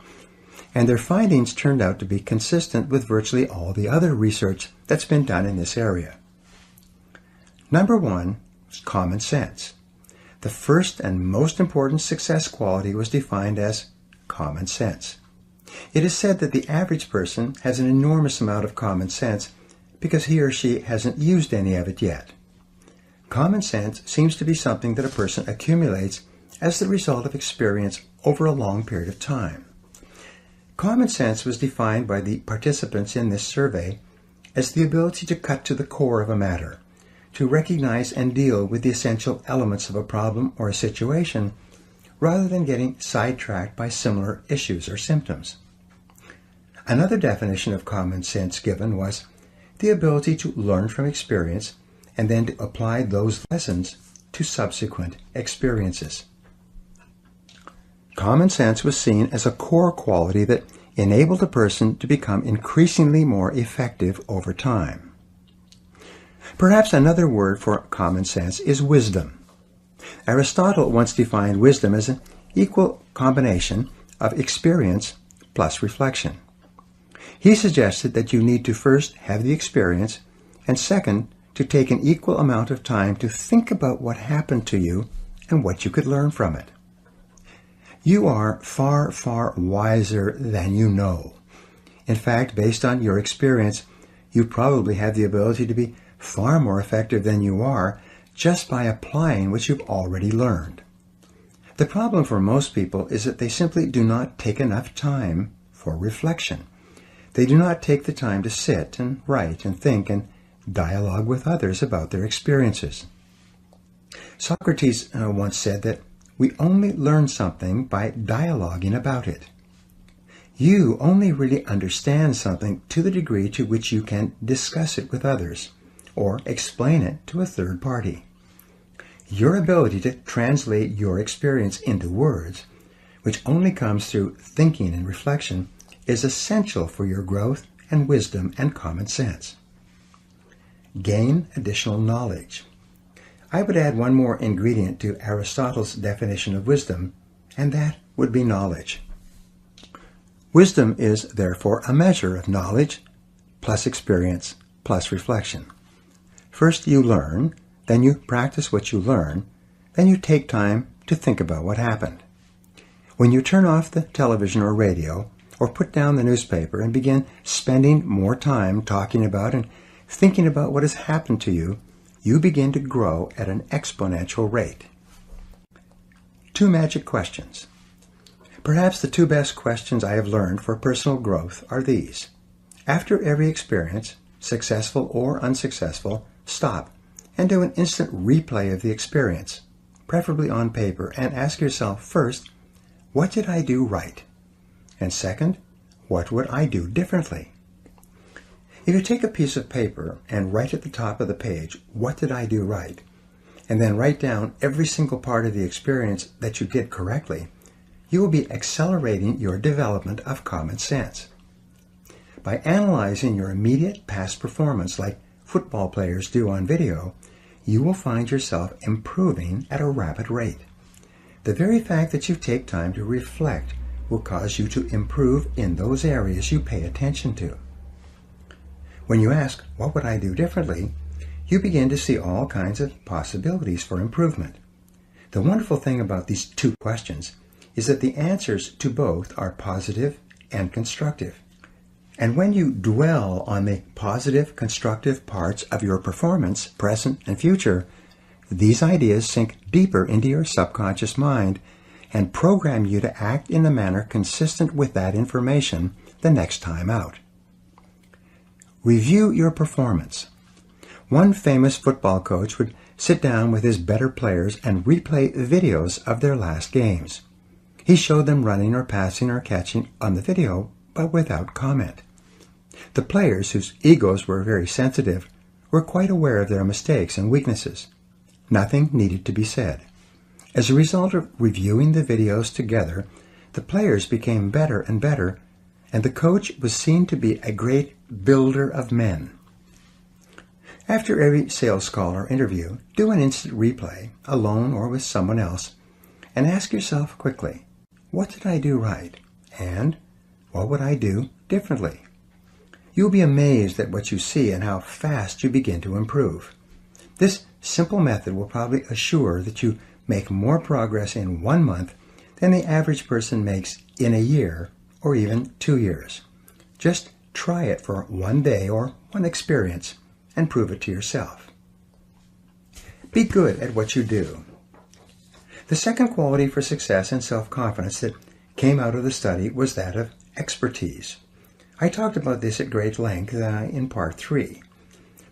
And their findings turned out to be consistent with virtually all the other research that's been done in this area. Number 1 is common sense. The first and most important success quality was defined as common sense. It is said that the average person has an enormous amount of common sense because he or she hasn't used any of it yet. Common sense seems to be something that a person accumulates as the result of experience over a long period of time. Common sense was defined by the participants in this survey as the ability to cut to the core of a matter, to recognize and deal with the essential elements of a problem or a situation, rather than getting sidetracked by similar issues or symptoms. Another definition of common sense given was the ability to learn from experience and then to apply those lessons to subsequent experiences. Common sense was seen as a core quality that enabled a person to become increasingly more effective over time. Perhaps another word for common sense is wisdom. Aristotle once defined wisdom as an equal combination of experience plus reflection. He suggested that you need to first have the experience, and second, to take an equal amount of time to think about what happened to you and what you could learn from it. You are far, far wiser than you know. In fact, based on your experience, you probably have the ability to be far more effective than you are just by applying what you've already learned. The problem for most people is that they simply do not take enough time for reflection. They do not take the time to sit and write and think and dialogue with others about their experiences. Socrates once said that we only learn something by dialoguing about it. You only really understand something to the degree to which you can discuss it with others or explain it to a third party. Your ability to translate your experience into words, which only comes through thinking and reflection, is essential for your growth and wisdom and common sense. Gain additional knowledge. I would add one more ingredient to Aristotle's definition of wisdom, and that would be knowledge. Wisdom is, therefore, a measure of knowledge plus experience plus reflection. First you learn, then you practice what you learn, then you take time to think about what happened. When you turn off the television or radio, or put down the newspaper and begin spending more time talking about and thinking about what has happened to you, you begin to grow at an exponential rate. 2 magic questions. Perhaps the 2 best questions I have learned for personal growth are these. After every experience, successful or unsuccessful, stop and do an instant replay of the experience, preferably on paper, and ask yourself first, what did I do right? And second, what would I do differently? If you take a piece of paper and write at the top of the page, what did I do right? And then write down every single part of the experience that you did correctly, you will be accelerating your development of common sense. By analyzing your immediate past performance like football players do on video, you will find yourself improving at a rapid rate. The very fact that you take time to reflect will cause you to improve in those areas you pay attention to. When you ask, what would I do differently, you begin to see all kinds of possibilities for improvement. The wonderful thing about these 2 questions is that the answers to both are positive and constructive. And when you dwell on the positive, constructive parts of your performance, present and future, These ideas sink deeper into your subconscious mind and program you to act in a manner consistent with that information the next time out. Review your performance. One famous football coach would sit down with his better players and replay videos of their last games. He showed them running or passing or catching on the video, but without comment. The players, whose egos were very sensitive, were quite aware of their mistakes and weaknesses. Nothing needed to be said. As a result of reviewing the videos together, the players became better and better, and the coach was seen to be a great builder of men. After every sales call or interview, do an instant replay, alone or with someone else, and ask yourself quickly, what did I do right? And what would I do differently? You'll be amazed at what you see and how fast you begin to improve. This simple method will probably assure that you make more progress in 1 month than the average person makes in a year or even 2 years. Just try it for 1 day or 1 experience and prove it to yourself. Be good at what you do. The second quality for success and self-confidence that came out of the study was that of expertise. I talked about this at great length in part 3.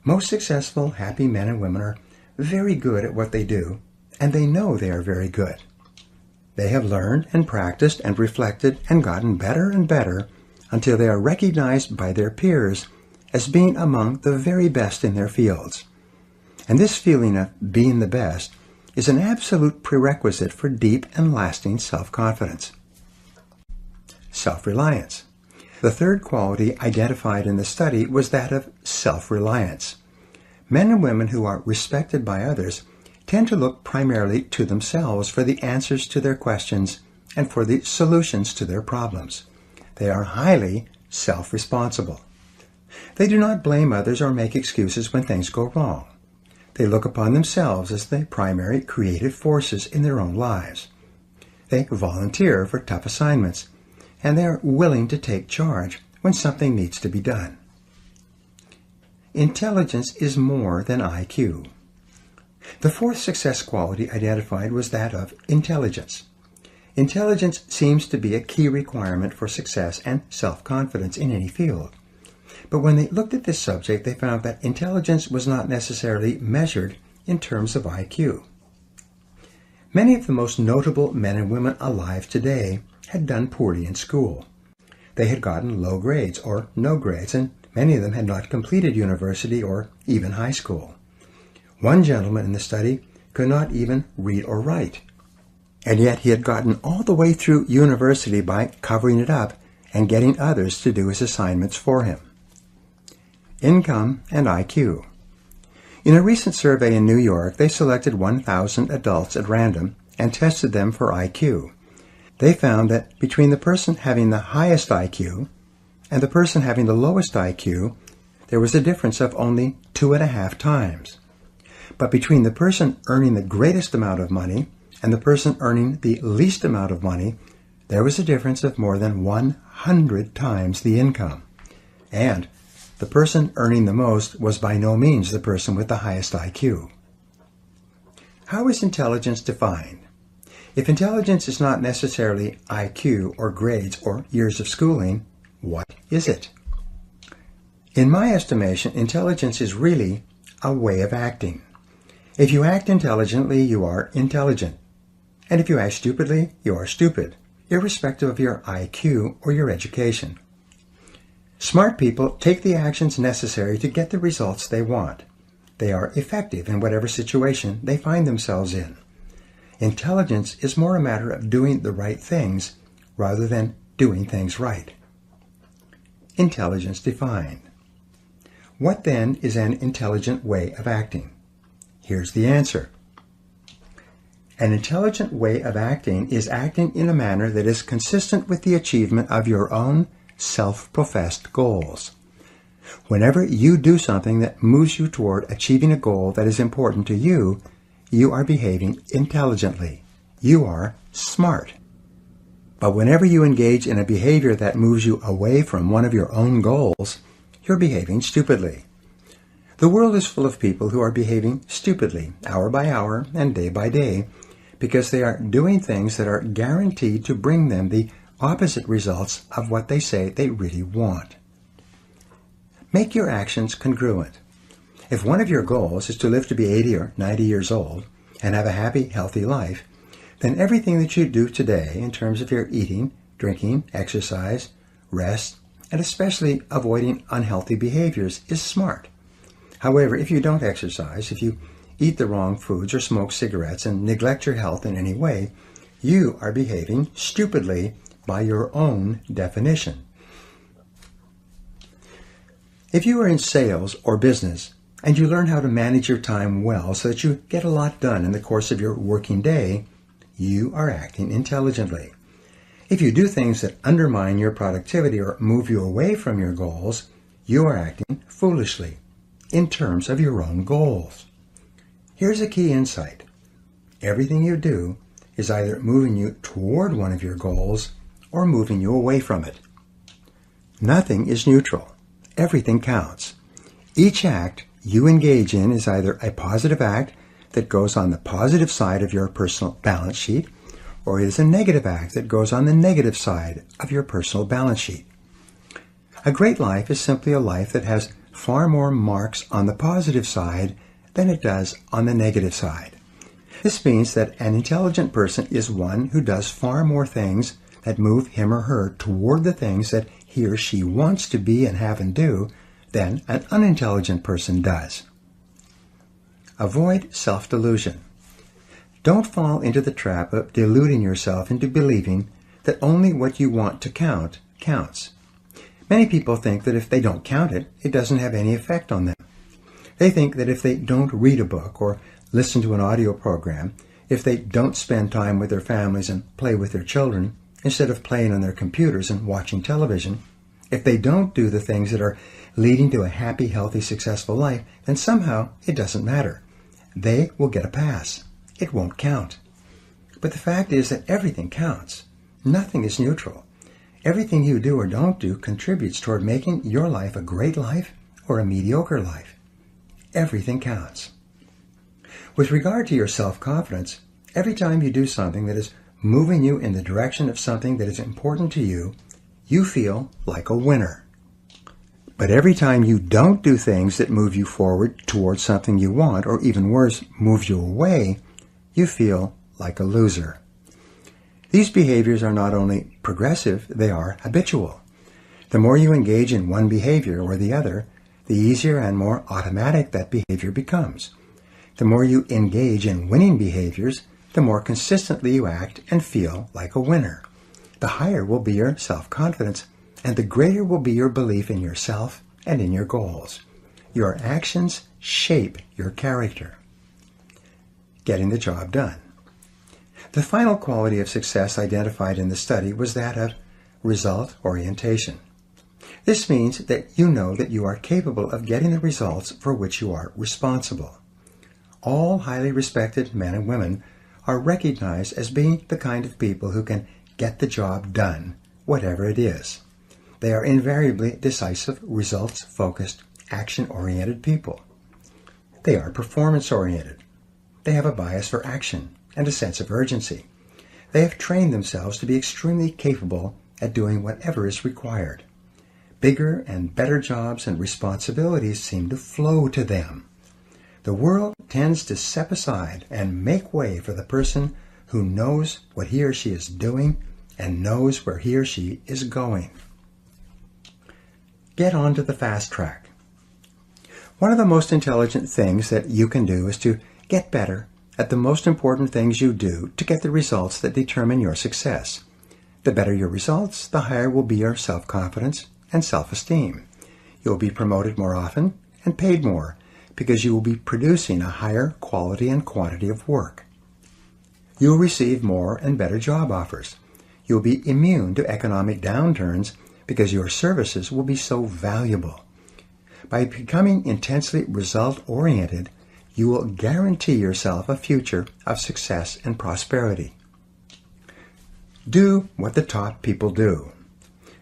Most successful, happy men and women are very good at what they do, and they know they are very good. They have learned and practiced and reflected and gotten better and better until they are recognized by their peers as being among the very best in their fields. And this feeling of being the best is an absolute prerequisite for deep and lasting self-confidence. Self-reliance. The third quality identified in the study was that of self-reliance. Men and women who are respected by others tend to look primarily to themselves for the answers to their questions and for the solutions to their problems. They are highly self-responsible. They do not blame others or make excuses when things go wrong. They look upon themselves as the primary creative forces in their own lives. They volunteer for tough assignments, and they are willing to take charge when something needs to be done. Intelligence is more than IQ. The fourth success quality identified was that of intelligence. Intelligence seems to be a key requirement for success and self-confidence in any field. But when they looked at this subject, they found that intelligence was not necessarily measured in terms of IQ. Many of the most notable men and women alive today had done poorly in school. They had gotten low grades or no grades, and many of them had not completed university or even high school. One gentleman in the study could not even read or write, and yet he had gotten all the way through university by covering it up and getting others to do his assignments for him. Income and IQ. In a recent survey in New York, they selected 1,000 adults at random and tested them for IQ. They found that between the person having the highest IQ and the person having the lowest IQ, there was a difference of only 2.5 times. But between the person earning the greatest amount of money and the person earning the least amount of money, there was a difference of more than 100 times the income. And the person earning the most was by no means the person with the highest IQ. How is intelligence defined? If intelligence is not necessarily IQ or grades or years of schooling, what is it? In my estimation, intelligence is really a way of acting. If you act intelligently, you are intelligent. And if you act stupidly, you are stupid, irrespective of your IQ or your education. Smart people take the actions necessary to get the results they want. They are effective in whatever situation they find themselves in. Intelligence is more a matter of doing the right things rather than doing things right. Intelligence defined. What then is an intelligent way of acting? Here's the answer. An intelligent way of acting is acting in a manner that is consistent with the achievement of your own self-professed goals. Whenever you do something that moves you toward achieving a goal that is important to you, you are behaving intelligently. You are smart. But whenever you engage in a behavior that moves you away from one of your own goals, you're behaving stupidly. The world is full of people who are behaving stupidly, hour by hour and day by day, because they are doing things that are guaranteed to bring them the opposite results of what they say they really want. Make your actions congruent. If one of your goals is to live to be 80 or 90 years old and have a happy, healthy life, then everything that you do today in terms of your eating, drinking, exercise, rest, and especially avoiding unhealthy behaviors is smart. However, if you don't exercise, if you eat the wrong foods or smoke cigarettes and neglect your health in any way, you are behaving stupidly by your own definition. If you are in sales or business and you learn how to manage your time well so that you get a lot done in the course of your working day, you are acting intelligently. If you do things that undermine your productivity or move you away from your goals, you are acting foolishly in terms of your own goals. Here's a key insight. Everything you do is either moving you toward one of your goals or moving you away from it. Nothing is neutral. Everything counts. Each act you engage in is either a positive act that goes on the positive side of your personal balance sheet, or it is a negative act that goes on the negative side of your personal balance sheet. A great life is simply a life that has far more marks on the positive side than it does on the negative side. This means that an intelligent person is one who does far more things that move him or her toward the things that he or she wants to be and have and do than an unintelligent person does. Avoid self-delusion. Don't fall into the trap of deluding yourself into believing that only what you want to count counts. Many people think that if they don't count it, it doesn't have any effect on them. They think that if they don't read a book or listen to an audio program, if they don't spend time with their families and play with their children, instead of playing on their computers and watching television, if they don't do the things that are leading to a happy, healthy, successful life, then somehow it doesn't matter. They will get a pass. It won't count. But the fact is that everything counts. Nothing is neutral. Everything you do or don't do contributes toward making your life a great life or a mediocre life. Everything counts. With regard to your self-confidence, every time you do something that is moving you in the direction of something that is important to you, you feel like a winner. But every time you don't do things that move you forward towards something you want, or even worse, move you away, you feel like a loser. These behaviors are not only progressive, they are habitual. The more you engage in one behavior or the other, the easier and more automatic that behavior becomes. The more you engage in winning behaviors, the more consistently you act and feel like a winner. The higher will be your self-confidence, and the greater will be your belief in yourself and in your goals. Your actions shape your character. Getting the job done. The final quality of success identified in the study was that of result orientation. This means that you know that you are capable of getting the results for which you are responsible. All highly respected men and women are recognized as being the kind of people who can get the job done, whatever it is. They are invariably decisive, results-focused, action-oriented people. They are performance-oriented. They have a bias for action and a sense of urgency. They have trained themselves to be extremely capable at doing whatever is required. Bigger and better jobs and responsibilities seem to flow to them. The world tends to step aside and make way for the person who knows what he or she is doing and knows where he or she is going. Get onto the fast track. One of the most intelligent things that you can do is to get better at the most important things you do to get the results that determine your success. The better your results, the higher will be your self-confidence and self-esteem. You'll be promoted more often and paid more because you will be producing a higher quality and quantity of work. You'll receive more and better job offers. You'll be immune to economic downturns because your services will be so valuable. By becoming intensely result-oriented, you will guarantee yourself a future of success and prosperity. Do what the top people do.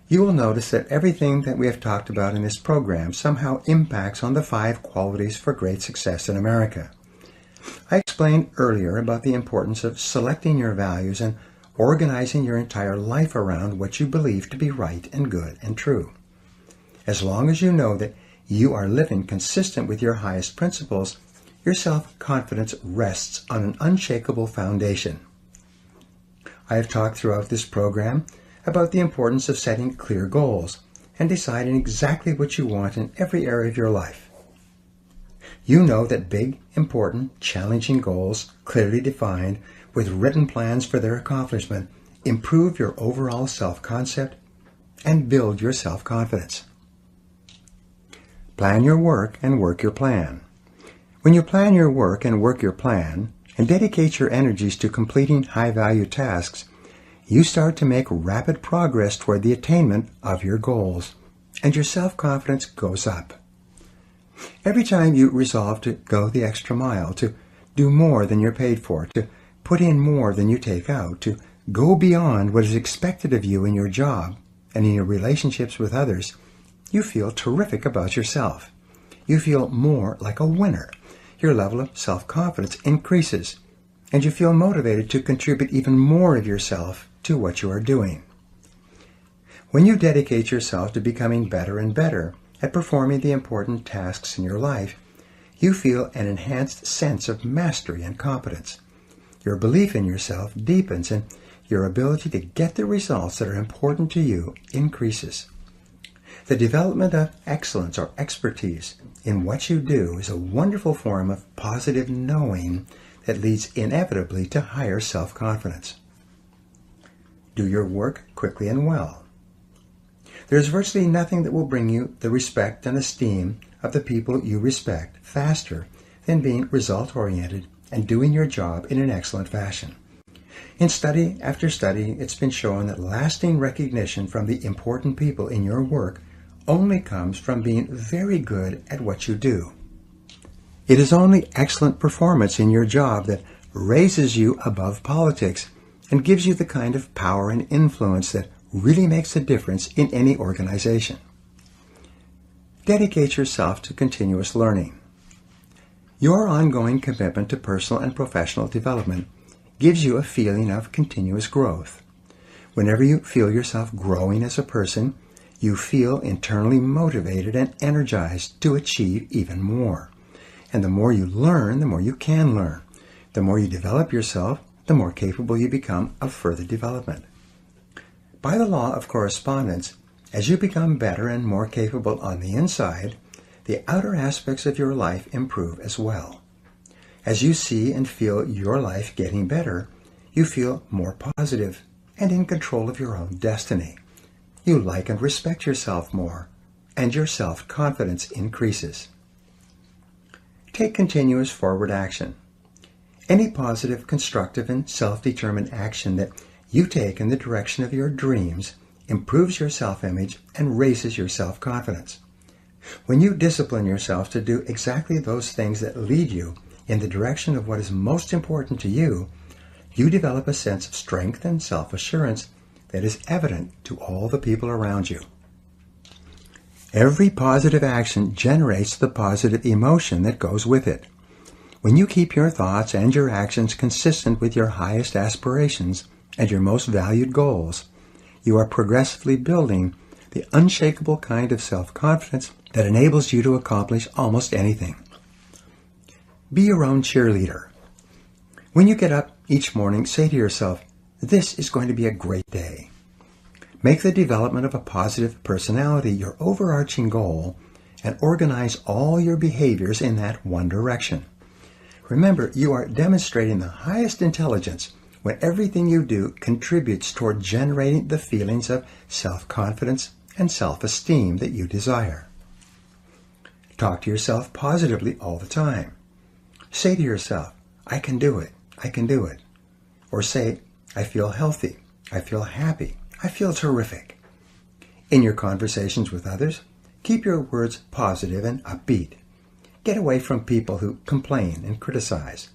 You will notice that everything that we have talked about in this program somehow impacts on the 5 qualities for great success in America. I explained earlier about the importance of selecting your values and organizing your entire life around what you believe to be right and good and true. As long as you know that you are living consistent with your highest principles, your self-confidence rests on an unshakable foundation. I have talked throughout this program about the importance of setting clear goals and deciding exactly what you want in every area of your life. You know that big, important, challenging goals, clearly defined, with written plans for their accomplishment, improve your overall self-concept and build your self-confidence. Plan your work and work your plan. When you plan your work and work your plan, and dedicate your energies to completing high-value tasks, you start to make rapid progress toward the attainment of your goals, and your self-confidence goes up. Every time you resolve to go the extra mile, to do more than you're paid for, to put in more than you take out, to go beyond what is expected of you in your job and in your relationships with others, you feel terrific about yourself. You feel more like a winner. Your level of self-confidence increases, and you feel motivated to contribute even more of yourself to what you are doing. When you dedicate yourself to becoming better and better at performing the important tasks in your life, you feel an enhanced sense of mastery and competence. Your belief in yourself deepens, and your ability to get the results that are important to you increases. The development of excellence or expertise in what you do is a wonderful form of positive knowing that leads inevitably to higher self-confidence. Do your work quickly and well. There is virtually nothing that will bring you the respect and esteem of the people you respect faster than being result-oriented and doing your job in an excellent fashion. In study after study, it's been shown that lasting recognition from the important people in your work only comes from being very good at what you do. It is only excellent performance in your job that raises you above politics and gives you the kind of power and influence that really makes a difference in any organization. Dedicate yourself to continuous learning. Your ongoing commitment to personal and professional development gives you a feeling of continuous growth. Whenever you feel yourself growing as a person, you feel internally motivated and energized to achieve even more. And the more you learn, the more you can learn. The more you develop yourself, the more capable you become of further development. By the law of correspondence, as you become better and more capable on the inside, the outer aspects of your life improve as well. As you see and feel your life getting better, you feel more positive and in control of your own destiny. You like and respect yourself more, and your self-confidence increases. Take continuous forward action. Any positive, constructive, and self-determined action that you take in the direction of your dreams improves your self-image and raises your self-confidence. When you discipline yourself to do exactly those things that lead you in the direction of what is most important to you, you develop a sense of strength and self-assurance that is evident to all the people around you. Every positive action generates the positive emotion that goes with it. When you keep your thoughts and your actions consistent with your highest aspirations and your most valued goals, you are progressively building the unshakable kind of self-confidence that enables you to accomplish almost anything. Be your own cheerleader. When you get up each morning, say to yourself, "This is going to be a great day." Make the development of a positive personality your overarching goal and organize all your behaviors in that one direction. Remember, you are demonstrating the highest intelligence when everything you do contributes toward generating the feelings of self-confidence and self-esteem that you desire. Talk to yourself positively all the time. Say to yourself, "I can do it, I can do it." Or say, "I feel healthy, I feel happy, I feel terrific." In your conversations with others, keep your words positive and upbeat. Get away from people who complain and criticize.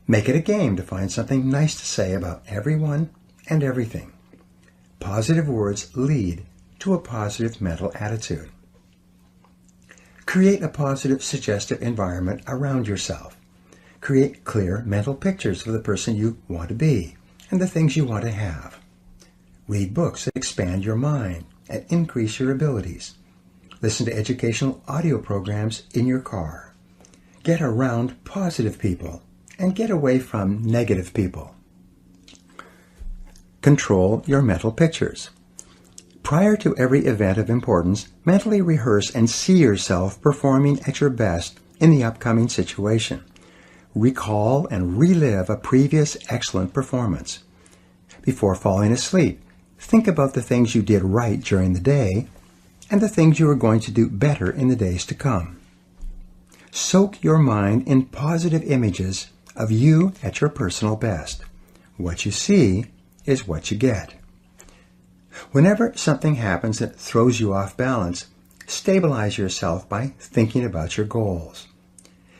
Make it a game to find something nice to say about everyone and everything. Positive words lead to a positive mental attitude. Create a positive, suggestive environment around yourself. Create clear mental pictures of the person you want to be and the things you want to have. Read books that expand your mind and increase your abilities. Listen to educational audio programs in your car. Get around positive people and get away from negative people. Control your mental pictures. Prior to every event of importance, mentally rehearse and see yourself performing at your best in the upcoming situation. Recall and relive a previous excellent performance. Before falling asleep, think about the things you did right during the day and the things you are going to do better in the days to come. Soak your mind in positive images of you at your personal best. What you see is what you get. Whenever something happens that throws you off balance, stabilize yourself by thinking about your goals.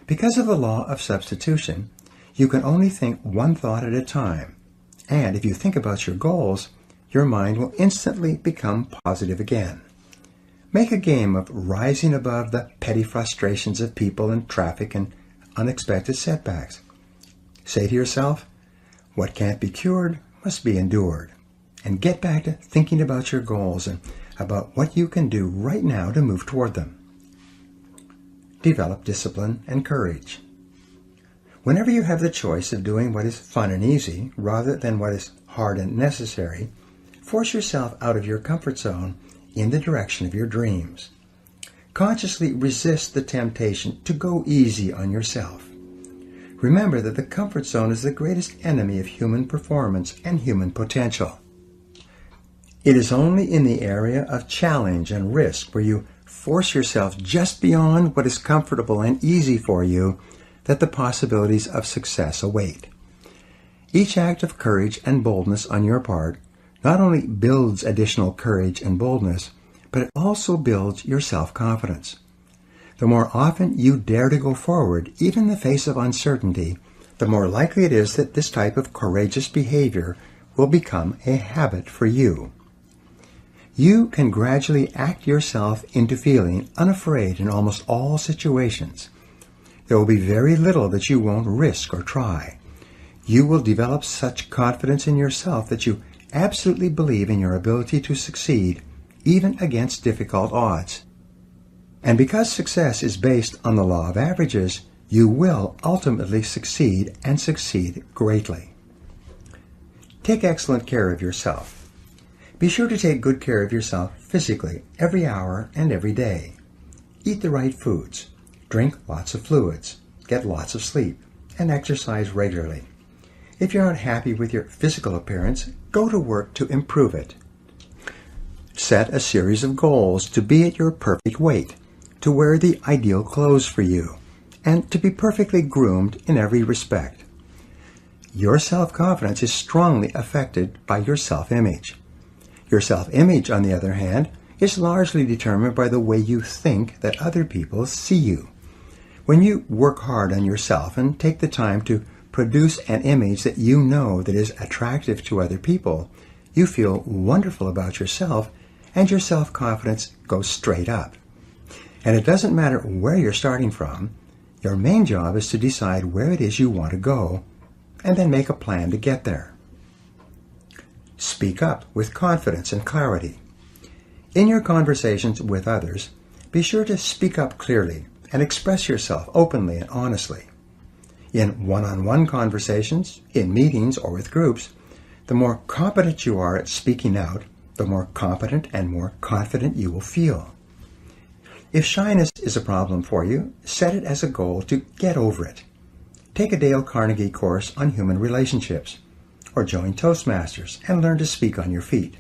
Because of the law of substitution, you can only think one thought at a time, and if you think about your goals, your mind will instantly become positive again. Make a game of rising above the petty frustrations of people and traffic and unexpected setbacks. Say to yourself, what can't be cured must be endured, and get back to thinking about your goals and about what you can do right now to move toward them. Develop discipline and courage. Whenever you have the choice of doing what is fun and easy rather than what is hard and necessary, force yourself out of your comfort zone in the direction of your dreams. Consciously resist the temptation to go easy on yourself. Remember that the comfort zone is the greatest enemy of human performance and human potential. It is only in the area of challenge and risk where you force yourself just beyond what is comfortable and easy for you that the possibilities of success await. Each act of courage and boldness on your part not only builds additional courage and boldness, but it also builds your self-confidence. The more often you dare to go forward, even in the face of uncertainty, the more likely it is that this type of courageous behavior will become a habit for you. You can gradually act yourself into feeling unafraid in almost all situations. There will be very little that you won't risk or try. You will develop such confidence in yourself that you absolutely believe in your ability to succeed, even against difficult odds. And because success is based on the law of averages, you will ultimately succeed and succeed greatly. Take excellent care of yourself. Be sure to take good care of yourself physically every hour and every day. Eat the right foods, drink lots of fluids, get lots of sleep, and exercise regularly. If you're not happy with your physical appearance, go to work to improve it. Set a series of goals to be at your perfect weight, to wear the ideal clothes for you, and to be perfectly groomed in every respect. Your self-confidence is strongly affected by your self-image. Your self-image, on the other hand, is largely determined by the way you think that other people see you. When you work hard on yourself and take the time to produce an image that you know that is attractive to other people, you feel wonderful about yourself and your self-confidence goes straight up. And it doesn't matter where you're starting from, your main job is to decide where it is you want to go and then make a plan to get there. Speak up with confidence and clarity. In your conversations with others, be sure to speak up clearly and express yourself openly and honestly. In one-on-one conversations, in meetings, or with groups, the more competent you are at speaking out, the more competent and more confident you will feel. If shyness is a problem for you, set it as a goal to get over it. Take a Dale Carnegie course on human relationships, or join Toastmasters and learn to speak on your feet.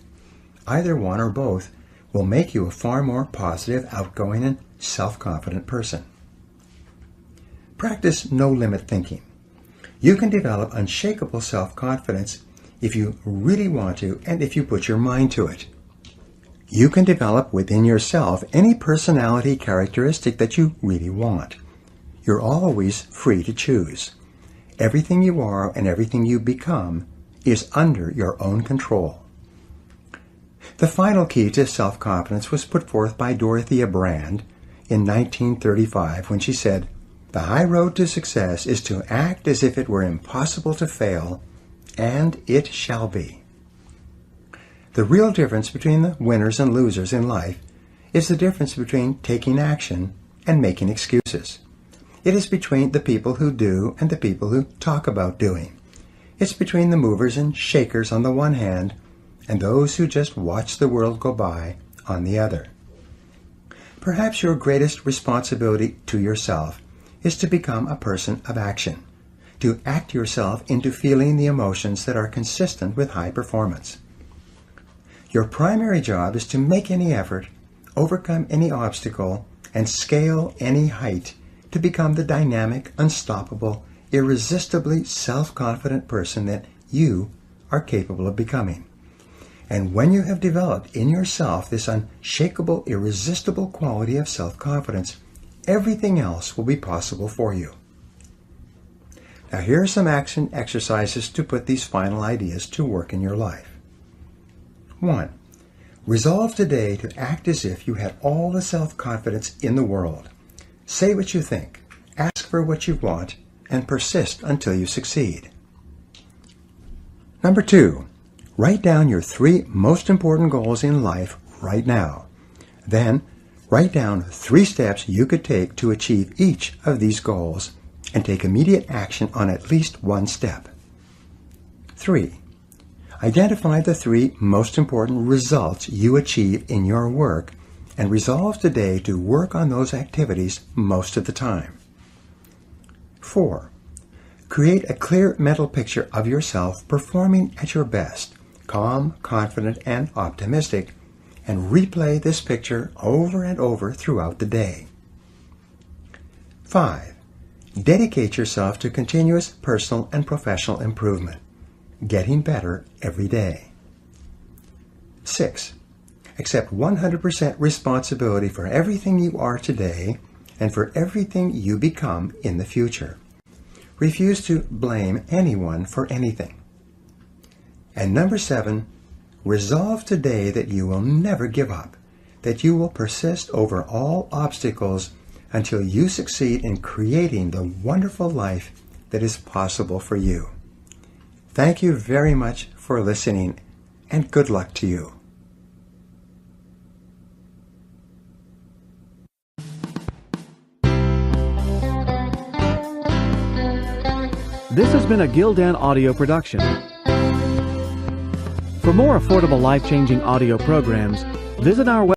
Either one or both will make you a far more positive, outgoing, and self-confident person. Practice no-limit thinking. You can develop unshakable self-confidence if you really want to and if you put your mind to it. You can develop within yourself any personality characteristic that you really want. You're always free to choose. Everything you are and everything you become is under your own control. The final key to self-confidence was put forth by Dorothea Brande in 1935 when she said, "The high road to success is to act as if it were impossible to fail, and it shall be." The real difference between the winners and losers in life is the difference between taking action and making excuses. It is between the people who do and the people who talk about doing. It's between the movers and shakers on the one hand and those who just watch the world go by on the other. Perhaps your greatest responsibility to yourself is to become a person of action, to act yourself into feeling the emotions that are consistent with high performance. Your primary job is to make any effort, overcome any obstacle, and scale any height to become the dynamic, unstoppable, irresistibly self-confident person that you are capable of becoming. And when you have developed in yourself this unshakable, irresistible quality of self-confidence, everything else will be possible for you. Now here are some action exercises to put these final ideas to work in your life. 1. Resolve today to act as if you had all the self-confidence in the world. Say what you think, ask for what you want, and persist until you succeed. Number 2. Write down your 3 most important goals in life right now. Then, write down 3 steps you could take to achieve each of these goals and take immediate action on at least one step. 3. Identify the 3 most important results you achieve in your work and resolve today to work on those activities most of the time. 4. Create a clear mental picture of yourself performing at your best, calm, confident, and optimistic, and replay this picture over and over throughout the day. 5. Dedicate yourself to continuous personal and professional improvement, getting better every day. 6. Accept 100% responsibility for everything you are today and for everything you become in the future. Refuse to blame anyone for anything. And number 7, resolve today that you will never give up, that you will persist over all obstacles until you succeed in creating the wonderful life that is possible for you. Thank you very much for listening, and good luck to you. This has been a Gildan audio production. For more affordable, life-changing audio programs, visit our website.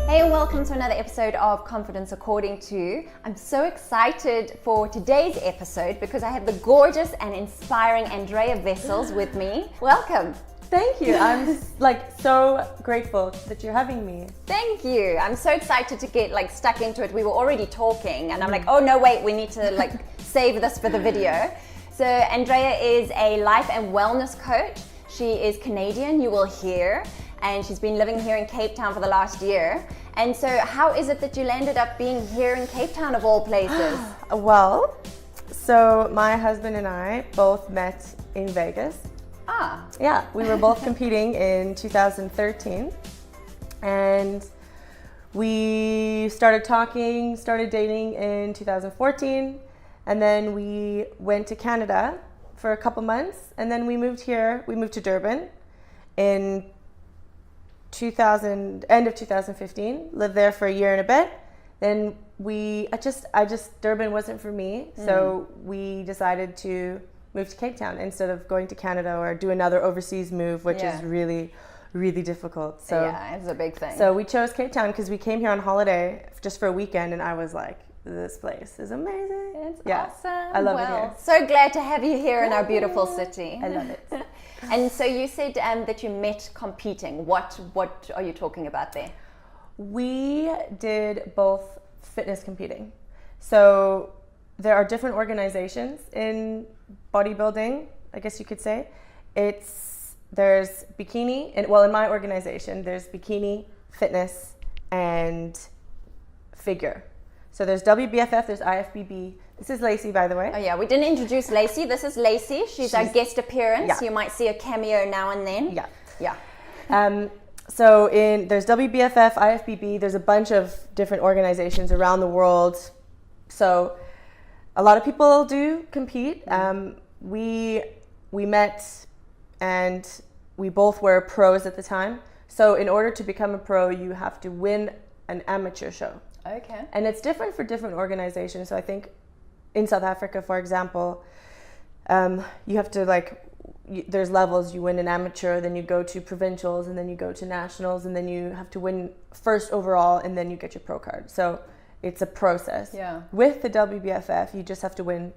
Hey, and welcome to another episode of Confidence According to. I'm so excited for today's episode because I have the gorgeous and inspiring Andrea Vessels with me. Welcome. Thank you. I'm so grateful that you're having me. Thank you. I'm so excited to get stuck into it. We were already talking and I'm like, oh no, wait, we need to save this for the video. So Andrea is a life and wellness coach. She is Canadian, you will hear, and she's been living here in Cape Town for the last year. And so how is it that you landed up being here in Cape Town of all places? Well, so my husband and I both met in Vegas. Ah. Yeah, we were both competing in 2013 and we started talking, started dating in 2014, and then we went to Canada for a couple months, and then we moved to Durban in end of 2015, lived there for a year and a bit. Then Durban wasn't for me, so we decided to move to Cape Town instead of going to Canada or do another overseas move, which is really, really difficult. So yeah, it's a big thing. So we chose Cape Town because we came here on holiday just for a weekend, and I was like, this place is amazing. It's awesome. I love it here. So glad to have you here in our beautiful city. I love it. And so you said that you met competing. What are you talking about there? We did both fitness competing. So there are different organizations in bodybuilding, I guess you could say. There's bikini, in my organization, there's bikini, fitness, and figure. So there's WBFF, there's IFBB. This is Lacey, by the way. Oh yeah, we didn't introduce Lacey. This is Lacey. She's our guest appearance. Yeah. You might see a cameo now and then. Yeah. Yeah. So there's WBFF, IFBB. There's a bunch of different organizations around the world. So a lot of people do compete. We met and we both were pros at the time. So in order to become a pro, you have to win an amateur show. Okay. And it's different for different organizations. So I think in South Africa, for example, you have to there's levels. You win an amateur, then you go to provincials, and then you go to nationals, and then you have to win first overall, and then you get your pro card. So it's a process. Yeah. With the WBFF, you just have to win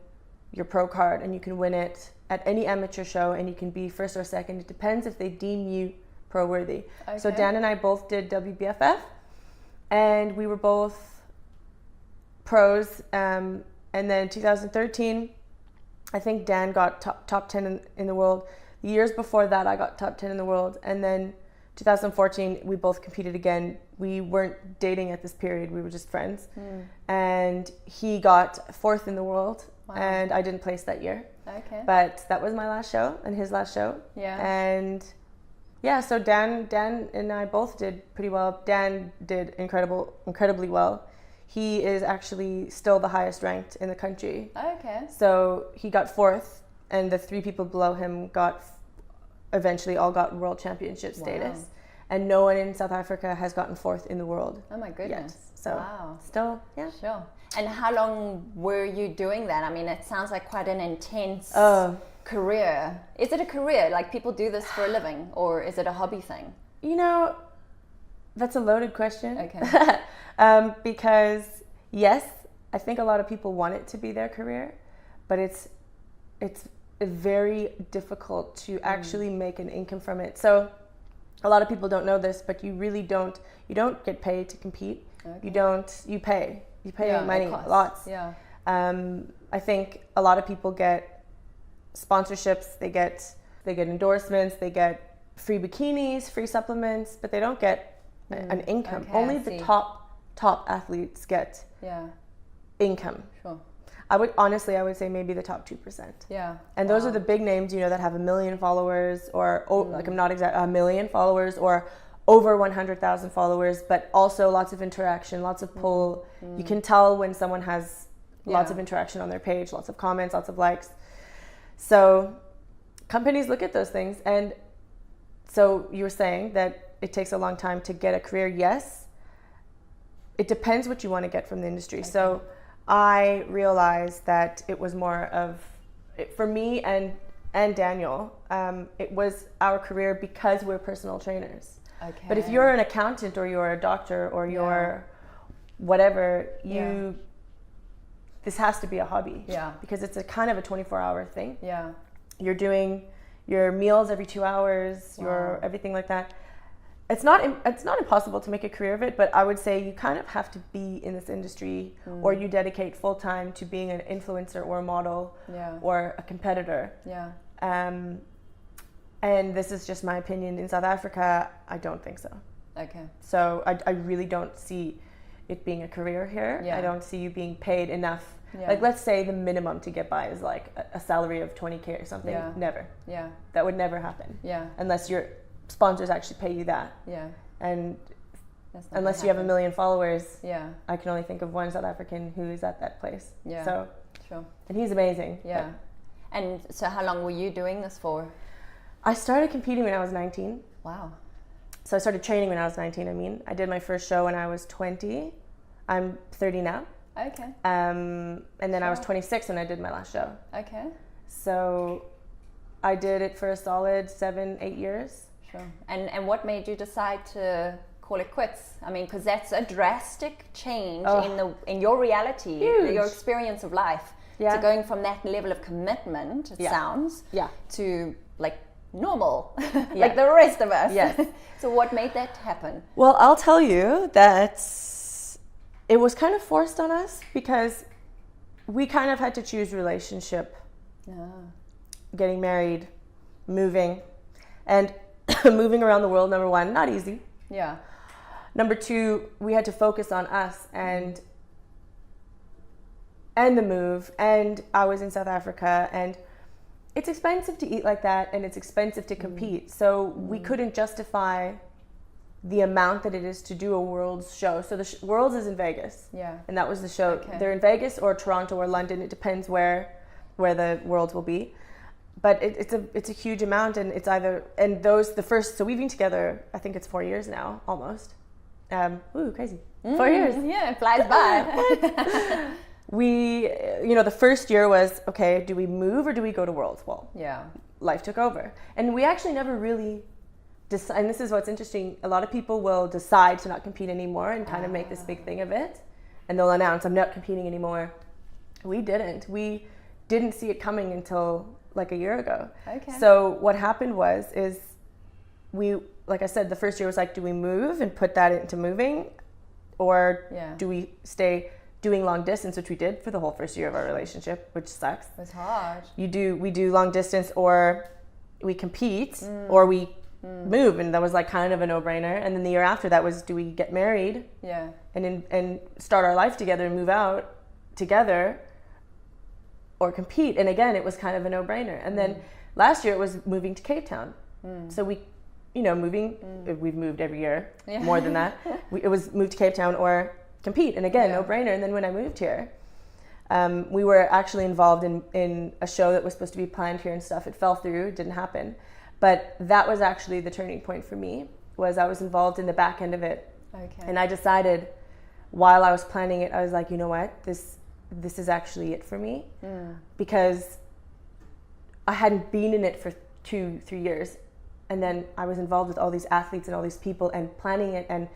your pro card, and you can win it at any amateur show, and you can be first or second. It depends if they deem you pro worthy. Okay. So Dan and I both did WBFF, and we were both pros. And then 2013, I think Dan got top 10 in the world. The years before that, I got top 10 in the world. And then 2014, we both competed again. We weren't dating at this period. We were just friends. And he got fourth in the world. Wow. And I didn't place that year. Okay. But that was my last show and his last show. Yeah. And yeah, so Dan and I both did pretty well. Dan did incredibly well. He is actually still the highest ranked in the country. Okay. So he got fourth, and the three people below him eventually all got world championship status. Wow. And no one in South Africa has gotten fourth in the world. Oh my goodness. Yet. So wow. still, yeah. Sure. And how long were you doing that? I mean, it sounds like quite an intense career. Is it a career? Like people do this for a living, or is it a hobby thing? You know, that's a loaded question. Okay. Because yes, I think a lot of people want it to be their career, but it's very difficult to actually make an income from it. So a lot of people don't know this, but you don't get paid to compete. Okay. You pay money, lots. Yeah. I think a lot of people get sponsorships, they get endorsements, they get free bikinis, free supplements, but they don't get an income. Okay, Only the top athletes get income. Sure. I would say maybe the top 2%. Yeah. And those are the big names, that have 1 million followers or I'm not exact, 1 million followers or over 100,000 followers, but also lots of interaction, lots of pull. You can tell when someone has lots of interaction on their page, lots of comments, lots of likes. So companies look at those things. And so you were saying that it takes a long time to get a career. Yes. It depends what you want to get from the industry. Okay. So I realized that it was more of, for me and Daniel, it was our career because we're personal trainers. Okay. But if you're an accountant or you're a doctor or you're whatever, this has to be a hobby. Yeah. Because it's a kind of a 24-hour thing. Yeah. You're doing your meals every 2 hours, your everything like that. It's not impossible to make a career of it, but I would say you kind of have to be in this industry or you dedicate full time to being an influencer or a model or a competitor. Yeah. And this is just my opinion. In South Africa, I don't think so. Okay. So I really don't see it being a career here. Yeah. I don't see you being paid enough. Yeah. Like let's say the minimum to get by is like a salary of 20K or something. Yeah. Never. Yeah. That would never happen. Yeah. Unless your sponsors actually pay you that. Yeah. And unless you have 1 million followers. Yeah. I can only think of one South African who is at that place. Yeah. So sure. And he's amazing. Yeah. And so how long were you doing this for? I started competing when I was 19. Wow. So I started training when I was 19. I did my first show when I was 20. I'm 30 now. Okay. And then I was 26 when I did my last show. Okay. So I did it for a solid 7-8 years. Sure. And what made you decide to call it quits? I mean, because that's a drastic change in your reality, your experience of life. Yeah. So going from that level of commitment, it sounds, to like normal, like the rest of us. Yes. So what made that happen? Well, I'll tell you that it was kind of forced on us because we kind of had to choose relationship, getting married, moving, and moving around the world, number one, not easy. Yeah. Number two, we had to focus on us and the move. And I was in South Africa, and it's expensive to eat like that, and it's expensive to compete. So we couldn't justify the amount that it is to do a Worlds show. So the Worlds is in Vegas. Yeah. And that was the show. Okay. They're in Vegas or Toronto or London. It depends where the Worlds will be. But it's a huge amount, and it's either, and those, the first, so we've been together, I think it's 4 years now, almost. Crazy. 4 years. Yeah, it flies by. The first year was, okay, do we move or do we go to Worlds? Well, Yeah. life took over. And we actually never really and this is what's interesting, a lot of people will decide to not compete anymore and kind of make this big thing of it. And they'll announce, I'm not competing anymore. We didn't. We didn't see it coming until like a year ago. Okay. So what happened is we, like I said, the first year was like, do we move and put that into moving? Or do we stay doing long distance, which we did for the whole first year of our relationship, which sucks. It was hard. We do long distance, or we compete, or we move, and that was like kind of a no-brainer. And then the year after that was, do we get married? Yeah. And start our life together and move out together, or compete? And again, it was kind of a no-brainer. And then last year it was moving to Cape Town. So we, moving, we've moved every year, more than that. It was move to Cape Town or compete, and again, no-brainer. And then when I moved here, we were actually involved in a show that was supposed to be planned here and stuff. It fell through, it didn't happen. But that was actually the turning point for me, was I was involved in the back end of it. Okay. And I decided, while I was planning it, I was like, you know what, this is actually it for me. Because I hadn't been in it for 2-3 years. And then I was involved with all these athletes and all these people and planning it, and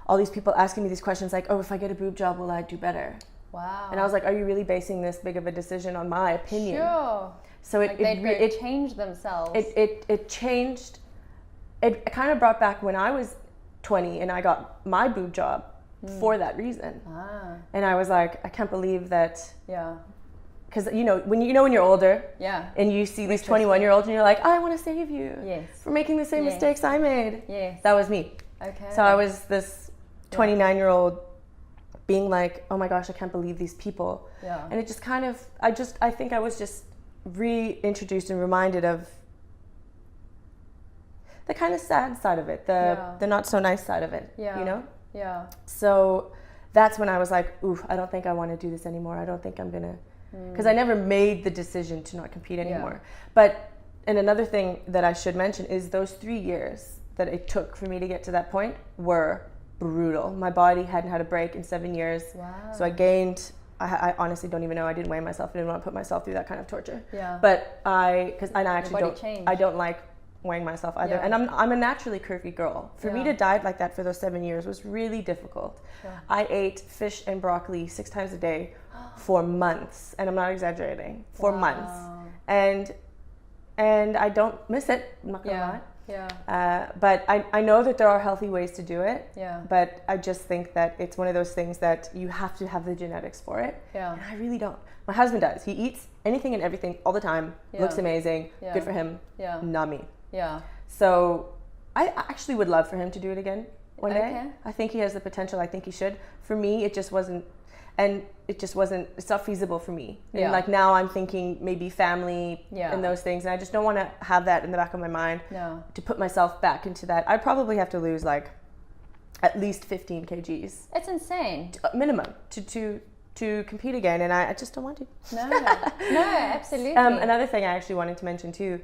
all these people asking me these questions like, oh, if I get a boob job, will I do better? Wow. And I was like, are you really basing this big of a decision on my opinion? Sure. So it changed themselves. It changed. It kind of brought back when I was 20 and I got my boob job for that reason. And I was like, I can't believe that. Yeah. Because when you're older, and you see these 21-year-olds and you're like, I want to save you for making the same mistakes I made. Yes. That was me. Okay. So I was this 29-year-old being like, oh my gosh, I can't believe these people. Yeah. And it just kind of, I think I was just reintroduced and reminded of the kind of sad side of it, the not so nice side of it, Yeah. So that's when I was like, ooh, I don't think I want to do this anymore. I don't think I'm gonna, because I never made the decision to not compete anymore. But, and another thing that I should mention is those 3 years that it took for me to get to that point were brutal. My body hadn't had a break in 7 years. Wow. So I gained, I honestly don't even know. I didn't weigh myself. I didn't want to put myself through that kind of torture. Yeah. But I don't like weighing myself either. Yeah. And I'm a naturally curvy girl. For me to diet like that for those 7 years was really difficult. Yeah. I ate fish and broccoli 6 times a day for months. And I'm not exaggerating. For months. And I don't miss it. I'm not gonna lie. Yeah. But I know that there are healthy ways to do it. Yeah. But I just think that it's one of those things that you have to have the genetics for it. Yeah. And I really don't. My husband does. He eats anything and everything all the time. Yeah. Looks amazing. Yeah. Good for him. Yeah. Not me. Yeah. So I actually would love for him to do it again one day. I think he has the potential. I think he should. For me, it just wasn't. And it's not feasible for me. And yeah. Like now I'm thinking maybe family and those things. And I just don't want to have that in the back of my mind to put myself back into that. I'd probably have to lose like at least 15 kgs. It's insane. Minimum to compete again. And I just don't want to. No, absolutely. Another thing I actually wanted to mention too,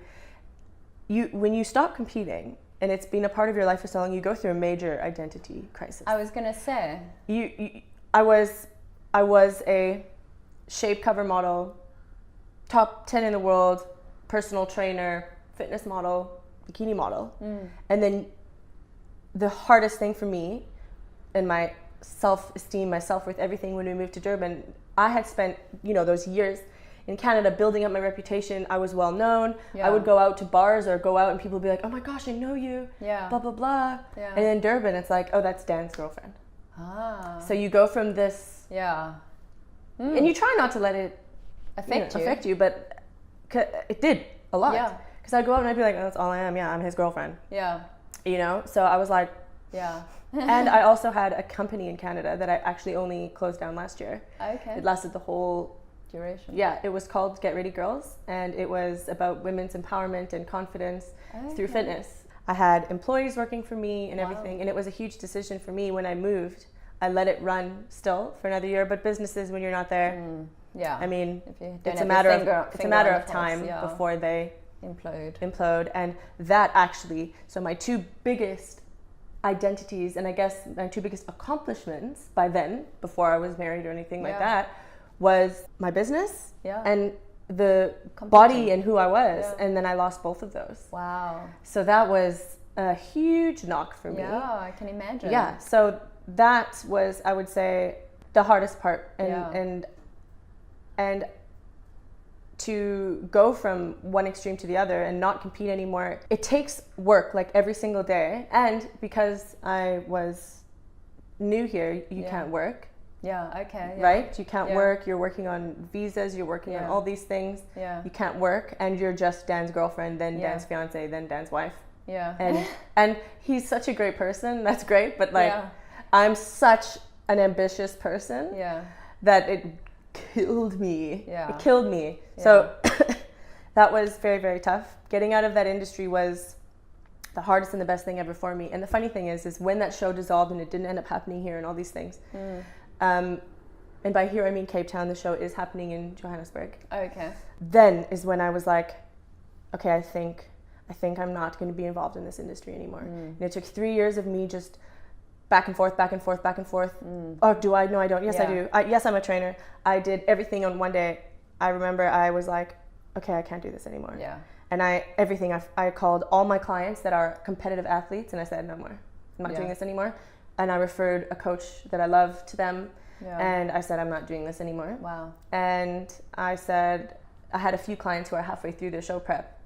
when you stop competing and it's been a part of your life for so long, you go through a major identity crisis. I was going to say. I was a shape cover model, top 10 in the world, personal trainer, fitness model, bikini model. And then the hardest thing for me and my self-esteem, my self-worth, everything when we moved to Durban, I had spent, those years in Canada building up my reputation. I was well known. Yeah. I would go out to bars or go out and people would be like, oh my gosh, I know you, blah, blah, blah. Yeah. And in Durban, it's like, oh, that's Dan's girlfriend. So you go from this, and you try not to let it affect you, but it did a lot. Because I'd go out and I'd be like, oh, that's all I am. Yeah, I'm his girlfriend. Yeah. So I was like, Yeah. And I also had a company in Canada that I actually only closed down last year. Okay. It lasted the whole Duration. Yeah, it was called Get Ready Girls, and it was about women's empowerment and confidence through fitness. I had employees working for me and everything, and it was a huge decision for me when I moved. I let it run still for another year, but businesses, when you're not there, Yeah. I mean, If you don't it's a have matter your of finger on the pulse, time yeah. before they implode. And that actually, so my two biggest identities, and I guess my two biggest accomplishments by then, before I was married or anything like that, was my business and the body and who I was. And then I lost both of those. Wow. So that was a huge knock for me. Yeah, I can imagine. Yeah, so that was, I would say, the hardest part. And to go from one extreme to the other and not compete anymore, it takes work like every single day. And because I was new here, you can't work. Yeah, okay. Yeah. Right? You can't work, you're working on visas, you're working on all these things. Yeah. You can't work, and you're just Dan's girlfriend, then Dan's fiance, then Dan's wife. Yeah. And he's such a great person, that's great, but like I'm such an ambitious person that it killed me. Yeah. It killed me. Yeah. So that was very, very tough. Getting out of that industry was the hardest and the best thing ever for me. And the funny thing is when that show dissolved and it didn't end up happening here and all these things, and by here I mean Cape Town, the show is happening in Johannesburg. Okay. Then is when I was like, okay, I think I'm not going to be involved in this industry anymore. And it took 3 years of me just back and forth. Oh, do I? No, I don't. Yes, I do. Yes, I'm a trainer. I did everything on one day. I remember I was like, okay, I can't do this anymore. Yeah. And I called all my clients that are competitive athletes and I said, no more. I'm not doing this anymore. And I referred a coach that I love to them. Yeah. And I said, I'm not doing this anymore. Wow. And I said, I had a few clients who are halfway through their show prep.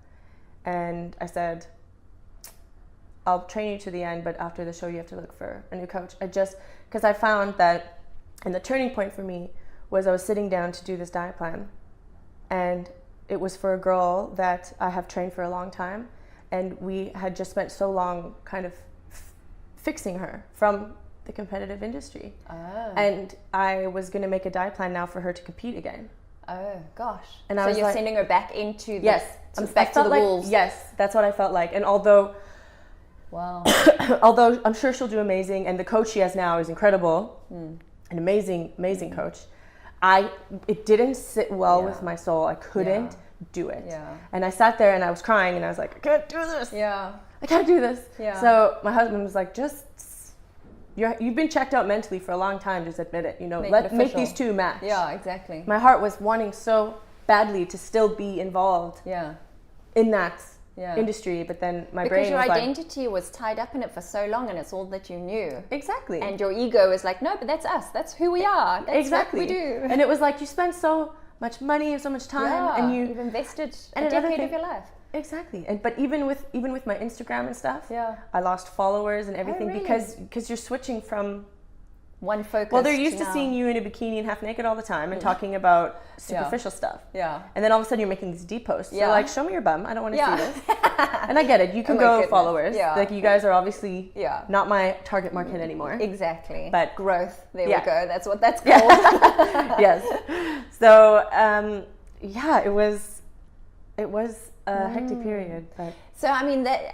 And I said, I'll train you to the end, but after the show, you have to look for a new coach. Because I found that, and the turning point for me was I was sitting down to do this diet plan. And it was for a girl that I have trained for a long time. And we had just spent so long kind of fixing her from the competitive industry. Oh. And I was going to make a diet plan now for her to compete again. Oh gosh! And so you're sending her back into the back to the wolves. Yes, that's what I felt like. And although I'm sure she'll do amazing, and the coach she has now is incredible, an amazing coach. It didn't sit well with my soul. I couldn't do it. Yeah. And I sat there and I was crying and I was like, I can't do this. Yeah. I can't do this. Yeah. So my husband was like, you've been checked out mentally for a long time, just admit it, make these two match. Yeah, exactly. My heart was wanting so badly to still be involved in that industry, but then my brain was like... Because your identity was tied up in it for so long and it's all that you knew. Exactly. And your ego is like, no, but that's us. That's who we are. That's what we do. And it was like, you spend so much money and so much time and you've invested a decade of your life. Exactly. But even with my Instagram and stuff, I lost followers and everything because you're switching from one focus. Well, they're used to seeing you in a bikini and half naked all the time and talking about superficial stuff. Yeah. And then all of a sudden you're making these deep posts. Yeah. You're like, show me your bum. I don't want to see this. And I get it. You can go followers. Yeah. Like you guys are obviously not my target market anymore. Exactly. But growth. There we go. That's what that's called. Yes. So it was a hectic period. But so I mean, that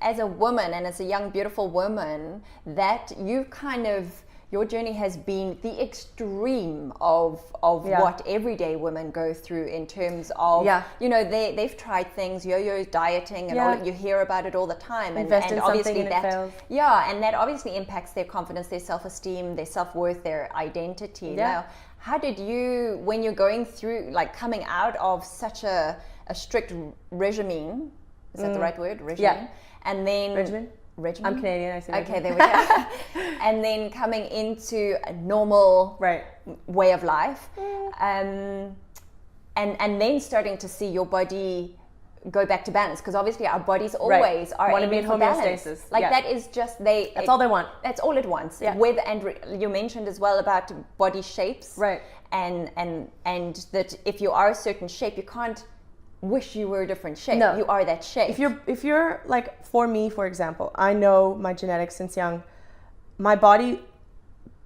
as a woman and as a young beautiful woman, that you kind of, your journey has been the extreme of what everyday women go through in terms of they've tried things, yo-yo dieting and all, you hear about it all the time, and obviously that fails. And that obviously impacts their confidence, their self-esteem, their self-worth, their identity. Now, how did you, when you're going through, like coming out of such a strict regime, is that the right word? Regime? And then regimen? I'm Canadian, I say okay, there we go. And then coming into a normal way of life, and then starting to see your body go back to balance, because obviously our bodies always are want to be in homeostasis. Like that is just that's all they want. That's all it wants. Yeah. And you mentioned as well about body shapes, and that if you are a certain shape, you can't wish you were a different shape. No. You are that shape. If you're like, for me, for example, I know my genetics since young. my body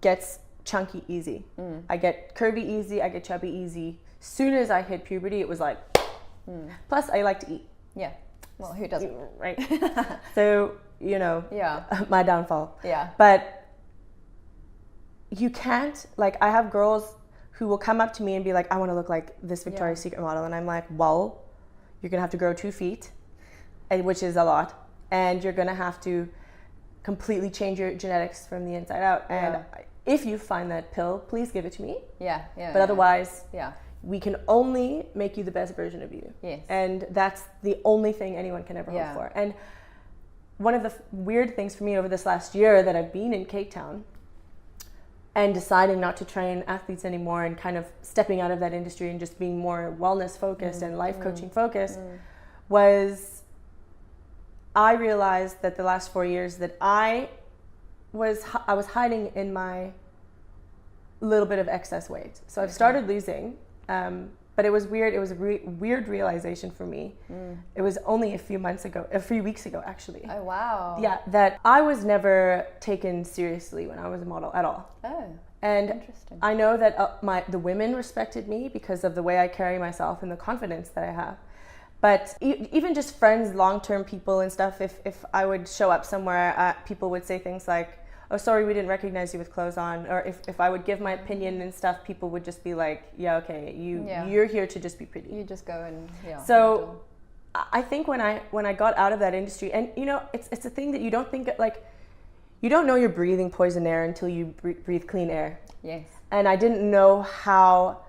gets chunky easy. I get curvy easy, I get chubby easy. Soon as I hit puberty, it was like, plus I like to eat. Yeah. Well, who doesn't? Right. So, Yeah. my downfall. Yeah. But you can't, like, I have girls who will come up to me and be like, I want to look like this Victoria's Secret model. And I'm like, well, you're going to have to grow 2 feet, which is a lot. And you're going to have to completely change your genetics from the inside out. And if you find that pill, please give it to me. Yeah. Yeah. But otherwise, Yeah. we can only make you the best version of you. Yes. And that's the only thing anyone can ever hope for. And one of the weird things for me over this last year that I've been in Cape Town and deciding not to train athletes anymore and kind of stepping out of that industry and just being more wellness focused and life coaching focused was I realized that the last 4 years that I was hiding in my little bit of excess weight. So I've started losing, but it was weird. It was a weird realization for me. It was only a few weeks ago, actually. Oh, wow. Yeah, that I was never taken seriously when I was a model at all. Oh, and interesting. I know that the women respected me because of the way I carry myself and the confidence that I have. But even just friends, long-term people and stuff, if I would show up somewhere, people would say things like, oh, sorry, we didn't recognize you with clothes on. Or if I would give my opinion and stuff, people would just be like, yeah, okay, you're here to just be pretty. You just go and, So I think when I got out of that industry, and it's a thing that you don't think, like, you don't know you're breathing poison air until you breathe clean air. Yes. And I didn't know how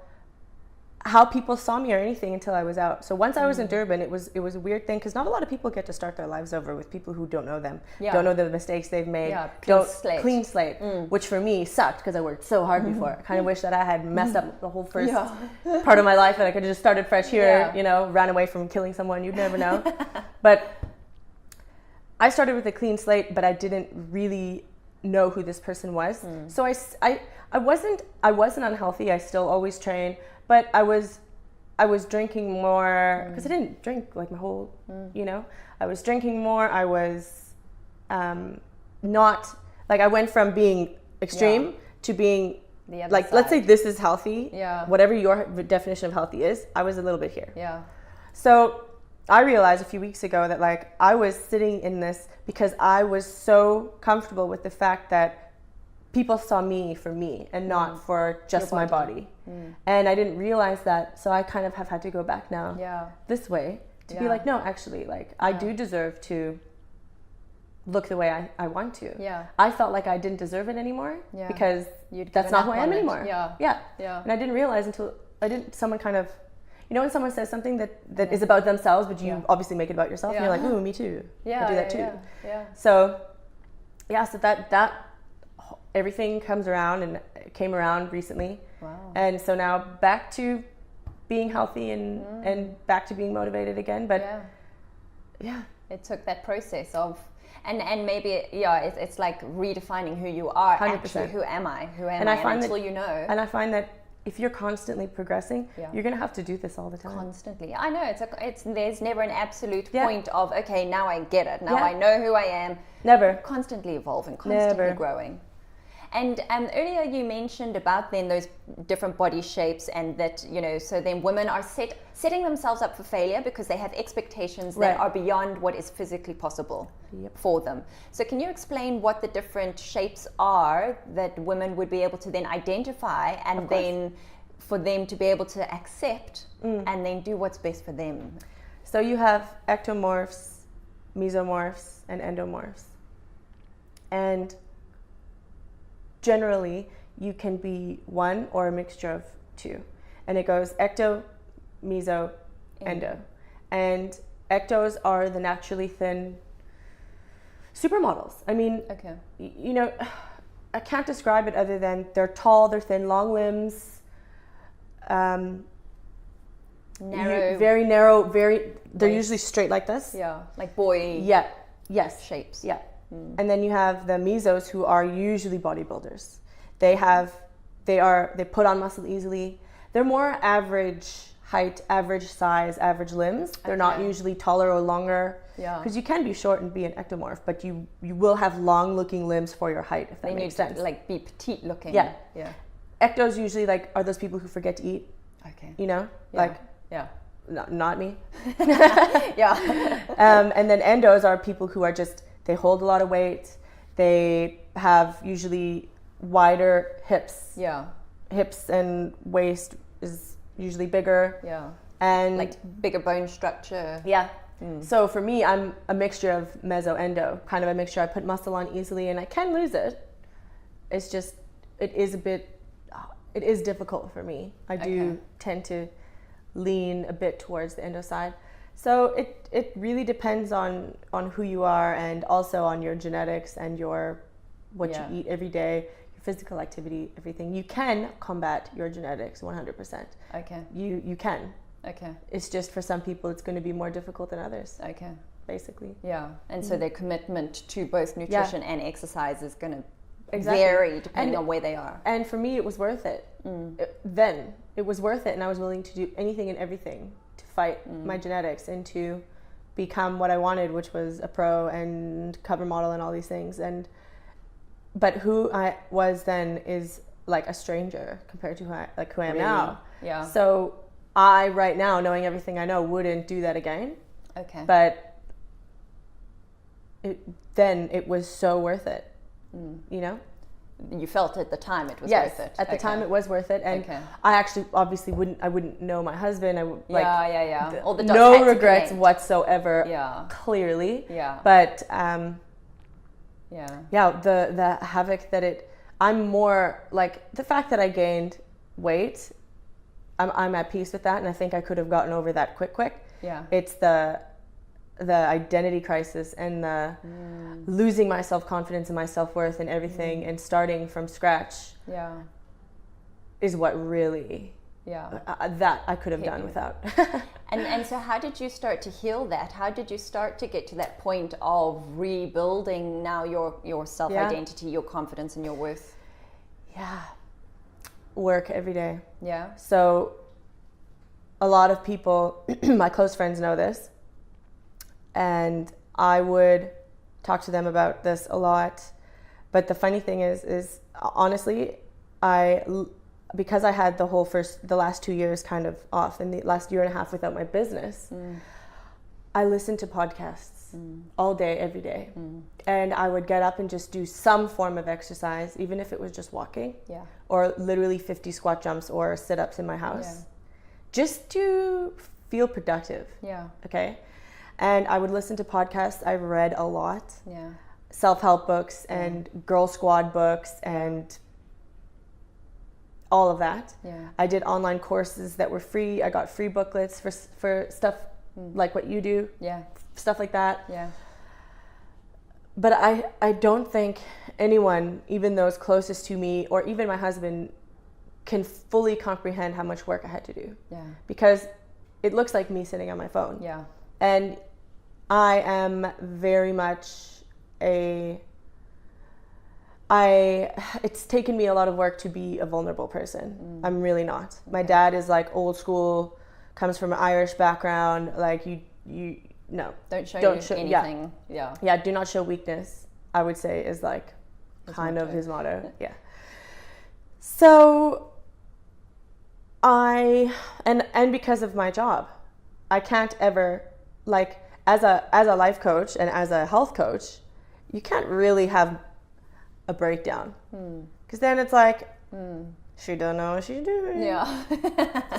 people saw me or anything until I was out. So once I was in Durban, it was a weird thing because not a lot of people get to start their lives over with people who don't know them, don't know the mistakes they've made, clean slate, which for me sucked because I worked so hard before. I kind of wish that I had messed up the whole first part of my life and I could have just started fresh here, ran away from killing someone, you'd never know. But I started with a clean slate, but I didn't really know who this person was. So I wasn't unhealthy. I still always train. But I was drinking more because I didn't drink like my whole, I was drinking more. I was not like I went from being extreme to being like, side. Let's say this is healthy. Yeah. Whatever your definition of healthy is, I was a little bit here. Yeah. So I realized a few weeks ago that like I was sitting in this because I was so comfortable with the fact that people saw me for me and not for just my body. And I didn't realize that. So I kind of have had to go back now this way to be like, no, actually, like I do deserve to look the way I want to. Yeah. I felt like I didn't deserve it anymore because that's not who I am anymore. Yeah. And I didn't realize until someone kind of, when someone says something that is about themselves, but you obviously make it about yourself and you're like, ooh, me too. I do that too. So so that everything comes around and came around recently. Wow. And so now back to being healthy and back to being motivated again. But it took that process of, and maybe, it's like redefining who you are. 100%. Actually, who am I? And I find that if you're constantly progressing, you're going to have to do this all the time. Constantly. I know there's never an absolute point of, okay, now I get it. Now I know who I am. Never. Constantly evolving, constantly growing. And earlier you mentioned about then those different body shapes and that, so then women are setting themselves up for failure because they have expectations that are beyond what is physically possible for them. So can you explain what the different shapes are that women would be able to then identify and then for them to be able to accept and then do what's best for them? So you have ectomorphs, mesomorphs, and endomorphs. And generally, you can be one or a mixture of two. And it goes ecto, meso, endo. And ectos are the naturally thin supermodels. I mean, I can't describe it other than they're tall, they're thin, long limbs, narrow, very narrow, they're usually straight like this. Yeah, like boy. Yeah, yes. Shapes. Yeah. And then you have the mesos who are usually bodybuilders. They put on muscle easily. They're more average height, average size, average limbs. They're not usually taller or longer. Yeah. Because you can be short and be an ectomorph, but you will have long looking limbs for your height, if that makes sense. Like be petite looking. Yeah. Yeah. Ectos usually like are those people who forget to eat. Okay. You know? Yeah. Like yeah. not me. Yeah. And then endos are people who are just, they hold a lot of weight. They have usually wider hips. Yeah. Hips and waist is usually bigger. Yeah. And Like bigger bone structure. yeah. So for me, I'm a mixture of meso endo, kind of a mixture. I put muscle on easily and I can lose it. It's just, it is difficult for me. I do tend to lean a bit towards the endo side. So it really depends on who you are, and also on your genetics and what you eat every day, your physical activity, everything. You can combat your genetics 100%. Okay. You can. Okay. It's just for some people it's going to be more difficult than others. Okay. Basically. Yeah. And so their commitment to both nutrition and exercise is going to vary depending on where they are. And for me, it was worth it. Then it was worth it, and I was willing to do anything and everything to fight my genetics and to become what I wanted, which was a pro and cover model and all these things. But who I was then is like a stranger compared to who I am now. Yeah. So I, right now, knowing everything I know, wouldn't do that again. Okay. But then it was so worth it, you know? You felt at the time it was Yes, worth it. at the time it was worth it. And Okay. I actually, obviously, I wouldn't know my husband. I would, like, yeah. All the dots had no to regrets connect. whatsoever, Yeah. clearly. Yeah. But, Yeah. the havoc that I'm more, like, the fact that I gained weight, I'm at peace with that, and I think I could have gotten over that quick. Yeah. It's the identity crisis and the losing my self-confidence and my self-worth and everything and starting from scratch Yeah. is what really that I could have done without. And so how did you start to heal that? How did you start to get to that point of rebuilding now your self-identity, your confidence and your worth? Work every day. Yeah. So a lot of people, my close friends know this, and I would talk to them about this a lot. But the funny thing is honestly, because I had the last 2 years kind of off, and the last year and a half without my business, I listened to podcasts all day, every day. And I would get up and just do some form of exercise, even if it was just walking, or literally 50 squat jumps or sit-ups in my house, just to feel productive. Yeah. Okay. And I would listen to podcasts. I read a lot. Yeah. Self-help books and Girl Squad books and all of that. Yeah. I I did online courses that were free. I got free booklets for stuff like what you do. Yeah. Stuff like that. Yeah. But I don't think anyone, even those closest to me or even my husband, can fully comprehend how much work I had to do. Yeah. Because it looks like me sitting on my phone. Yeah. And I am very much it's taken me a lot of work to be a vulnerable person. I'm really not. My dad is like old school, comes from an Irish background. Like no. Don't show anything. Yeah. Yeah, do not show weakness, I would say, is like kind of his motto. Yeah. So and because of my job, I can't ever, like, as a life coach and as a health coach, you can't really have a breakdown, because then it's like she don't know what she's doing. Yeah.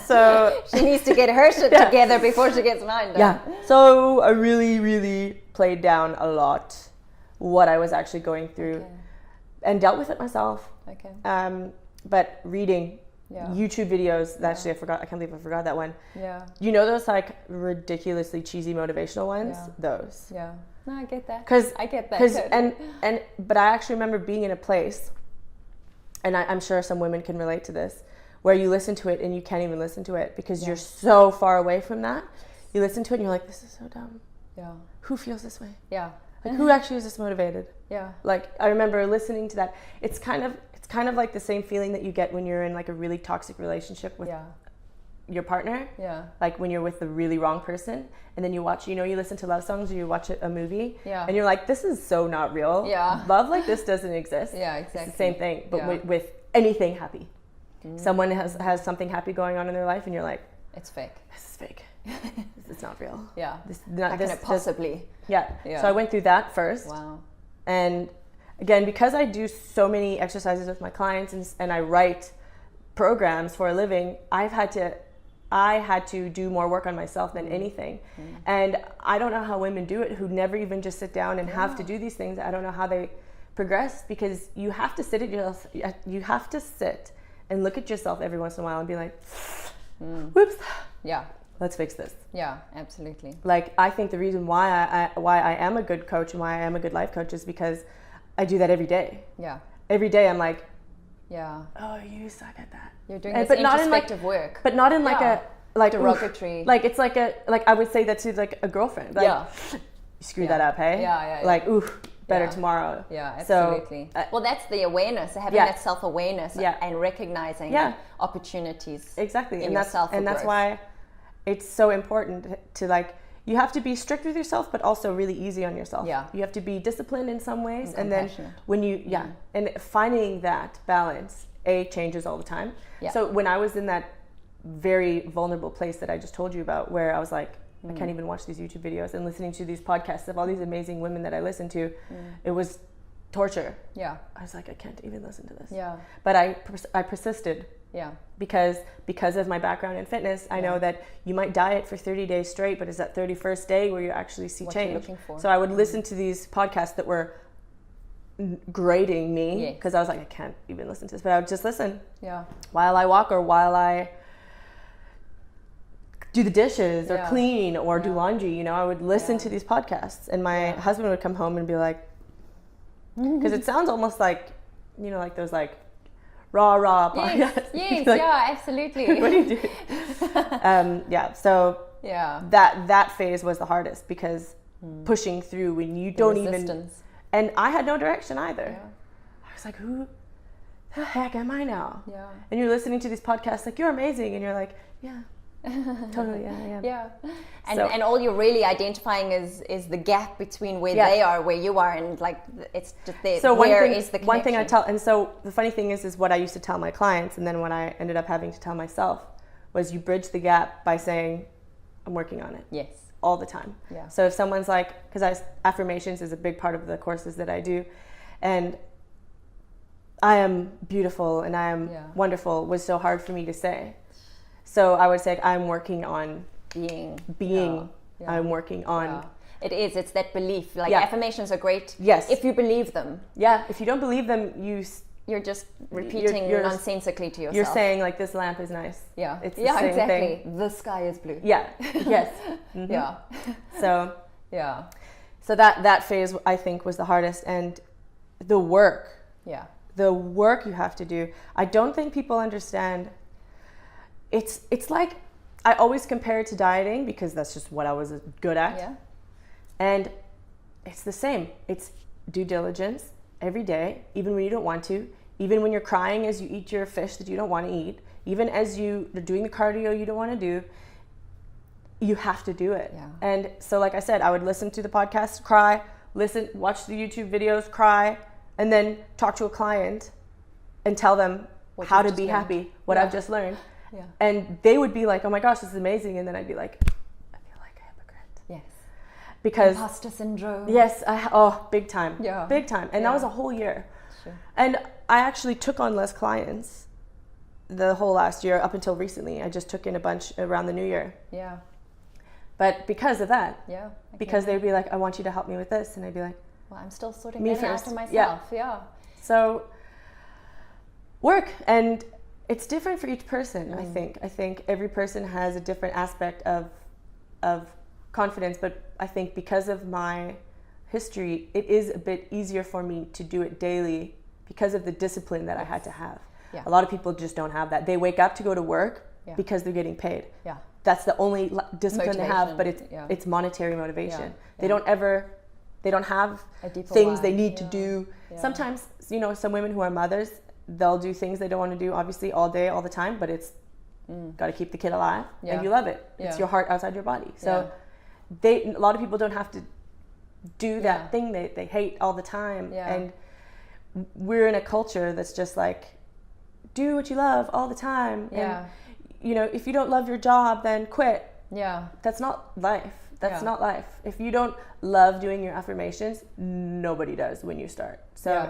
So she needs to get her shit together before she gets mine done. Yeah. So I really, really played down a lot what I was actually going through and dealt with it myself. Okay. But reading Yeah. YouTube videos, actually I can't believe I forgot that one. Yeah. You know those like ridiculously cheesy motivational ones? Yeah. Those. Yeah. No, I get that. I get that. But I actually remember being in a place, and I'm sure some women can relate to this, where you listen to it and you can't even listen to it because you're so far away from that. You listen to it and you're like, this is so dumb. Yeah. Who feels this way? Yeah. Like, who actually is this motivated? Yeah. Like, I remember listening to that. It's kind of like the same feeling that you get when you're in like a really toxic relationship with your partner. Yeah. Like when you're with the really wrong person, and then you watch, you listen to love songs or you watch a movie, Yeah. and you're like, this is so not real. Yeah. Love like this doesn't exist. Yeah, exactly. It's the same thing, but Yeah. with anything happy. Someone has something happy going on in their life, and you're like, It's fake. this is fake. It's not real. Yeah. Not How can it possibly? Yeah. Yeah. So I went through that first. Wow. And again, because I do so many exercises with my clients and I write programs for a living, I had to do more work on myself than anything. And I don't know how women do it who never even just sit down and have to do these things. I don't know how they progress, because you have to sit and look at yourself every once in a while and be like, whoops, Yeah. let's fix this. Yeah, absolutely. Like, I think the reason why I am a good coach and why I am a good life coach is because I do that every day. Yeah. Every day I'm like, Yeah. oh, you suck at that. You're doing this introspective work. But not in like Yeah. a like derogatory. Oof. Like it's like I would say that to like a girlfriend. Like, Yeah. you screw that up, hey? Yeah. Like, ooh, better Yeah. tomorrow. Yeah, absolutely. So, well, that's the awareness, having yeah. that self-awareness Yeah. and recognizing Yeah. opportunities. Exactly. in And that's yourself for that's growth. why it's so important to like, you have to be strict with yourself, but also really easy on yourself. Yeah. You have to be disciplined in some ways, And and then compassionate. when you and finding that balance changes all the time. Yeah. So when I was in that very vulnerable place that I just told you about, where I was like, I can't even watch these YouTube videos, and listening to these podcasts of all these amazing women that I listen to, it was torture. Yeah. I was like, I can't even listen to this. Yeah. But I persisted. Yeah. Because of my background in fitness, I know that you might diet for 30 days straight, but it's that 31st day where you actually see What change. you're looking for. So I would listen to these podcasts that were grading me, Yes. because I was like, I can't even listen to this, but I would just listen Yeah. while I walk or while I do the dishes or Yeah. clean or do Yeah. laundry. I would listen Yeah. to these podcasts, and my Yeah. husband would come home and be like, because it sounds almost like, like those like raw podcasts. Yes, Like, yeah, absolutely. what do you do? Yeah, so Yeah. that phase was the hardest, because pushing through when you don't even, Resistance. and I had no direction either. Yeah. I was like, who the heck am I now? Yeah. And you're listening to these podcasts like, you're amazing, and you're like, yeah, totally, yeah, I am. Yeah. And So- and all you're really identifying is the gap between where Yeah. they are, where you are, and like it's just there. So Where is the connection? one thing I tell, and so the funny thing is what I used to tell my clients, and then when I ended up having to tell myself, was you bridge the gap by saying, I'm working on it. Yes. All the time. Yeah. So if someone's like, because affirmations is a big part of the courses that I do, and I am beautiful and I am wonderful was so hard for me to say. So I would say, I'm working on Being. Yeah. I'm working on. Yeah. It is. It's that belief. Like Yeah. affirmations are great. Yes. If you believe them. Yeah. If you don't believe them, You're just repeating you're nonsensically to yourself. You're saying like, this lamp is nice. Yeah. It's the yeah, same exactly. thing. The sky is blue. Yeah. Yes. Mhm. Yeah. So Yeah. so that phase I think was the hardest, and the work you have to do. I don't think people understand. It's like, I always compare it to dieting, because that's just what I was good at. Yeah. And it's the same. It's due diligence every day, even when you don't want to, even when you're crying as you eat your fish that you don't want to eat, even as you're doing the cardio you don't want to do. You have to do it. Yeah. And so, like I said, I would listen to the podcast, cry, watch the YouTube videos, cry, and then talk to a client and tell them What how you've to just be learned. happy, what Yeah. I've just learned. Yeah. And they would be like, oh my gosh, this is amazing. And then I'd be like, I feel like a hypocrite. Yes. Because, Imposter syndrome. yes, big time. Yeah. Big time. And Yeah. that was a whole year. Sure. And I actually took on less clients the whole last year up until recently. I just took in a bunch around the new year. Yeah. But because of that, Yeah. because they'd be like, I want you to help me with this. And I'd be like, Well, I'm still sorting Me that out first. for Yeah. myself. Yeah. so work. And it's different for each person, I think. I think every person has a different aspect of confidence, but I think because of my history, it is a bit easier for me to do it daily because of the discipline that I had to have. Yeah. A lot of people just don't have that. They wake up to go to work Yeah. because they're getting paid. Yeah. That's the only discipline they have, but Motivation, it's monetary motivation. Yeah. They don't have A deeper things why. they need to Yeah. do. Yeah. Sometimes, some women who are mothers, they'll do things they don't want to do, obviously, all day, all the time, but it's got to keep the kid alive, Yeah. and you love it. Yeah. It's your heart outside your body. So a lot of people don't have to do that thing they hate all the time. Yeah. And we're in a culture that's just like, do what you love all the time. Yeah. And, if you don't love your job, then quit. Yeah. That's not life. That's Yeah. not life. If you don't love doing your affirmations, nobody does when you start. So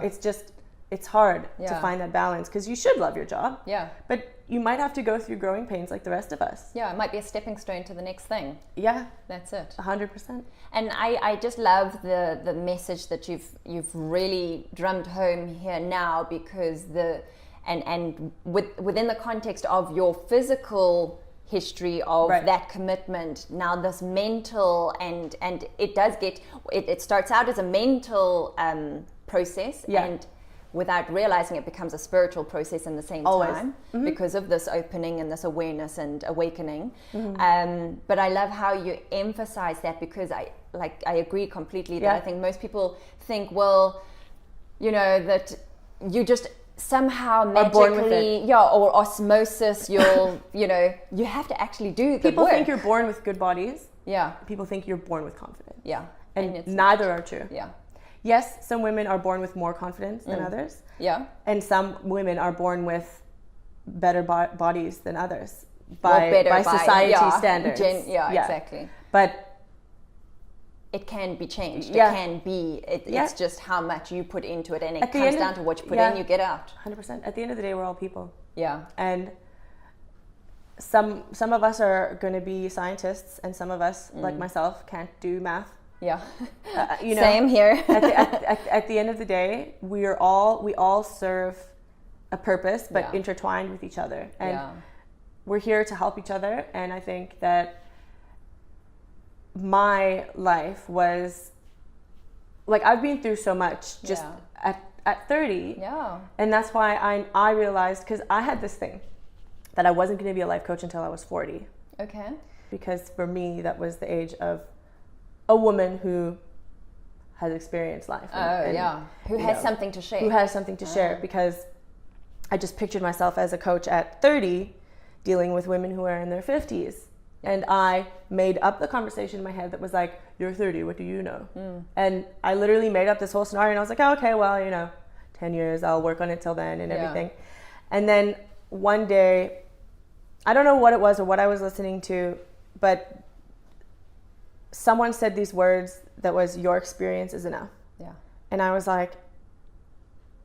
it's hard to find that balance, because you should love your job. Yeah. But you might have to go through growing pains like the rest of us. Yeah, it might be a stepping stone to the next thing. Yeah. That's it. 100%. And I just love the message that you've really drummed home here now, because within the context of your physical history of that commitment, now this mental and it does get it starts out as a mental process, and without realizing it becomes a spiritual process in the same time, because of this opening and this awareness and awakening. But I love how you emphasize that, because I agree completely that I think most people think, well, that you just somehow magically, or osmosis, you'll, you have to actually do the People work. think you're born with good bodies. Yeah. People think you're born with confidence. Yeah. And it's neither are true. Yeah. Yes, some women are born with more confidence than others. Yeah. And some women are born with better bodies than others by society standards. Exactly. But it can be changed. Yeah. It can be. It's just how much you put into it, and it At the comes end down of- to what you put in, you get out. 100%. At the end of the day, we're all people. Yeah. And some of us are going to be scientists, and some of us, like myself, can't do math. Yeah. Same here. at the end of the day, we all serve a purpose, but intertwined with each other, and we're here to help each other. And I think that my life was like, I've been through so much just at 30. Yeah. And that's why I realized, because I had this thing that I wasn't going to be a life coach until I was 40. Okay. Because for me, that was the age of a woman who has experienced life. Who has something to share. Who has something to share, because I just pictured myself as a coach at 30 dealing with women who are in their 50s. And I made up the conversation in my head that was like, you're 30, what do you know? And I literally made up this whole scenario, and I was like, oh, okay, well, 10 years, I'll work on it till then and everything. And then one day, I don't know what it was or what I was listening to, but someone said these words that was, your experience is enough. Yeah. And I was like,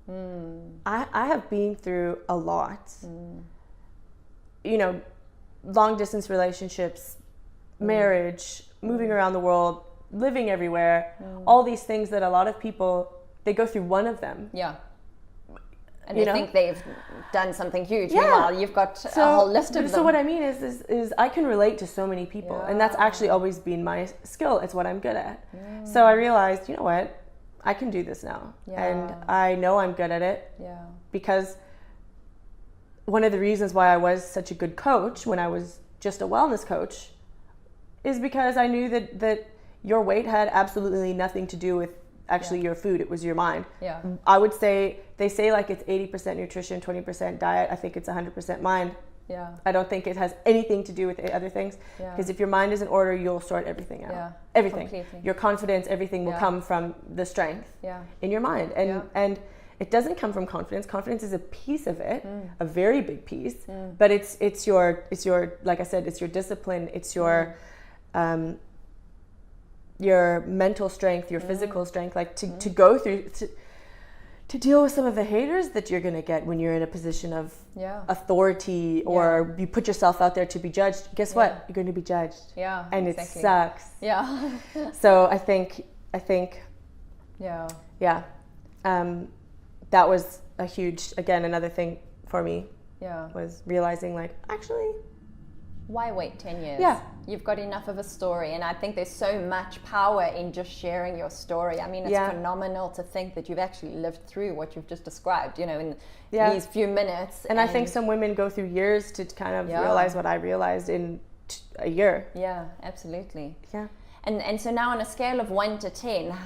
I have been through a lot. Long distance relationships, marriage, moving around the world, living everywhere, all these things that a lot of people, they go through one of them. Yeah. And they think they've done something huge. Meanwhile, you've got a whole list of them. So what I mean is I can relate to so many people, and that's actually always been my skill. It's what I'm good at. So I realized, you know what? I can do this now. And I know I'm good at it. Yeah. Because one of the reasons why I was such a good coach when I was just a wellness coach is because I knew that your weight had absolutely nothing to do with actually your food. It was your mind. Yeah. I would say, they say like it's 80% nutrition, 20% diet. I think it's 100% mind. Yeah. I don't think it has anything to do with the other things. Because if your mind is in order, you'll sort everything out. Yeah. Everything. Completely. Your confidence, everything will come from the strength in your mind. And it doesn't come from confidence. Confidence is a piece of it, a very big piece. But it's your like I said, it's your discipline, it's your mental strength, your physical strength, like to go through to deal with some of the haters that you're going to get when you're in a position of authority, or you put yourself out there to be judged. Guess what? You're going to be judged. Yeah. And exactly. it sucks. Yeah. So I think that was a huge, again, another thing for me was realizing, like, actually, why wait 10 years? Yeah. You've got enough of a story, and I think there's so much power in just sharing your story. I mean, it's phenomenal to think that you've actually lived through what you've just described, in these few minutes. And I think some women go through years to kind of realize what I realized in a year. Yeah, absolutely. Yeah. And so now on a scale of 1 to 10,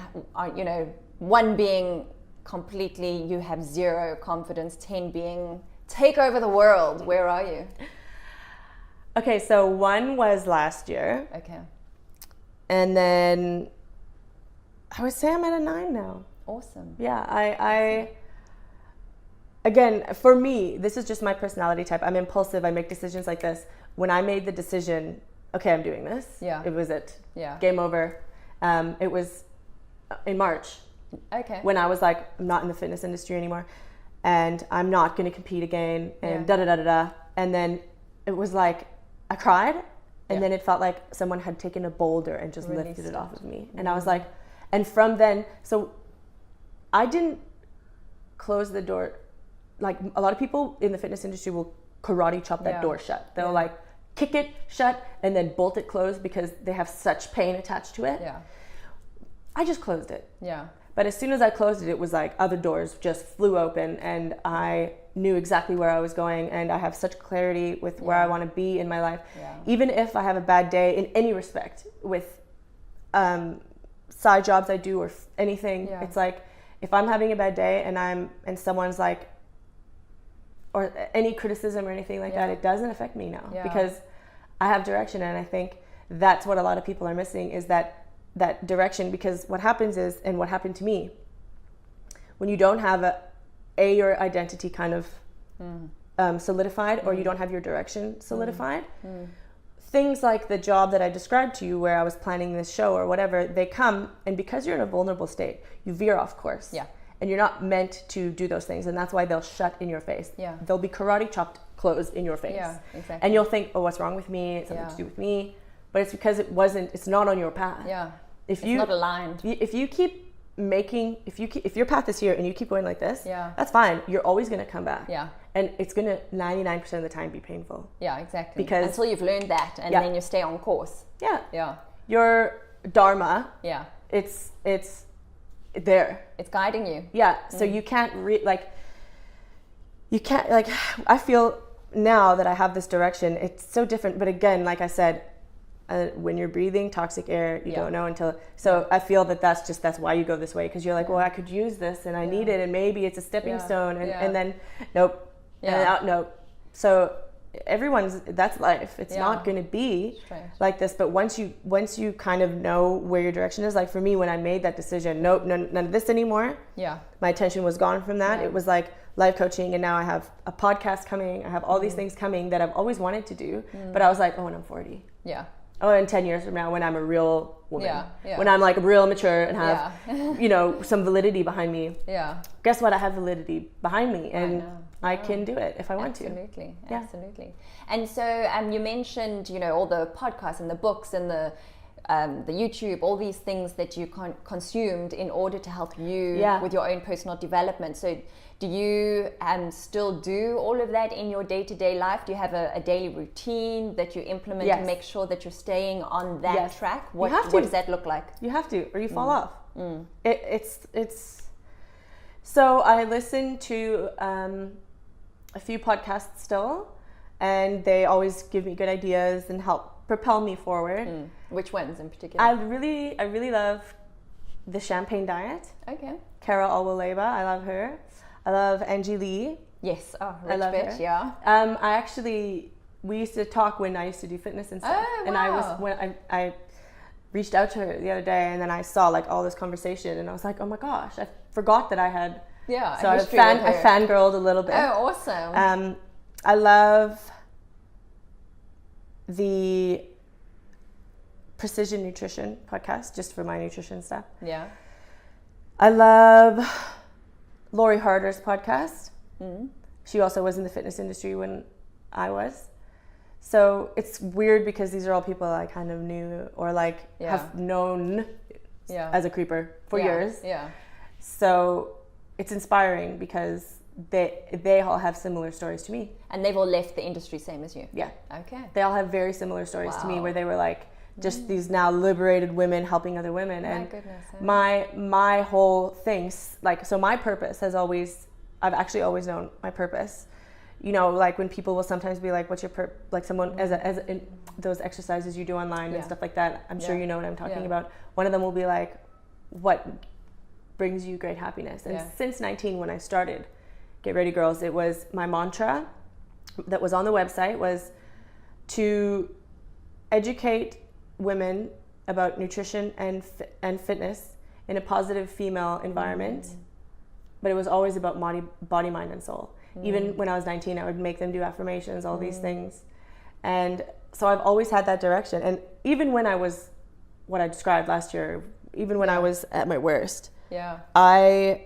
1 being completely, you have zero confidence, 10 being take over the world, where are you? Okay, so one was last year. Okay. And then I would say I'm at a 9 now. Awesome. Yeah, I again, for me, this is just my personality type. I'm impulsive. I make decisions like this. When I made the decision, okay, I'm doing this. Yeah. It was it. Yeah. Game over. It was in March. Okay. When I was like, I'm not in the fitness industry anymore, and I'm not going to compete again, and da da da da da. And then it was like, I cried, and then it felt like someone had taken a boulder and just lifted it off of me. And I was like, and from then, so I didn't close the door. Like a lot of people in the fitness industry will karate chop that door shut. They'll like kick it shut and then bolt it closed because they have such pain attached to it. Yeah. I just closed it. Yeah. But as soon as I closed it, it was like other doors just flew open, and I knew exactly where I was going, and I have such clarity with where I want to be in my life. Yeah. Even if I have a bad day in any respect with side jobs I do or anything, it's like if I'm having a bad day and someone's like, or any criticism or anything like that, it doesn't affect me now because I have direction. And I think that's what a lot of people are missing, is that direction. Because what happens is, and what happened to me, when you don't have your identity kind of solidified, or you don't have your direction solidified, things like the job that I described to you, where I was planning this show or whatever, they come, and because you're in a vulnerable state, you veer off course. Yeah. And you're not meant to do those things, and that's why they'll shut in your face. Yeah. They'll be karate chopped closed in your face. Yeah, exactly. And you'll think, oh, what's wrong with me? It's something to do with me. But it's because it's not on your path. Yeah. It's not aligned. If you keep making, if your path is here and you keep going like this, that's fine. You're always going to come back. Yeah. And it's going to 99% of the time be painful. Yeah, exactly. Because until you've learned that, and then you stay on course. Yeah. Yeah. Your dharma. Yeah. It's there. It's guiding you. Yeah. So you can't I feel now that I have this direction, it's so different. But again, like I said, when you're breathing toxic air, you don't know until. So I feel that's why you go this way, because you're like, well, I could use this and I need it, and maybe it's a stepping stone, and then nope, and then out, nope. So that's life. It's not going to be like this. But once you kind of know where your direction is, like for me, when I made that decision, nope, none of this anymore. Yeah, my attention was gone from that. It was like life coaching, and now I have a podcast coming. I have all these things coming that I've always wanted to do, but I was like, oh, when I'm 40. Yeah. Oh, and 10 years from now, when I'm a real woman, when I'm like real mature and have, some validity behind me. Yeah. Guess what? I have validity behind me, and I can do it if I want to. Absolutely. Absolutely. And so you mentioned, all the podcasts and the books and the YouTube, all these things that you consumed in order to help you with your own personal development. So do you still do all of that in your day-to-day life? Do you have a daily routine that you implement to make sure that you're staying on that track? What does that look like? You have to, or you fall off. It's so I listen to a few podcasts still, and they always give me good ideas and help propel me forward. Which ones in particular? I really love the Champagne Diet. Okay. Cara Alwaleba, I love her. I love Angie Lee. Yes, rich bitch, her. We used to talk when I used to do fitness and stuff. Oh, wow. And I reached out to her the other day, and then I saw like all this conversation, and I was like, oh my gosh, I forgot that I had. Yeah. So I fangirled a little bit. Oh, awesome. I love the Precision Nutrition podcast, just for my nutrition stuff. Yeah. I love Lori Harder's podcast. She also was in the fitness industry when I was. So it's weird because these are all people I kind of knew or have known as a creeper for years. Yeah. So it's inspiring because they all have similar stories to me. And they've all left the industry same as you? Yeah. Okay. They all have very similar stories to me, where they were like just these now liberated women helping other women. And my whole thing, so my purpose has always, I've actually always known my purpose. Like when people will sometimes be like, what's your like someone as in those exercises you do online and stuff like that, I'm sure you know what I'm talking about. One of them will be like, what brings you great happiness? And since 19, when I started, Get Ready Girls, it was my mantra that was on the website was, to educate women about nutrition and fitness in a positive female environment. But it was always about body, mind, and soul. Even when I was 19, I would make them do affirmations, all these things. And so I've always had that direction. And even when I was, what I described last year, even when I was at my worst, I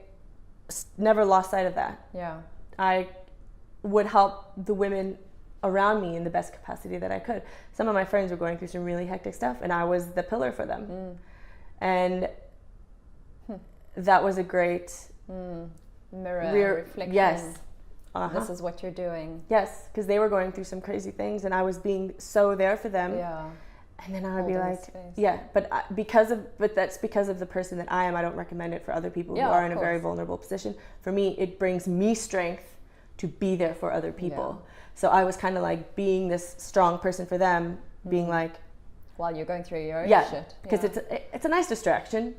never lost sight of that. I would help the women around me in the best capacity that I could. Some of my friends were going through some really hectic stuff, and I was the pillar for them. And that was a great mirror reflection. Yes. This is what you're doing. Yes, because they were going through some crazy things, and I was being so there for them. And then I would be like, but that's because of the person that I am. I don't recommend it for other people who are in a very vulnerable position. For me, it brings me strength to be there for other people. So I was kind of like being this strong person for them, being like, while you're going through your own shit. Because it's a nice distraction.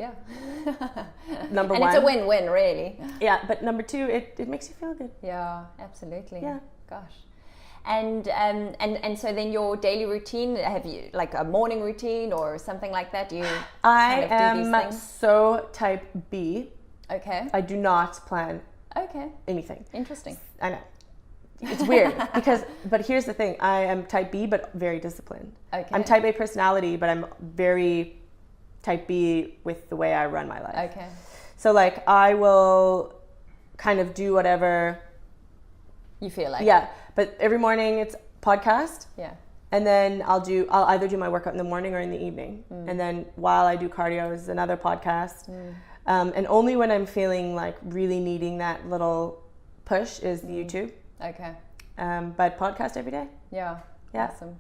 Number one. And it's a win-win, really. Yeah, but number two, it makes you feel good. Yeah, absolutely. Yeah. Gosh. And so then your daily routine, have you like a morning routine or something like that? Do you I kind of do these am things? so type B. Okay. I do not plan anything. Interesting. I know. It's weird but here's the thing. I am type B, but very disciplined. Okay. I'm type A personality, but I'm very type B with the way I run my life. Okay. So like I will kind of do whatever you feel like. Yeah. But every morning it's podcast. Yeah. And then I'll either do my workout in the morning or in the evening. And then while I do cardio is another podcast. And only when I'm feeling like really needing that little push is the YouTube. Okay. But podcast every day. Yeah. Awesome.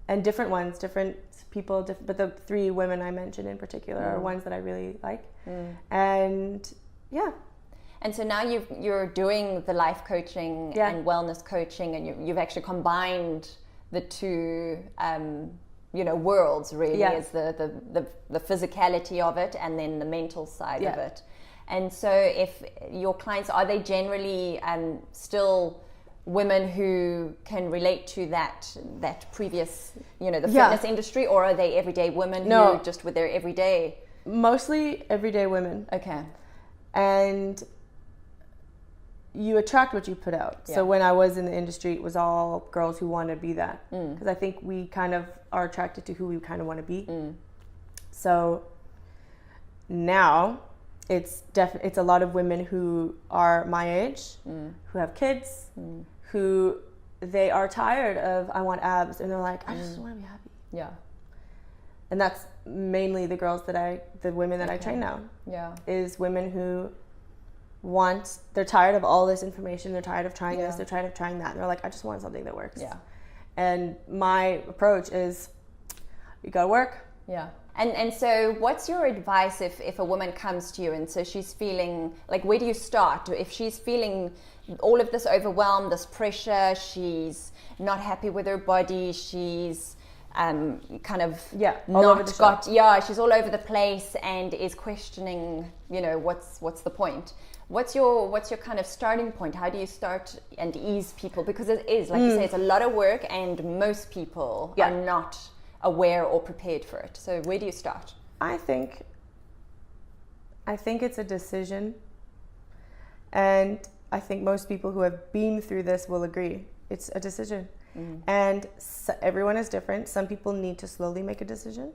And different ones, different people, but the three women I mentioned in particular are ones that I really like. And yeah. And so now you're doing the life coaching and wellness coaching, and you've actually combined the two worlds really, as the physicality of it and then the mental side of it. And so if your clients, are they generally still women who can relate to that previous, the fitness industry, or are they everyday women who just with their everyday? Mostly everyday women. Okay. And you attract what you put out. So when I was in the industry, it was all girls who want to be that. Because I think we kind of are attracted to who we kind of want to be. So now it's a lot of women who are my age, who have kids, who they are tired of, I want abs, and they're like, I just want to be happy. Yeah. And that's mainly the women that I train now. Yeah. Is women who they're tired of all this information, they're tired of trying this, they're tired of trying that, and they're like, I just want something that works. Yeah. And my approach is, you gotta work. Yeah. And so what's your advice if a woman comes to you and so she's feeling, like, where do you start? If she's feeling all of this overwhelm, this pressure, she's not happy with her body, she's kind of she's all over the place and is questioning, what's the point? What's your kind of starting point? How do you start and ease people? Because it is, like you say, it's a lot of work and most people are not aware or prepared for it. So where do you start? I think it's a decision, and I think most people who have been through this will agree. It's a decision. And everyone is different. Some people need to slowly make a decision,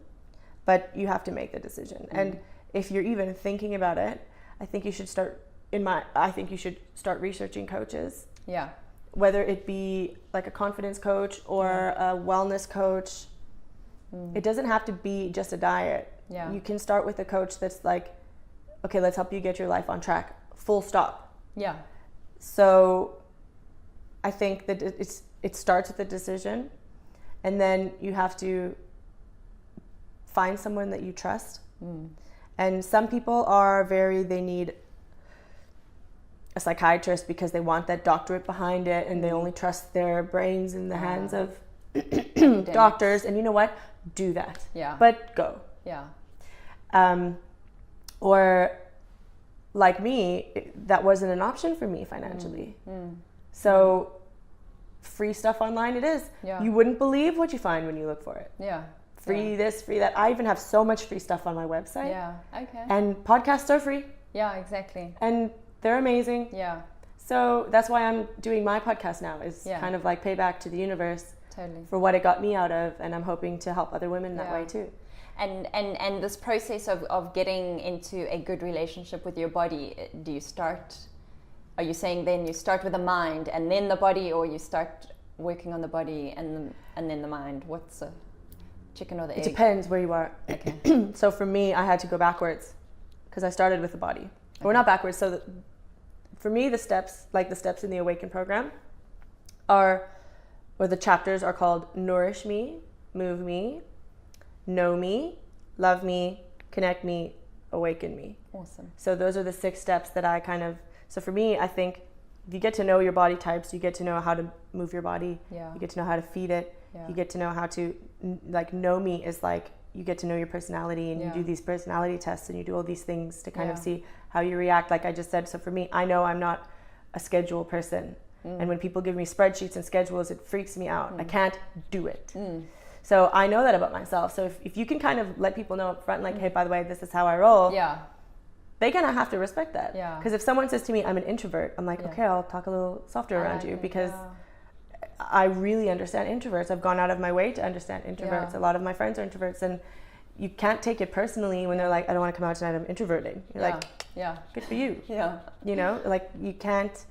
but you have to make the decision. And if you're even thinking about it, I think you should start researching coaches. Yeah. Whether it be like a confidence coach or a wellness coach. It doesn't have to be just a diet. Yeah. You can start with a coach that's like, okay, let's help you get your life on track. Full stop. Yeah. So I think that it starts with a decision, and then you have to find someone that you trust. And some people they need a psychiatrist because they want that doctorate behind it, and they only trust their brains in the hands of doctors. And you know what? Do that. Yeah. But go. Yeah. Or like me, that wasn't an option for me financially. So free stuff online. It is. Yeah. You wouldn't believe what you find when you look for it. Yeah. Free this, free that. I even have so much free stuff on my website. Yeah. Okay. And podcasts are free. Yeah, exactly. And they're amazing. Yeah. So that's why I'm doing my podcast now, is kind of like pay back to the universe for what it got me out of, and I'm hoping to help other women that way too. And this process of getting into a good relationship with your body, are you saying then you start with the mind and then the body, or you start working on the body and then the mind? What's the chicken or the egg? It depends where you are. Okay. So for me, I had to go backwards because I started with the body. Okay. Or not backwards. So for me, the steps, like the steps in the Awaken program, or the chapters are called Nourish Me, Move Me, Know Me, Love Me, Connect Me, Awaken Me. Awesome. So those are the 6 steps that I so for me, I think if you get to know your body types, you get to know how to move your body, you get to know how to feed it, you get to know how to, like, know me is like, you get to know your personality, and you do these personality tests, and you do all these things to kind of see how you react. Like I just said, so for me, I know I'm not a schedule person. And when people give me spreadsheets and schedules, it freaks me out. I can't do it. So I know that about myself. So if you can kind of let people know up front, like, hey, by the way, this is how I roll. Yeah. They kind of have to respect that. Yeah. Because if someone says to me, I'm an introvert, I'm like, okay, I'll talk a little softer around you, because I really understand introverts. I've gone out of my way to understand introverts. Yeah. A lot of my friends are introverts, and you can't take it personally when they're like, I don't want to come out tonight, I'm introverting. You're like, good for you. Yeah. You know, like, you can't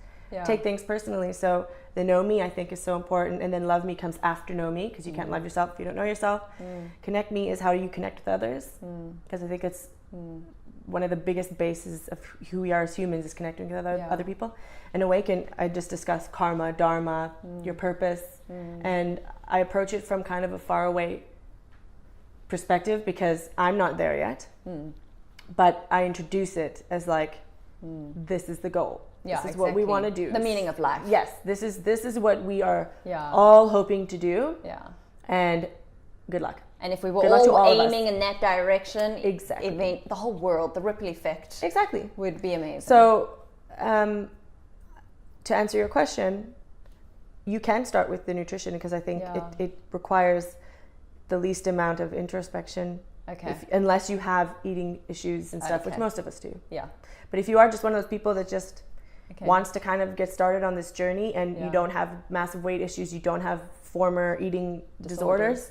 take things personally. So the know me, I think, is so important. And then love me comes after know me, because you can't love yourself if you don't know yourself. Connect me is how you connect with others, because I think it's one of the biggest bases of who we are as humans, is connecting with other people. And awaken, I just discussed karma, dharma, your purpose, and I approach it from kind of a far away perspective, because I'm not there yet, but I introduce it as like, this is the goal. This is what we want to do. The meaning of life. Yes, this is what we are all hoping to do. Yeah. And good luck. And if we were all aiming in that direction, exactly, the whole world, the ripple effect, would be amazing. So, to answer your question, you can start with the nutrition, because I think it requires the least amount of introspection. Okay. Unless you have eating issues and stuff, which most of us do. Yeah. But if you are just one of those people that just wants to kind of get started on this journey, and you don't have massive weight issues, you don't have former eating disorders,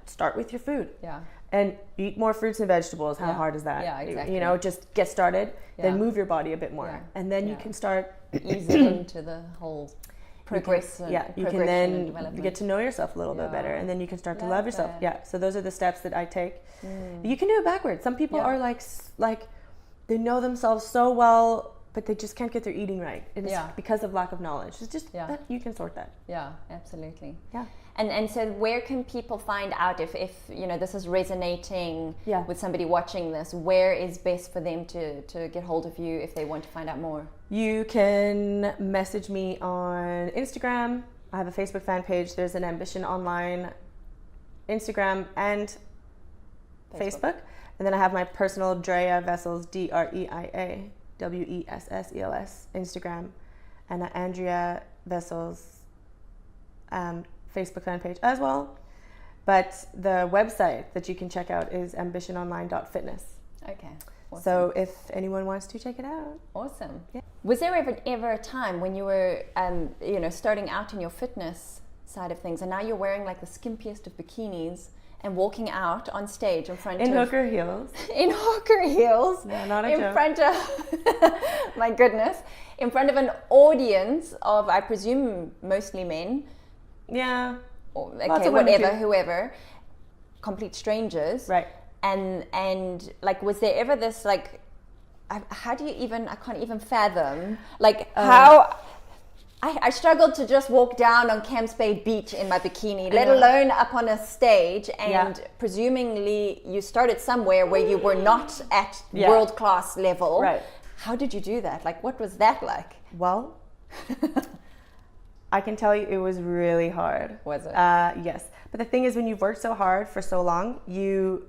start with your food. Yeah. And eat more fruits and vegetables. How hard is that? Yeah, exactly. You know, just get started, then move your body a bit more. Yeah. And then you can start easing into the whole progress. You can then get to know yourself a little bit better, and then you can start to love yourself. Yeah. So those are the steps that I take. You can do it backwards. Some people are like they know themselves so well, but they just can't get their eating right. It's because of lack of knowledge. It's just that you can sort that. Yeah, absolutely. Yeah. And so where can people find out if you know, this is resonating with somebody watching this? Where is best for them to get hold of you if they want to find out more? You can message me on Instagram. I have a Facebook fan page. There's an Ambition Online Instagram and Facebook. And then I have my personal Drea Vessels, DREIA WESSELS Instagram, and Andrea Vessels Facebook fan page as well. But the website that you can check out is ambitiononline.fitness. Okay. Awesome. So if anyone wants to check it out. Awesome. Yeah. Was there ever a time when you were starting out in your fitness side of things, and now you're wearing like the skimpiest of bikinis and walking out on stage in front of hooker heels. In hooker heels. No, not a in joke. Front of my goodness. In front of an audience of, I presume, mostly men. Yeah. Or, okay, whatever, whoever. Complete strangers. Right. And like, was there ever this like, how do you even, I can't even fathom, like how, I struggled to just walk down on Camps Bay Beach in my bikini, let alone up on a stage, and presumably you started somewhere where you were not at world-class level. Right. How did you do that? Like, what was that like? Well, I can tell you it was really hard. Was it? Yes. But the thing is, when you've worked so hard for so long, you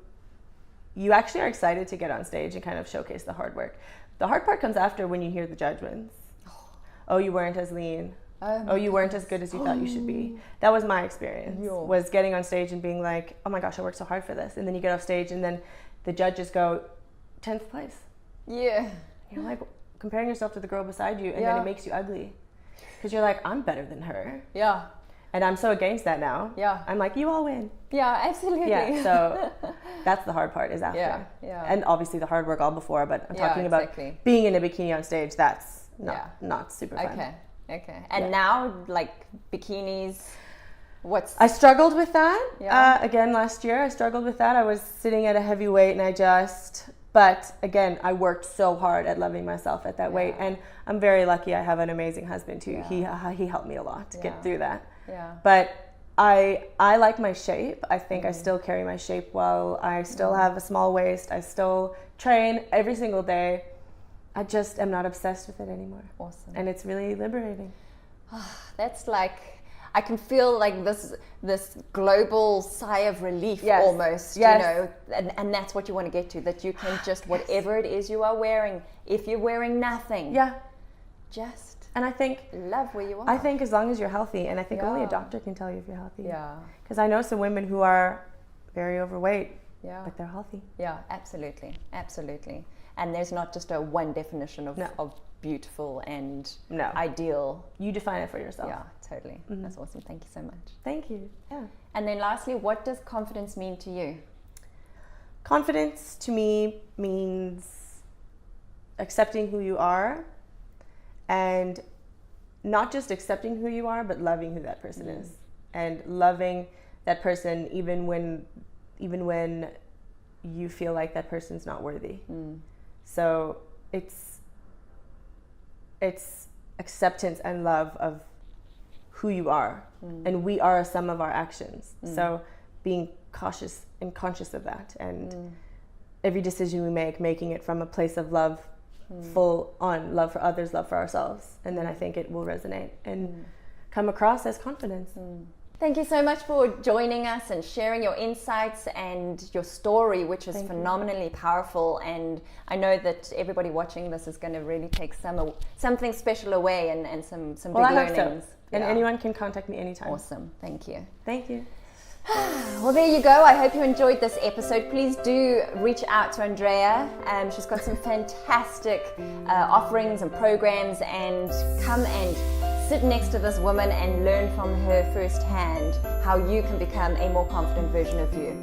actually are excited to get on stage and kind of showcase the hard work. The hard part comes after, when you hear the judgments. Oh, you weren't as lean. Oh, you weren't as good as you thought you should be. That was my experience, was getting on stage and being like, oh my gosh, I worked so hard for this. And then you get off stage and then the judges go, 10th place. Yeah. You're like comparing yourself to the girl beside you, and then it makes you ugly. Because you're like, I'm better than her. Yeah. And I'm so against that now. Yeah. I'm like, you all win. Yeah, absolutely. Yeah, so that's the hard part is after. Yeah. And obviously the hard work all before, but I'm talking about being in a bikini on stage, that's not super fun. Okay. And now, like, bikinis, I struggled with that. Again, last year, I struggled with that. I was sitting at a heavy weight and but again, I worked so hard at loving myself at that weight. And I'm very lucky I have an amazing husband too. He helped me a lot to get through that. Yeah. But I like my shape. I think I still carry my shape well. I still have a small waist. I still train every single day. I just am not obsessed with it anymore. Awesome. And it's really liberating. That's like, I can feel like this global sigh of relief almost, you know, and that's what you want to get to, that you can just, whatever it is you are wearing, if you're wearing nothing, just and I think love where you are. I think as long as you're healthy, and I think only a doctor can tell you if you're healthy. Yeah. Because I know some women who are very overweight, but they're healthy. Yeah, absolutely. And there's not just a one definition of beautiful and ideal. You define it for yourself. Yeah, totally. That's awesome. Thank you so much. Thank you. Yeah. And then lastly, what does confidence mean to you? Confidence to me means accepting who you are, and not just accepting who you are, but loving who that person is, and loving that person even when you feel like that person's not worthy. So it's acceptance and love of who you are, and we are a sum of our actions. So being cautious and conscious of that, and every decision we make, making it from a place of love, full on love for others, love for ourselves, and then I think it will resonate and come across as confidence. Thank you so much for joining us and sharing your insights and your story, which is phenomenally powerful. And I know that everybody watching this is going to really take something special away and some big learnings. I hope so. And anyone can contact me anytime. Awesome. Thank you. Thank you. Well, there you go. I hope you enjoyed this episode. Please do reach out to Andrea. She's got some fantastic offerings and programs, and come and sit next to this woman and learn from her firsthand how you can become a more confident version of you.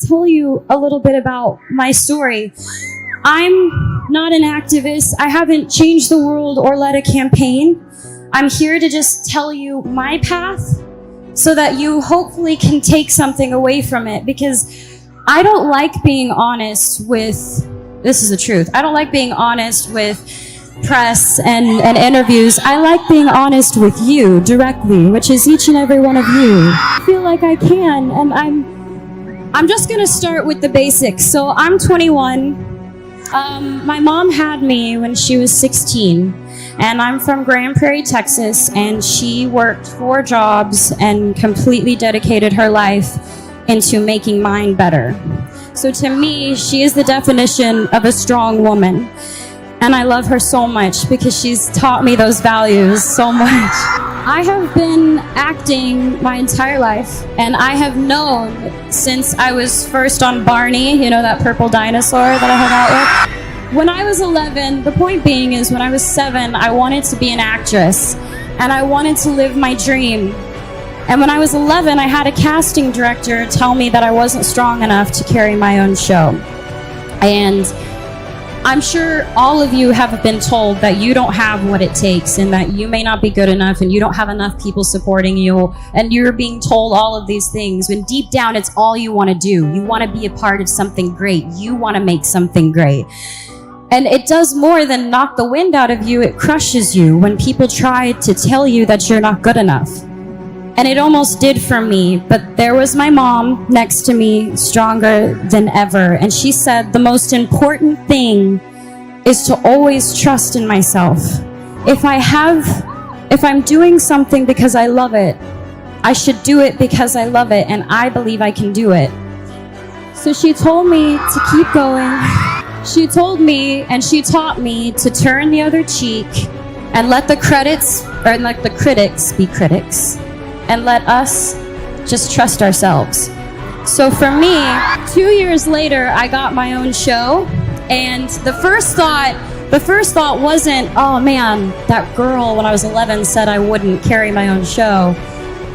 tell you a little bit about my story. I'm not an activist. I haven't changed the world or led a campaign. I'm here to just tell you my path so that you hopefully can take something away from it, because I don't like being honest with, this is the truth, I don't like being honest with press and interviews. I like being honest with you directly, which is each and every one of you. I feel like I can, and I'm just gonna start with the basics. So I'm 21. My mom had me when she was 16, and I'm from Grand Prairie, Texas, and she worked 4 jobs and completely dedicated her life into making mine better. So to me, she is the definition of a strong woman. And I love her so much because she's taught me those values so much. I have been acting my entire life, and I have known since I was first on Barney, you know, that purple dinosaur that I hung out with. When I was 11, the point being is when I was 7, I wanted to be an actress, and I wanted to live my dream. And when I was 11, I had a casting director tell me that I wasn't strong enough to carry my own show. And I'm sure all of you have been told that you don't have what it takes, and that you may not be good enough, and you don't have enough people supporting you, and you're being told all of these things when deep down it's all you want to do. You want to be a part of something great. You want to make something great. And it does more than knock the wind out of you. It crushes you when people try to tell you that you're not good enough. And it almost did for me, but there was my mom next to me, stronger than ever. And she said, the most important thing is to always trust in myself. If I'm doing something because I love it, I should do it because I love it, and I believe I can do it. So she told me to keep going. She told me, and she taught me to turn the other cheek and let the critics be critics, and let us just trust ourselves. So for me, 2 years later, I got my own show, and the first thought wasn't, oh man, that girl when I was 11 said I wouldn't carry my own show,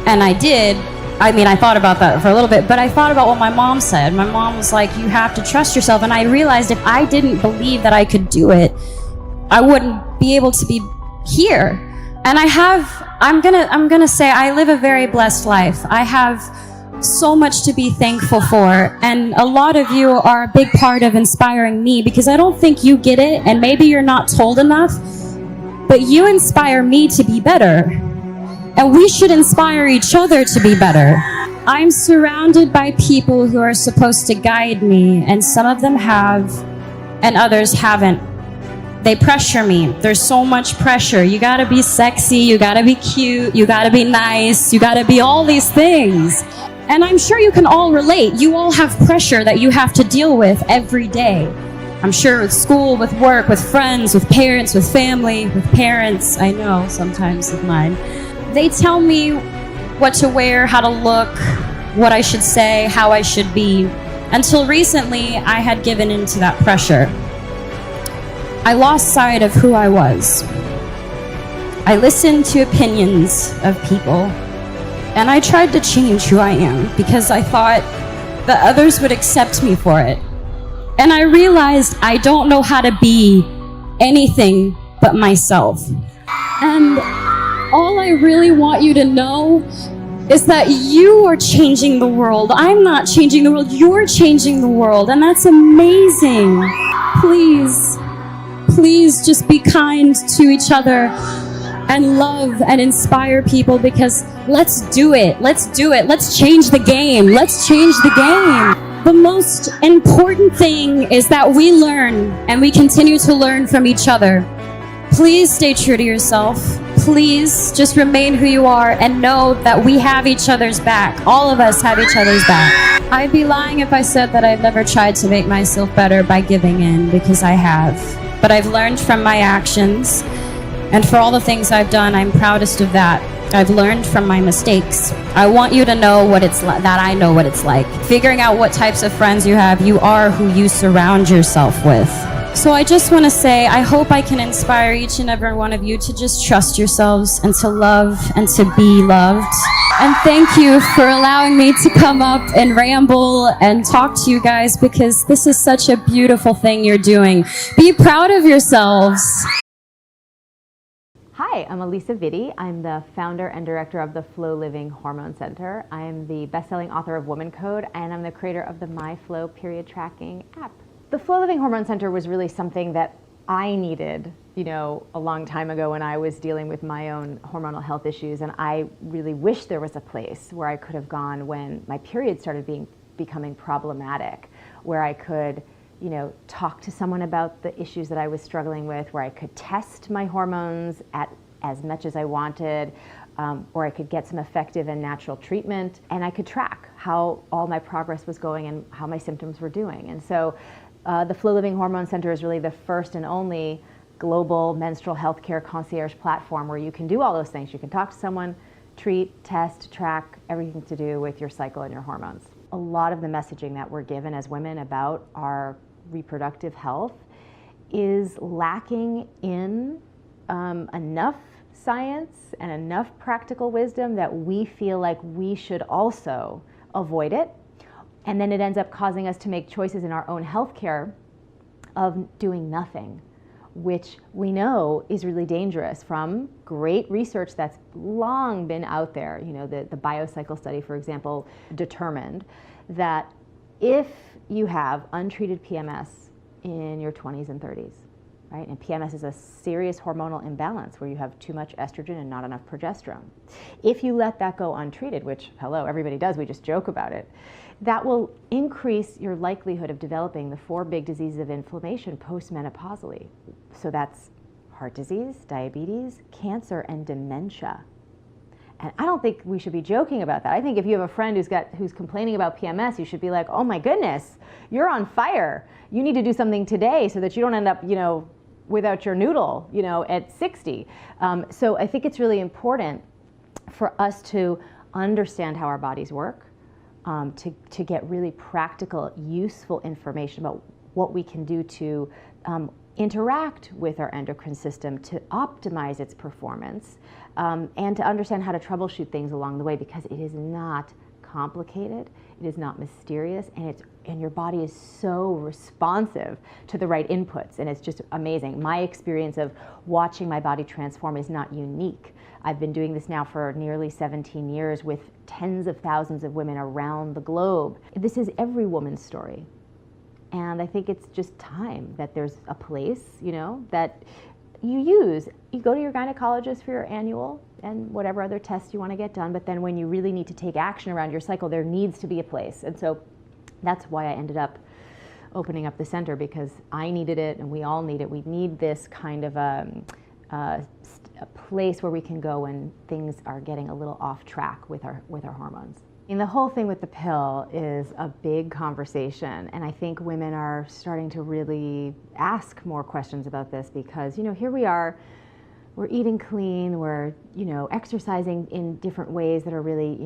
and I did. I mean, I thought about that for a little bit, but I thought about what my mom said. My mom was like, you have to trust yourself, and I realized if I didn't believe that I could do it, I wouldn't be able to be here. And I'm gonna say I live a very blessed life. I have so much to be thankful for, and a lot of you are a big part of inspiring me, because I don't think you get it, and maybe you're not told enough, but you inspire me to be better, and we should inspire each other to be better. I'm surrounded by people who are supposed to guide me, and some of them have, and others haven't. They pressure me. There's so much pressure. You gotta be sexy, you gotta be cute, you gotta be nice, you gotta be all these things. And I'm sure you can all relate. You all have pressure that you have to deal with every day. I'm sure with school, with work, with friends, with parents, with family, with parents, I know sometimes with mine. They tell me what to wear, how to look, what I should say, how I should be. Until recently, I had given into that pressure. I lost sight of who I was. I listened to opinions of people, and I tried to change who I am because I thought that others would accept me for it. And I realized I don't know how to be anything but myself. And all I really want you to know is that you are changing the world. I'm not changing the world, you're changing the world, and that's amazing. Please just be kind to each other and love and inspire people, because let's do it. Let's change the game. Let's change the game. The most important thing is that we learn, and we continue to learn from each other. Please stay true to yourself. Please just remain who you are, and know that we have each other's back. All of us have each other's back. I'd be lying if I said that I've never tried to make myself better by giving in, because I have. But I've learned from my actions, and for all the things I've done, I'm proudest of that. I've learned from my mistakes. I want you to know what it's like, that I know what it's like. Figuring out what types of friends you have, you are who you surround yourself with. So I just want to say, I hope I can inspire each and every one of you to just trust yourselves and to love and to be loved. And thank you for allowing me to come up and ramble and talk to you guys, because this is such a beautiful thing you're doing. Be proud of yourselves. Hi, I'm Elisa Vitti. I'm the founder and director of the Flow Living Hormone Center. I am the best-selling author of Woman Code, and I'm the creator of the My Flow period tracking app. The Flow Living Hormone Center was really something that I needed, a long time ago when I was dealing with my own hormonal health issues, and I really wish there was a place where I could have gone when my period started becoming problematic, where I could talk to someone about the issues that I was struggling with, where I could test my hormones at as much as I wanted, or I could get some effective and natural treatment, and I could track how all my progress was going and how my symptoms were doing. And so the Flow Living Hormone Center is really the first and only global menstrual health care concierge platform where you can do all those things. You can talk to someone, treat, test, track, everything to do with your cycle and your hormones. A lot of the messaging that we're given as women about our reproductive health is lacking in enough science and enough practical wisdom that we feel like we should also avoid it. And then it ends up causing us to make choices in our own healthcare of doing nothing, which we know is really dangerous from great research that's long been out there. The BioCycle study, for example, determined that if you have untreated PMS in your 20s and 30s, right? And PMS is a serious hormonal imbalance where you have too much estrogen and not enough progesterone. If you let that go untreated, which, hello, everybody does, we just joke about it, that will increase your likelihood of developing the 4 big diseases of inflammation postmenopausally. So that's heart disease, diabetes, cancer, and dementia. And I don't think we should be joking about that. I think if you have a friend who's complaining about PMS, you should be like, oh my goodness, you're on fire. You need to do something today so that you don't end up, without your noodle, at 60. So I think it's really important for us to understand how our bodies work, to get really practical, useful information about what we can do to interact with our endocrine system to optimize its performance, and to understand how to troubleshoot things along the way, because it is not complicated, it is not mysterious, and your body is so responsive to the right inputs, and it's just amazing. My experience of watching my body transform is not unique. I've been doing this now for nearly 17 years with tens of thousands of women around the globe. This is every woman's story. And I think it's just time that there's a place, that you use. You go to your gynecologist for your annual and whatever other tests you want to get done, but then when you really need to take action around your cycle, there needs to be a place. And so that's why I ended up opening up the center, because I needed it and we all need it. We need this kind of a place where we can go when things are getting a little off track with our hormones. And the whole thing with the pill is a big conversation, and I think women are starting to really ask more questions about this, because here we are, we're eating clean, we're exercising in different ways that are really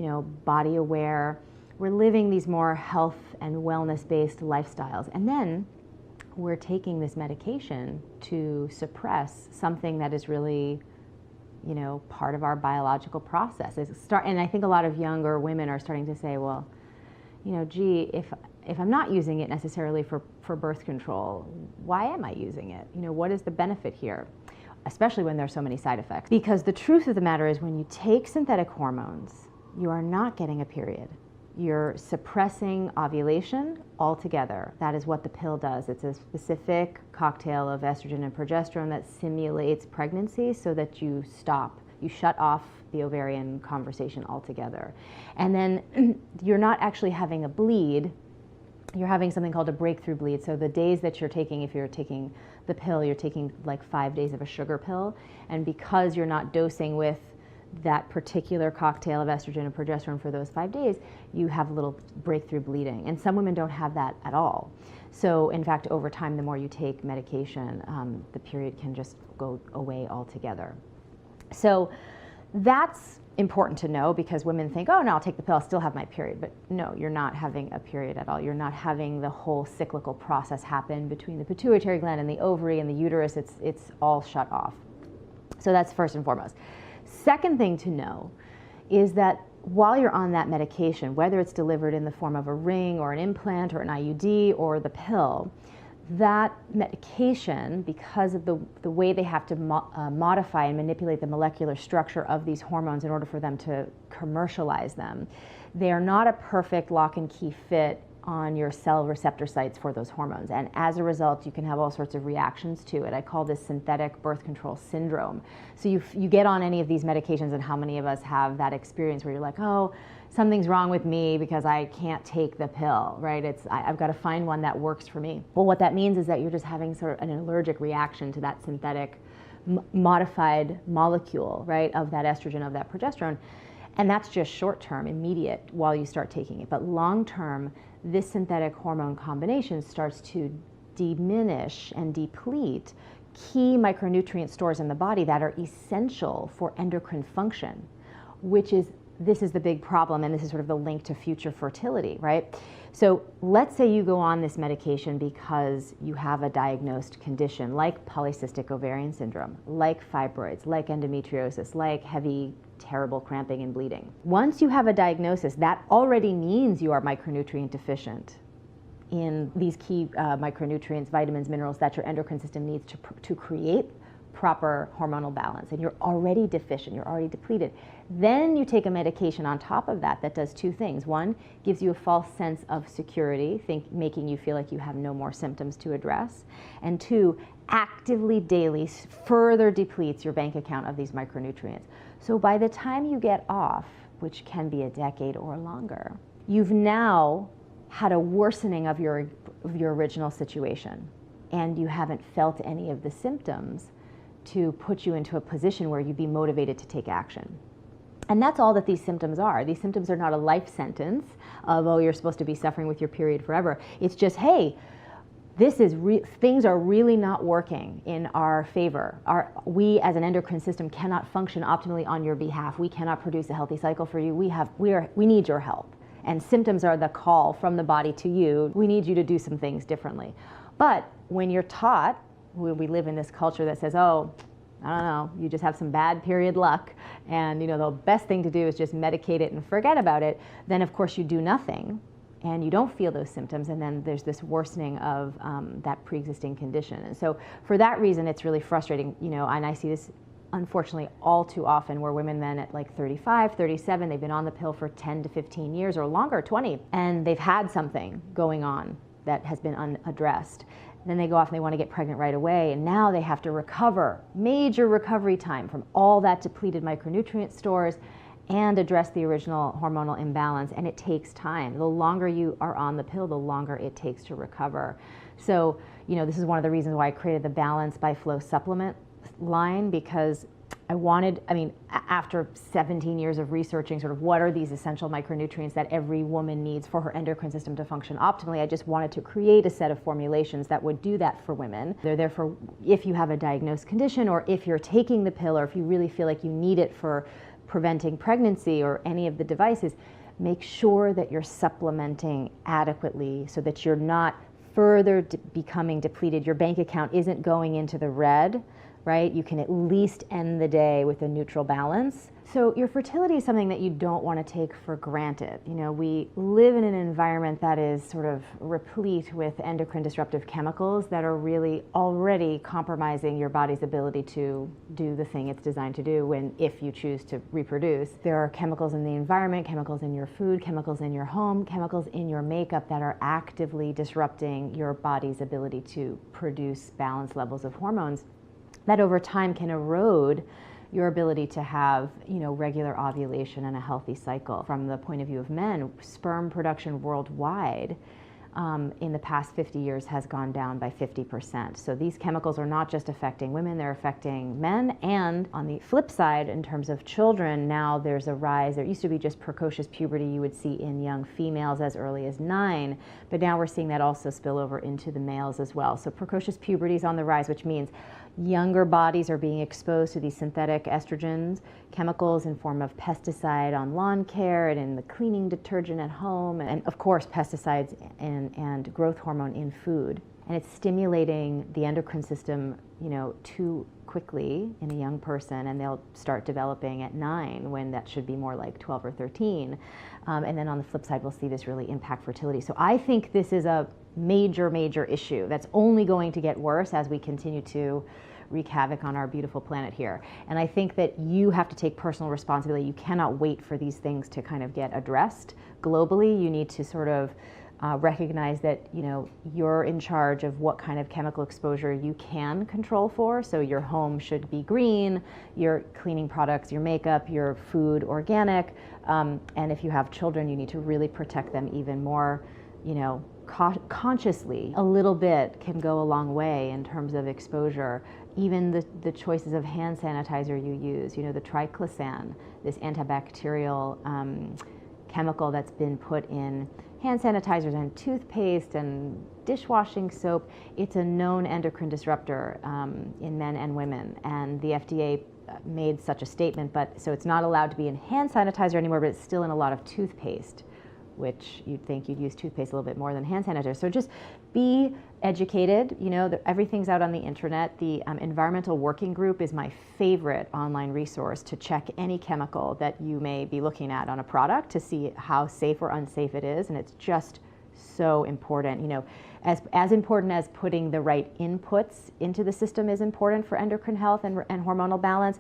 body aware, we're living these more health and wellness based lifestyles, and then we're taking this medication to suppress something that is really part of our biological process. And I think a lot of younger women are starting to say, well, gee, if I'm not using it necessarily for birth control, why am I using it? What is the benefit here? Especially when there's so many side effects. Because the truth of the matter is, when you take synthetic hormones, you are not getting a period. You're suppressing ovulation altogether. That is what the pill does. It's a specific cocktail of estrogen and progesterone that simulates pregnancy so that you shut off the ovarian conversation altogether. And then you're not actually having a bleed, you're having something called a breakthrough bleed. So the days that you're taking, if you're taking the pill, you're taking like 5 days of a sugar pill. And because you're not dosing with that particular cocktail of estrogen and progesterone for those 5 days, you have a little breakthrough bleeding. And some women don't have that at all. So in fact, over time, the more you take medication, the period can just go away altogether. So that's important to know because women think, oh no, I'll take the pill, I'll still have my period. But no, you're not having a period at all. You're not having the whole cyclical process happen between the pituitary gland and the ovary and the uterus. It's all shut off. So that's first and foremost. Second thing to know is that while you're on that medication, whether it's delivered in the form of a ring or an implant or an IUD or the pill, that medication, because of the way they have to modify and manipulate the molecular structure of these hormones in order for them to commercialize them, they are not a perfect lock and key fit on your cell receptor sites for those hormones. And as a result, you can have all sorts of reactions to it. I call this synthetic birth control syndrome. So you get on any of these medications, and how many of us have that experience where you're like, oh, something's wrong with me because I can't take the pill, right? I've got to find one that works for me. Well, what that means is that you're just having sort of an allergic reaction to that synthetic modified molecule, right, of that estrogen, of that progesterone. And that's just short-term, immediate, while you start taking it. But long-term, this synthetic hormone combination starts to diminish and deplete key micronutrient stores in the body that are essential for endocrine function, this is the big problem, and this is sort of the link to future fertility, right? So let's say you go on this medication because you have a diagnosed condition like polycystic ovarian syndrome, like fibroids, like endometriosis, like heavy, terrible cramping and bleeding. Once you have a diagnosis, that already means you are micronutrient deficient in these key micronutrients, vitamins, minerals that your endocrine system needs to create proper hormonal balance, and you're already deficient, you're already depleted. Then you take a medication on top of that does two things. One, gives you a false sense of security, making you feel like you have no more symptoms to address. And two, actively daily further depletes your bank account of these micronutrients. So by the time you get off, which can be a decade or longer, you've now had a worsening of your original situation, and you haven't felt any of the symptoms to put you into a position where you'd be motivated to take action. And that's all that these symptoms are. These symptoms are not a life sentence of, oh, you're supposed to be suffering with your period forever. It's just, hey, things are really not working in our favor. We as an endocrine system cannot function optimally on your behalf. We cannot produce a healthy cycle for you. We need your help. And symptoms are the call from the body to you. We need you to do some things differently. But when you're taught, we live in this culture that says, oh, I don't know, you just have some bad period luck, and the best thing to do is just medicate it and forget about it, then of course you do nothing and you don't feel those symptoms, and then there's this worsening of that pre-existing condition. And so for that reason, it's really frustrating, and I see this unfortunately all too often, where women then at like 35, 37, they've been on the pill for 10 to 15 years or longer, 20, and they've had something going on that has been unaddressed. Then they go off and they want to get pregnant right away, and now they have to recover, major recovery time from all that depleted micronutrient stores and address the original hormonal imbalance, and it takes time. The longer you are on the pill, the longer it takes to recover. So, this is one of the reasons why I created the Balance by Flow supplement line, because after 17 years of researching sort of what are these essential micronutrients that every woman needs for her endocrine system to function optimally, I just wanted to create a set of formulations that would do that for women. They're there for if you have a diagnosed condition, or if you're taking the pill, or if you really feel like you need it for preventing pregnancy or any of the devices. Make sure that you're supplementing adequately so that you're not further becoming depleted. Your bank account isn't going into the red, right? You can at least end the day with a neutral balance. So your fertility is something that you don't want to take for granted. We live in an environment that is sort of replete with endocrine disruptive chemicals that are really already compromising your body's ability to do the thing it's designed to do if you choose to reproduce. There are chemicals in the environment, chemicals in your food, chemicals in your home, chemicals in your makeup that are actively disrupting your body's ability to produce balanced levels of hormones that over time can erode your ability to have, regular ovulation and a healthy cycle. From the point of view of men, sperm production worldwide in the past 50 years has gone down by 50%. So these chemicals are not just affecting women, they're affecting men. And on the flip side, in terms of children, now there's a rise. There used to be just precocious puberty you would see in young females as early as 9, but now we're seeing that also spill over into the males as well. So precocious puberty is on the rise, which means Younger bodies are being exposed to these synthetic estrogens, chemicals in form of pesticide on lawn care and in the cleaning detergent at home, and of course pesticides and growth hormone in food. And it's stimulating the endocrine system, too quickly in a young person, and they'll start developing at 9 when that should be more like 12 or 13. And then on the flip side, we'll see this really impact fertility. So I think this is a major, major issue that's only going to get worse as we continue to wreak havoc on our beautiful planet here. And I think that you have to take personal responsibility. You cannot wait for these things to kind of get addressed globally. You need to sort of recognize that you're in charge of what kind of chemical exposure you can control for. So your home should be green, your cleaning products, your makeup, your food organic, and if you have children, you need to really protect them even more, consciously. A little bit can go a long way in terms of exposure. Even the choices of hand sanitizer you use, the triclosan, this antibacterial chemical that's been put in hand sanitizers and toothpaste and dishwashing soap. It's a known endocrine disruptor in men and women, and the FDA made such a statement, but so it's not allowed to be in hand sanitizer anymore, but it's still in a lot of toothpaste, which you'd think you'd use toothpaste a little bit more than hand sanitizer. So just be educated. Everything's out on the internet. The Environmental Working Group is my favorite online resource to check any chemical that you may be looking at on a product to see how safe or unsafe it is. And it's just so important. As important as putting the right inputs into the system is important for endocrine health and hormonal balance,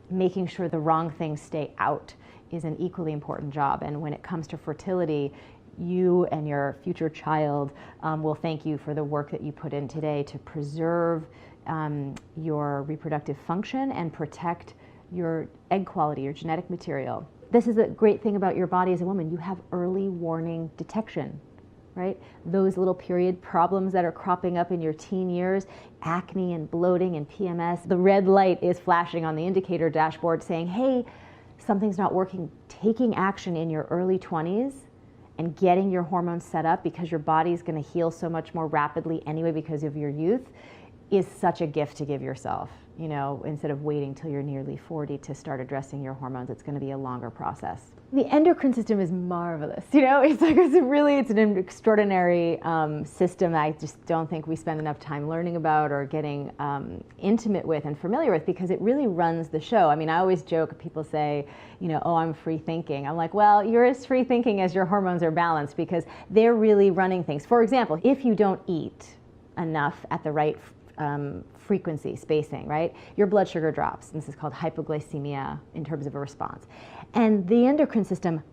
making sure the wrong things stay out is an equally important job. And when it comes to fertility, you and your future child will thank you for the work that you put in today to preserve your reproductive function and protect your egg quality, your genetic material. This is a great thing about your body as a woman. You have early warning detection, right? Those little period problems that are cropping up in your teen years, acne and bloating and PMS, the red light is flashing on the indicator dashboard saying, hey, something's not working. Taking action in your early 20s and getting your hormones set up because your body's going to heal so much more rapidly anyway because of your youth is such a gift to give yourself. Instead of waiting till you're nearly 40 to start addressing your hormones, it's going to be a longer process. The endocrine system is marvelous. It's an extraordinary system that I just don't think we spend enough time learning about or getting intimate with and familiar with, because it really runs the show. I always joke, people say, oh, I'm free thinking. I'm like, well, you're as free thinking as your hormones are balanced, because they're really running things. For example, if you don't eat enough at the right frequency, spacing, right? Your blood sugar drops. This is called hypoglycemia in terms of a response. And the endocrine system,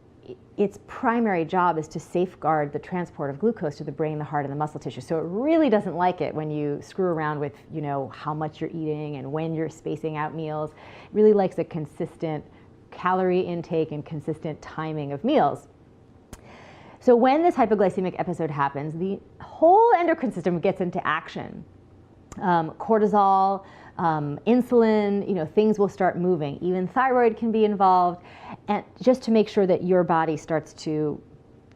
its primary job is to safeguard the transport of glucose to the brain, the heart, and the muscle tissue. So it really doesn't like it when you screw around with, how much you're eating and when you're spacing out meals. It really likes a consistent calorie intake and consistent timing of meals. So when this hypoglycemic episode happens, the whole endocrine system gets into action. Cortisol, insulin, things will start moving. Even thyroid can be involved, and just to make sure that your body starts to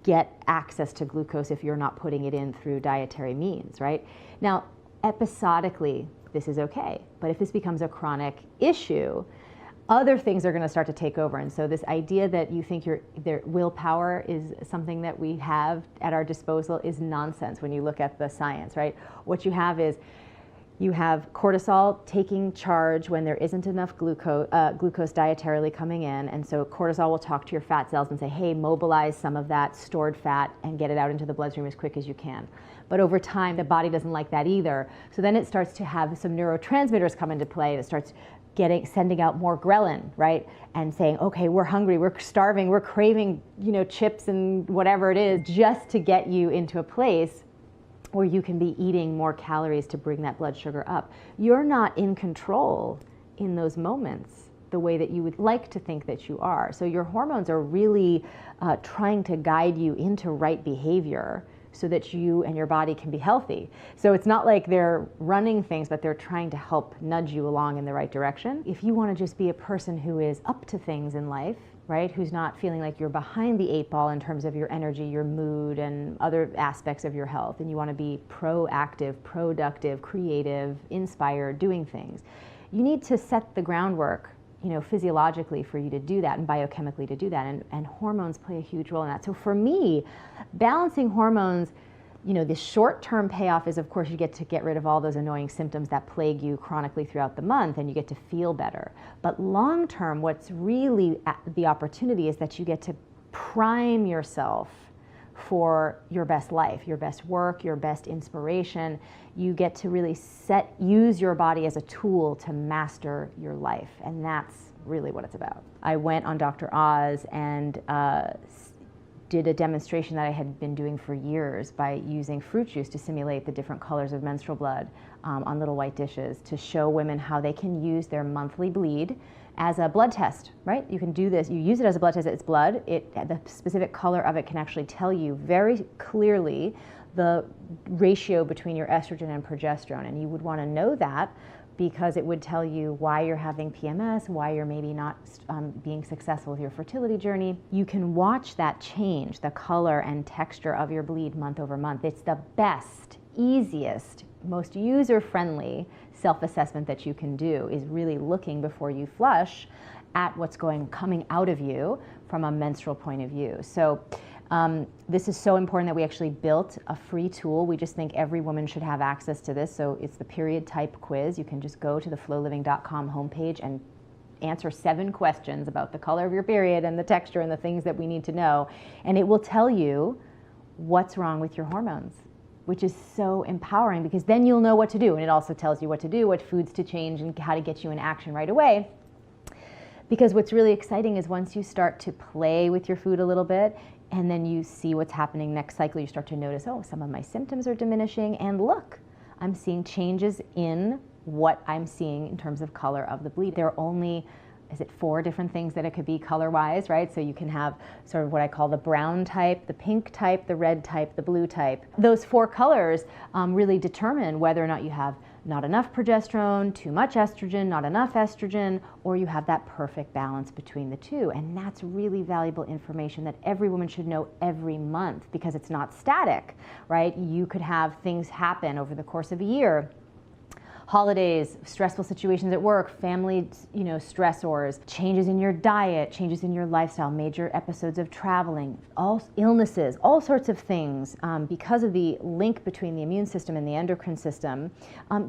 get access to glucose if you're not putting it in through dietary means, right? Now, episodically, this is okay, but if this becomes a chronic issue, other things are going to start to take over. And so this idea that you think their willpower is something that we have at our disposal is nonsense when you look at the science, right? What you have is you have cortisol taking charge when there isn't enough glucose dietarily coming in, and so cortisol will talk to your fat cells and say, hey, mobilize some of that stored fat and get it out into the bloodstream as quick as you can. But over time, the body doesn't like that either. So then it starts to have some neurotransmitters come into play, and it starts sending out more ghrelin, right? And saying, okay, we're hungry, we're starving, we're craving, chips and whatever it is, just to get you into a place where you can be eating more calories to bring that blood sugar up. You're not in control in those moments the way that you would like to think that you are. So your hormones are really trying to guide you into right behavior so that you and your body can be healthy. So it's not like they're running things, but they're trying to help nudge you along in the right direction. If you want to just be a person who is up to things in life, right, who's not feeling like you're behind the 8 ball in terms of your energy, your mood, and other aspects of your health, and you want to be proactive, productive, creative, inspired, doing things, you need to set the groundwork, physiologically for you to do that and biochemically to do that. And hormones play a huge role in that. So for me, balancing hormones, the short-term payoff is, of course, you get to get rid of all those annoying symptoms that plague you chronically throughout the month, and you get to feel better. But long-term, what's really the opportunity is that you get to prime yourself for your best life, your best work, your best inspiration. You get to really use your body as a tool to master your life, and that's really what it's about. I went on Dr. Oz and did a demonstration that I had been doing for years by using fruit juice to simulate the different colors of menstrual blood on little white dishes to show women how they can use their monthly bleed as a blood test, right? You can do this, you use it as a blood test, it's blood, the specific color of it can actually tell you very clearly the ratio between your estrogen and progesterone, and you would want to know that because it would tell you why you're having PMS, why you're maybe not being successful with your fertility journey. You can watch that change, the color and texture of your bleed month over month. It's the best, easiest, most user-friendly self-assessment that you can do, is really looking before you flush at what's coming out of you from a menstrual point of view. So this is so important that we actually built a free tool. We just think every woman should have access to this. So it's the period type quiz. You can just go to the flowliving.com homepage and answer 7 questions about the color of your period and the texture and the things that we need to know. And it will tell you what's wrong with your hormones, which is so empowering because then you'll know what to do. And it also tells you what to do, what foods to change, and how to get you in action right away. Because what's really exciting is once you start to play with your food a little bit, and then you see what's happening next cycle, you start to notice, oh, some of my symptoms are diminishing, and look, I'm seeing changes in what I'm seeing in terms of color of the bleed. There are only, 4 different things that it could be color-wise, right? So you can have sort of what I call the brown type, the pink type, the red type, the blue type. Those 4 colors really determine whether or not you have not enough progesterone, too much estrogen, not enough estrogen, or you have that perfect balance between the two. And that's really valuable information that every woman should know every month because it's not static, right? You could have things happen over the course of a year. Holidays, stressful situations at work, family, stressors, changes in your diet, changes in your lifestyle, major episodes of traveling, all illnesses, all sorts of things, because of the link between the immune system and the endocrine system,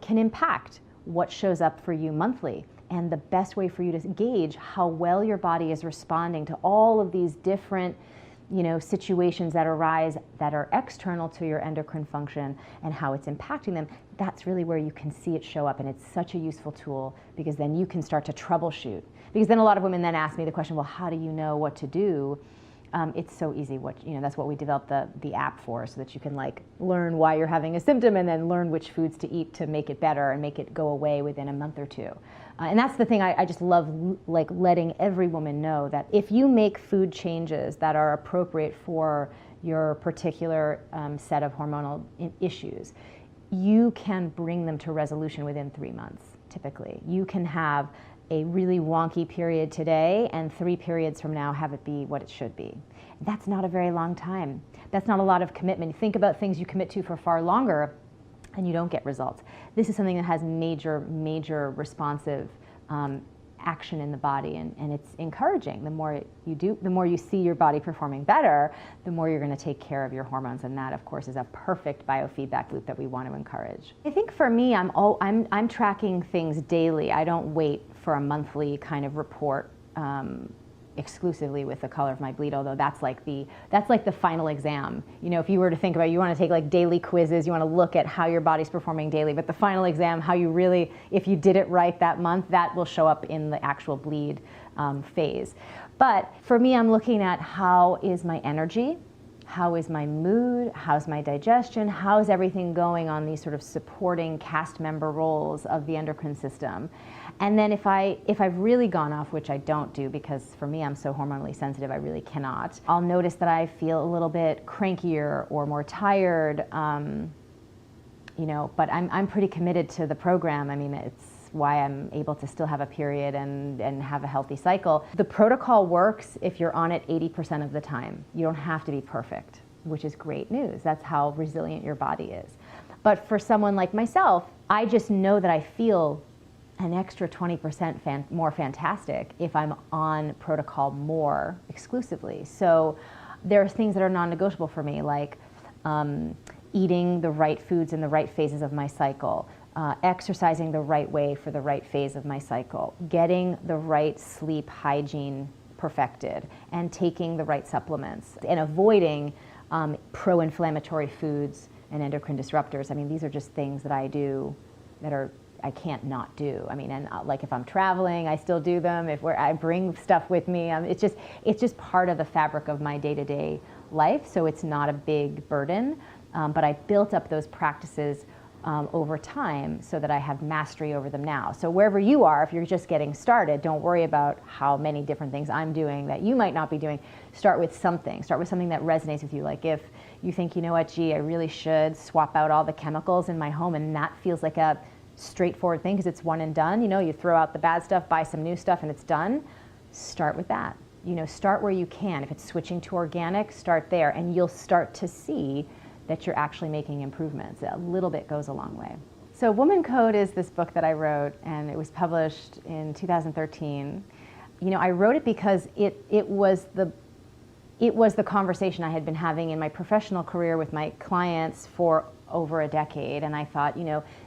can impact what shows up for you monthly. And the best way for you to gauge how well your body is responding to all of these different situations that arise that are external to your endocrine function and how it's impacting them, that's really where you can see it show up. And it's such a useful tool because then you can start to troubleshoot. Because then a lot of women then ask me the question, well, how do you know what to do? It's so easy. That's what we developed the app for, so that you can learn why you're having a symptom and then learn which foods to eat to make it better and make it go away within a month or 2. And that's the thing I just love, letting every woman know that if you make food changes that are appropriate for your particular set of hormonal issues, you can bring them to resolution within 3 months, typically. You can have a really wonky period today and 3 periods from now have it be what it should be. That's not a very long time. That's not a lot of commitment. Think about things you commit to for far longer and you don't get results. This is something that has major responsive action in the body, and it's encouraging. The more you do, the more you see your body performing better, the more you're going to take care of your hormones, and that, of course, is a perfect biofeedback loop that we want to encourage. I think for me, I'm tracking things daily. I don't wait for a monthly kind of report exclusively with the color of my bleed, although that's like the final exam. If you were to think about it, you want to take daily quizzes, you want to look at how your body's performing daily, but the final exam, how you really, if you did it right that month, that will show up in the actual bleed phase. But for me, I'm looking at how is my energy, how is my mood, how's my digestion, how's everything going on these sort of supporting cast member roles of the endocrine system. And then if I've really gone off, which I don't do because for me I'm so hormonally sensitive, I really cannot, I'll notice that I feel a little bit crankier or more tired, but I'm pretty committed to the program. I mean, it's why I'm able to still have a period and have a healthy cycle. The protocol works if you're on it 80% of the time. You don't have to be perfect, which is great news. That's how resilient your body is. But for someone like myself, I just know that I feel an extra 20% more fantastic if I'm on protocol more exclusively. So there are things that are non-negotiable for me, like eating the right foods in the right phases of my cycle, exercising the right way for the right phase of my cycle, getting the right sleep hygiene perfected, and taking the right supplements, and avoiding pro-inflammatory foods and endocrine disruptors. I mean, these are just things that I do that I can't not do. I mean, and like if I'm traveling, I still do them. I bring stuff with me, it's just part of the fabric of my day-to-day life. So it's not a big burden, but I built up those practices over time so that I have mastery over them now. So wherever you are, if you're just getting started, don't worry about how many different things I'm doing that you might not be doing. Start with something that resonates with you. Like if you think, you know what, gee, I really should swap out all the chemicals in my home, and that feels like a straightforward thing because it's one and done. You throw out the bad stuff, buy some new stuff, and it's done. Start with that. Start where you can. If it's switching to organic, start there, and you'll start to see that you're actually making improvements. A little bit goes a long way. So Woman Code is this book that I wrote, and it was published in 2013. I wrote it because it was the conversation I had been having in my professional career with my clients for over a decade, and I thought,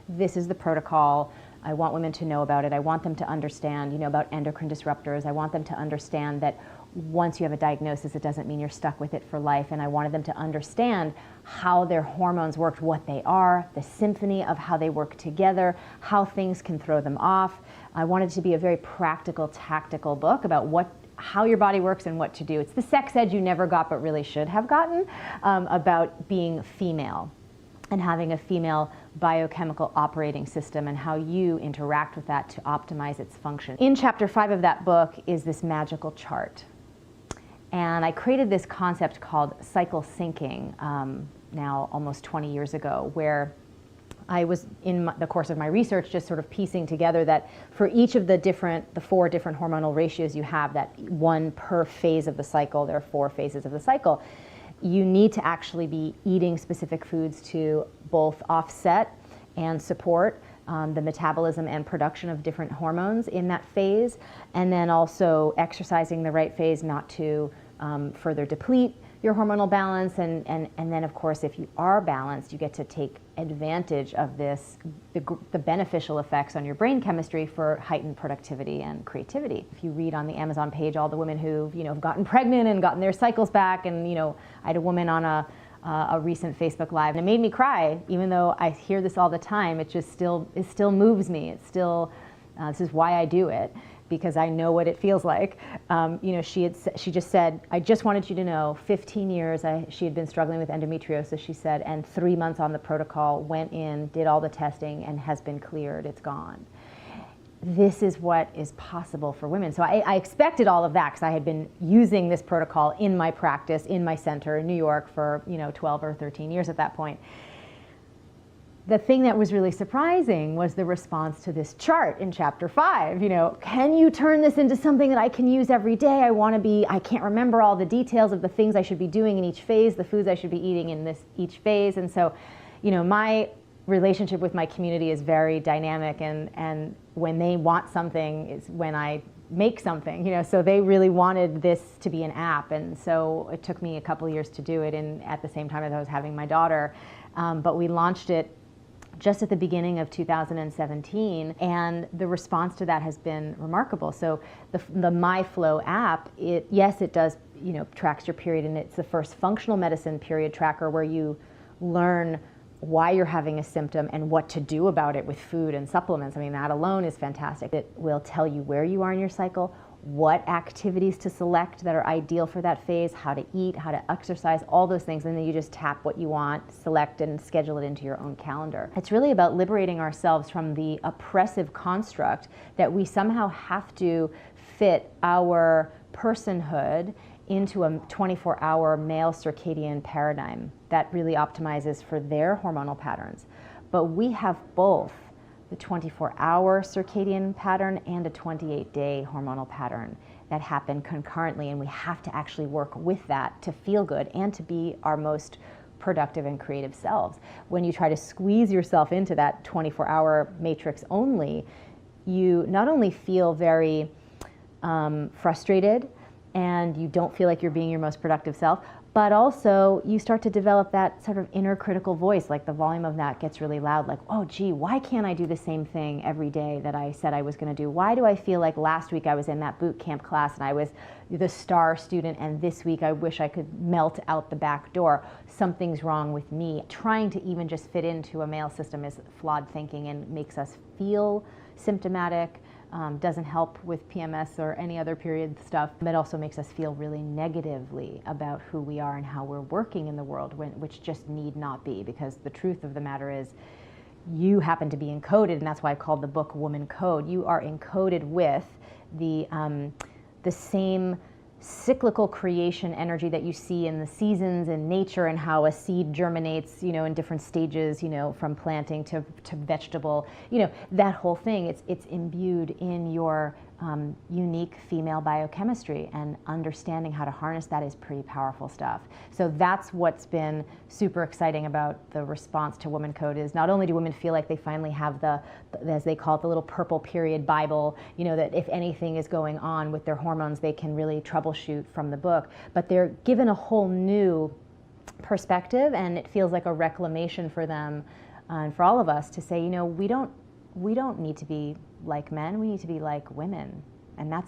this is the protocol. I want women to know about it. I want them to understand, about endocrine disruptors. I want them to understand that once you have a diagnosis, it doesn't mean you're stuck with it for life. And I wanted them to understand how their hormones worked, what they are, the symphony of how they work together, how things can throw them off. I wanted it to be a very practical, tactical book about how your body works and what to do. It's the sex ed you never got but really should have gotten, about being female and having a female biochemical operating system and how you interact with that to optimize its function. In chapter 5 of that book is this magical chart. And I created this concept called cycle syncing now almost 20 years ago, where I was in the course of my research just sort of piecing together that for each of the 4 different hormonal ratios you have, that one per phase of the cycle, there are 4 phases of the cycle, you need to actually be eating specific foods to both offset and support the metabolism and production of different hormones in that phase, and then also exercising the right phase not to further deplete your hormonal balance, and then of course if you are balanced, you get to take advantage of the beneficial effects on your brain chemistry for heightened productivity and creativity. If you read on the Amazon page all the women who've have gotten pregnant and gotten their cycles back, and I had a woman on a recent Facebook Live, and it made me cry, even though I hear this all the time. It still moves me. It's still this is why I do it, because I know what it feels like. She just said, I just wanted you to know, 15 years she had been struggling with endometriosis, she said, and 3 months on the protocol, went in, did all the testing, and has been cleared. It's gone. This is what is possible for women. So I expected all of that because I had been using this protocol in my practice, in my center in New York for 12 or 13 years at that point. The thing that was really surprising was the response to this chart in chapter 5. Can you turn this into something that I can use every day? I can't remember all the details of the things I should be doing in each phase, the foods I should be eating in each phase. And so, my relationship with my community is very dynamic, and when they want something is when I make something, so they really wanted this to be an app. And so it took me a couple years to do it, and at the same time as I was having my daughter. But we launched it just at the beginning of 2017, and the response to that has been remarkable. So the MyFlow app, it does, tracks your period, and it's the first functional medicine period tracker where you learn why you're having a symptom and what to do about it with food and supplements. I mean, that alone is fantastic. It will tell you where you are in your cycle, what activities to select that are ideal for that phase, how to eat, how to exercise, all those things, and then you just tap what you want, select, and schedule it into your own calendar. It's really about liberating ourselves from the oppressive construct that we somehow have to fit our personhood into a 24-hour male circadian paradigm that really optimizes for their hormonal patterns. But we have both the 24-hour circadian pattern and a 28-day hormonal pattern that happen concurrently, and we have to actually work with that to feel good and to be our most productive and creative selves. When you try to squeeze yourself into that 24-hour matrix only, you not only feel very frustrated, and you don't feel like you're being your most productive self, but also you start to develop that sort of inner critical voice, like the volume of that gets really loud, like, oh gee, why can't I do the same thing every day that I said I was going to do? Why do I feel like last week I was in that boot camp class and I was the star student, and this week I wish I could melt out the back door? Something's wrong with me. Trying to even just fit into a male system is flawed thinking and makes us feel symptomatic. Doesn't help with PMS or any other period stuff. It also makes us feel really negatively about who we are and how we're working in the world, which just need not be, because the truth of the matter is you happen to be encoded, and that's why I called the book Woman Code. You are encoded with the same cyclical creation energy that you see in the seasons and nature, and how a seed germinates, in different stages, from planting to vegetable, that whole thing. It's imbued in your unique female biochemistry, and understanding how to harness that is pretty powerful stuff. So that's what's been super exciting about the response to Woman Code, is not only do women feel like they finally have the, as they call it, the little purple period Bible, that if anything is going on with their hormones, they can really troubleshoot from the book, but they're given a whole new perspective, and it feels like a reclamation for them and for all of us to say, we don't need to be like men, we need to be like women, and that's